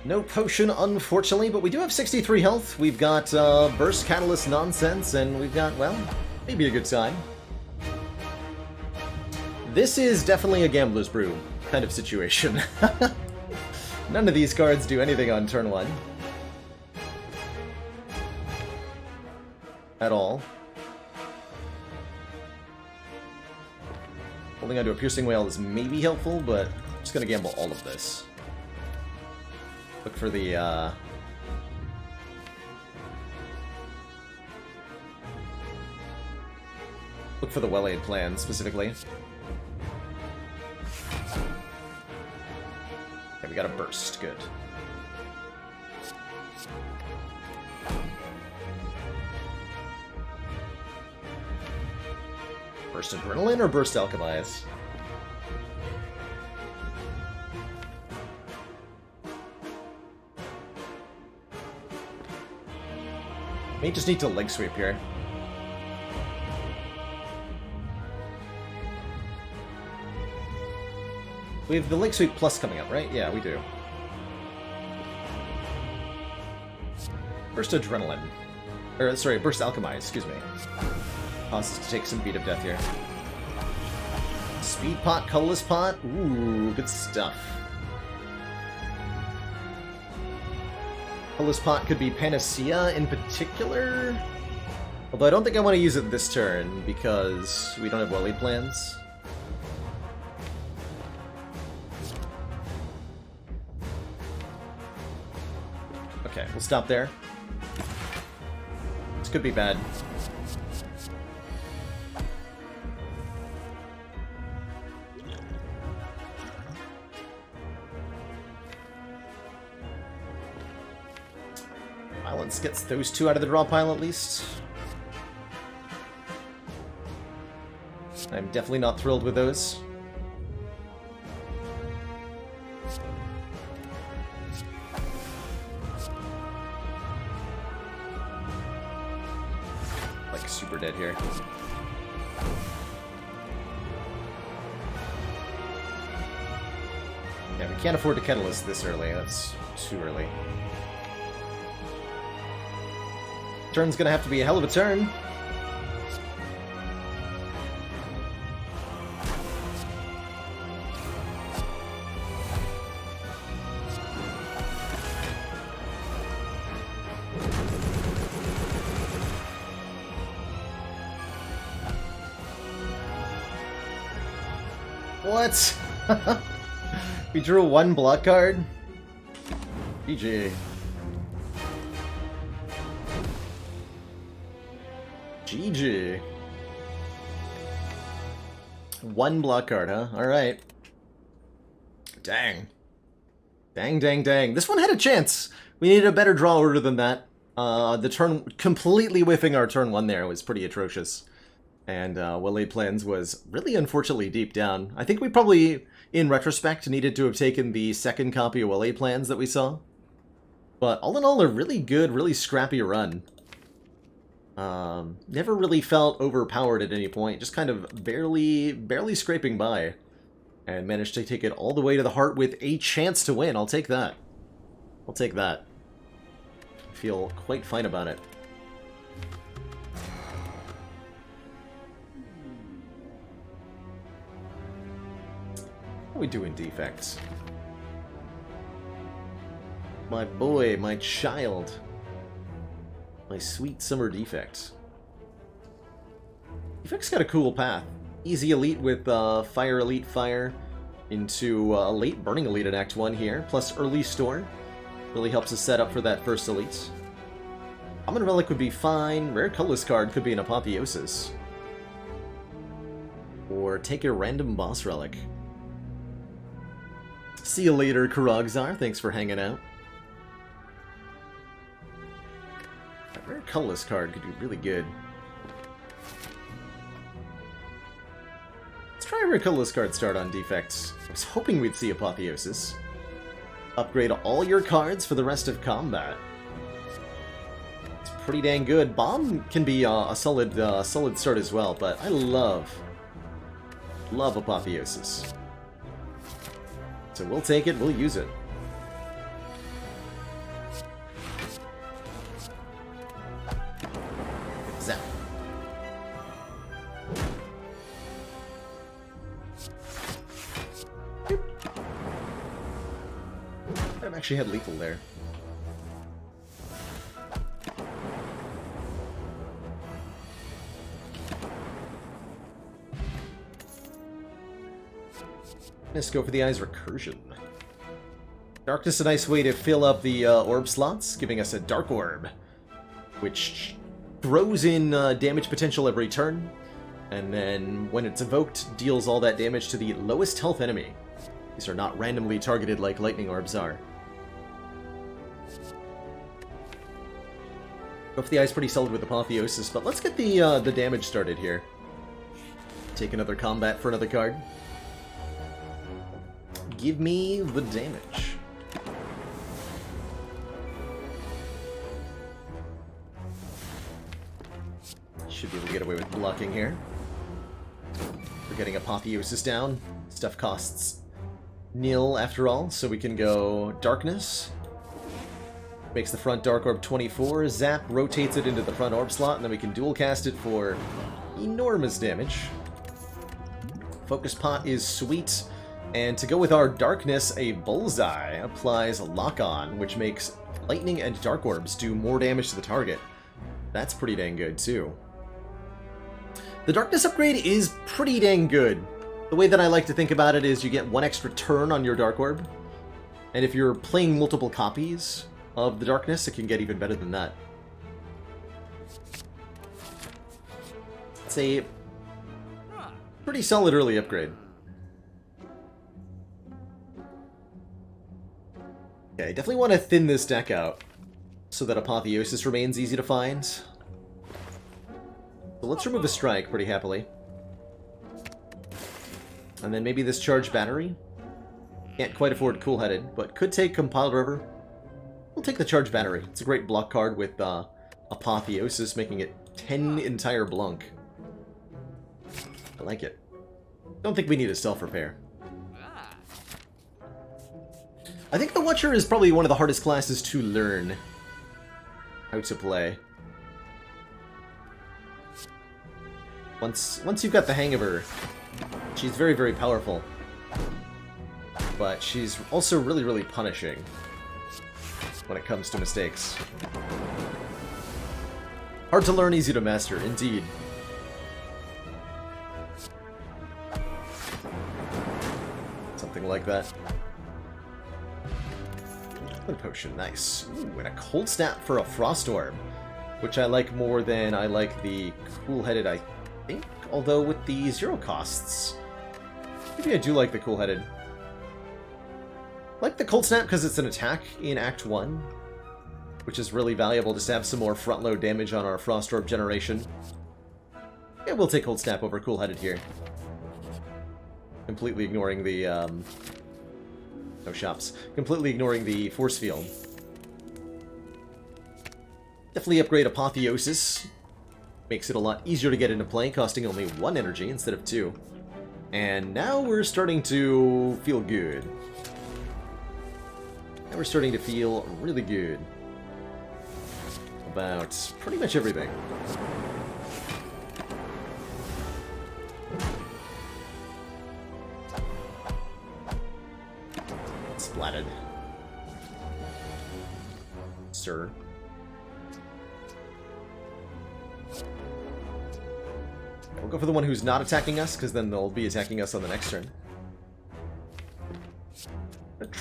No potion, unfortunately, but we do have 63 health. We've got Burst Catalyst nonsense, and we've got, well, maybe a good time. This is definitely a Gambler's Brew kind of situation. None of these cards do anything on turn 1. At all. Holding onto a Piercing Wail is maybe helpful, but I'm just gonna gamble all of this. Look for the, look for the Well-Aid plan, specifically. Okay, we got a burst. Good. Burst Adrenaline or Burst Alchemize? May just need to leg sweep here. We have the Leg Sweep Plus coming up, right? Yeah, we do. Burst Adrenaline. Or, sorry, Burst Alchemize, excuse me. Causes to take some beat of death here. Speed Pot, Colorless Pot. Ooh, good stuff. Colorless Pot could be Panacea in particular. Although I don't think I want to use it this turn because we don't have Well-Aid plans. Okay, we'll stop there. This could be bad. Violence gets those 2 out of the draw pile at least. I'm definitely not thrilled with those. Like super dead here. Yeah, we can't afford to Catalyst this early. That's too early. Turn's gonna have to be a hell of a turn. What? We drew 1 block card? GG. GG. 1 block card, huh? Alright. Dang. Dang, dang, dang. This one had a chance. We needed a better draw order than that. The turn completely whiffing our turn 1 there was pretty atrocious. And Well-Aid Plans was really unfortunately deep down. I think we probably, in retrospect, needed to have taken the second copy of Well-Aid Plans that we saw. But all in all, a really good, really scrappy run. Never really felt overpowered at any point, just kind of barely scraping by. And managed to take it all the way to the heart with a chance to win. I'll take that. I'll take that. I feel quite fine about it. How are we doing defects? My boy, my child. My sweet summer defect. Defect's got a cool path. Easy elite with Fire Elite Fire. into a late Burning Elite in Act 1 here, plus early Store. Really helps us set up for that first Elite. Common Relic would be fine. Rare Colorless card could be an Apotheosis. Or take a random boss relic. See you later, Karagzar. Thanks for hanging out. A rare colorless card could be really good. Let's try a rare colorless card start on defects. I was hoping we'd see Apotheosis. Upgrade all your cards for the rest of combat. It's pretty dang good. Bomb can be a solid start as well, but I love Apotheosis. So we'll take it, we'll use it. Zap. Boop. I've actually had lethal there. Let's go for the Eye's Recursion. Darkness, a nice way to fill up the orb slots, giving us a Dark Orb, which throws in damage potential every turn, and then when it's evoked, deals all that damage to the lowest health enemy. These are not randomly targeted like Lightning Orbs are. Go for the Eye's pretty solid with Apotheosis, but let's get the damage started here. Take another combat for another card. Give me the damage. Should be able to get away with blocking here. We're getting Apotheosis down. Stuff costs nil after all, so we can go Darkness. Makes the front Dark Orb 24. Zap rotates it into the front orb slot, and then we can dual cast it for enormous damage. Focus Pot is sweet. And to go with our Darkness, a Bullseye applies Lock-On, which makes Lightning and Dark Orbs do more damage to the target. That's pretty dang good, too. The Darkness upgrade is pretty dang good. The way that I like to think about it is you get one extra turn on your Dark Orb, and if you're playing multiple copies of the Darkness, it can get even better than that. It's a pretty solid early upgrade. Yeah, I definitely want to thin this deck out so that Apotheosis remains easy to find. So let's remove a Strike pretty happily. And then maybe this Charged Battery. Can't quite afford Cool-Headed, but could take Compiled River. We'll take the Charged Battery. It's a great block card with Apotheosis, making it 10 entire Blunk. I like it. Don't think we need a Self-Repair. I think the Watcher is probably one of the hardest classes to learn how to play. Once you've got the hang of her, she's very, very powerful. But she's also really, really punishing when it comes to mistakes. Hard to learn, easy to master, indeed. Something like that. Liquid Potion, nice. Ooh, and a Cold Snap for a Frost Orb, which I like more than I like the Cool-Headed, I think. Although with the 0 costs, maybe I do like the Cool-Headed. I like the Cold Snap because it's an attack in Act 1, which is really valuable just to have some more front-load damage on our Frost Orb generation. Yeah, we'll take Cold Snap over Cool-Headed here. Completely ignoring the, no shops. Completely ignoring the Force Field. Definitely upgrade Apotheosis. Makes it a lot easier to get into play, costing only 1 energy instead of 2. And now we're starting to feel good. Now we're starting to feel really good about pretty much everything. Splatted. Sir. We'll go for the one who's not attacking us, because then they'll be attacking us on the next turn.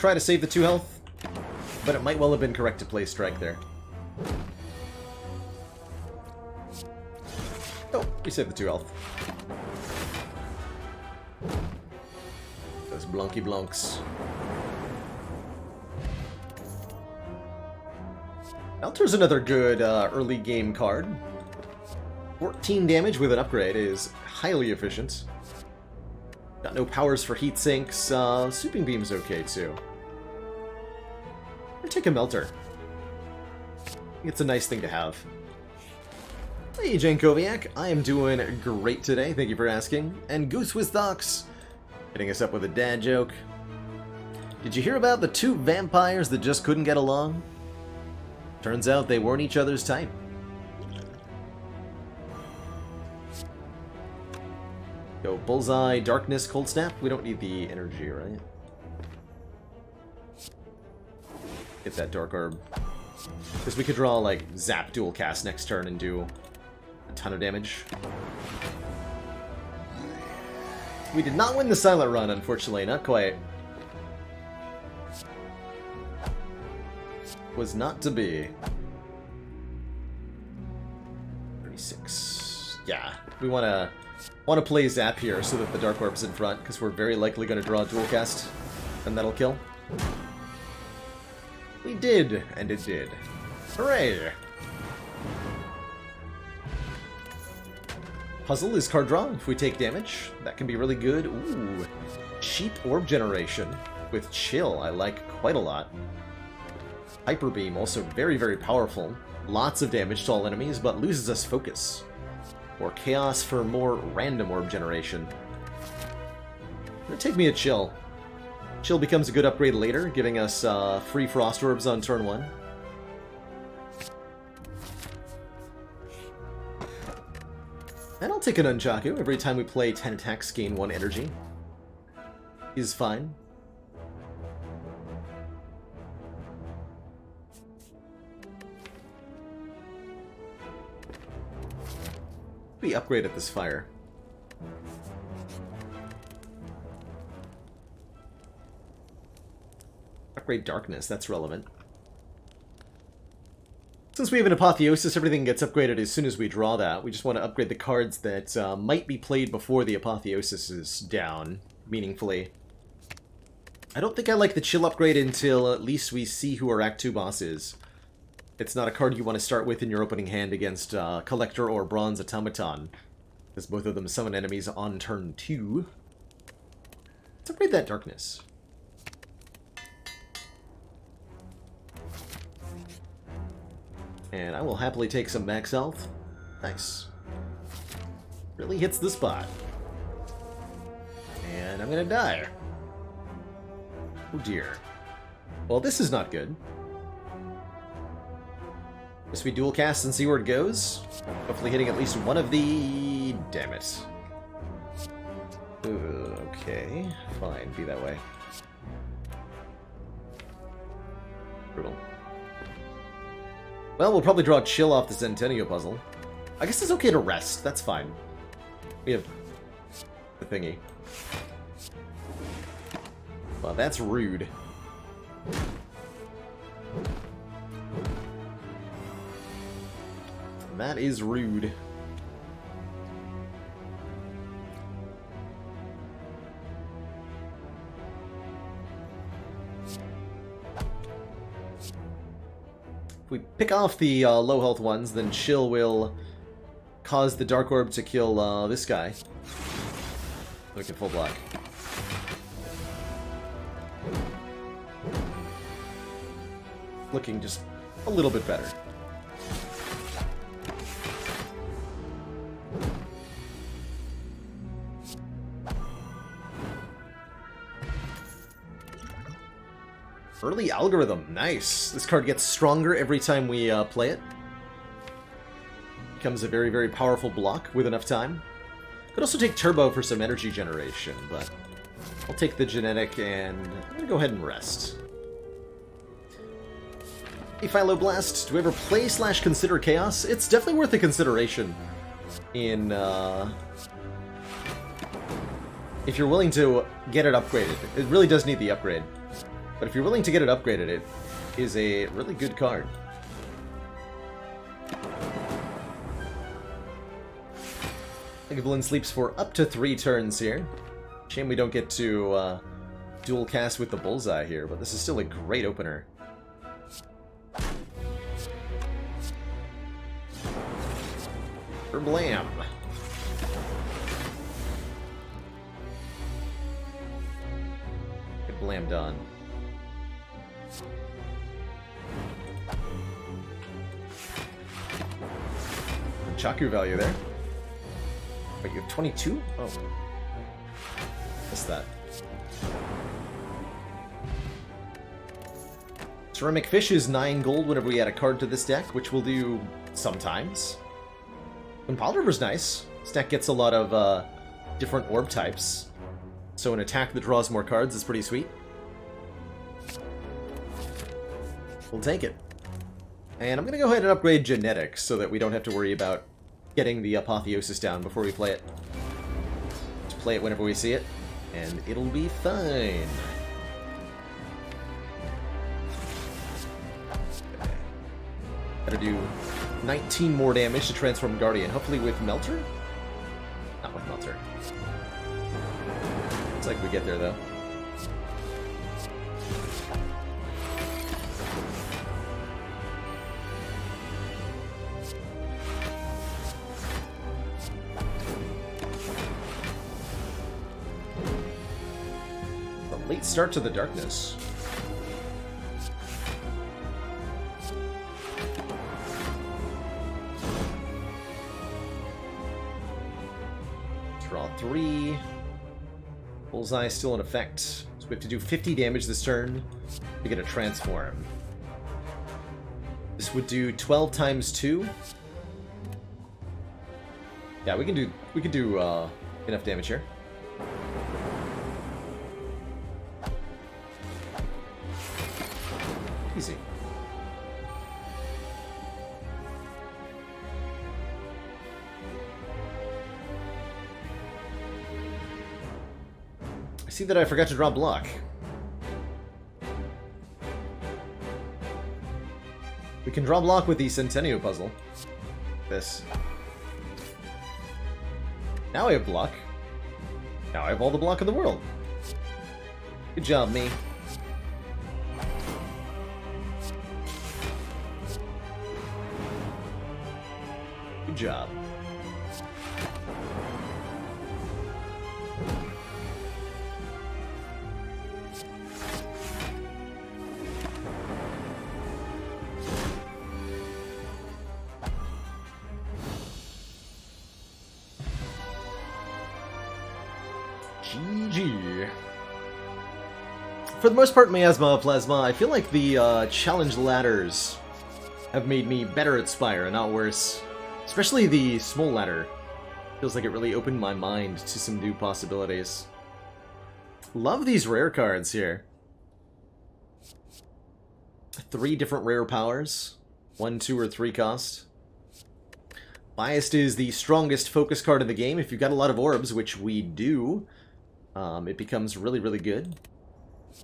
try to save the 2 health, but it might well have been correct to play strike there. Oh, we saved the 2 health. Those blunky blunks. Melter's another good early game card. 14 damage with an upgrade is highly efficient. Got no powers for heat sinks. Sweeping Beam's okay too. Or take a Melter. It's a nice thing to have. Hey, Jankoviak, I am doing great today, thank you for asking. And Goose with Thocks, hitting us up with a dad joke. Did you hear about the 2 vampires that just couldn't get along? Turns out they weren't each other's type. Go Bullseye, Darkness, Cold Snap. We don't need the energy, right? Get that Dark Orb. Because we could draw, like, Zap Dual Cast next turn and do a ton of damage. We did not win the Silent Run, unfortunately. Not quite. Was not to be. 36. Yeah, we want to play Zap here so that the Dark Orb's in front, because we're very likely going to draw a Dual Cast, and that'll kill. We did, and it did. Hooray! Puzzle is card draw. If we take damage, that can be really good. Ooh, cheap orb generation with chill. I like quite a lot. Hyper Beam, also very, very powerful. Lots of damage to all enemies, but loses us focus. Or chaos for more random orb generation. It'll take me a chill. Chill becomes a good upgrade later, giving us free frost orbs on turn 1. And I'll take an Nunchaku. Every time we play 10 attacks, gain 1 energy. Is fine. We upgrade at this fire. Upgrade Darkness, that's relevant. Since we have an Apotheosis, everything gets upgraded as soon as we draw that. We just want to upgrade the cards that might be played before the Apotheosis is down, meaningfully. I don't think I like the Chill upgrade until at least we see who our Act 2 boss is. It's not a card you want to start with in your opening hand against Collector or Bronze Automaton, because both of them summon enemies on turn 2. Let's upgrade that Darkness. And I will happily take some max health. Nice. Really hits the spot. And I'm gonna die. Oh dear. Well, this is not good. Guess we dual cast and see where it goes. Hopefully hitting at least one of the... Damn it. Okay, fine, be that way. Brutal. Well, we'll probably draw Chill off the Centennial puzzle. I guess it's okay to rest, that's fine. We have the thingy. Well, that's rude. That is rude. If we pick off the low health ones, then Chill will cause the Dark Orb to kill this guy. We can full block. Looking just a little bit better. Early Algorithm, nice. This card gets stronger every time we play it. Becomes a very, very powerful block with enough time. Could also take Turbo for some energy generation, but I'll take the Genetic and I'm gonna go ahead and rest. Hey, Philo-Blast, do we ever play / consider Chaos? It's definitely worth a consideration in, if you're willing to get it upgraded. It really does need the upgrade. But if you're willing to get it upgraded, it is a really good card. Evelyn sleeps for up to 3 turns here. Shame we don't get to dual cast with the bullseye here, but this is still a great opener. Blam. Get blammed on. Chaku value there. Wait, you have 22? Oh. Missed that. Ceramic Fish is 9 gold whenever we add a card to this deck, which we'll do sometimes. Impala River's nice. This deck gets a lot of different orb types. So an attack that draws more cards is pretty sweet. We'll take it. And I'm going to go ahead and upgrade Genetics so that we don't have to worry about getting the Apotheosis down before we play it. Just play it whenever we see it, and it'll be fine. Okay. Gotta do 19 more damage to transform Guardian, hopefully with Melter? Not with Melter. Looks like we get there, though. A late start to the darkness. Draw 3. Bullseye still in effect. So we have to do 50 damage this turn to get a transform. This would do 12 times 2. Yeah, we can do enough damage here. Easy. I see that I forgot to draw block. We can draw block with the Centennial puzzle. This. Now I have block. Now I have all the block in the world. Good job, me. Good job. GG. For the most part, Miasma Plasma, I feel like the challenge ladders have made me better at Spire and not worse. Especially the small ladder. Feels like it really opened my mind to some new possibilities. Love these rare cards here. 3 different rare powers. 1, 2, or 3 cost. Biased is the strongest focus card in the game. If you've got a lot of orbs, which we do, it becomes really, really good.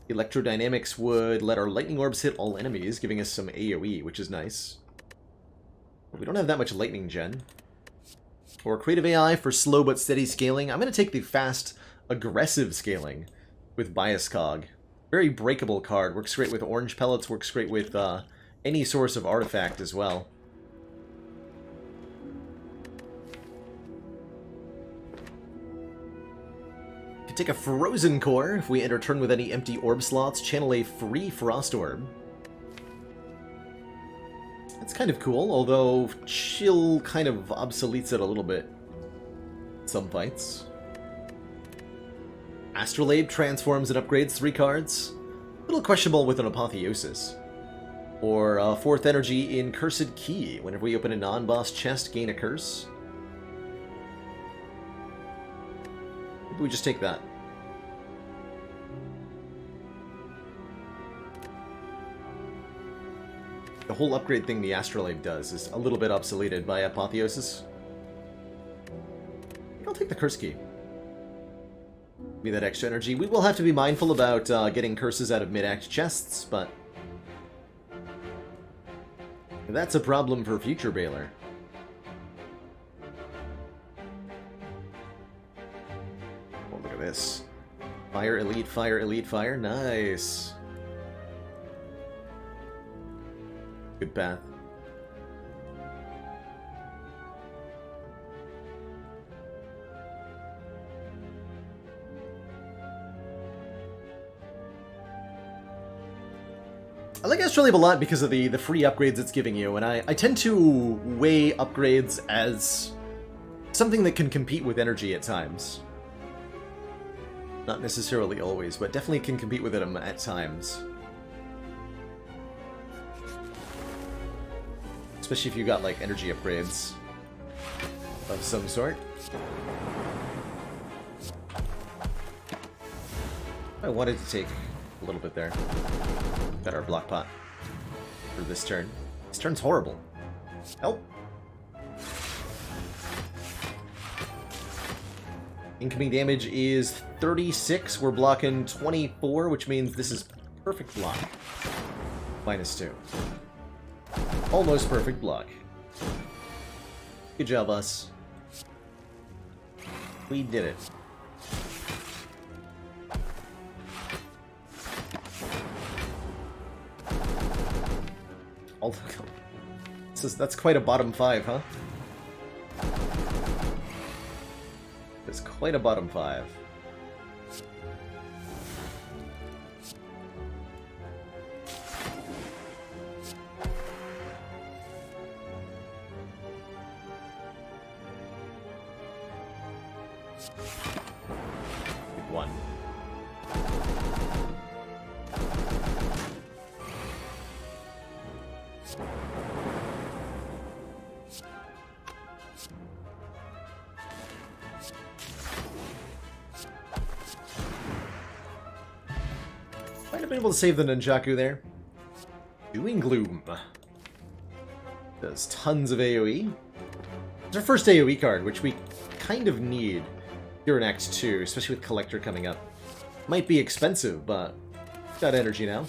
Electrodynamics would let our lightning orbs hit all enemies, giving us some AoE, which is nice. We don't have that much lightning gen. Or creative AI for slow but steady scaling. I'm going to take the fast, aggressive scaling with Bias Cog. Very breakable card. Works great with orange pellets, works great with any source of artifact as well. Can take a Frozen Core if we enter turn with any empty orb slots. Channel a free Frost Orb. That's kind of cool, although Chill kind of obsoletes it a little bit in some fights. Astrolabe transforms and upgrades 3 cards. A little questionable with an Apotheosis. Or 4th energy in Cursed Key. Whenever we open a non-boss chest, gain a curse. Maybe we just take that. The whole upgrade thing the Astrolabe does is a little bit obsoleted by Apotheosis. I'll take the Curse Key. Give me that extra energy. We will have to be mindful about getting curses out of mid-act chests, but that's a problem for future Baylor. Oh, look at this. Fire, elite, fire, elite, fire. Nice. Good path. I like Astrolabe a lot because of the free upgrades it's giving you, and I tend to weigh upgrades as something that can compete with energy at times. Not necessarily always, but definitely can compete with them at times. Especially if you got, like, energy upgrades of some sort. I wanted to take a little bit there. Got our block pot for this turn. This turn's horrible. Help! Incoming damage is 36. We're blocking 24, which means this is perfect block. -2. Almost perfect block. Good job, us. We did it. Oh, that's quite a bottom 5, huh? It's quite a bottom 5. Good one. Might have been able to save the Nunchaku there. Doing Gloom. Does tons of AoE. It's our first AoE card, which we kind of need here in Act 2, especially with Collector coming up. Might be expensive, but got energy now.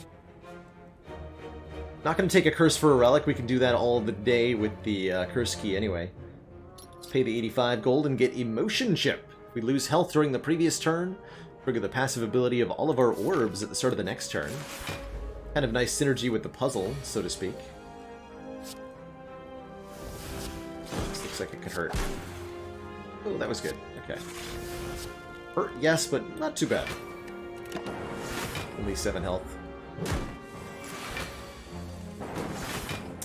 Not going to take a curse for a relic. We can do that all the day with the curse key anyway. Let's pay the 85 gold and get Emotion Chip. If we lose health during the previous turn, trigger the passive ability of all of our orbs at the start of the next turn. Kind of nice synergy with the puzzle, so to speak. This looks like it could hurt. Oh, that was good. Okay. Hurt, yes, but not too bad. Only 7 health.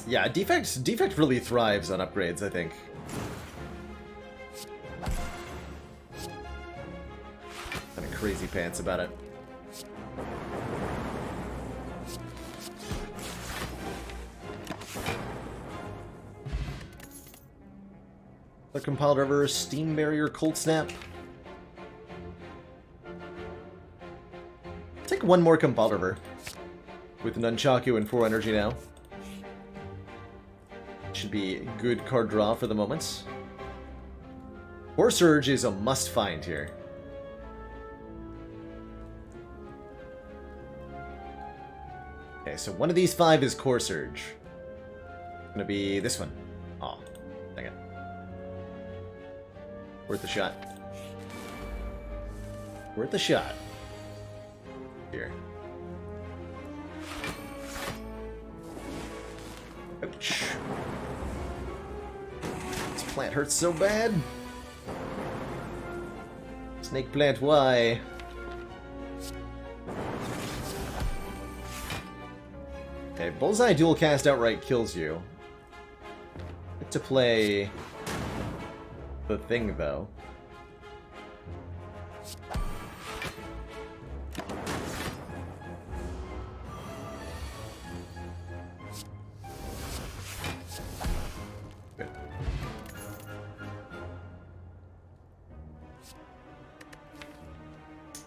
Yeah, Defect really thrives on upgrades, I think. Kind of crazy pants about it. The compiled river, Steam Barrier, Cold Snap. Take one more compiled river. With Nunchaku and 4 energy now. Should be a good card draw for the moment. Core Surge is a must find here. Okay, so one of these 5 is Core Surge. It's gonna be this one. Aw, dang it. Worth the shot. Worth the shot. Here. Ouch. This plant hurts so bad. Snake plant, why? Okay, Bullseye dual cast outright kills you. Get to play the thing though.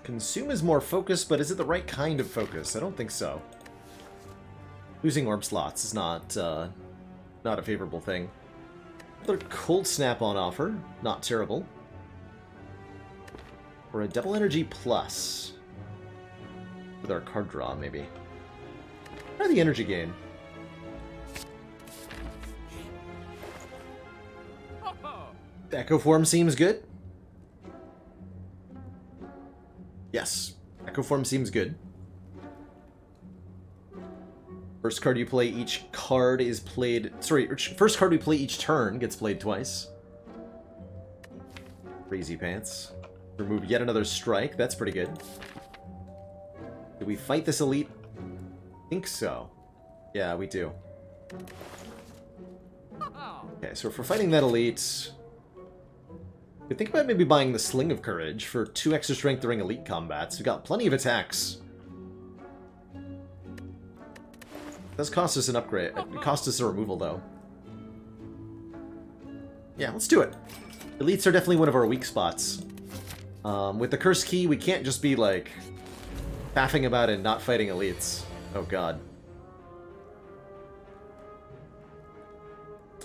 Consume is more focused, but is it the right kind of focus? I don't think so. Losing orb slots is not a favorable thing. Another Cold Snap on offer. Not terrible. Or a double energy plus. With our card draw, maybe. Try the energy gain. Echo form seems good. Yes, Echo form seems good. First card you play, each card is played... Sorry, first card we play each turn gets played twice. Crazy pants. Remove yet another strike. That's pretty good. Do we fight this elite? I think so. Yeah, we do. Okay, so if we're fighting that elite... we think about maybe buying the Sling of Courage for 2 extra strength during elite combats. We've got plenty of attacks. It does cost us an upgrade. It costs us a removal, though. Yeah, let's do it. Elites are definitely one of our weak spots. With the Curse Key, we can't just be, like, faffing about and not fighting elites. Oh, God.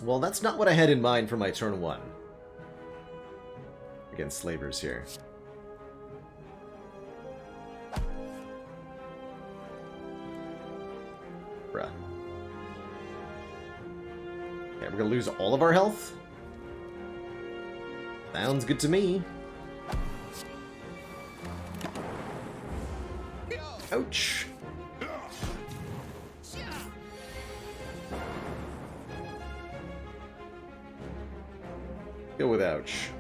Well, that's not what I had in mind for my turn 1. Against slavers here. Bruh. Okay, we're gonna lose all of our health? Sounds good to me. Ouch. Go with ouch.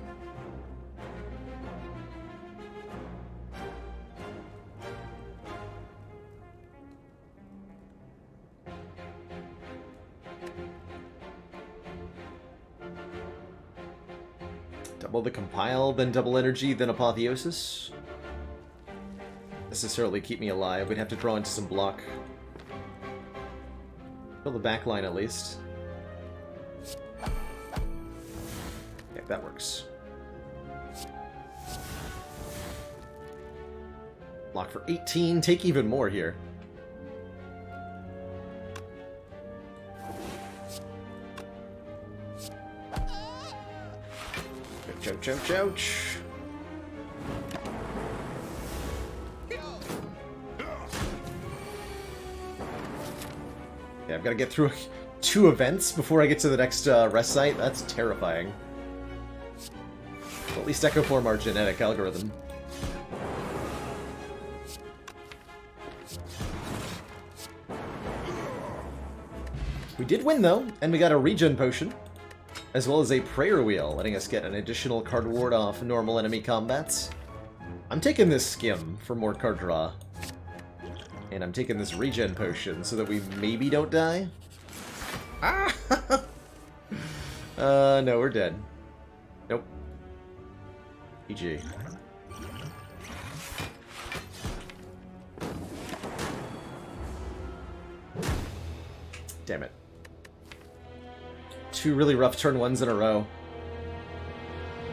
Double the compile, then double energy, then apotheosis. Necessarily keep me alive. We'd have to draw into some block. Fill the back line at least. Okay, that works. Block for 18. Take even more here. Ouch, ouch, ouch, ouch. Yeah, I've got to get through 2 events before I get to the next rest site. That's terrifying. Well, at least Echo form our genetic algorithm. We did win, though, and we got a regen potion, as well as a prayer wheel, letting us get an additional card ward off normal enemy combats. I'm taking this skim for more card draw. And I'm taking this regen potion so that we maybe don't die. Ah! No, we're dead. Nope. GG. Damn it. 2 really rough turn 1s in a row.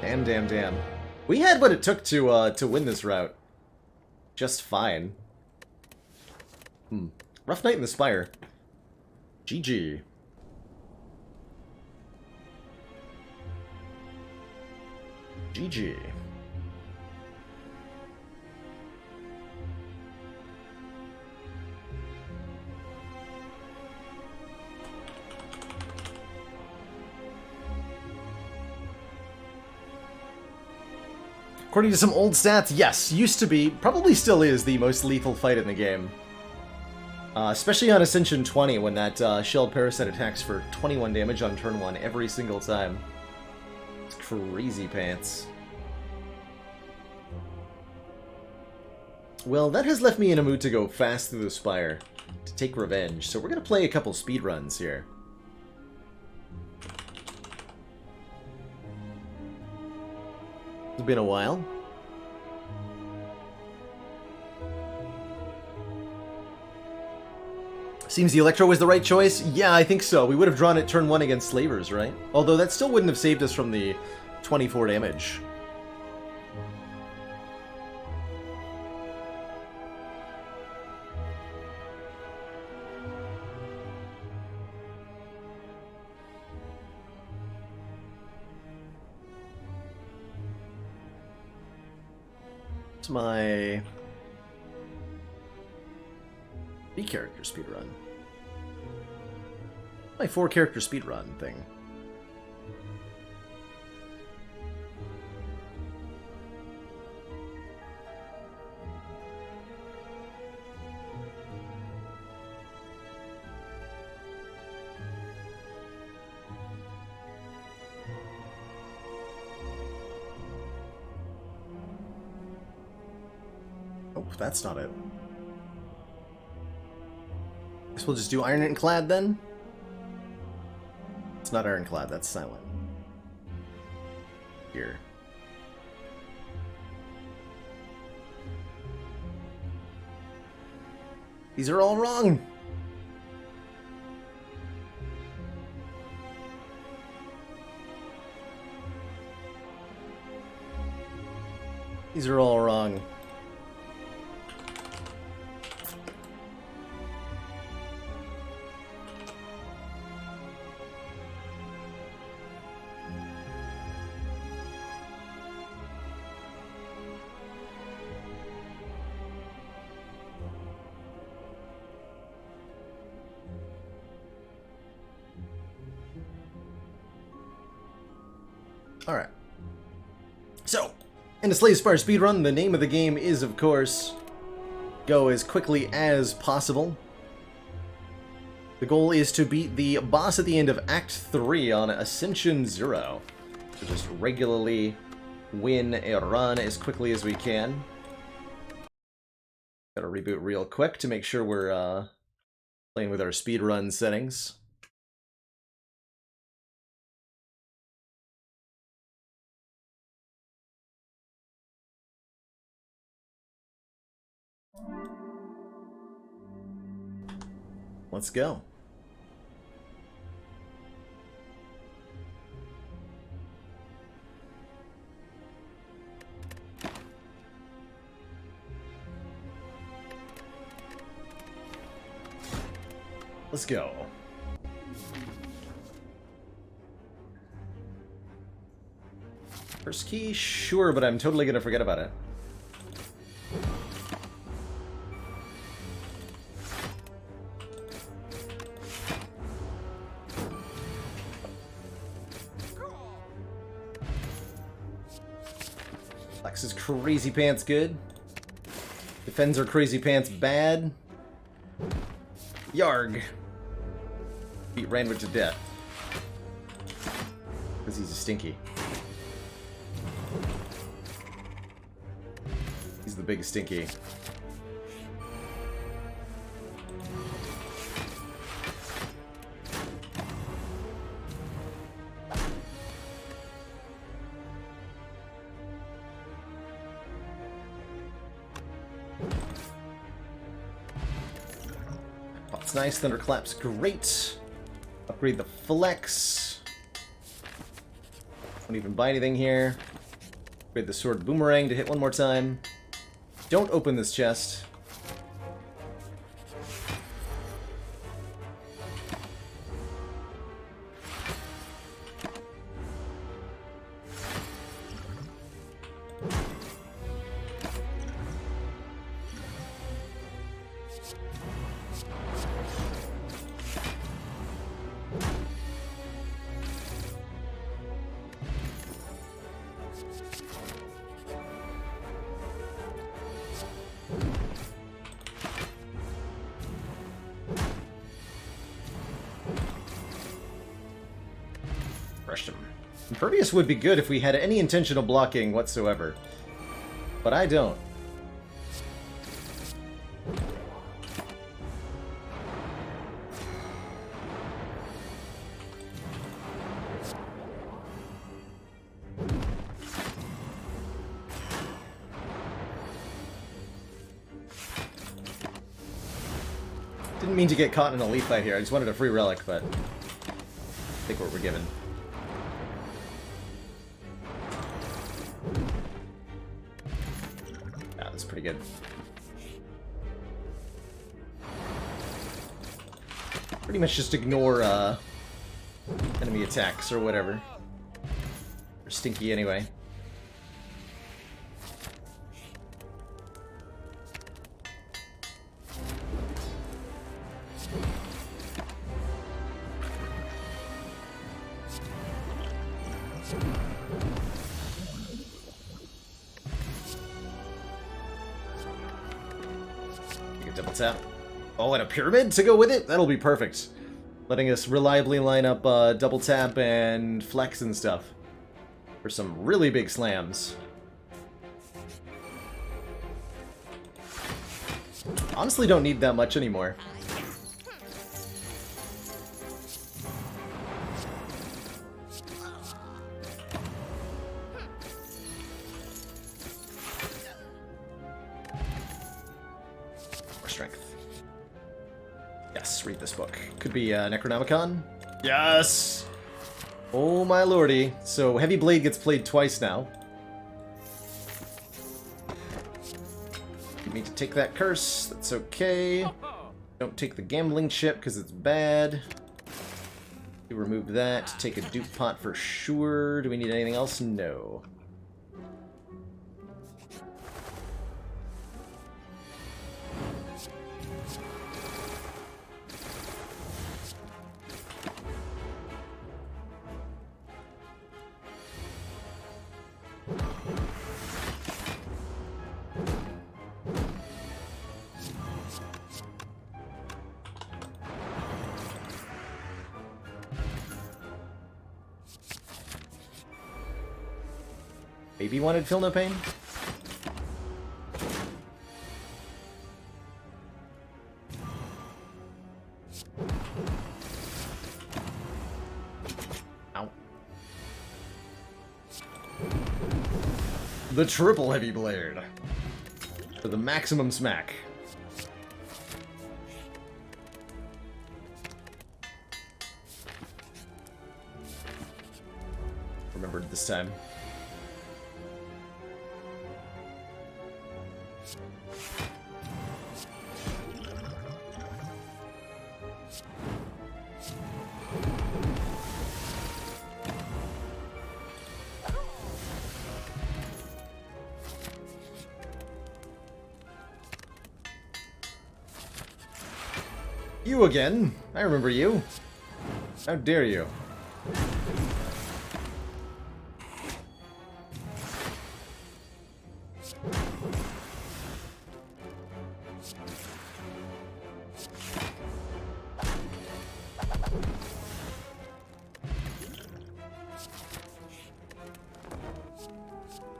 Damn, damn, damn. We had what it took to win this route. Just fine. Rough night in the Spire. GG. GG. According to some old stats, yes, used to be, probably still is, the most lethal fight in the game. Especially on Ascension 20, when that Shelled Parasite attacks for 21 damage on turn 1 every single time. It's crazy pants. Well, that has left me in a mood to go fast through the Spire, to take revenge, so we're gonna play a couple speedruns here. It's been a while. Seems the Electro was the right choice? Yeah, I think so. We would have drawn it turn 1 against Slavers, right? Although that still wouldn't have saved us from the 24 damage. It's my 3-character speedrun. My 4-character speedrun thing. Oh, that's not it. Guess we'll just do Ironclad then? It's not Ironclad, that's Silent. Here. These are all wrong! These are all wrong. Alright. So, in the Slay Spire speedrun, the name of the game is, of course, go as quickly as possible. The goal is to beat the boss at the end of Act 3 on Ascension 0. So just regularly win a run as quickly as we can. Gotta reboot real quick to make sure we're playing with our speedrun settings. Let's go. Let's go. First key? Sure, but I'm totally gonna forget about it. Lex is crazy pants good. Defends are crazy pants bad. Yarg. Beat Randwick to death. Because he's a stinky. He's the big stinky. That's nice. Thunderclap's great. Upgrade the flex. Don't even buy anything here. Upgrade the sword boomerang to hit one more time. Don't open this chest. Impervious would be good if we had any intentional blocking whatsoever, but I don't. Didn't mean to get caught in a leaf fight here. I just wanted a free relic, but take what we're given. Pretty good. Pretty much just ignore enemy attacks or whatever. Or stinky anyway. You can double tap. Oh, and a pyramid to go with it? That'll be perfect. Letting us reliably line up double tap and flex and stuff for some really big slams. Honestly, don't need that much anymore. More strength. Yes, read this book. Could be Necronomicon. Yes! Oh my lordy. So Heavy Blade gets played twice now. You need to take that curse. That's okay. Don't take the gambling chip because it's bad. You remove that. Take a dupe pot for sure. Do we need anything else? No. Maybe wanted Feel No Pain? Ow. The triple Heavy Blade. For the maximum smack. Remembered this time. You again? I remember you. How dare you?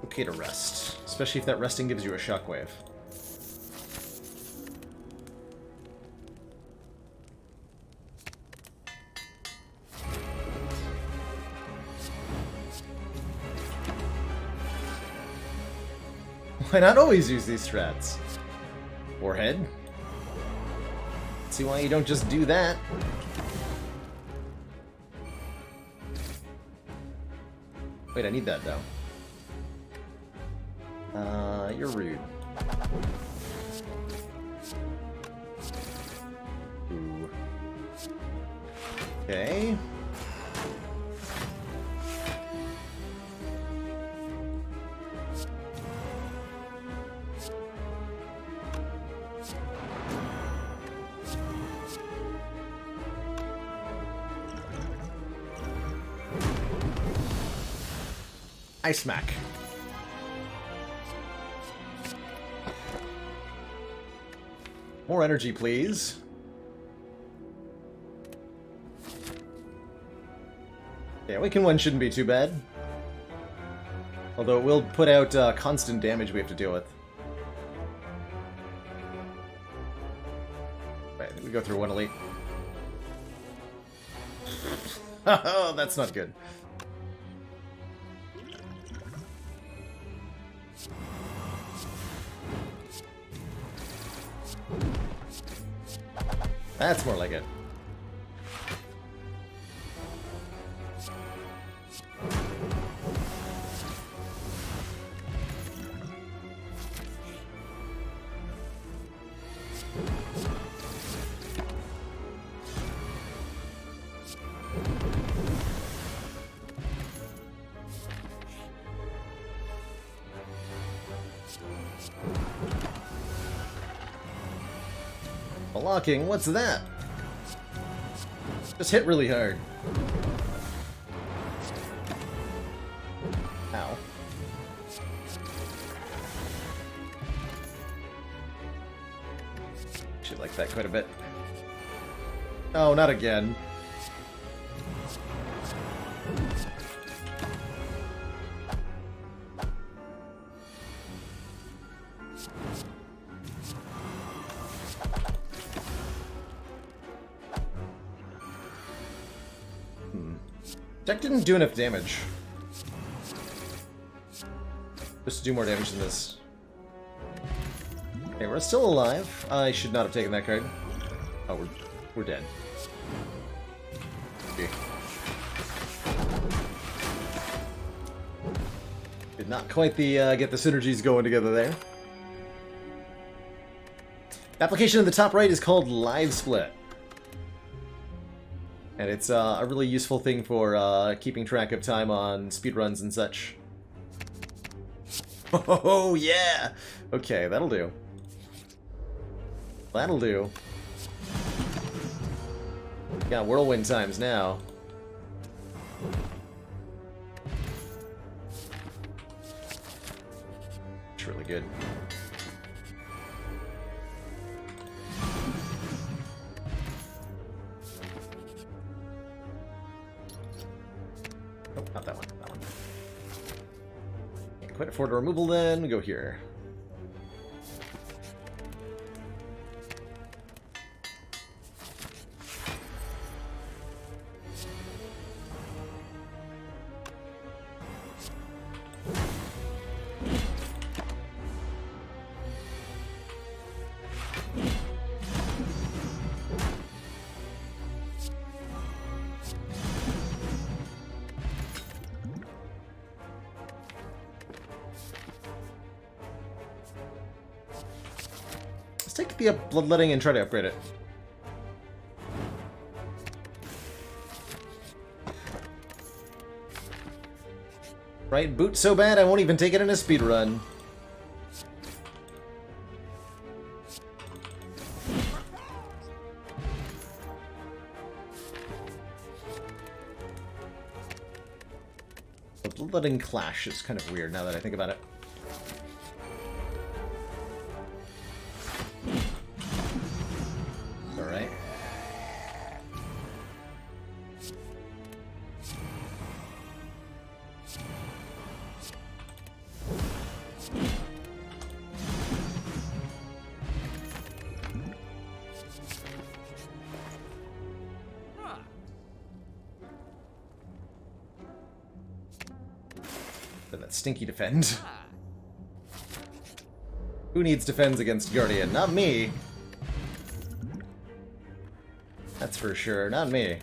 Okay to rest, especially if that resting gives you a shockwave. Why not always use these strats? Warhead? See why you don't just do that. Wait, I need that though. You're rude. Ooh. Okay. Ice Smack. More energy, please. Yeah, Awaken 1 shouldn't be too bad. Although it will put out constant damage we have to deal with. Right, we go through one elite. Oh, that's not good. That's more like it. Blocking, what's that? Just hit really hard. Ow. Should like that quite a bit. Oh, not again. Deck didn't do enough damage. Just to do more damage than this. Okay, we're still alive. I should not have taken that card. Oh, we're dead. Okay. Did not quite get the synergies going together there. The application in the top right is called Live Split. And it's a really useful thing for keeping track of time on speedruns and such. Oh, yeah! Okay, that'll do. That'll do. Got whirlwind times now. It's really good. Oh, not that one. That one. Can't quite afford a removal then. Go here. Let's take the bloodletting and try to upgrade it. Right, boot so bad I won't even take it in a speed run. The bloodletting clash is kind of weird now that I think about it. Alright. Then that stinky defend. Who needs defense against Guardian? Not me. That's for sure. Not me.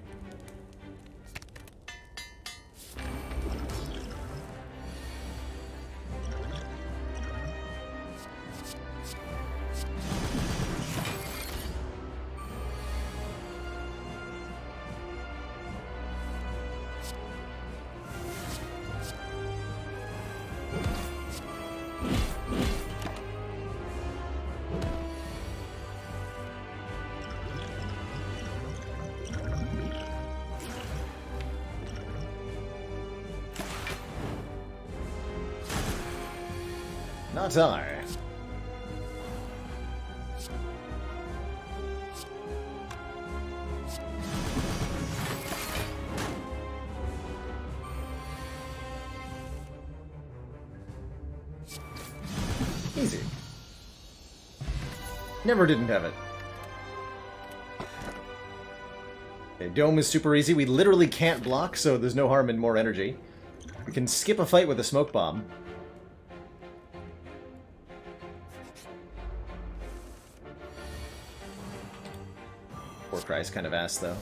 Not I. Easy. Never didn't have it. Okay, Dome is super easy. We literally can't block, so there's no harm in more energy. We can skip a fight with a smoke bomb. Warcry's kind of ass, though.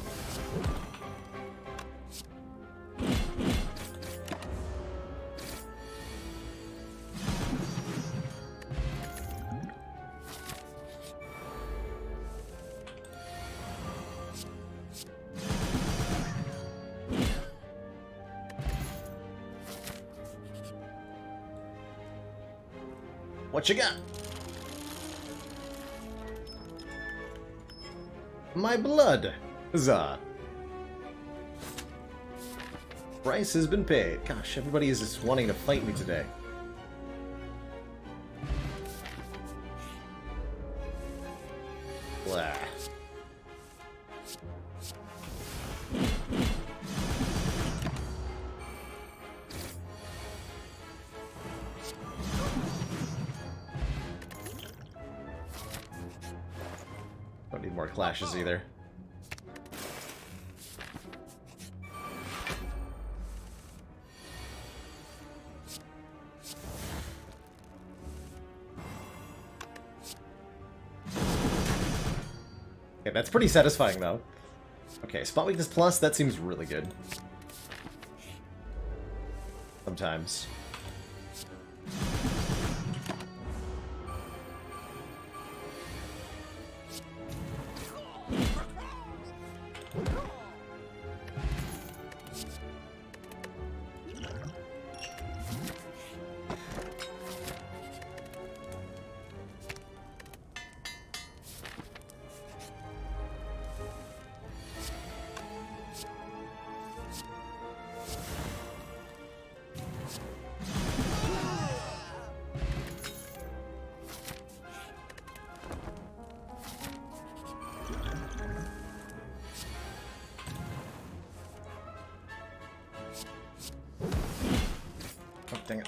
What you got? My blood! Huzzah. price has been paid. Gosh, everybody is just wanting to fight me today. Blah. Don't need more clashes either. Okay, that's pretty satisfying though. Okay, spot weakness plus, that seems really good. Sometimes. Oh, dang it.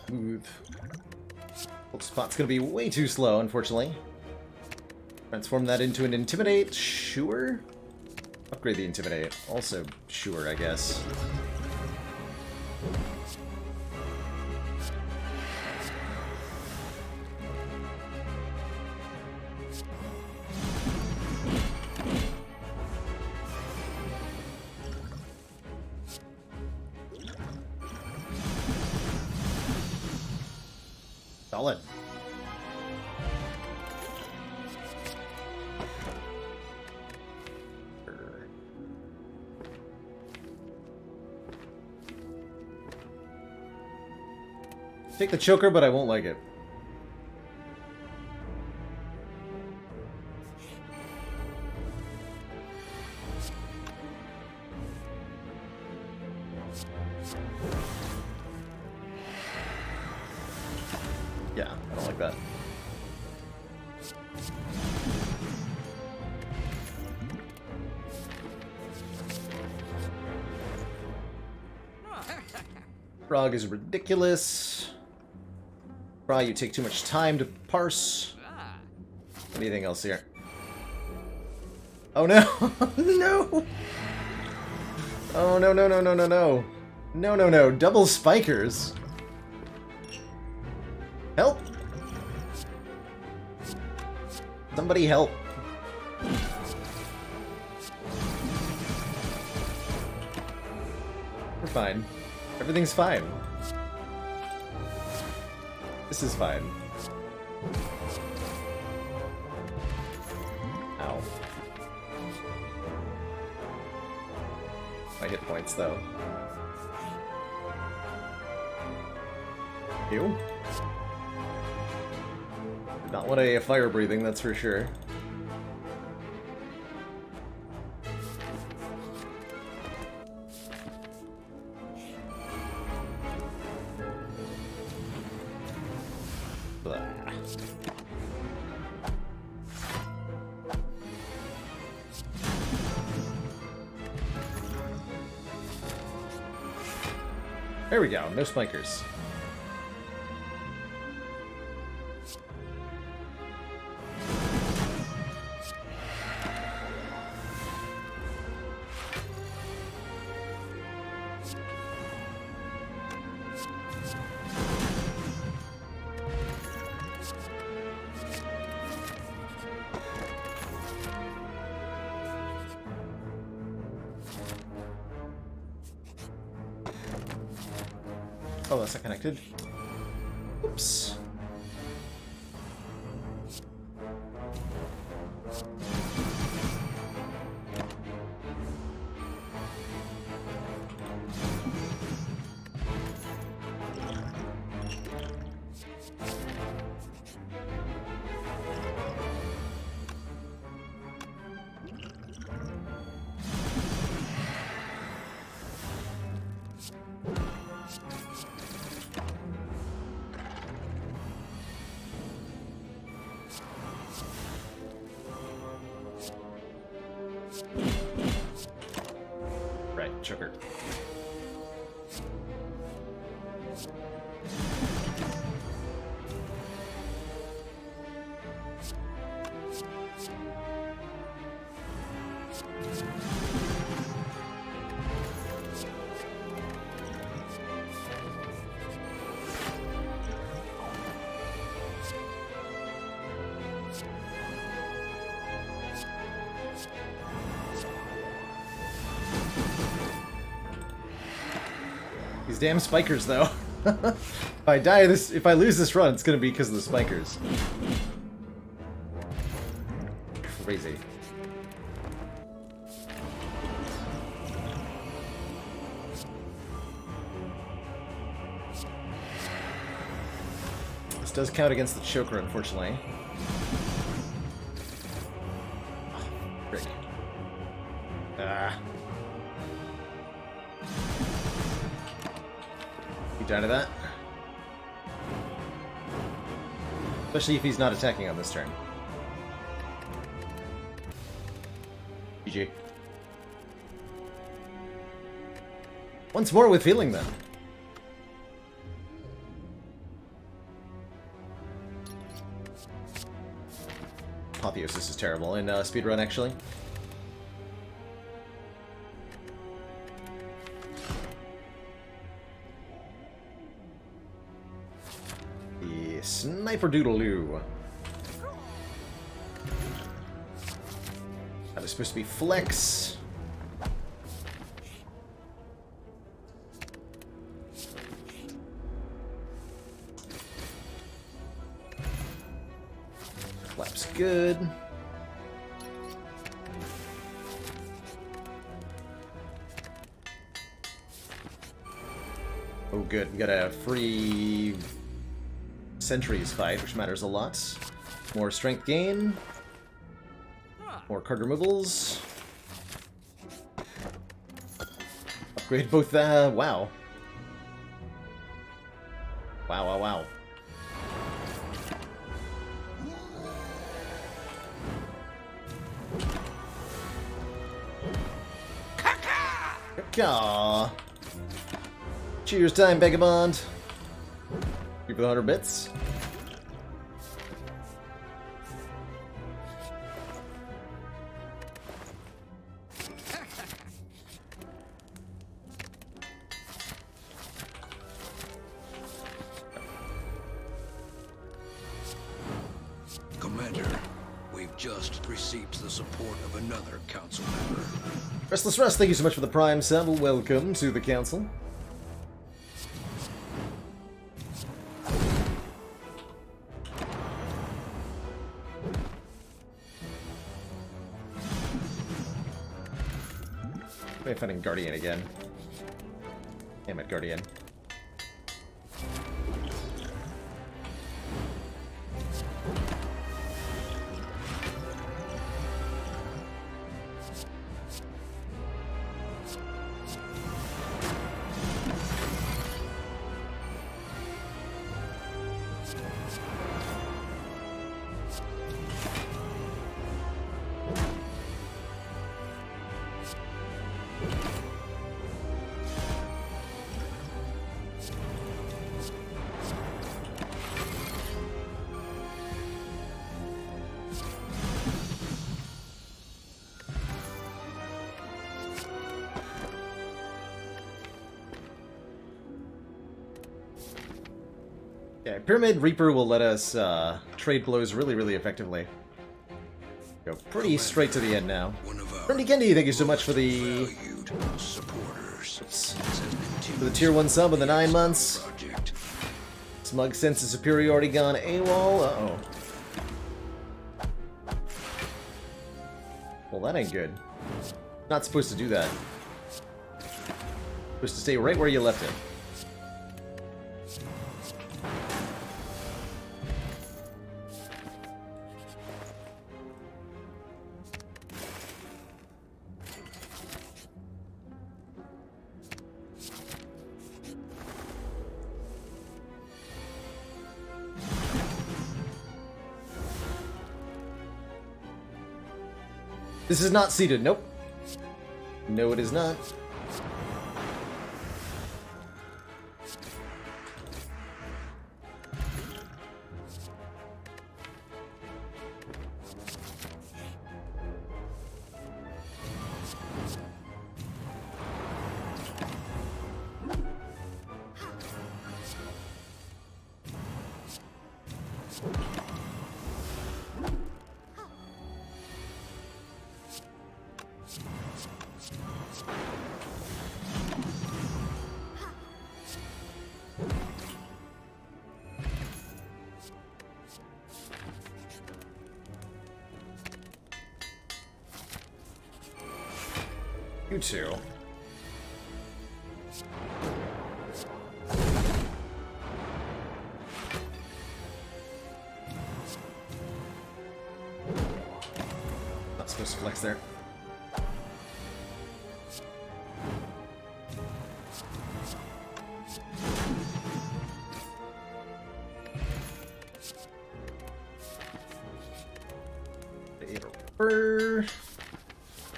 Smooth. Old spot's gonna be way too slow, unfortunately. Transform that into an Intimidate, sure. Upgrade the Intimidate, also sure, I guess. Solid. Take the choker, but I won't like it. Yeah, I don't like that. Frog is ridiculous. Fry, you take too much time to parse. Anything else here? Oh no! No! Oh no, no, no, no, no, no. No, no, no. Double spikers. Help! Somebody help. We're fine. Everything's fine. This is fine. Ow. My hit points, though. Ew. Did not want a fire breathing, that's for sure. Blah. There we go, no spikers. Oh, that's not connected. Oops. choker. These damn spikers, though. If I lose this run, it's gonna be because of the spikers. Crazy. This does count against the choker, unfortunately. Oh, frick. You die to that? Especially if he's not attacking on this turn. GG. Once more with feeling, then. Apotheosis is terrible in speedrun, actually. The Sniper Doodaloo. That was supposed to be flex. Flap's good. Oh, good. We got a free Sentries fight, which matters a lot. More strength gain. More card removals. Upgrade both, wow. Wow, wow, wow. Caca! Cheers time, Vagabond. You for the 100 bits. Commander, we've just received the support of another council member. Restless Rust, thank you so much for the Prime sub. Welcome to the council. I'm finding Guardian again. Damn it, Guardian. Okay, Pyramid Reaper will let us trade blows really, really effectively. Go pretty straight to the end now. Brendy Kendi, thank you so much for the tier 1 sub in the 9 months. Smug sense of superiority gone AWOL. Uh-oh. Well, that ain't good. Not supposed to do that. Supposed to stay right where you left it. This is not seated. Nope. No, it is not. You two. Not supposed to flex there.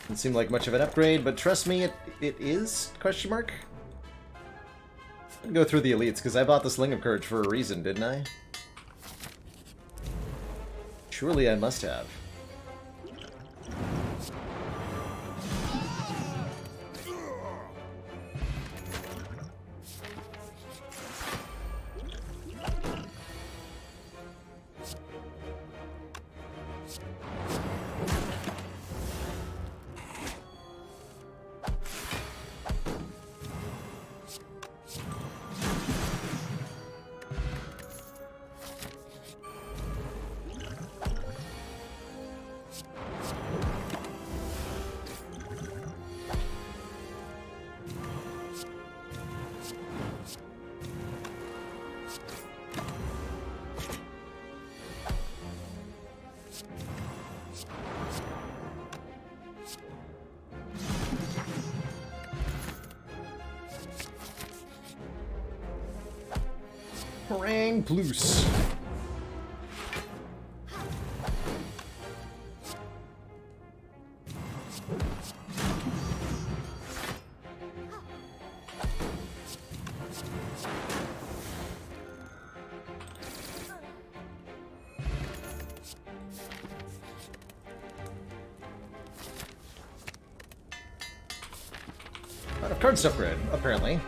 Doesn't seem like much of an upgrade, but trust me, it is? Question mark? I'll go through the elites, because I bought the Sling of Courage for a reason, didn't I? Surely I must have. Parang Plus. Out of cards to upgrade, apparently.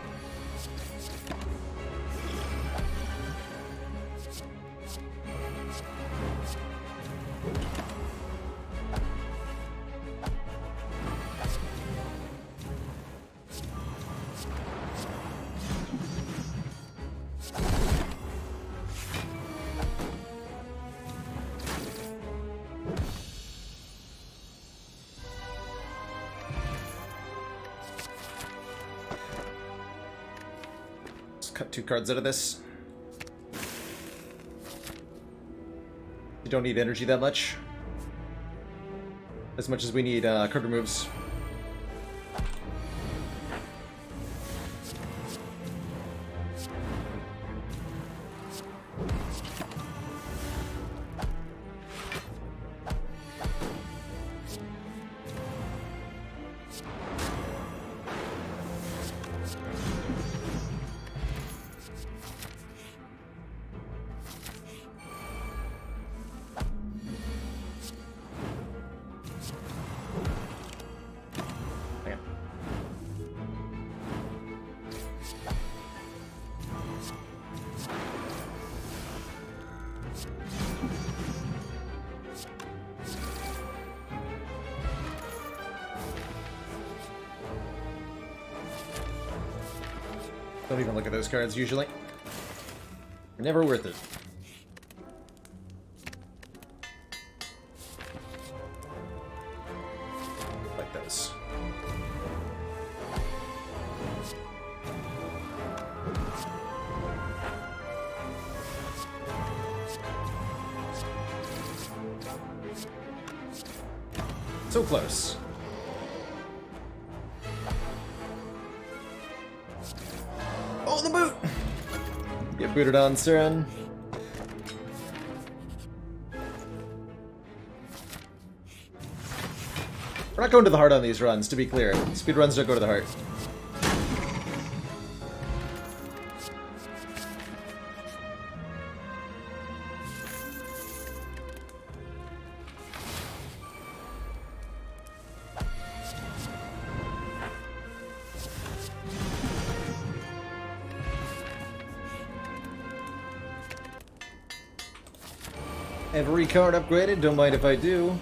Cut 2 cards out of this. You don't need energy that much. As much as we need card removes. Don't even look at those cards usually. They're never worth it. Like those. So close. Oh, the boot! Get booted on, Siren. We're not going to the heart on these runs, to be clear. Speed runs don't go to the heart. Every card upgraded, don't mind if I do.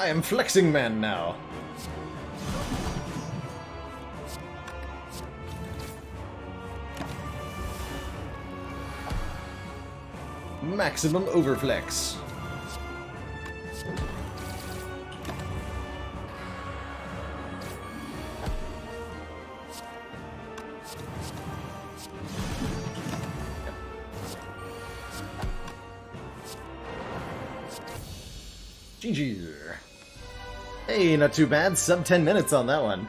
I am flexing man now. Maximum overflex. GG. Hey, not too bad. Sub 10 minutes on that one.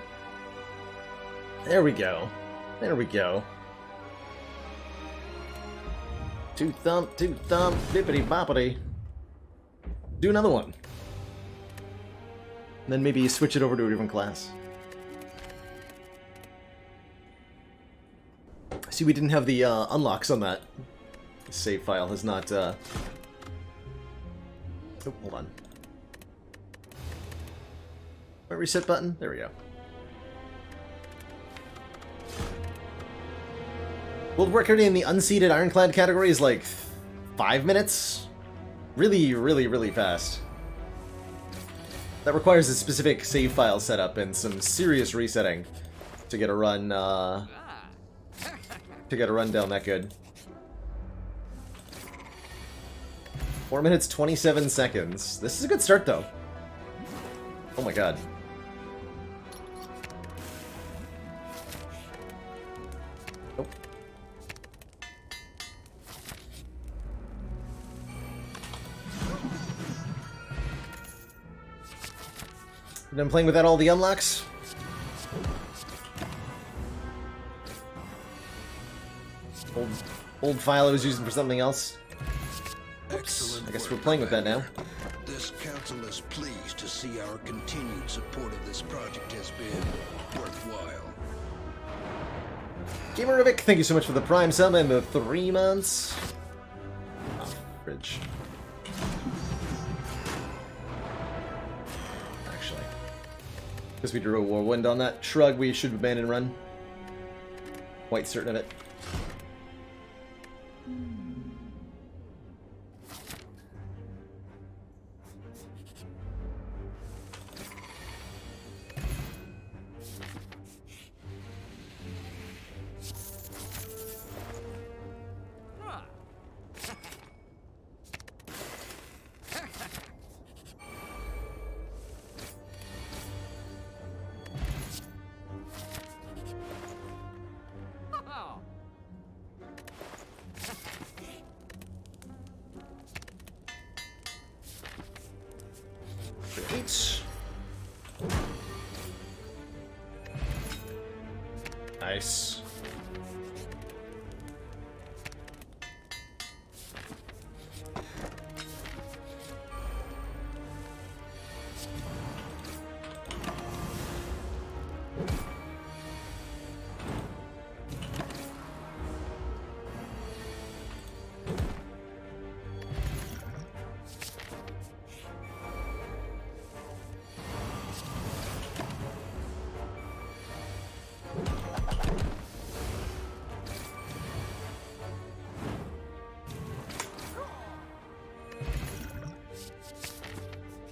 There we go. There we go. Two thump, bippity boppity. Do another one. And then maybe switch it over to a different class. See, we didn't have the unlocks on that. The save file has not... Oh, hold on. My reset button? There we go. World record in the unseeded Ironclad category is like 5 minutes. Really, really, really fast. That requires a specific save file setup and some serious resetting to get a run, down that good. 4 minutes, 27 seconds. This is a good start, though. Oh my god. Nope. And I'm playing without all the unlocks. Old file I was using for something else. Oops. I guess we're playing with that now. This council is pleased to see our continued support of this project has been worthwhile. Gamer Rivik, thank you so much for the Prime sub and the 3 months. Oh, fridge. Actually. Because we drew a war wind on that shrug, we should abandon run. Quite certain of it. Nice.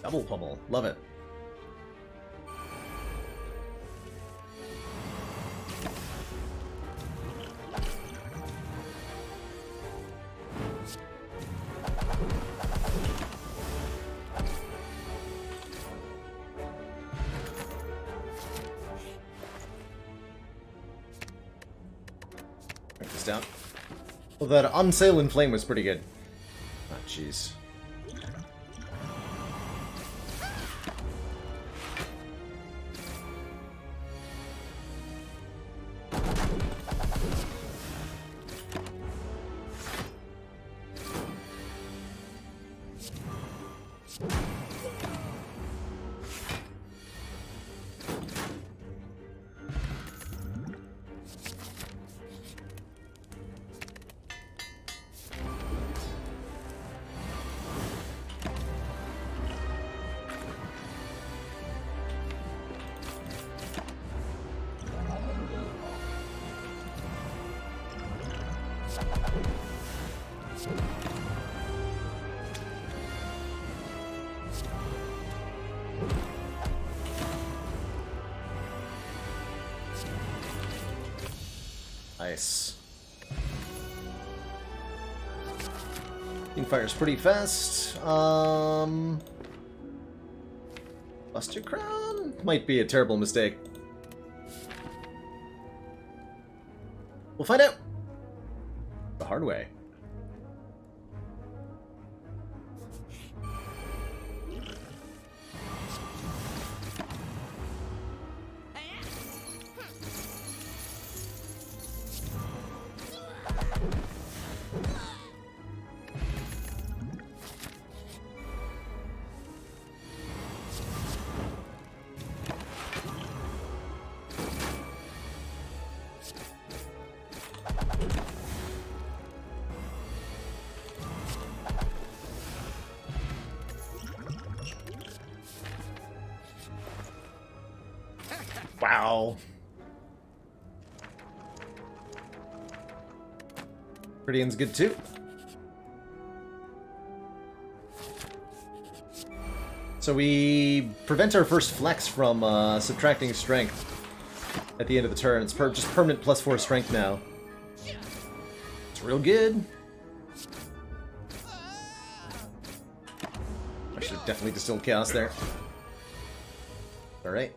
Double pummel. Love it. Break this down. Well, that on sale in flame was pretty good. Ah, jeez. Nice. He fires pretty fast. Buster Crown? Might be a terrible mistake. We'll find out. The hard way. Wow. Prettian's good too. So we prevent our first flex from subtracting strength at the end of the turn. It's just permanent +4 strength now. It's real good. I should have definitely distilled chaos there. Alright.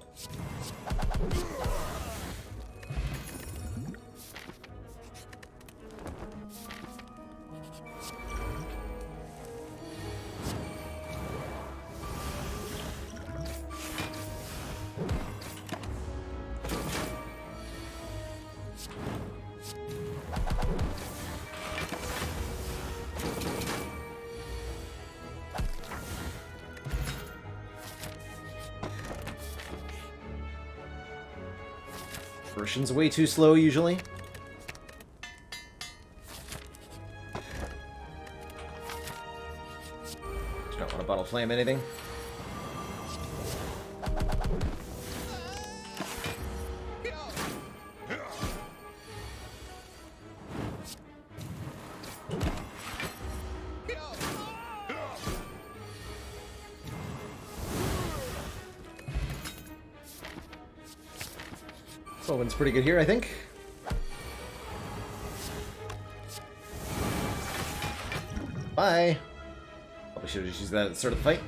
Version's way too slow usually. Do not want to bottle flame anything. Owen's pretty good here, I think. Bye. Probably should have just used that at the start of the fight.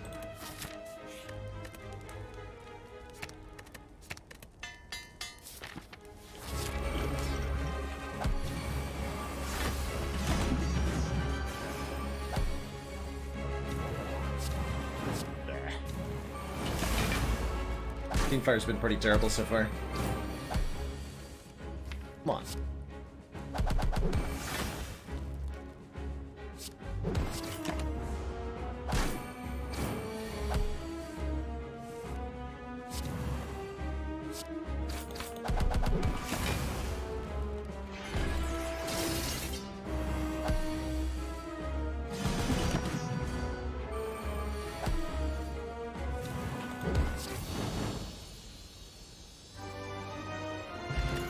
Fire's been pretty terrible so far. Come on.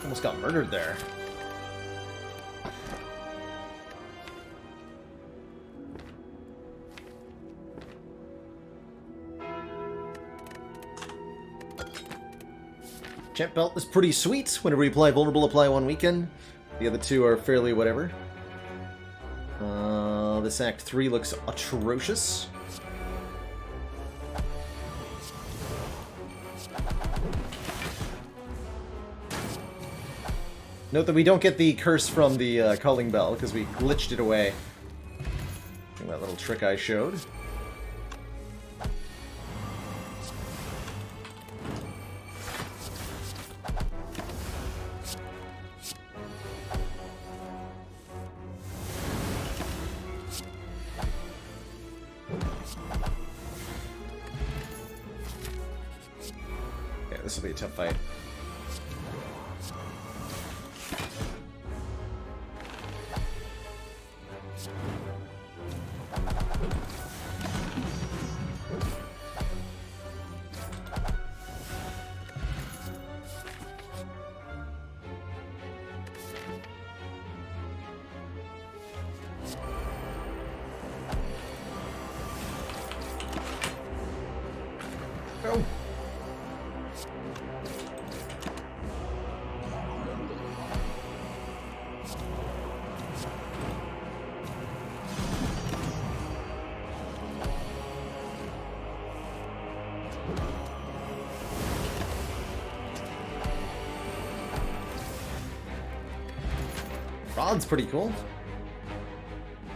Almost got murdered there. Champ Belt is pretty sweet. Whenever you apply Vulnerable, apply 1 weaken. The other two are fairly whatever. This Act 3 looks atrocious. Note that we don't get the curse from the calling bell because we glitched it away. That little trick I showed. Yeah, this will be a tough fight. Go. rod's pretty cool.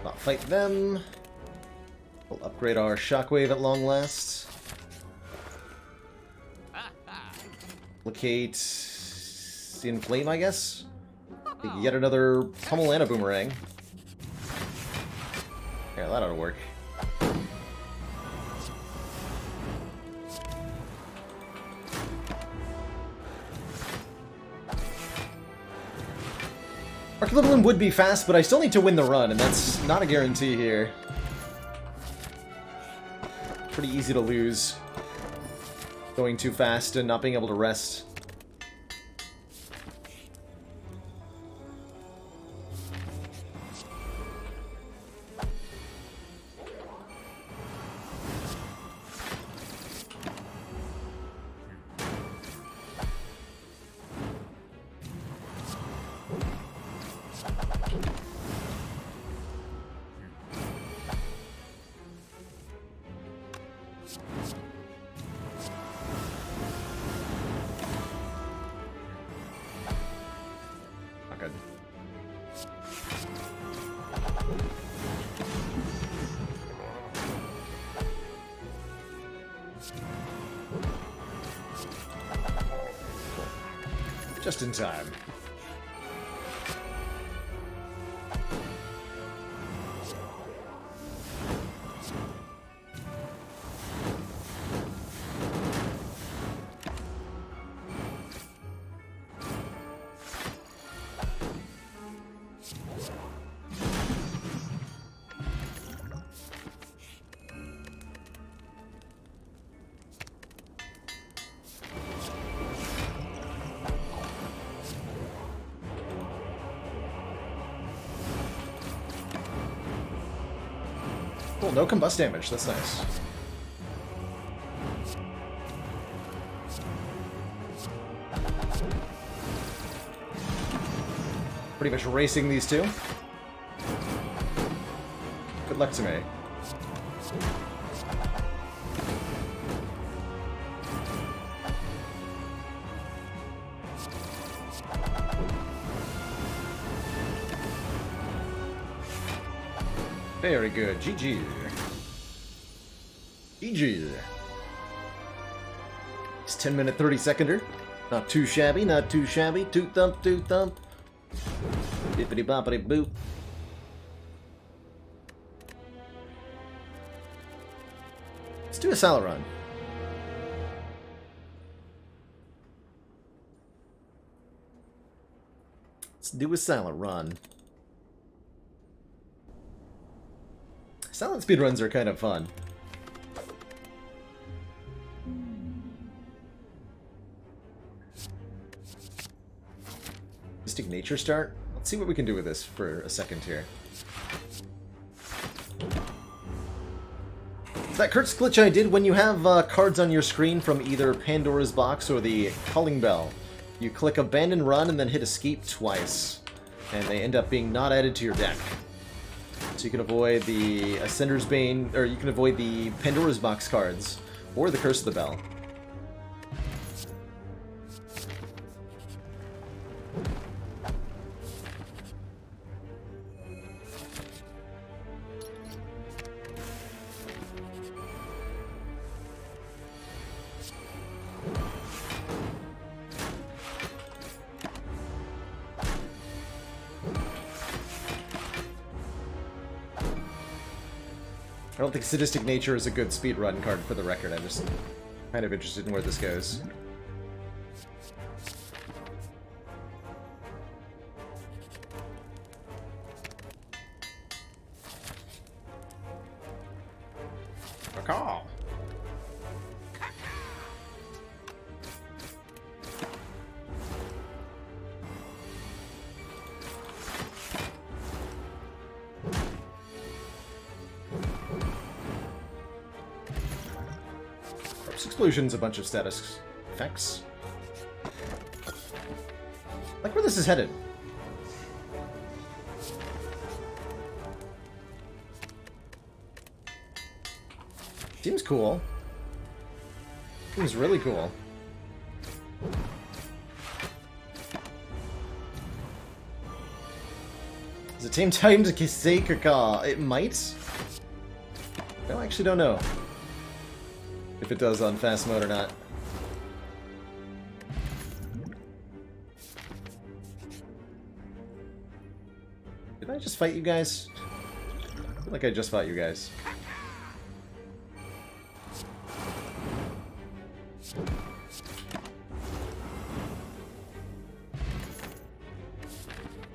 Not fight them. We'll upgrade our shockwave at long last. Locate the inflame, I guess. Yet another pummel and a boomerang. Yeah, that ought to work. Archliberlin would be fast, but I still need to win the run, and that's not a guarantee here. Pretty easy to lose. Going too fast and not being able to rest. Just in time. Cool, no combust damage, that's nice. Pretty much racing these two. Good luck to me. Very good. GG. GG. It's 10-minute 30-seconder. Not too shabby, not too shabby. Toot thump, toot thump. Bippity boppity boop. Let's do a salad run. Let's do a salad run. Silent speedruns are kind of fun. Mystic Nature start? Let's see what we can do with this for a second here. That Kurtz glitch I did when you have cards on your screen from either Pandora's Box or the Calling Bell. You click Abandon Run and then hit Escape twice, and they end up being not added to your deck. So you can avoid the Ascender's Bane, or you can avoid the Pandora's Box cards, or the Curse of the Bell. I don't think Sadistic Nature is a good speedrun card for the record. I'm just kind of interested in where this goes. Caw. Explosions, a bunch of status effects. Like where this is headed. Seems cool. Seems really cool. it take time to say caca? It might. I actually don't know if it does on fast mode or not. Did I just fight you guys? I feel like I just fought you guys.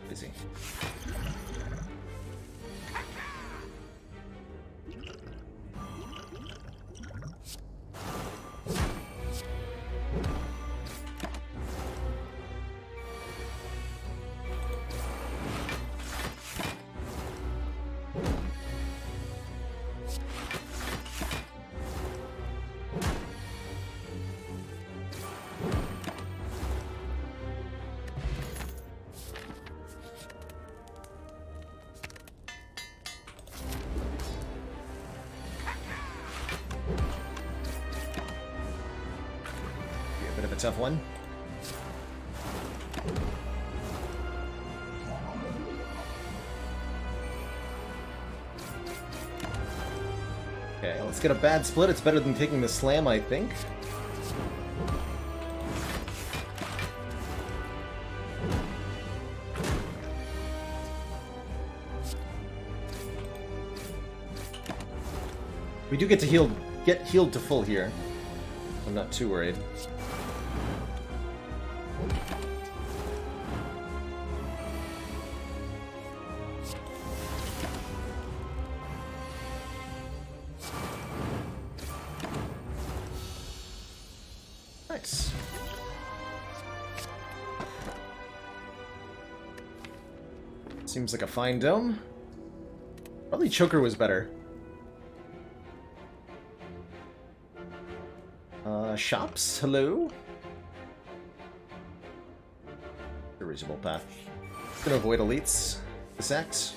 Busy. Bit of a tough one. Okay, let's get a bad split. It's better than taking the slam, I think. We do get to get healed to full here. I'm not too worried. Nice. Seems like a fine dome. Probably Choker was better. Shops, hello? A reasonable path. Gonna avoid elites this act.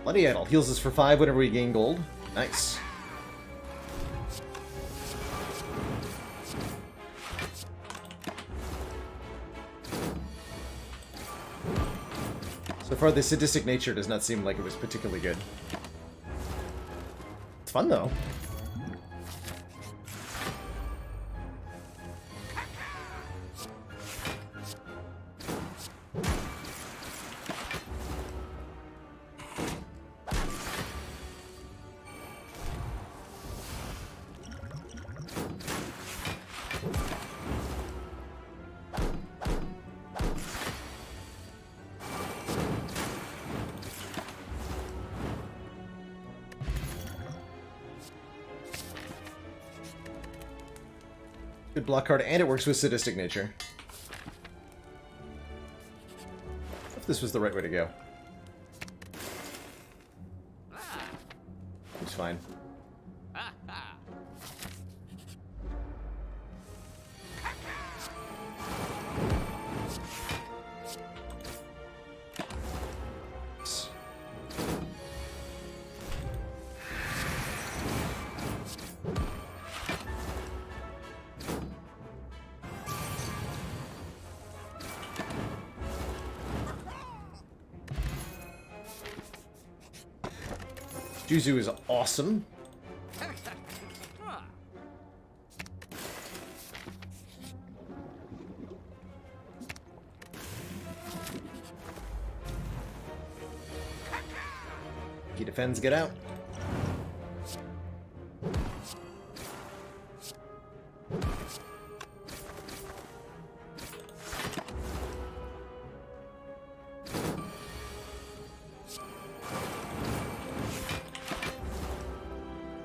Bloody Idol heals us for 5 whenever we gain gold. Nice. So far, the sadistic nature does not seem like it was particularly good. It's fun, though. Good block card, and it works with sadistic nature. If this was the right way to go. It's fine. Juzu is awesome. He defends, get out.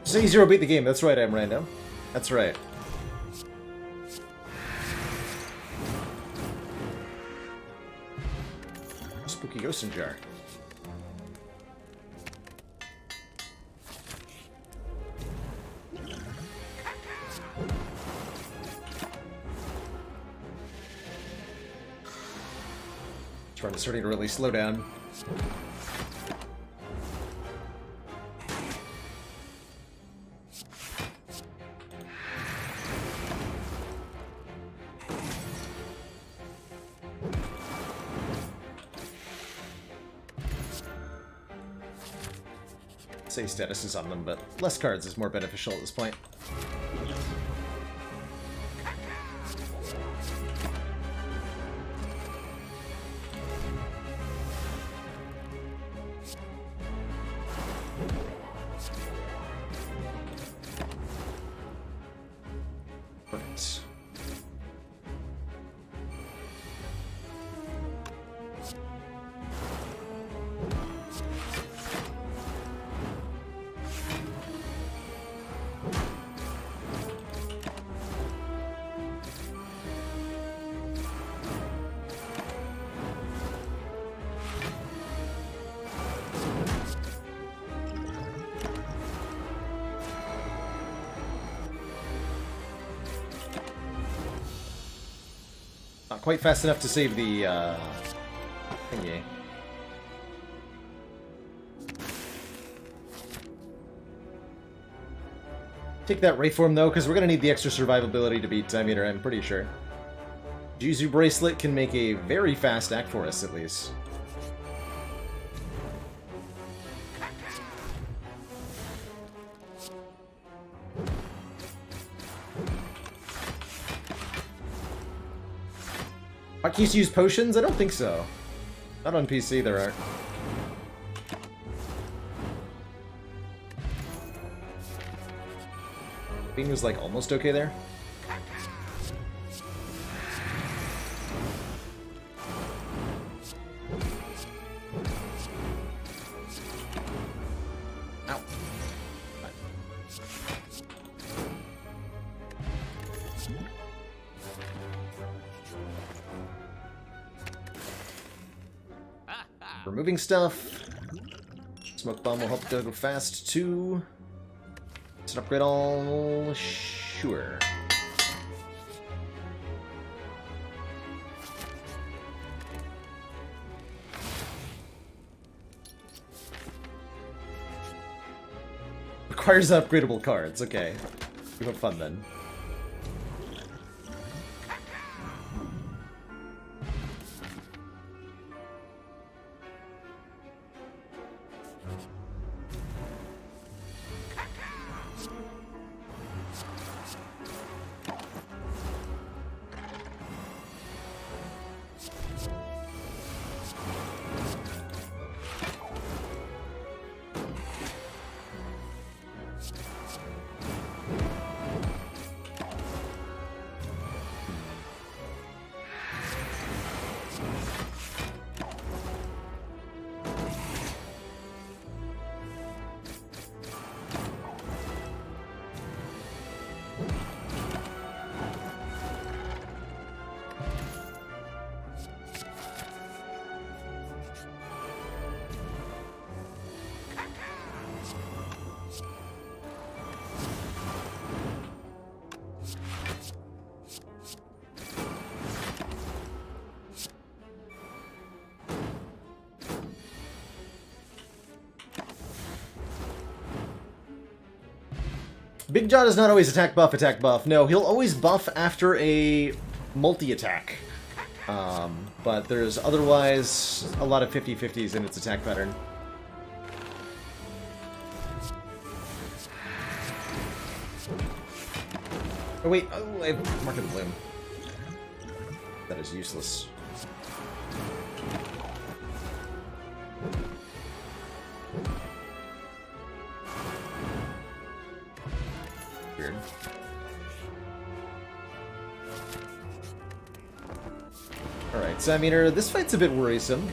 Say 0 beat the game. That's right, I'm random. That's right. Spooky ghost in jar. This run is starting to really slow down. Say status is on them, but less cards is more beneficial at this point. Perfect. Not quite fast enough to save the thingy. Take that Ray form though, because we're gonna need the extra survivability to beat Time-Eater, I'm pretty sure. Jizu Bracelet can make a very fast act for us, at least. Hotkeys use potions? I don't think so. Not on PC, there aren't. Bean was like almost okay there. Ow. Removing stuff. Smoke bomb will help go fast too. Is it upgrade all? Sure. Requires upgradable cards. Okay. We have fun then. Big Jaw does not always attack buff, attack buff. No, he'll always buff after a multi-attack. But there's otherwise a lot of 50-50s in its attack pattern. Oh wait, oh, I have Mark of the Bloom. That is useless. Weird. Alright, so I mean, this fight's a bit worrisome.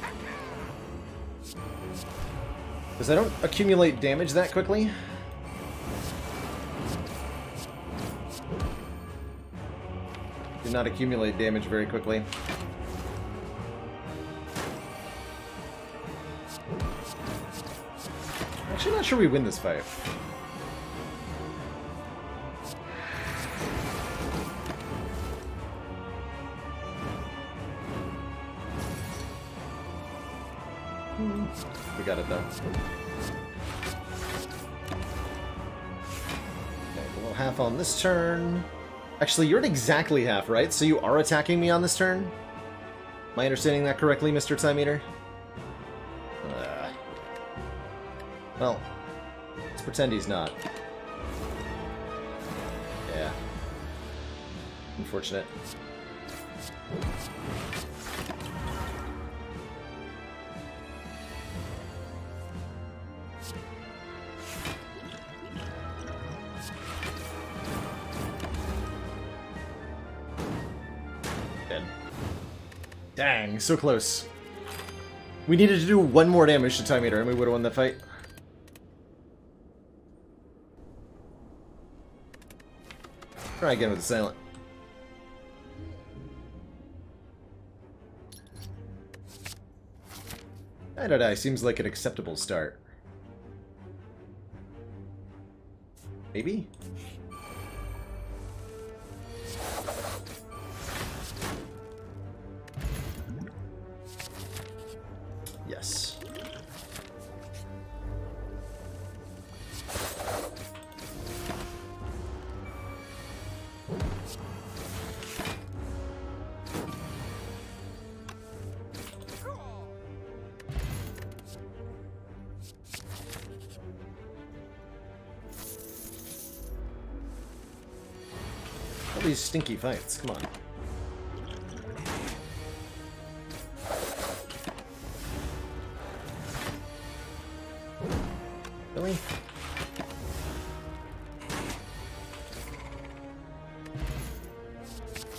Because I don't accumulate damage that quickly. Do not accumulate damage very quickly. Actually, not sure we win this fight. We got it though. Okay, below half on this turn. Actually, you're at exactly half, right? So you are attacking me on this turn? Am I understanding that correctly, Mr. Time Eater? Well, let's pretend he's not. Yeah. Unfortunate. Dead. Dang, so close. We needed to do one more damage to Time Eater and we would have won the fight. Try again with the silent. I don't know, seems like an acceptable start. Maybe? Yes. All these stinky fights, come on. Really?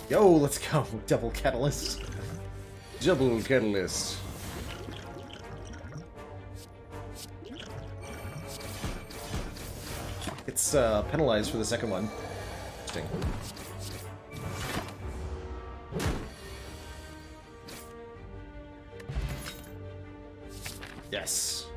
Yo, let's go. Double catalyst. Double catalyst. It's penalized for the second one. Interesting. Yes.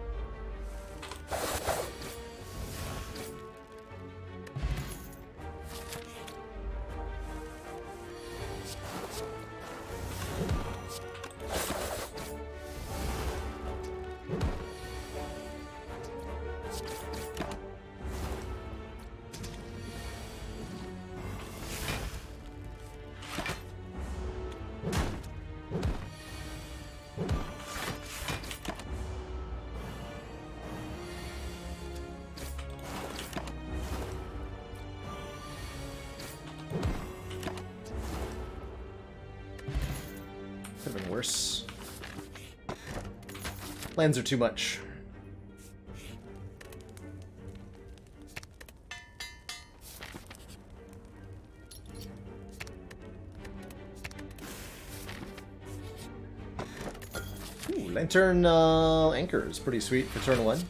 Could have been worse. Lands are too much. Ooh, Lantern Anchor is pretty sweet for turn 1.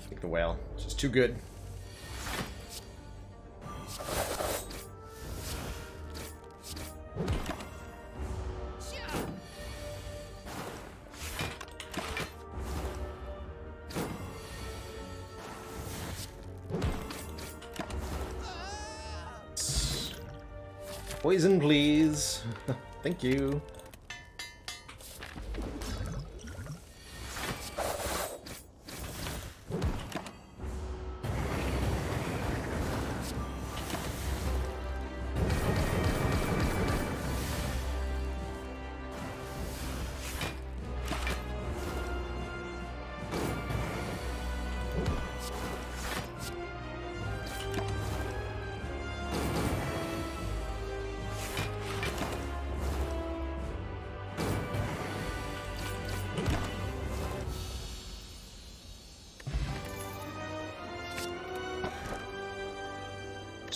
Take the whale. It's just too good. Poison, please. Thank you.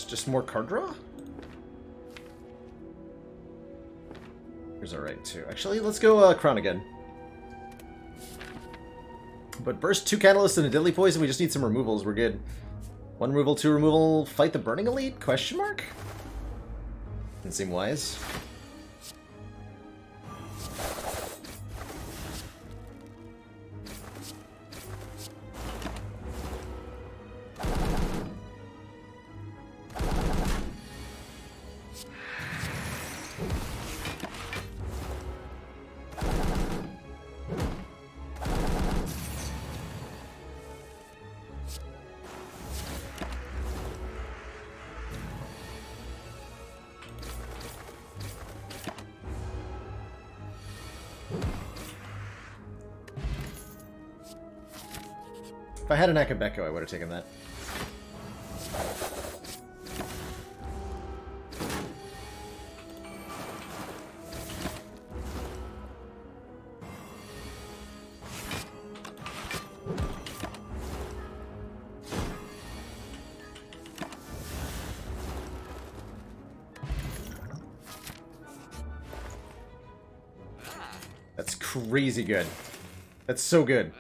Just more card draw? Here's our right too. Actually, let's go Crown again. But burst 2 catalysts and a deadly poison. We just need some removals. We're good. 1 removal, 2 removal, fight the Burning Elite? Question mark? Doesn't seem wise. If I had an Akabeko, I would have taken that. That's crazy good. That's so good.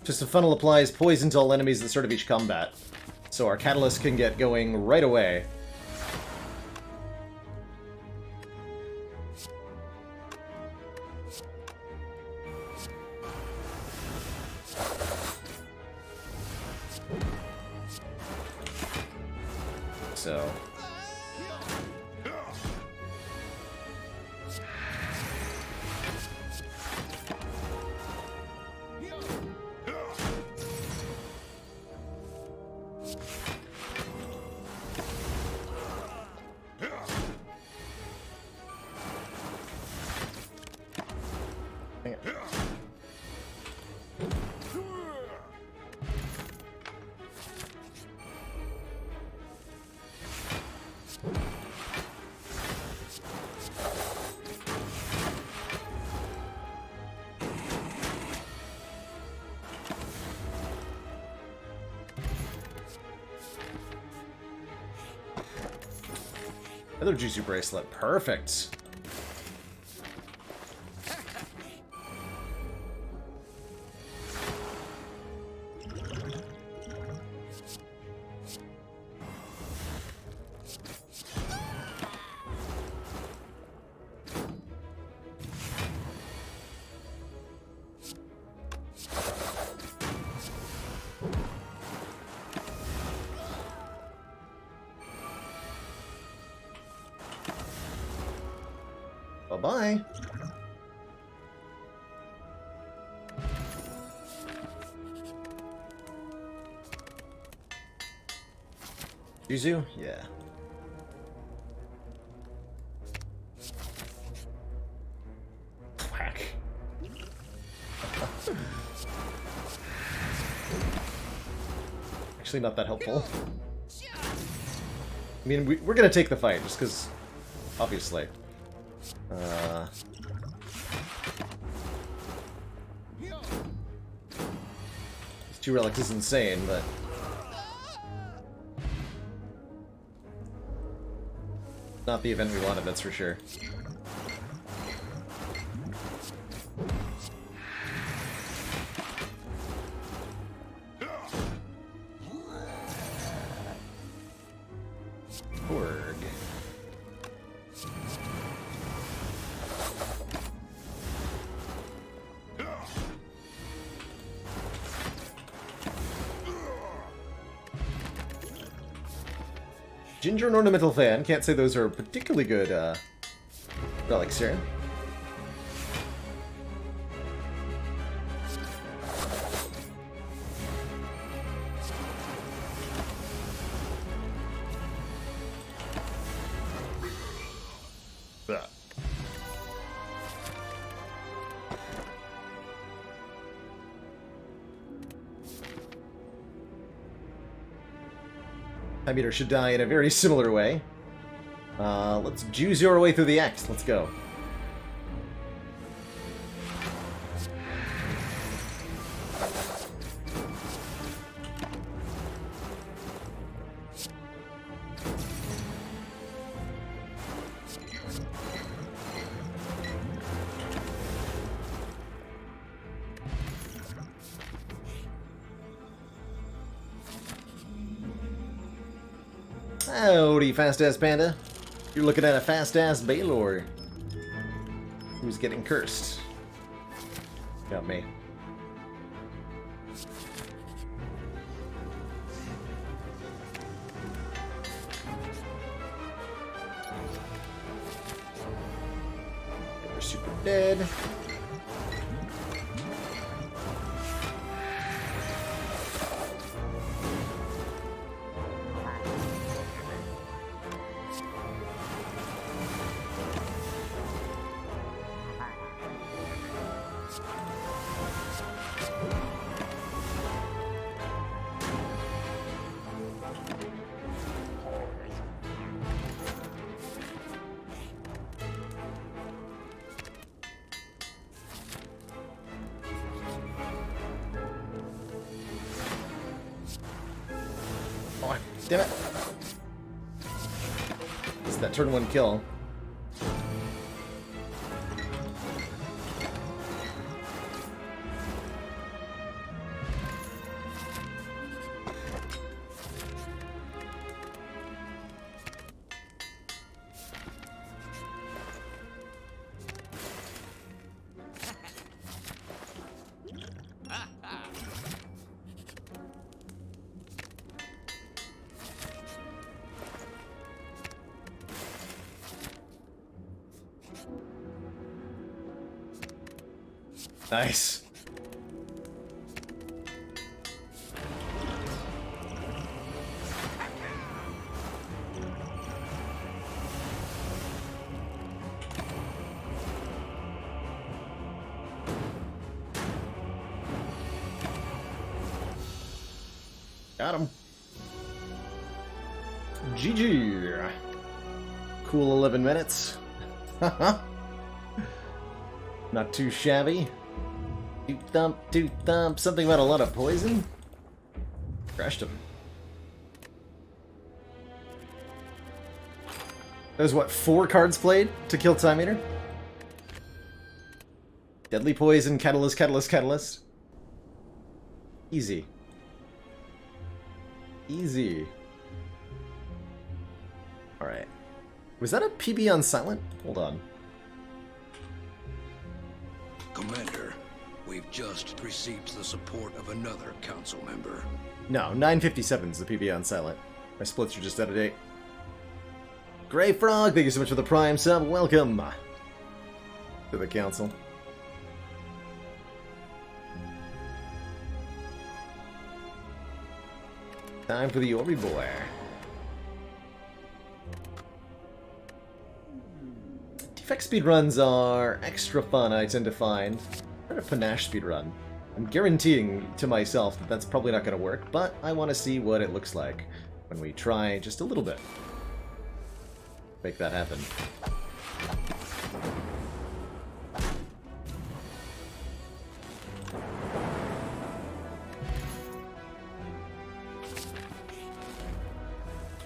Just a funnel applies poison to all enemies at the start of each combat, so our catalyst can get going right away. So... Another juicy bracelet. Perfect. Bye-bye. Yuzu? Yeah. Whack. Actually not that helpful. I mean, we're gonna take the fight, just because, obviously. These 2 relics is insane, but... not the event we wanted, that's for sure. Org. Ginger and Ornamental Fan. Can't say those are particularly good relics here. Time Eater should die in a very similar way. Let's juice our way through the X. Let's go. Howdy, fast-ass panda. You're looking at a fast-ass Baylor. Who's getting cursed? Got me. We're super dead. Damn it. It's that turn one kill. Nice. Got him. GG. Cool 11 minutes. Not too shabby. Doot thump, something about a lot of poison? Crashed him. There's what, 4 cards played to kill Time Eater? Deadly poison, catalyst, catalyst, catalyst. Easy. Easy. Alright. Was that a PB on silent? Hold on. Commander, we've just received the support of another council member. No, 957 is the PB on silent. My splits are just out of date. Grey Frog, thank you so much for the Prime sub. Welcome to the council. Time for the Orby Boy. Defect speedruns are extra fun, I tend to find. Try a panache speedrun. I'm guaranteeing to myself that that's probably not going to work, but I want to see what it looks like when we try just a little bit. Make that happen.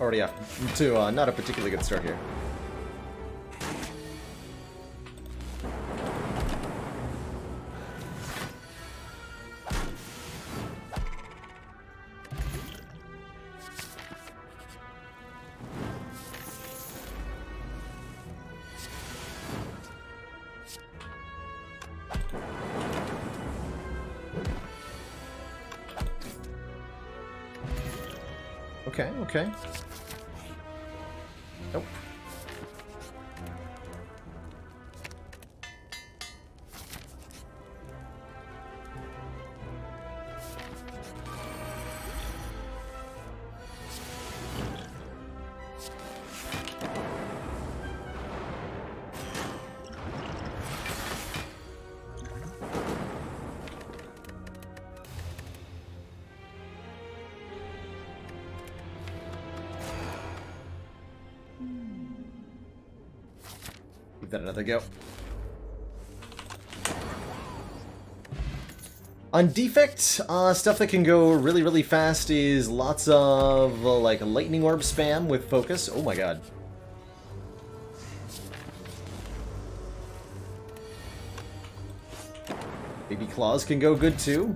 Already off to not a particularly good start here. Okay, okay. Nope. Give that another go. On defect, stuff that can go really, really fast is lots of, like, lightning orb spam with focus. Oh my god. Baby claws can go good too.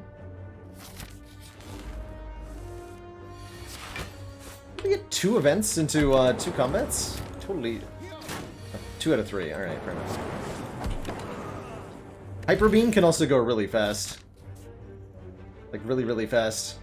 We get 2 events into 2 combats? Totally. 2 out of 3. Alright, fair enough. Hyper Beam can also go really fast. Like, really, really fast.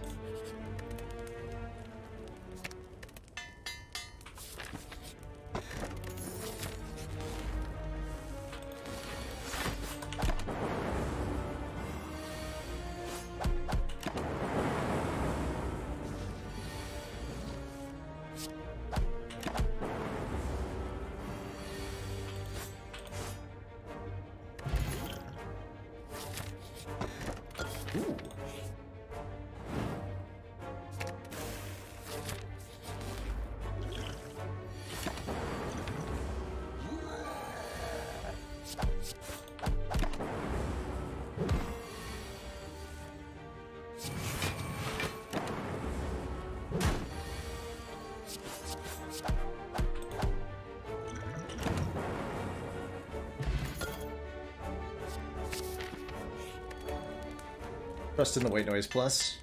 Trust in the white noise plus.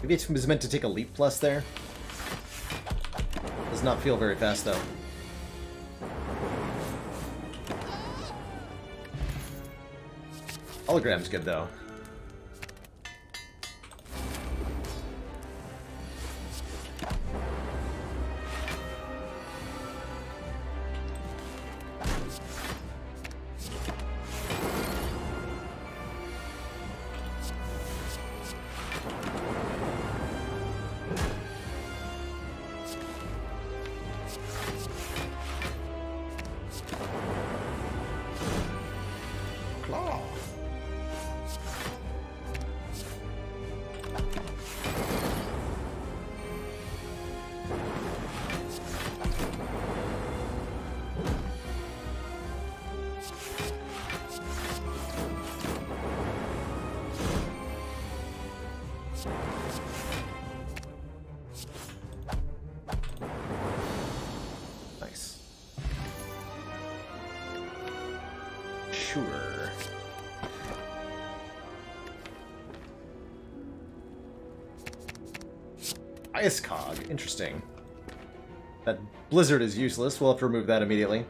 Maybe it was meant to take a leap plus there. Does not feel very fast though. Hologram's good though. Sure. Ice Cog, interesting. That blizzard is useless, we'll have to remove that immediately.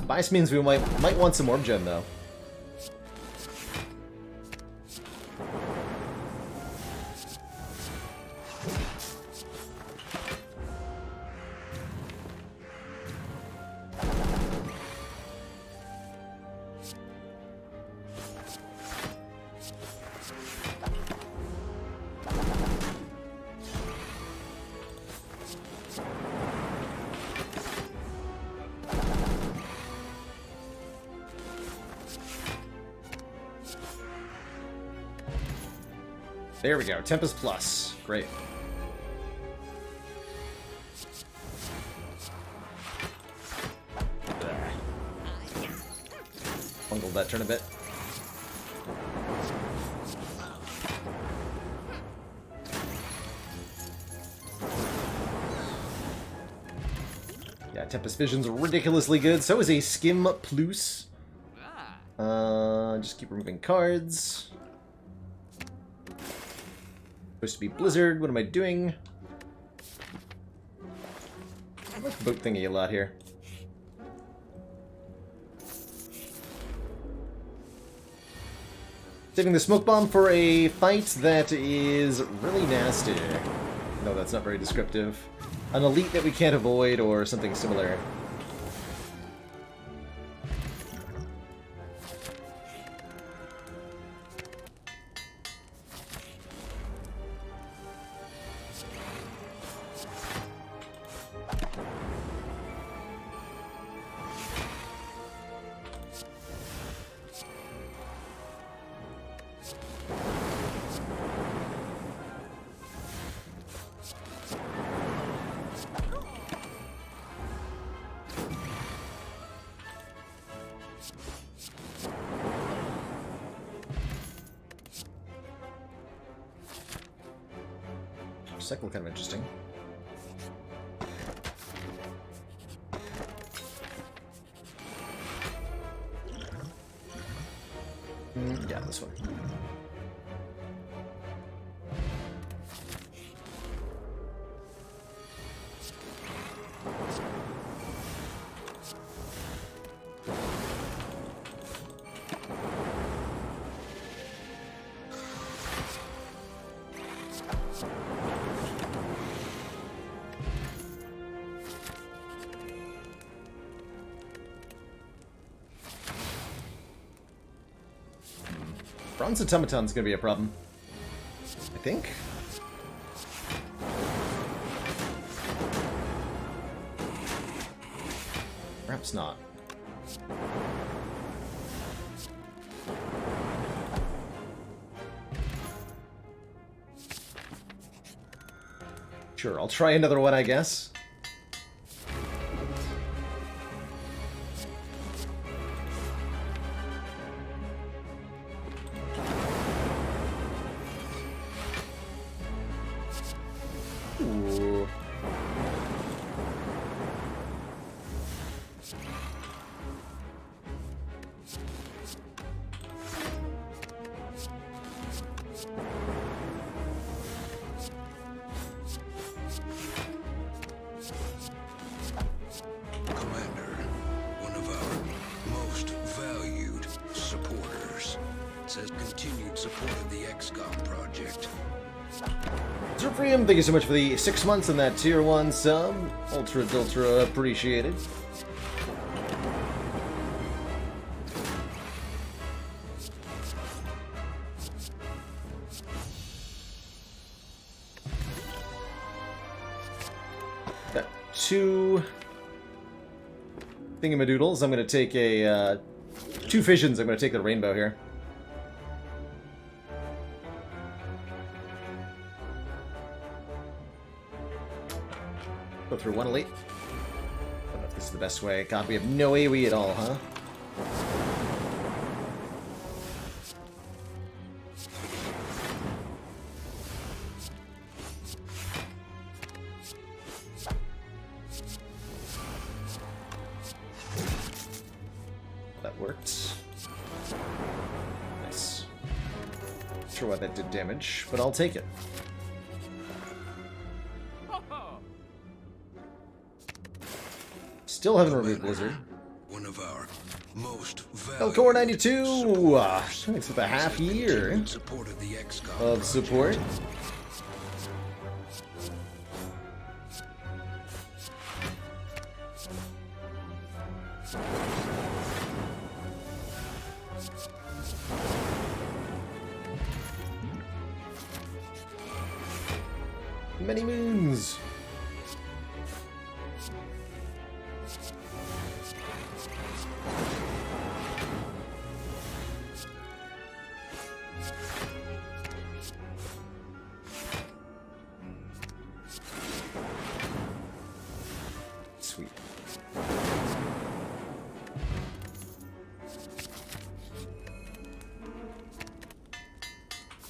Bias means we might want some Orb Gem though. There we go, Tempest Plus. Great. Bungled that turn a bit. Yeah, Tempest Vision's ridiculously good. So is a Skim Plus. Just keep removing cards. Supposed to be Blizzard. What am I doing? I like the boat thingy a lot here. Saving the smoke bomb for a fight that is really nasty. No, that's not very descriptive. An elite that we can't avoid or something similar. Motorcycle, kind of interesting. Yeah, this one. Bronze automaton's gonna be a problem. I think. Perhaps not. Sure, I'll try another one, I guess. Ooh. Commander, one of our most valued supporters, says continued support of the XCOM project. Zerfrium, thank you so much for the 6 months and that tier 1 sub. Ultra appreciated. Got 2 thingamadoodles. I'm gonna take a 2 fissions. I'm gonna take the rainbow here. Go through 1 elite. Don't know if this is the best way. God, we have no AoE at all, huh? That worked. Nice. Not sure why that did damage, but I'll take it. Still haven't removed Blizzard. One of our most Elcor 92! Thanks for the half year of support. Many moons! Sweet.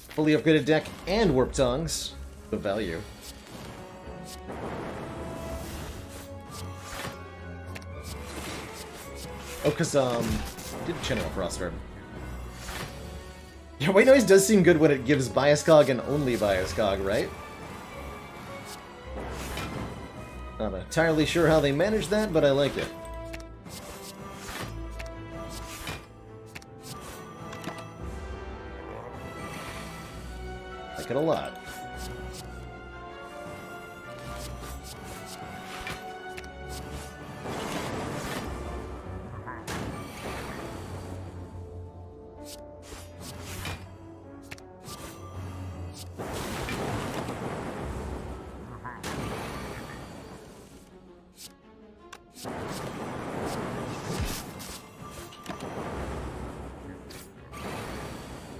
Fully upgraded deck and warp tongues. The value. Oh, because, did channel a roster. Yeah, White Noise does seem good when it gives Biascog and only Biascog, right? Not entirely sure how they managed that, but I like it. Like it a lot.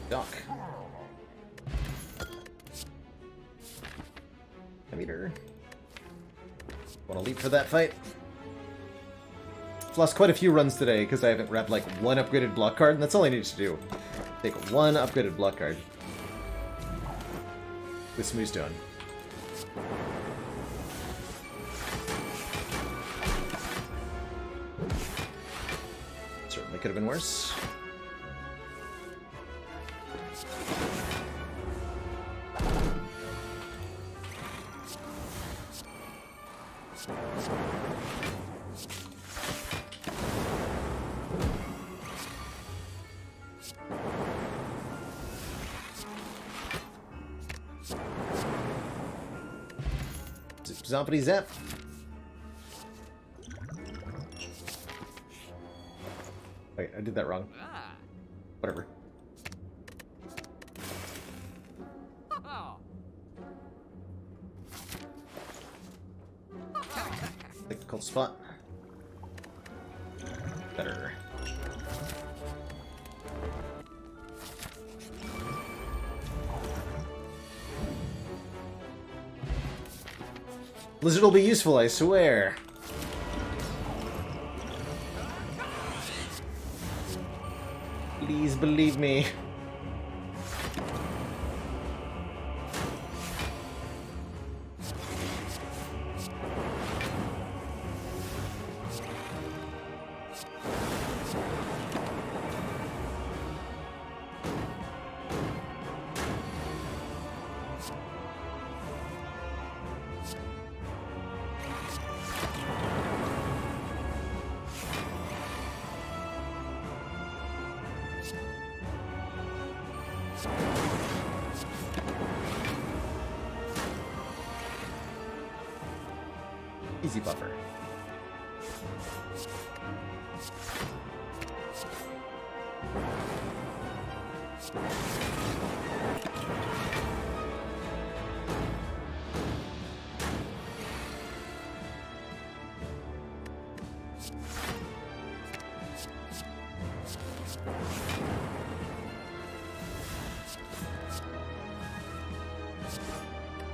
Doc. Meter. Want to leap for that fight? I've lost quite a few runs today because I haven't grabbed like 1 upgraded block card, and that's all I needed to do. Take 1 upgraded block card. With Smooth Stone. could have been worse. Zompity zap. Wait, I did that wrong. Whatever. Difficult spot. Better. Blizzard will be useful, I swear. Please believe me. Easy buffer.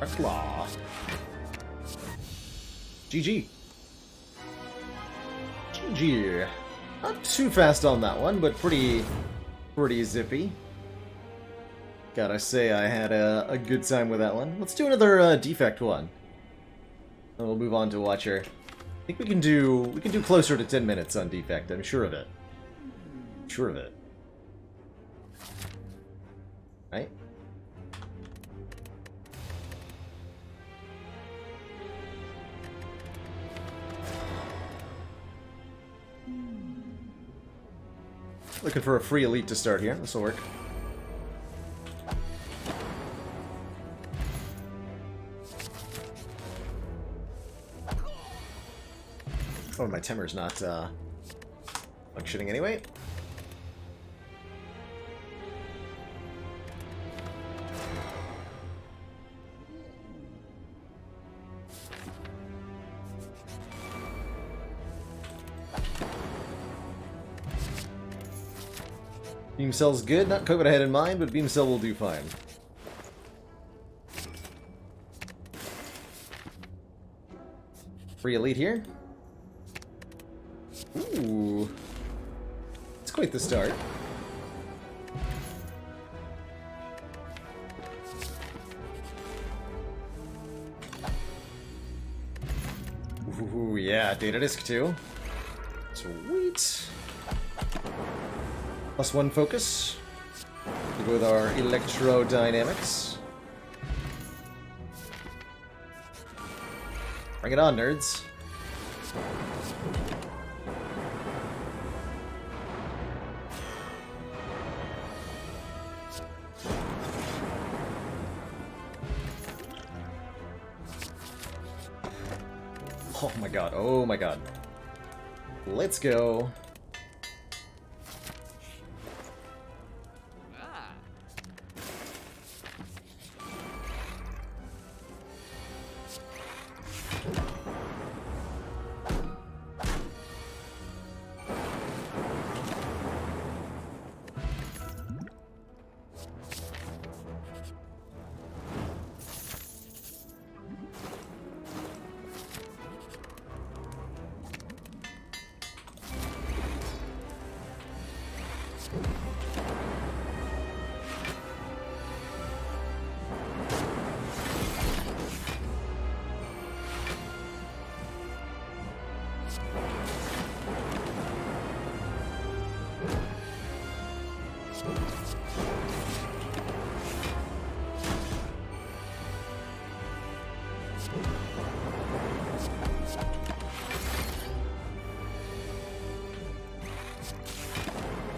A claw. GG. GG. Not too fast on that one, but pretty zippy. Gotta say, I had a good time with that one. Let's do another defect one. And we'll move on to Watcher. I think we can do closer to 10 minutes on defect. I'm sure of it. Sure of it. Right? Looking for a free elite to start here. This will work. Oh, my timer's not functioning anyway. Beam cell's good, not quite what I had in mind, but beam cell will do fine. Free elite here. Ooh. It's quite the start. Ooh, yeah, data disk too. Sweet. +1 focus. We'll go with our electrodynamics. Bring it on, nerds. Oh my god, oh my god. Let's go.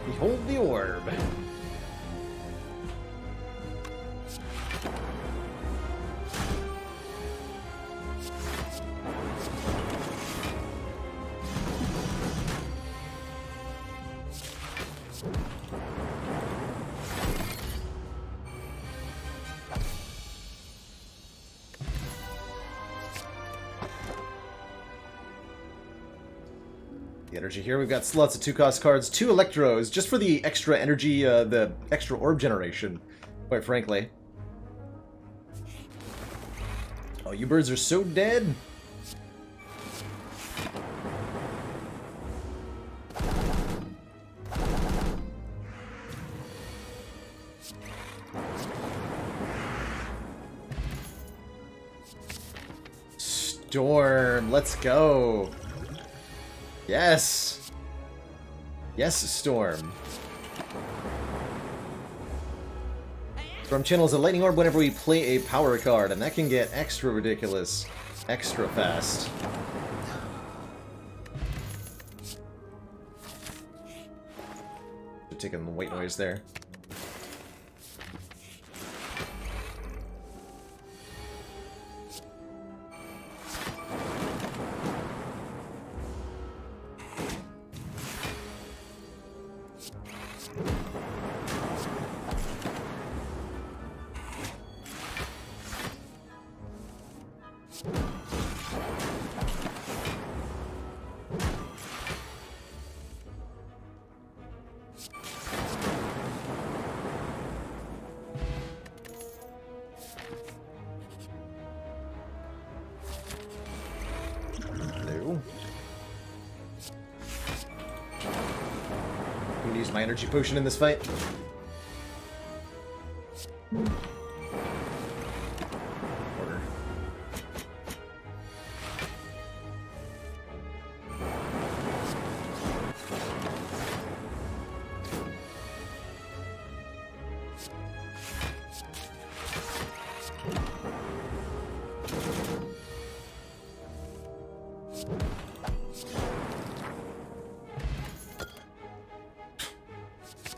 Behold the orb. The energy here, we've got slots of 2-cost cards, 2 Electros, just for the extra energy, the extra orb generation, quite frankly. Oh, you birds are so dead! Storm, let's go! Yes! Yes, Storm. Storm channels a lightning orb whenever we play a power card, and that can get extra ridiculous, extra fast. Taking the white noise there. I'm gonna use my energy potion in this fight. Order.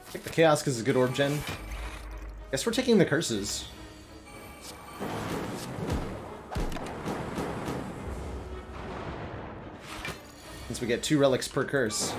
I think the Chaos is a good orb gen. Guess we're taking the curses. Since we get 2 relics per curse.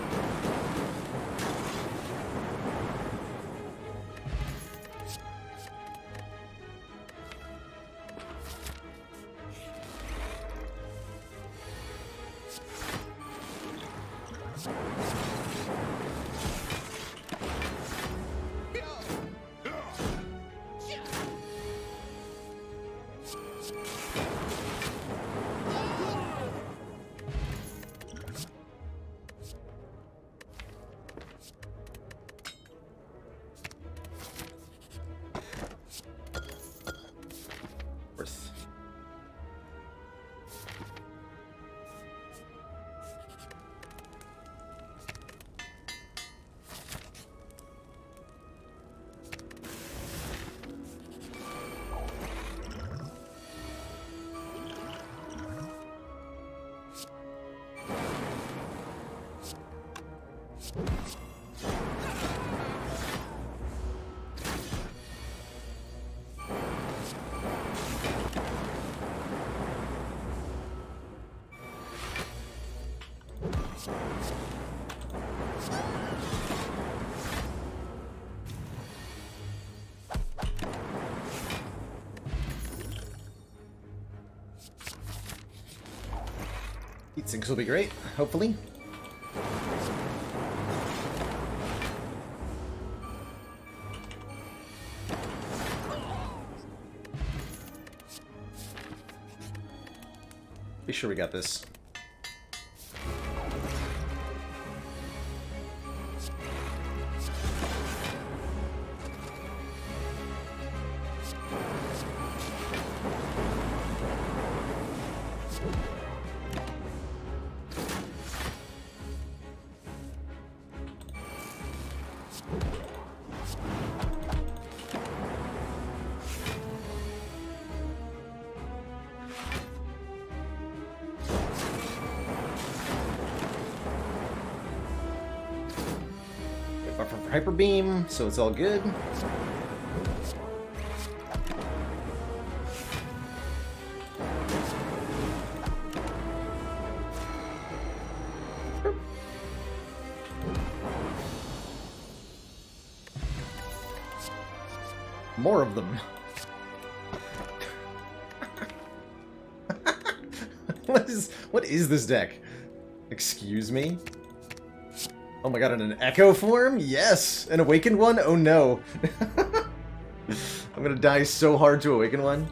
Heat sinks will be great, hopefully. Be sure we got this. buffer for Hyper Beam, so it's all good. More of them. What is this deck? Excuse me? Oh my god, in an Echo form? Yes! An Awakened one? Oh no. I'm gonna die so hard to Awaken one.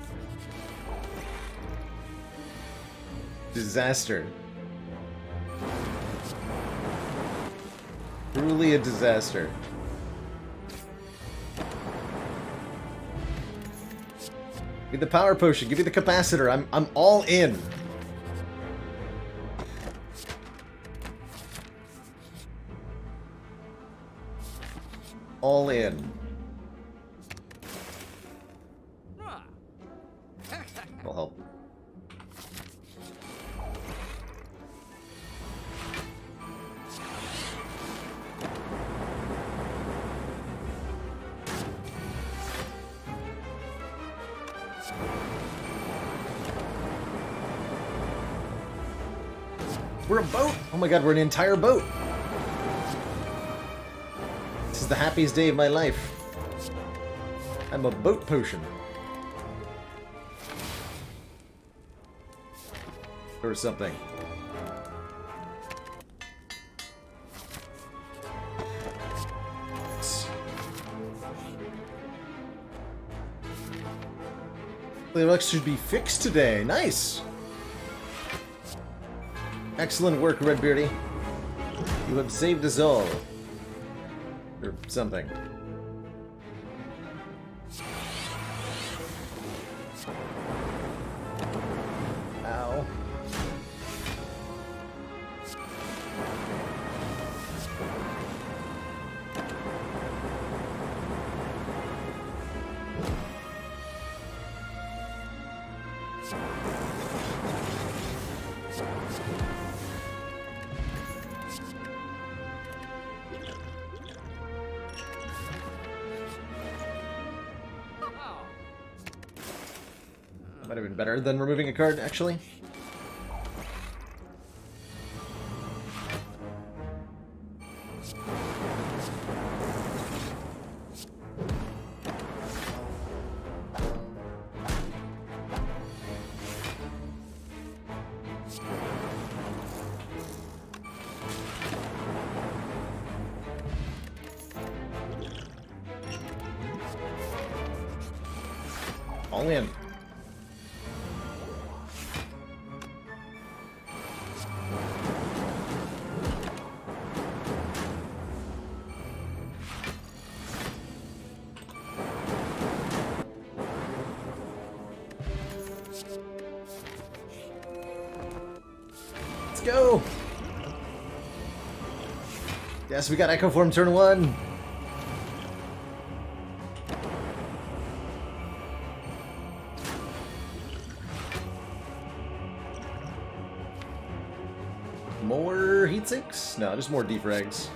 Disaster. Truly a disaster. Give me the power potion, give me the capacitor, I'm all in. All in. Will help. We're a boat! Oh my god, we're an entire boat! This is the happiest day of my life. I'm a boat potion. Or something. The Alex should be fixed today. Nice! Excellent work, Redbeardy. You have saved us all. Or something. Ow. Might have been better than removing a card, actually. All in. Let's go! Yes, we got Echo Form turn 1! More heat sinks? No, just more defrags.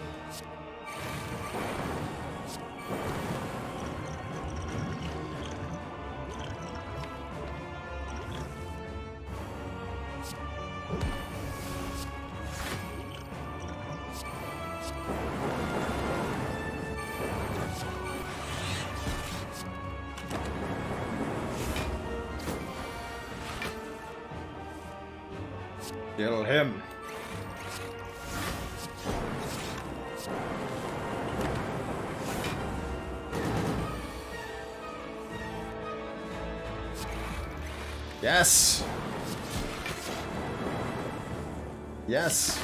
Kill him. Yes. Yes.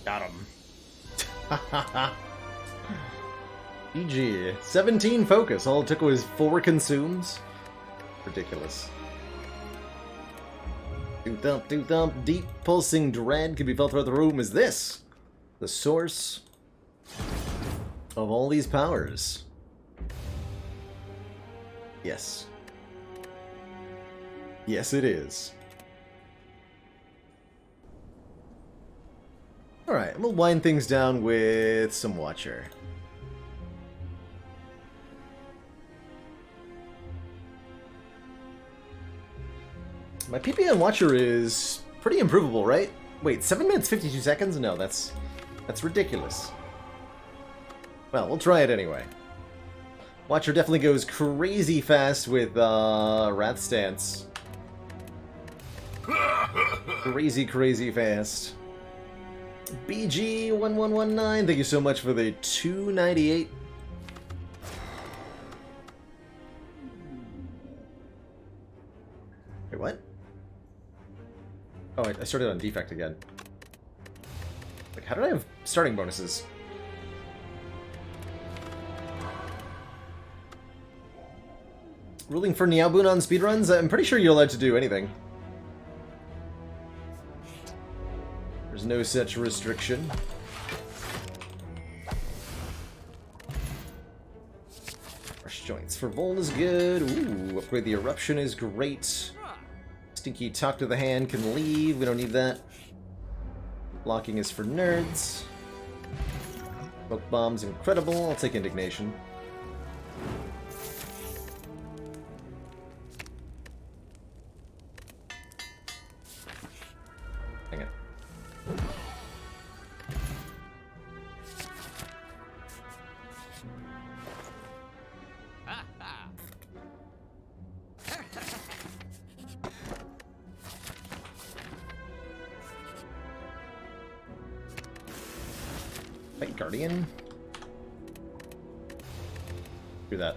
Got him. GG. 17 focus. All it took was 4 consumes. Ridiculous. Do thump, deep pulsing dread can be felt throughout the room. Is this the source of all these powers. Yes. Yes, it is. Alright, we'll wind things down with some Watcher. My PP on Watcher is pretty improvable, right? Wait, 7 minutes 52 seconds? No, that's ridiculous. Well, we'll try it anyway. Watcher definitely goes crazy fast with Wrath Stance. Crazy, crazy fast. BG1119, thank you so much for the 298. Wait, what? Oh, I started on defect again. Like, how did I have starting bonuses? Ruling for Niaobun on speedruns? I'm pretty sure you're allowed to do anything. There's no such restriction. Fresh joints for Voln is good. Ooh, upgrade the eruption is great. Stinky talk to the hand can leave. We don't need that. Blocking is for nerds. Smoke bomb's incredible. I'll take indignation. Hang it. Fight Guardian? Do that.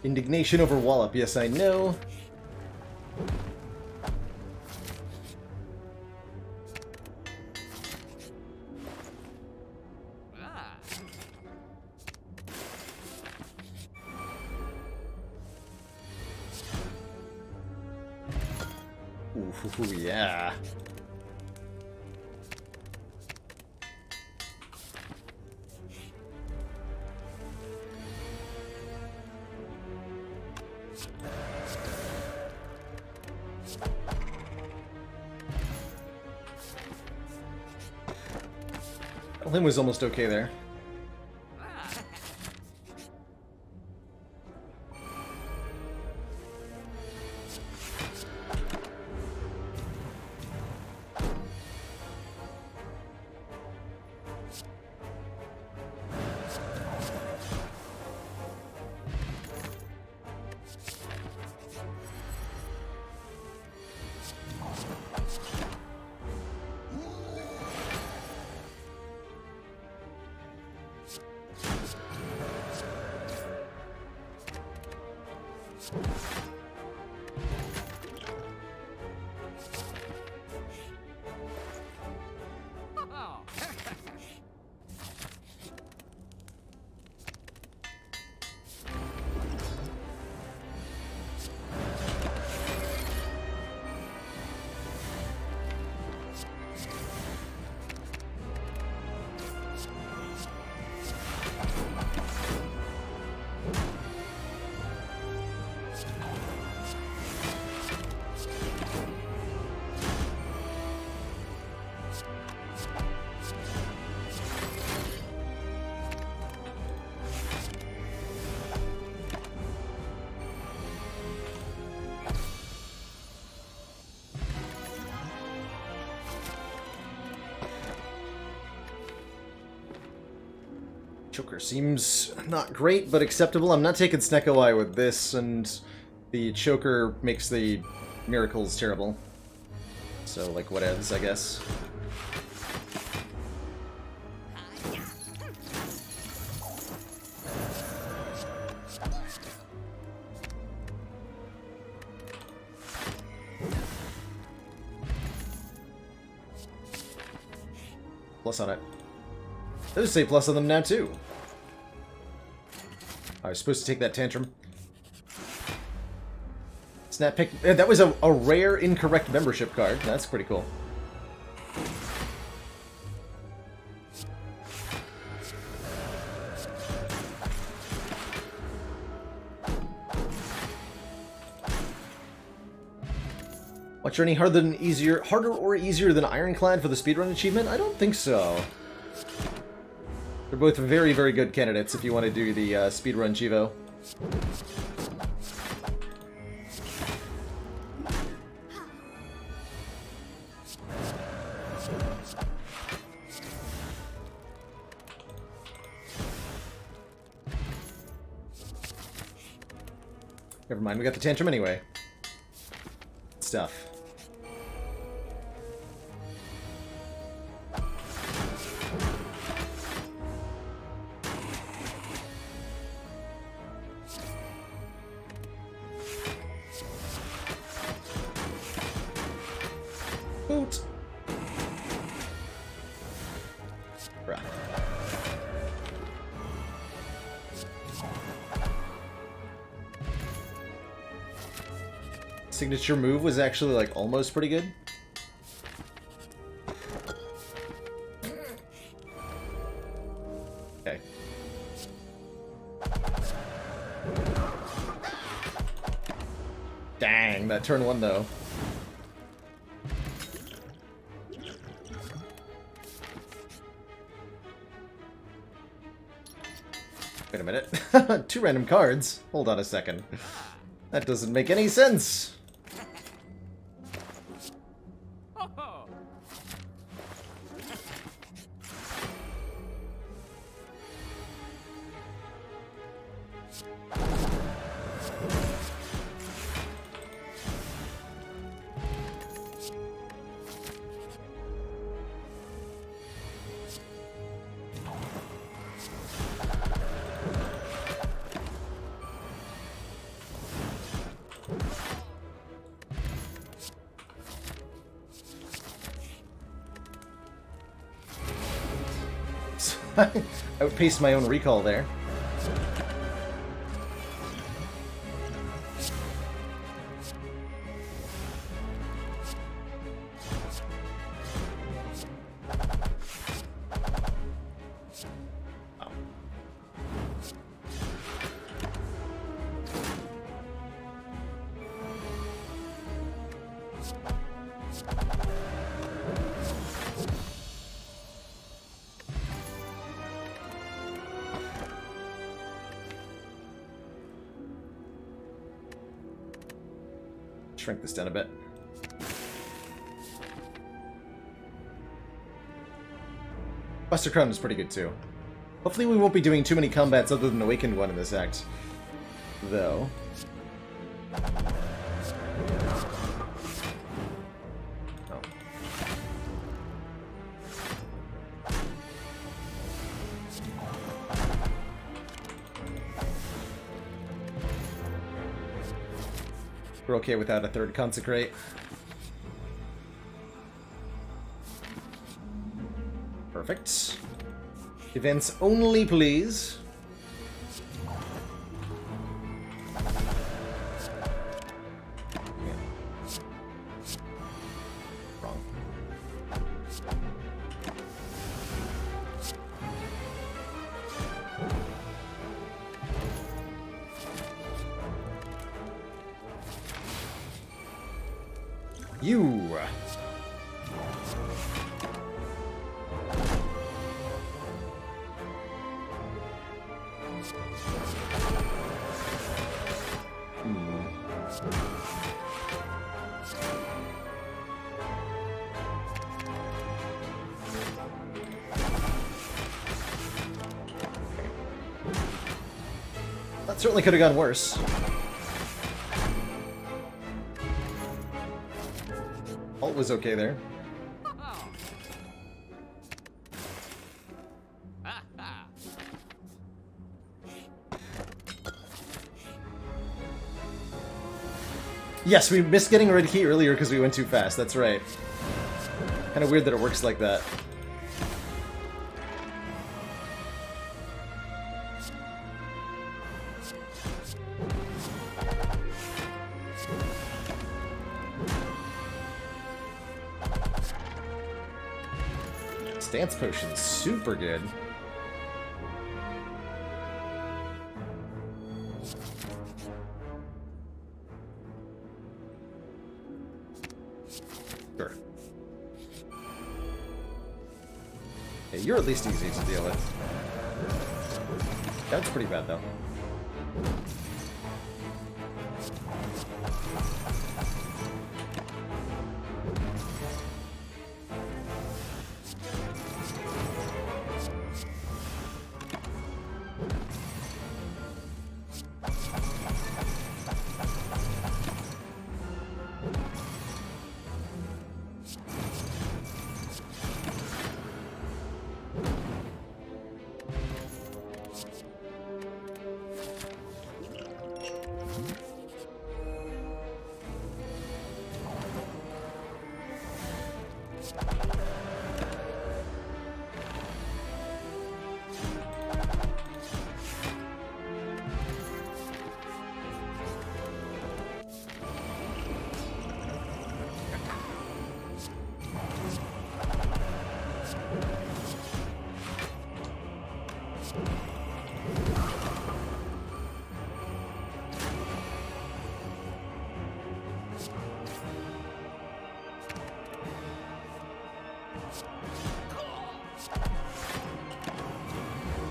Indignation over Wallop, yes I know. Ooh, yeah. Lim was almost okay there. Choker seems not great, but acceptable. I'm not taking Snecko Eye with this, and the Choker makes the miracles terrible. So, like, whatevs, I guess. Plus on it. Those say plus on them now, too. I was supposed to take that tantrum. Snap pick. That was a rare incorrect membership card. That's pretty cool. Watch any harder or easier than Ironclad for the speedrun achievement? I don't think so. They're both very, very good candidates if you want to do the speedrun Chivo. Never mind, we got the tantrum anyway. Stuff. Boot. Bruh. Signature move was actually, like, almost pretty good. Okay. Dang, that turn one, though. Wait a minute. 2 random cards? Hold on a second. That doesn't make any sense. Outpaced my own recall there. Shrink this down a bit. Buster Crown is pretty good too. Hopefully we won't be doing too many combats other than Awakened one in this act, though. Oh. We're okay without a third Consecrate. Perfect. Events only, please. Wrong. You. That certainly could have gone worse. Ult was okay there. Yes, we missed getting a red key earlier because we went too fast. That's right. Kind of weird that it works like that. Stance potion's super good. Sure. Yeah, you're at least easy to deal with. That's pretty bad, though.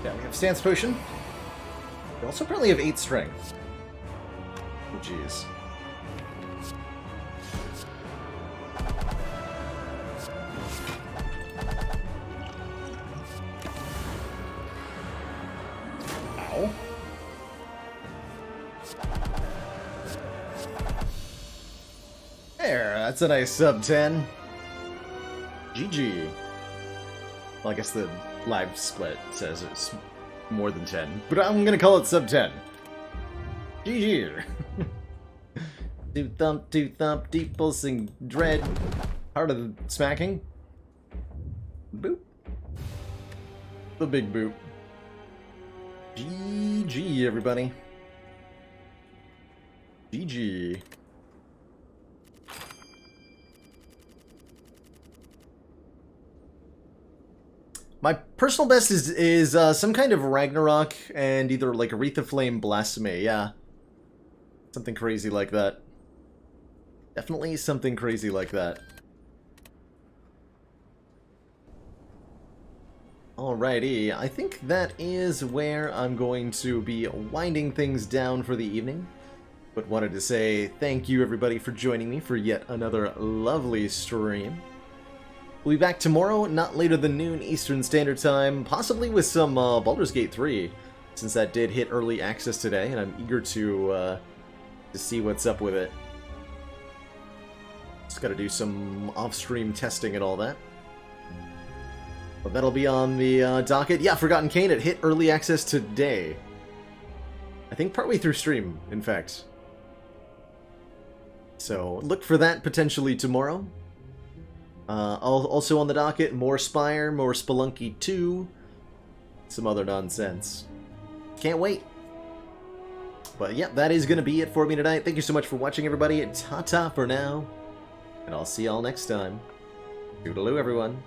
Yeah, we have Stance Potion. We also apparently have 8 strength. Oh, jeez. Ow. There, that's a nice sub 10. GG. Well, I guess the live split says it's more than 10, but I'm gonna call it sub 10. GG. Two thump, deep pulsing dread. Heart of the smacking. Boop. The big boop. GG, everybody. GG. My personal best is some kind of Ragnarok and either like Aretha Flame Blasphemy, yeah. Something crazy like that. Definitely something crazy like that. Alrighty, I think that is where I'm going to be winding things down for the evening. But wanted to say thank you everybody for joining me for yet another lovely stream. We'll be back tomorrow, not later than noon Eastern Standard Time, possibly with some Baldur's Gate 3, since that did hit early access today, and I'm eager to see what's up with it. Just gotta do some off-stream testing and all that. But that'll be on the docket. Yeah, Forgotten Cane, it hit early access today. I think partway through stream, in fact. So, look for that potentially tomorrow. Also on the docket, more Spire, more Spelunky 2, some other nonsense. Can't wait. But yeah, that is going to be it for me tonight. Thank you so much for watching, everybody. Ta-ta for now. And I'll see y'all next time. Toodaloo, everyone.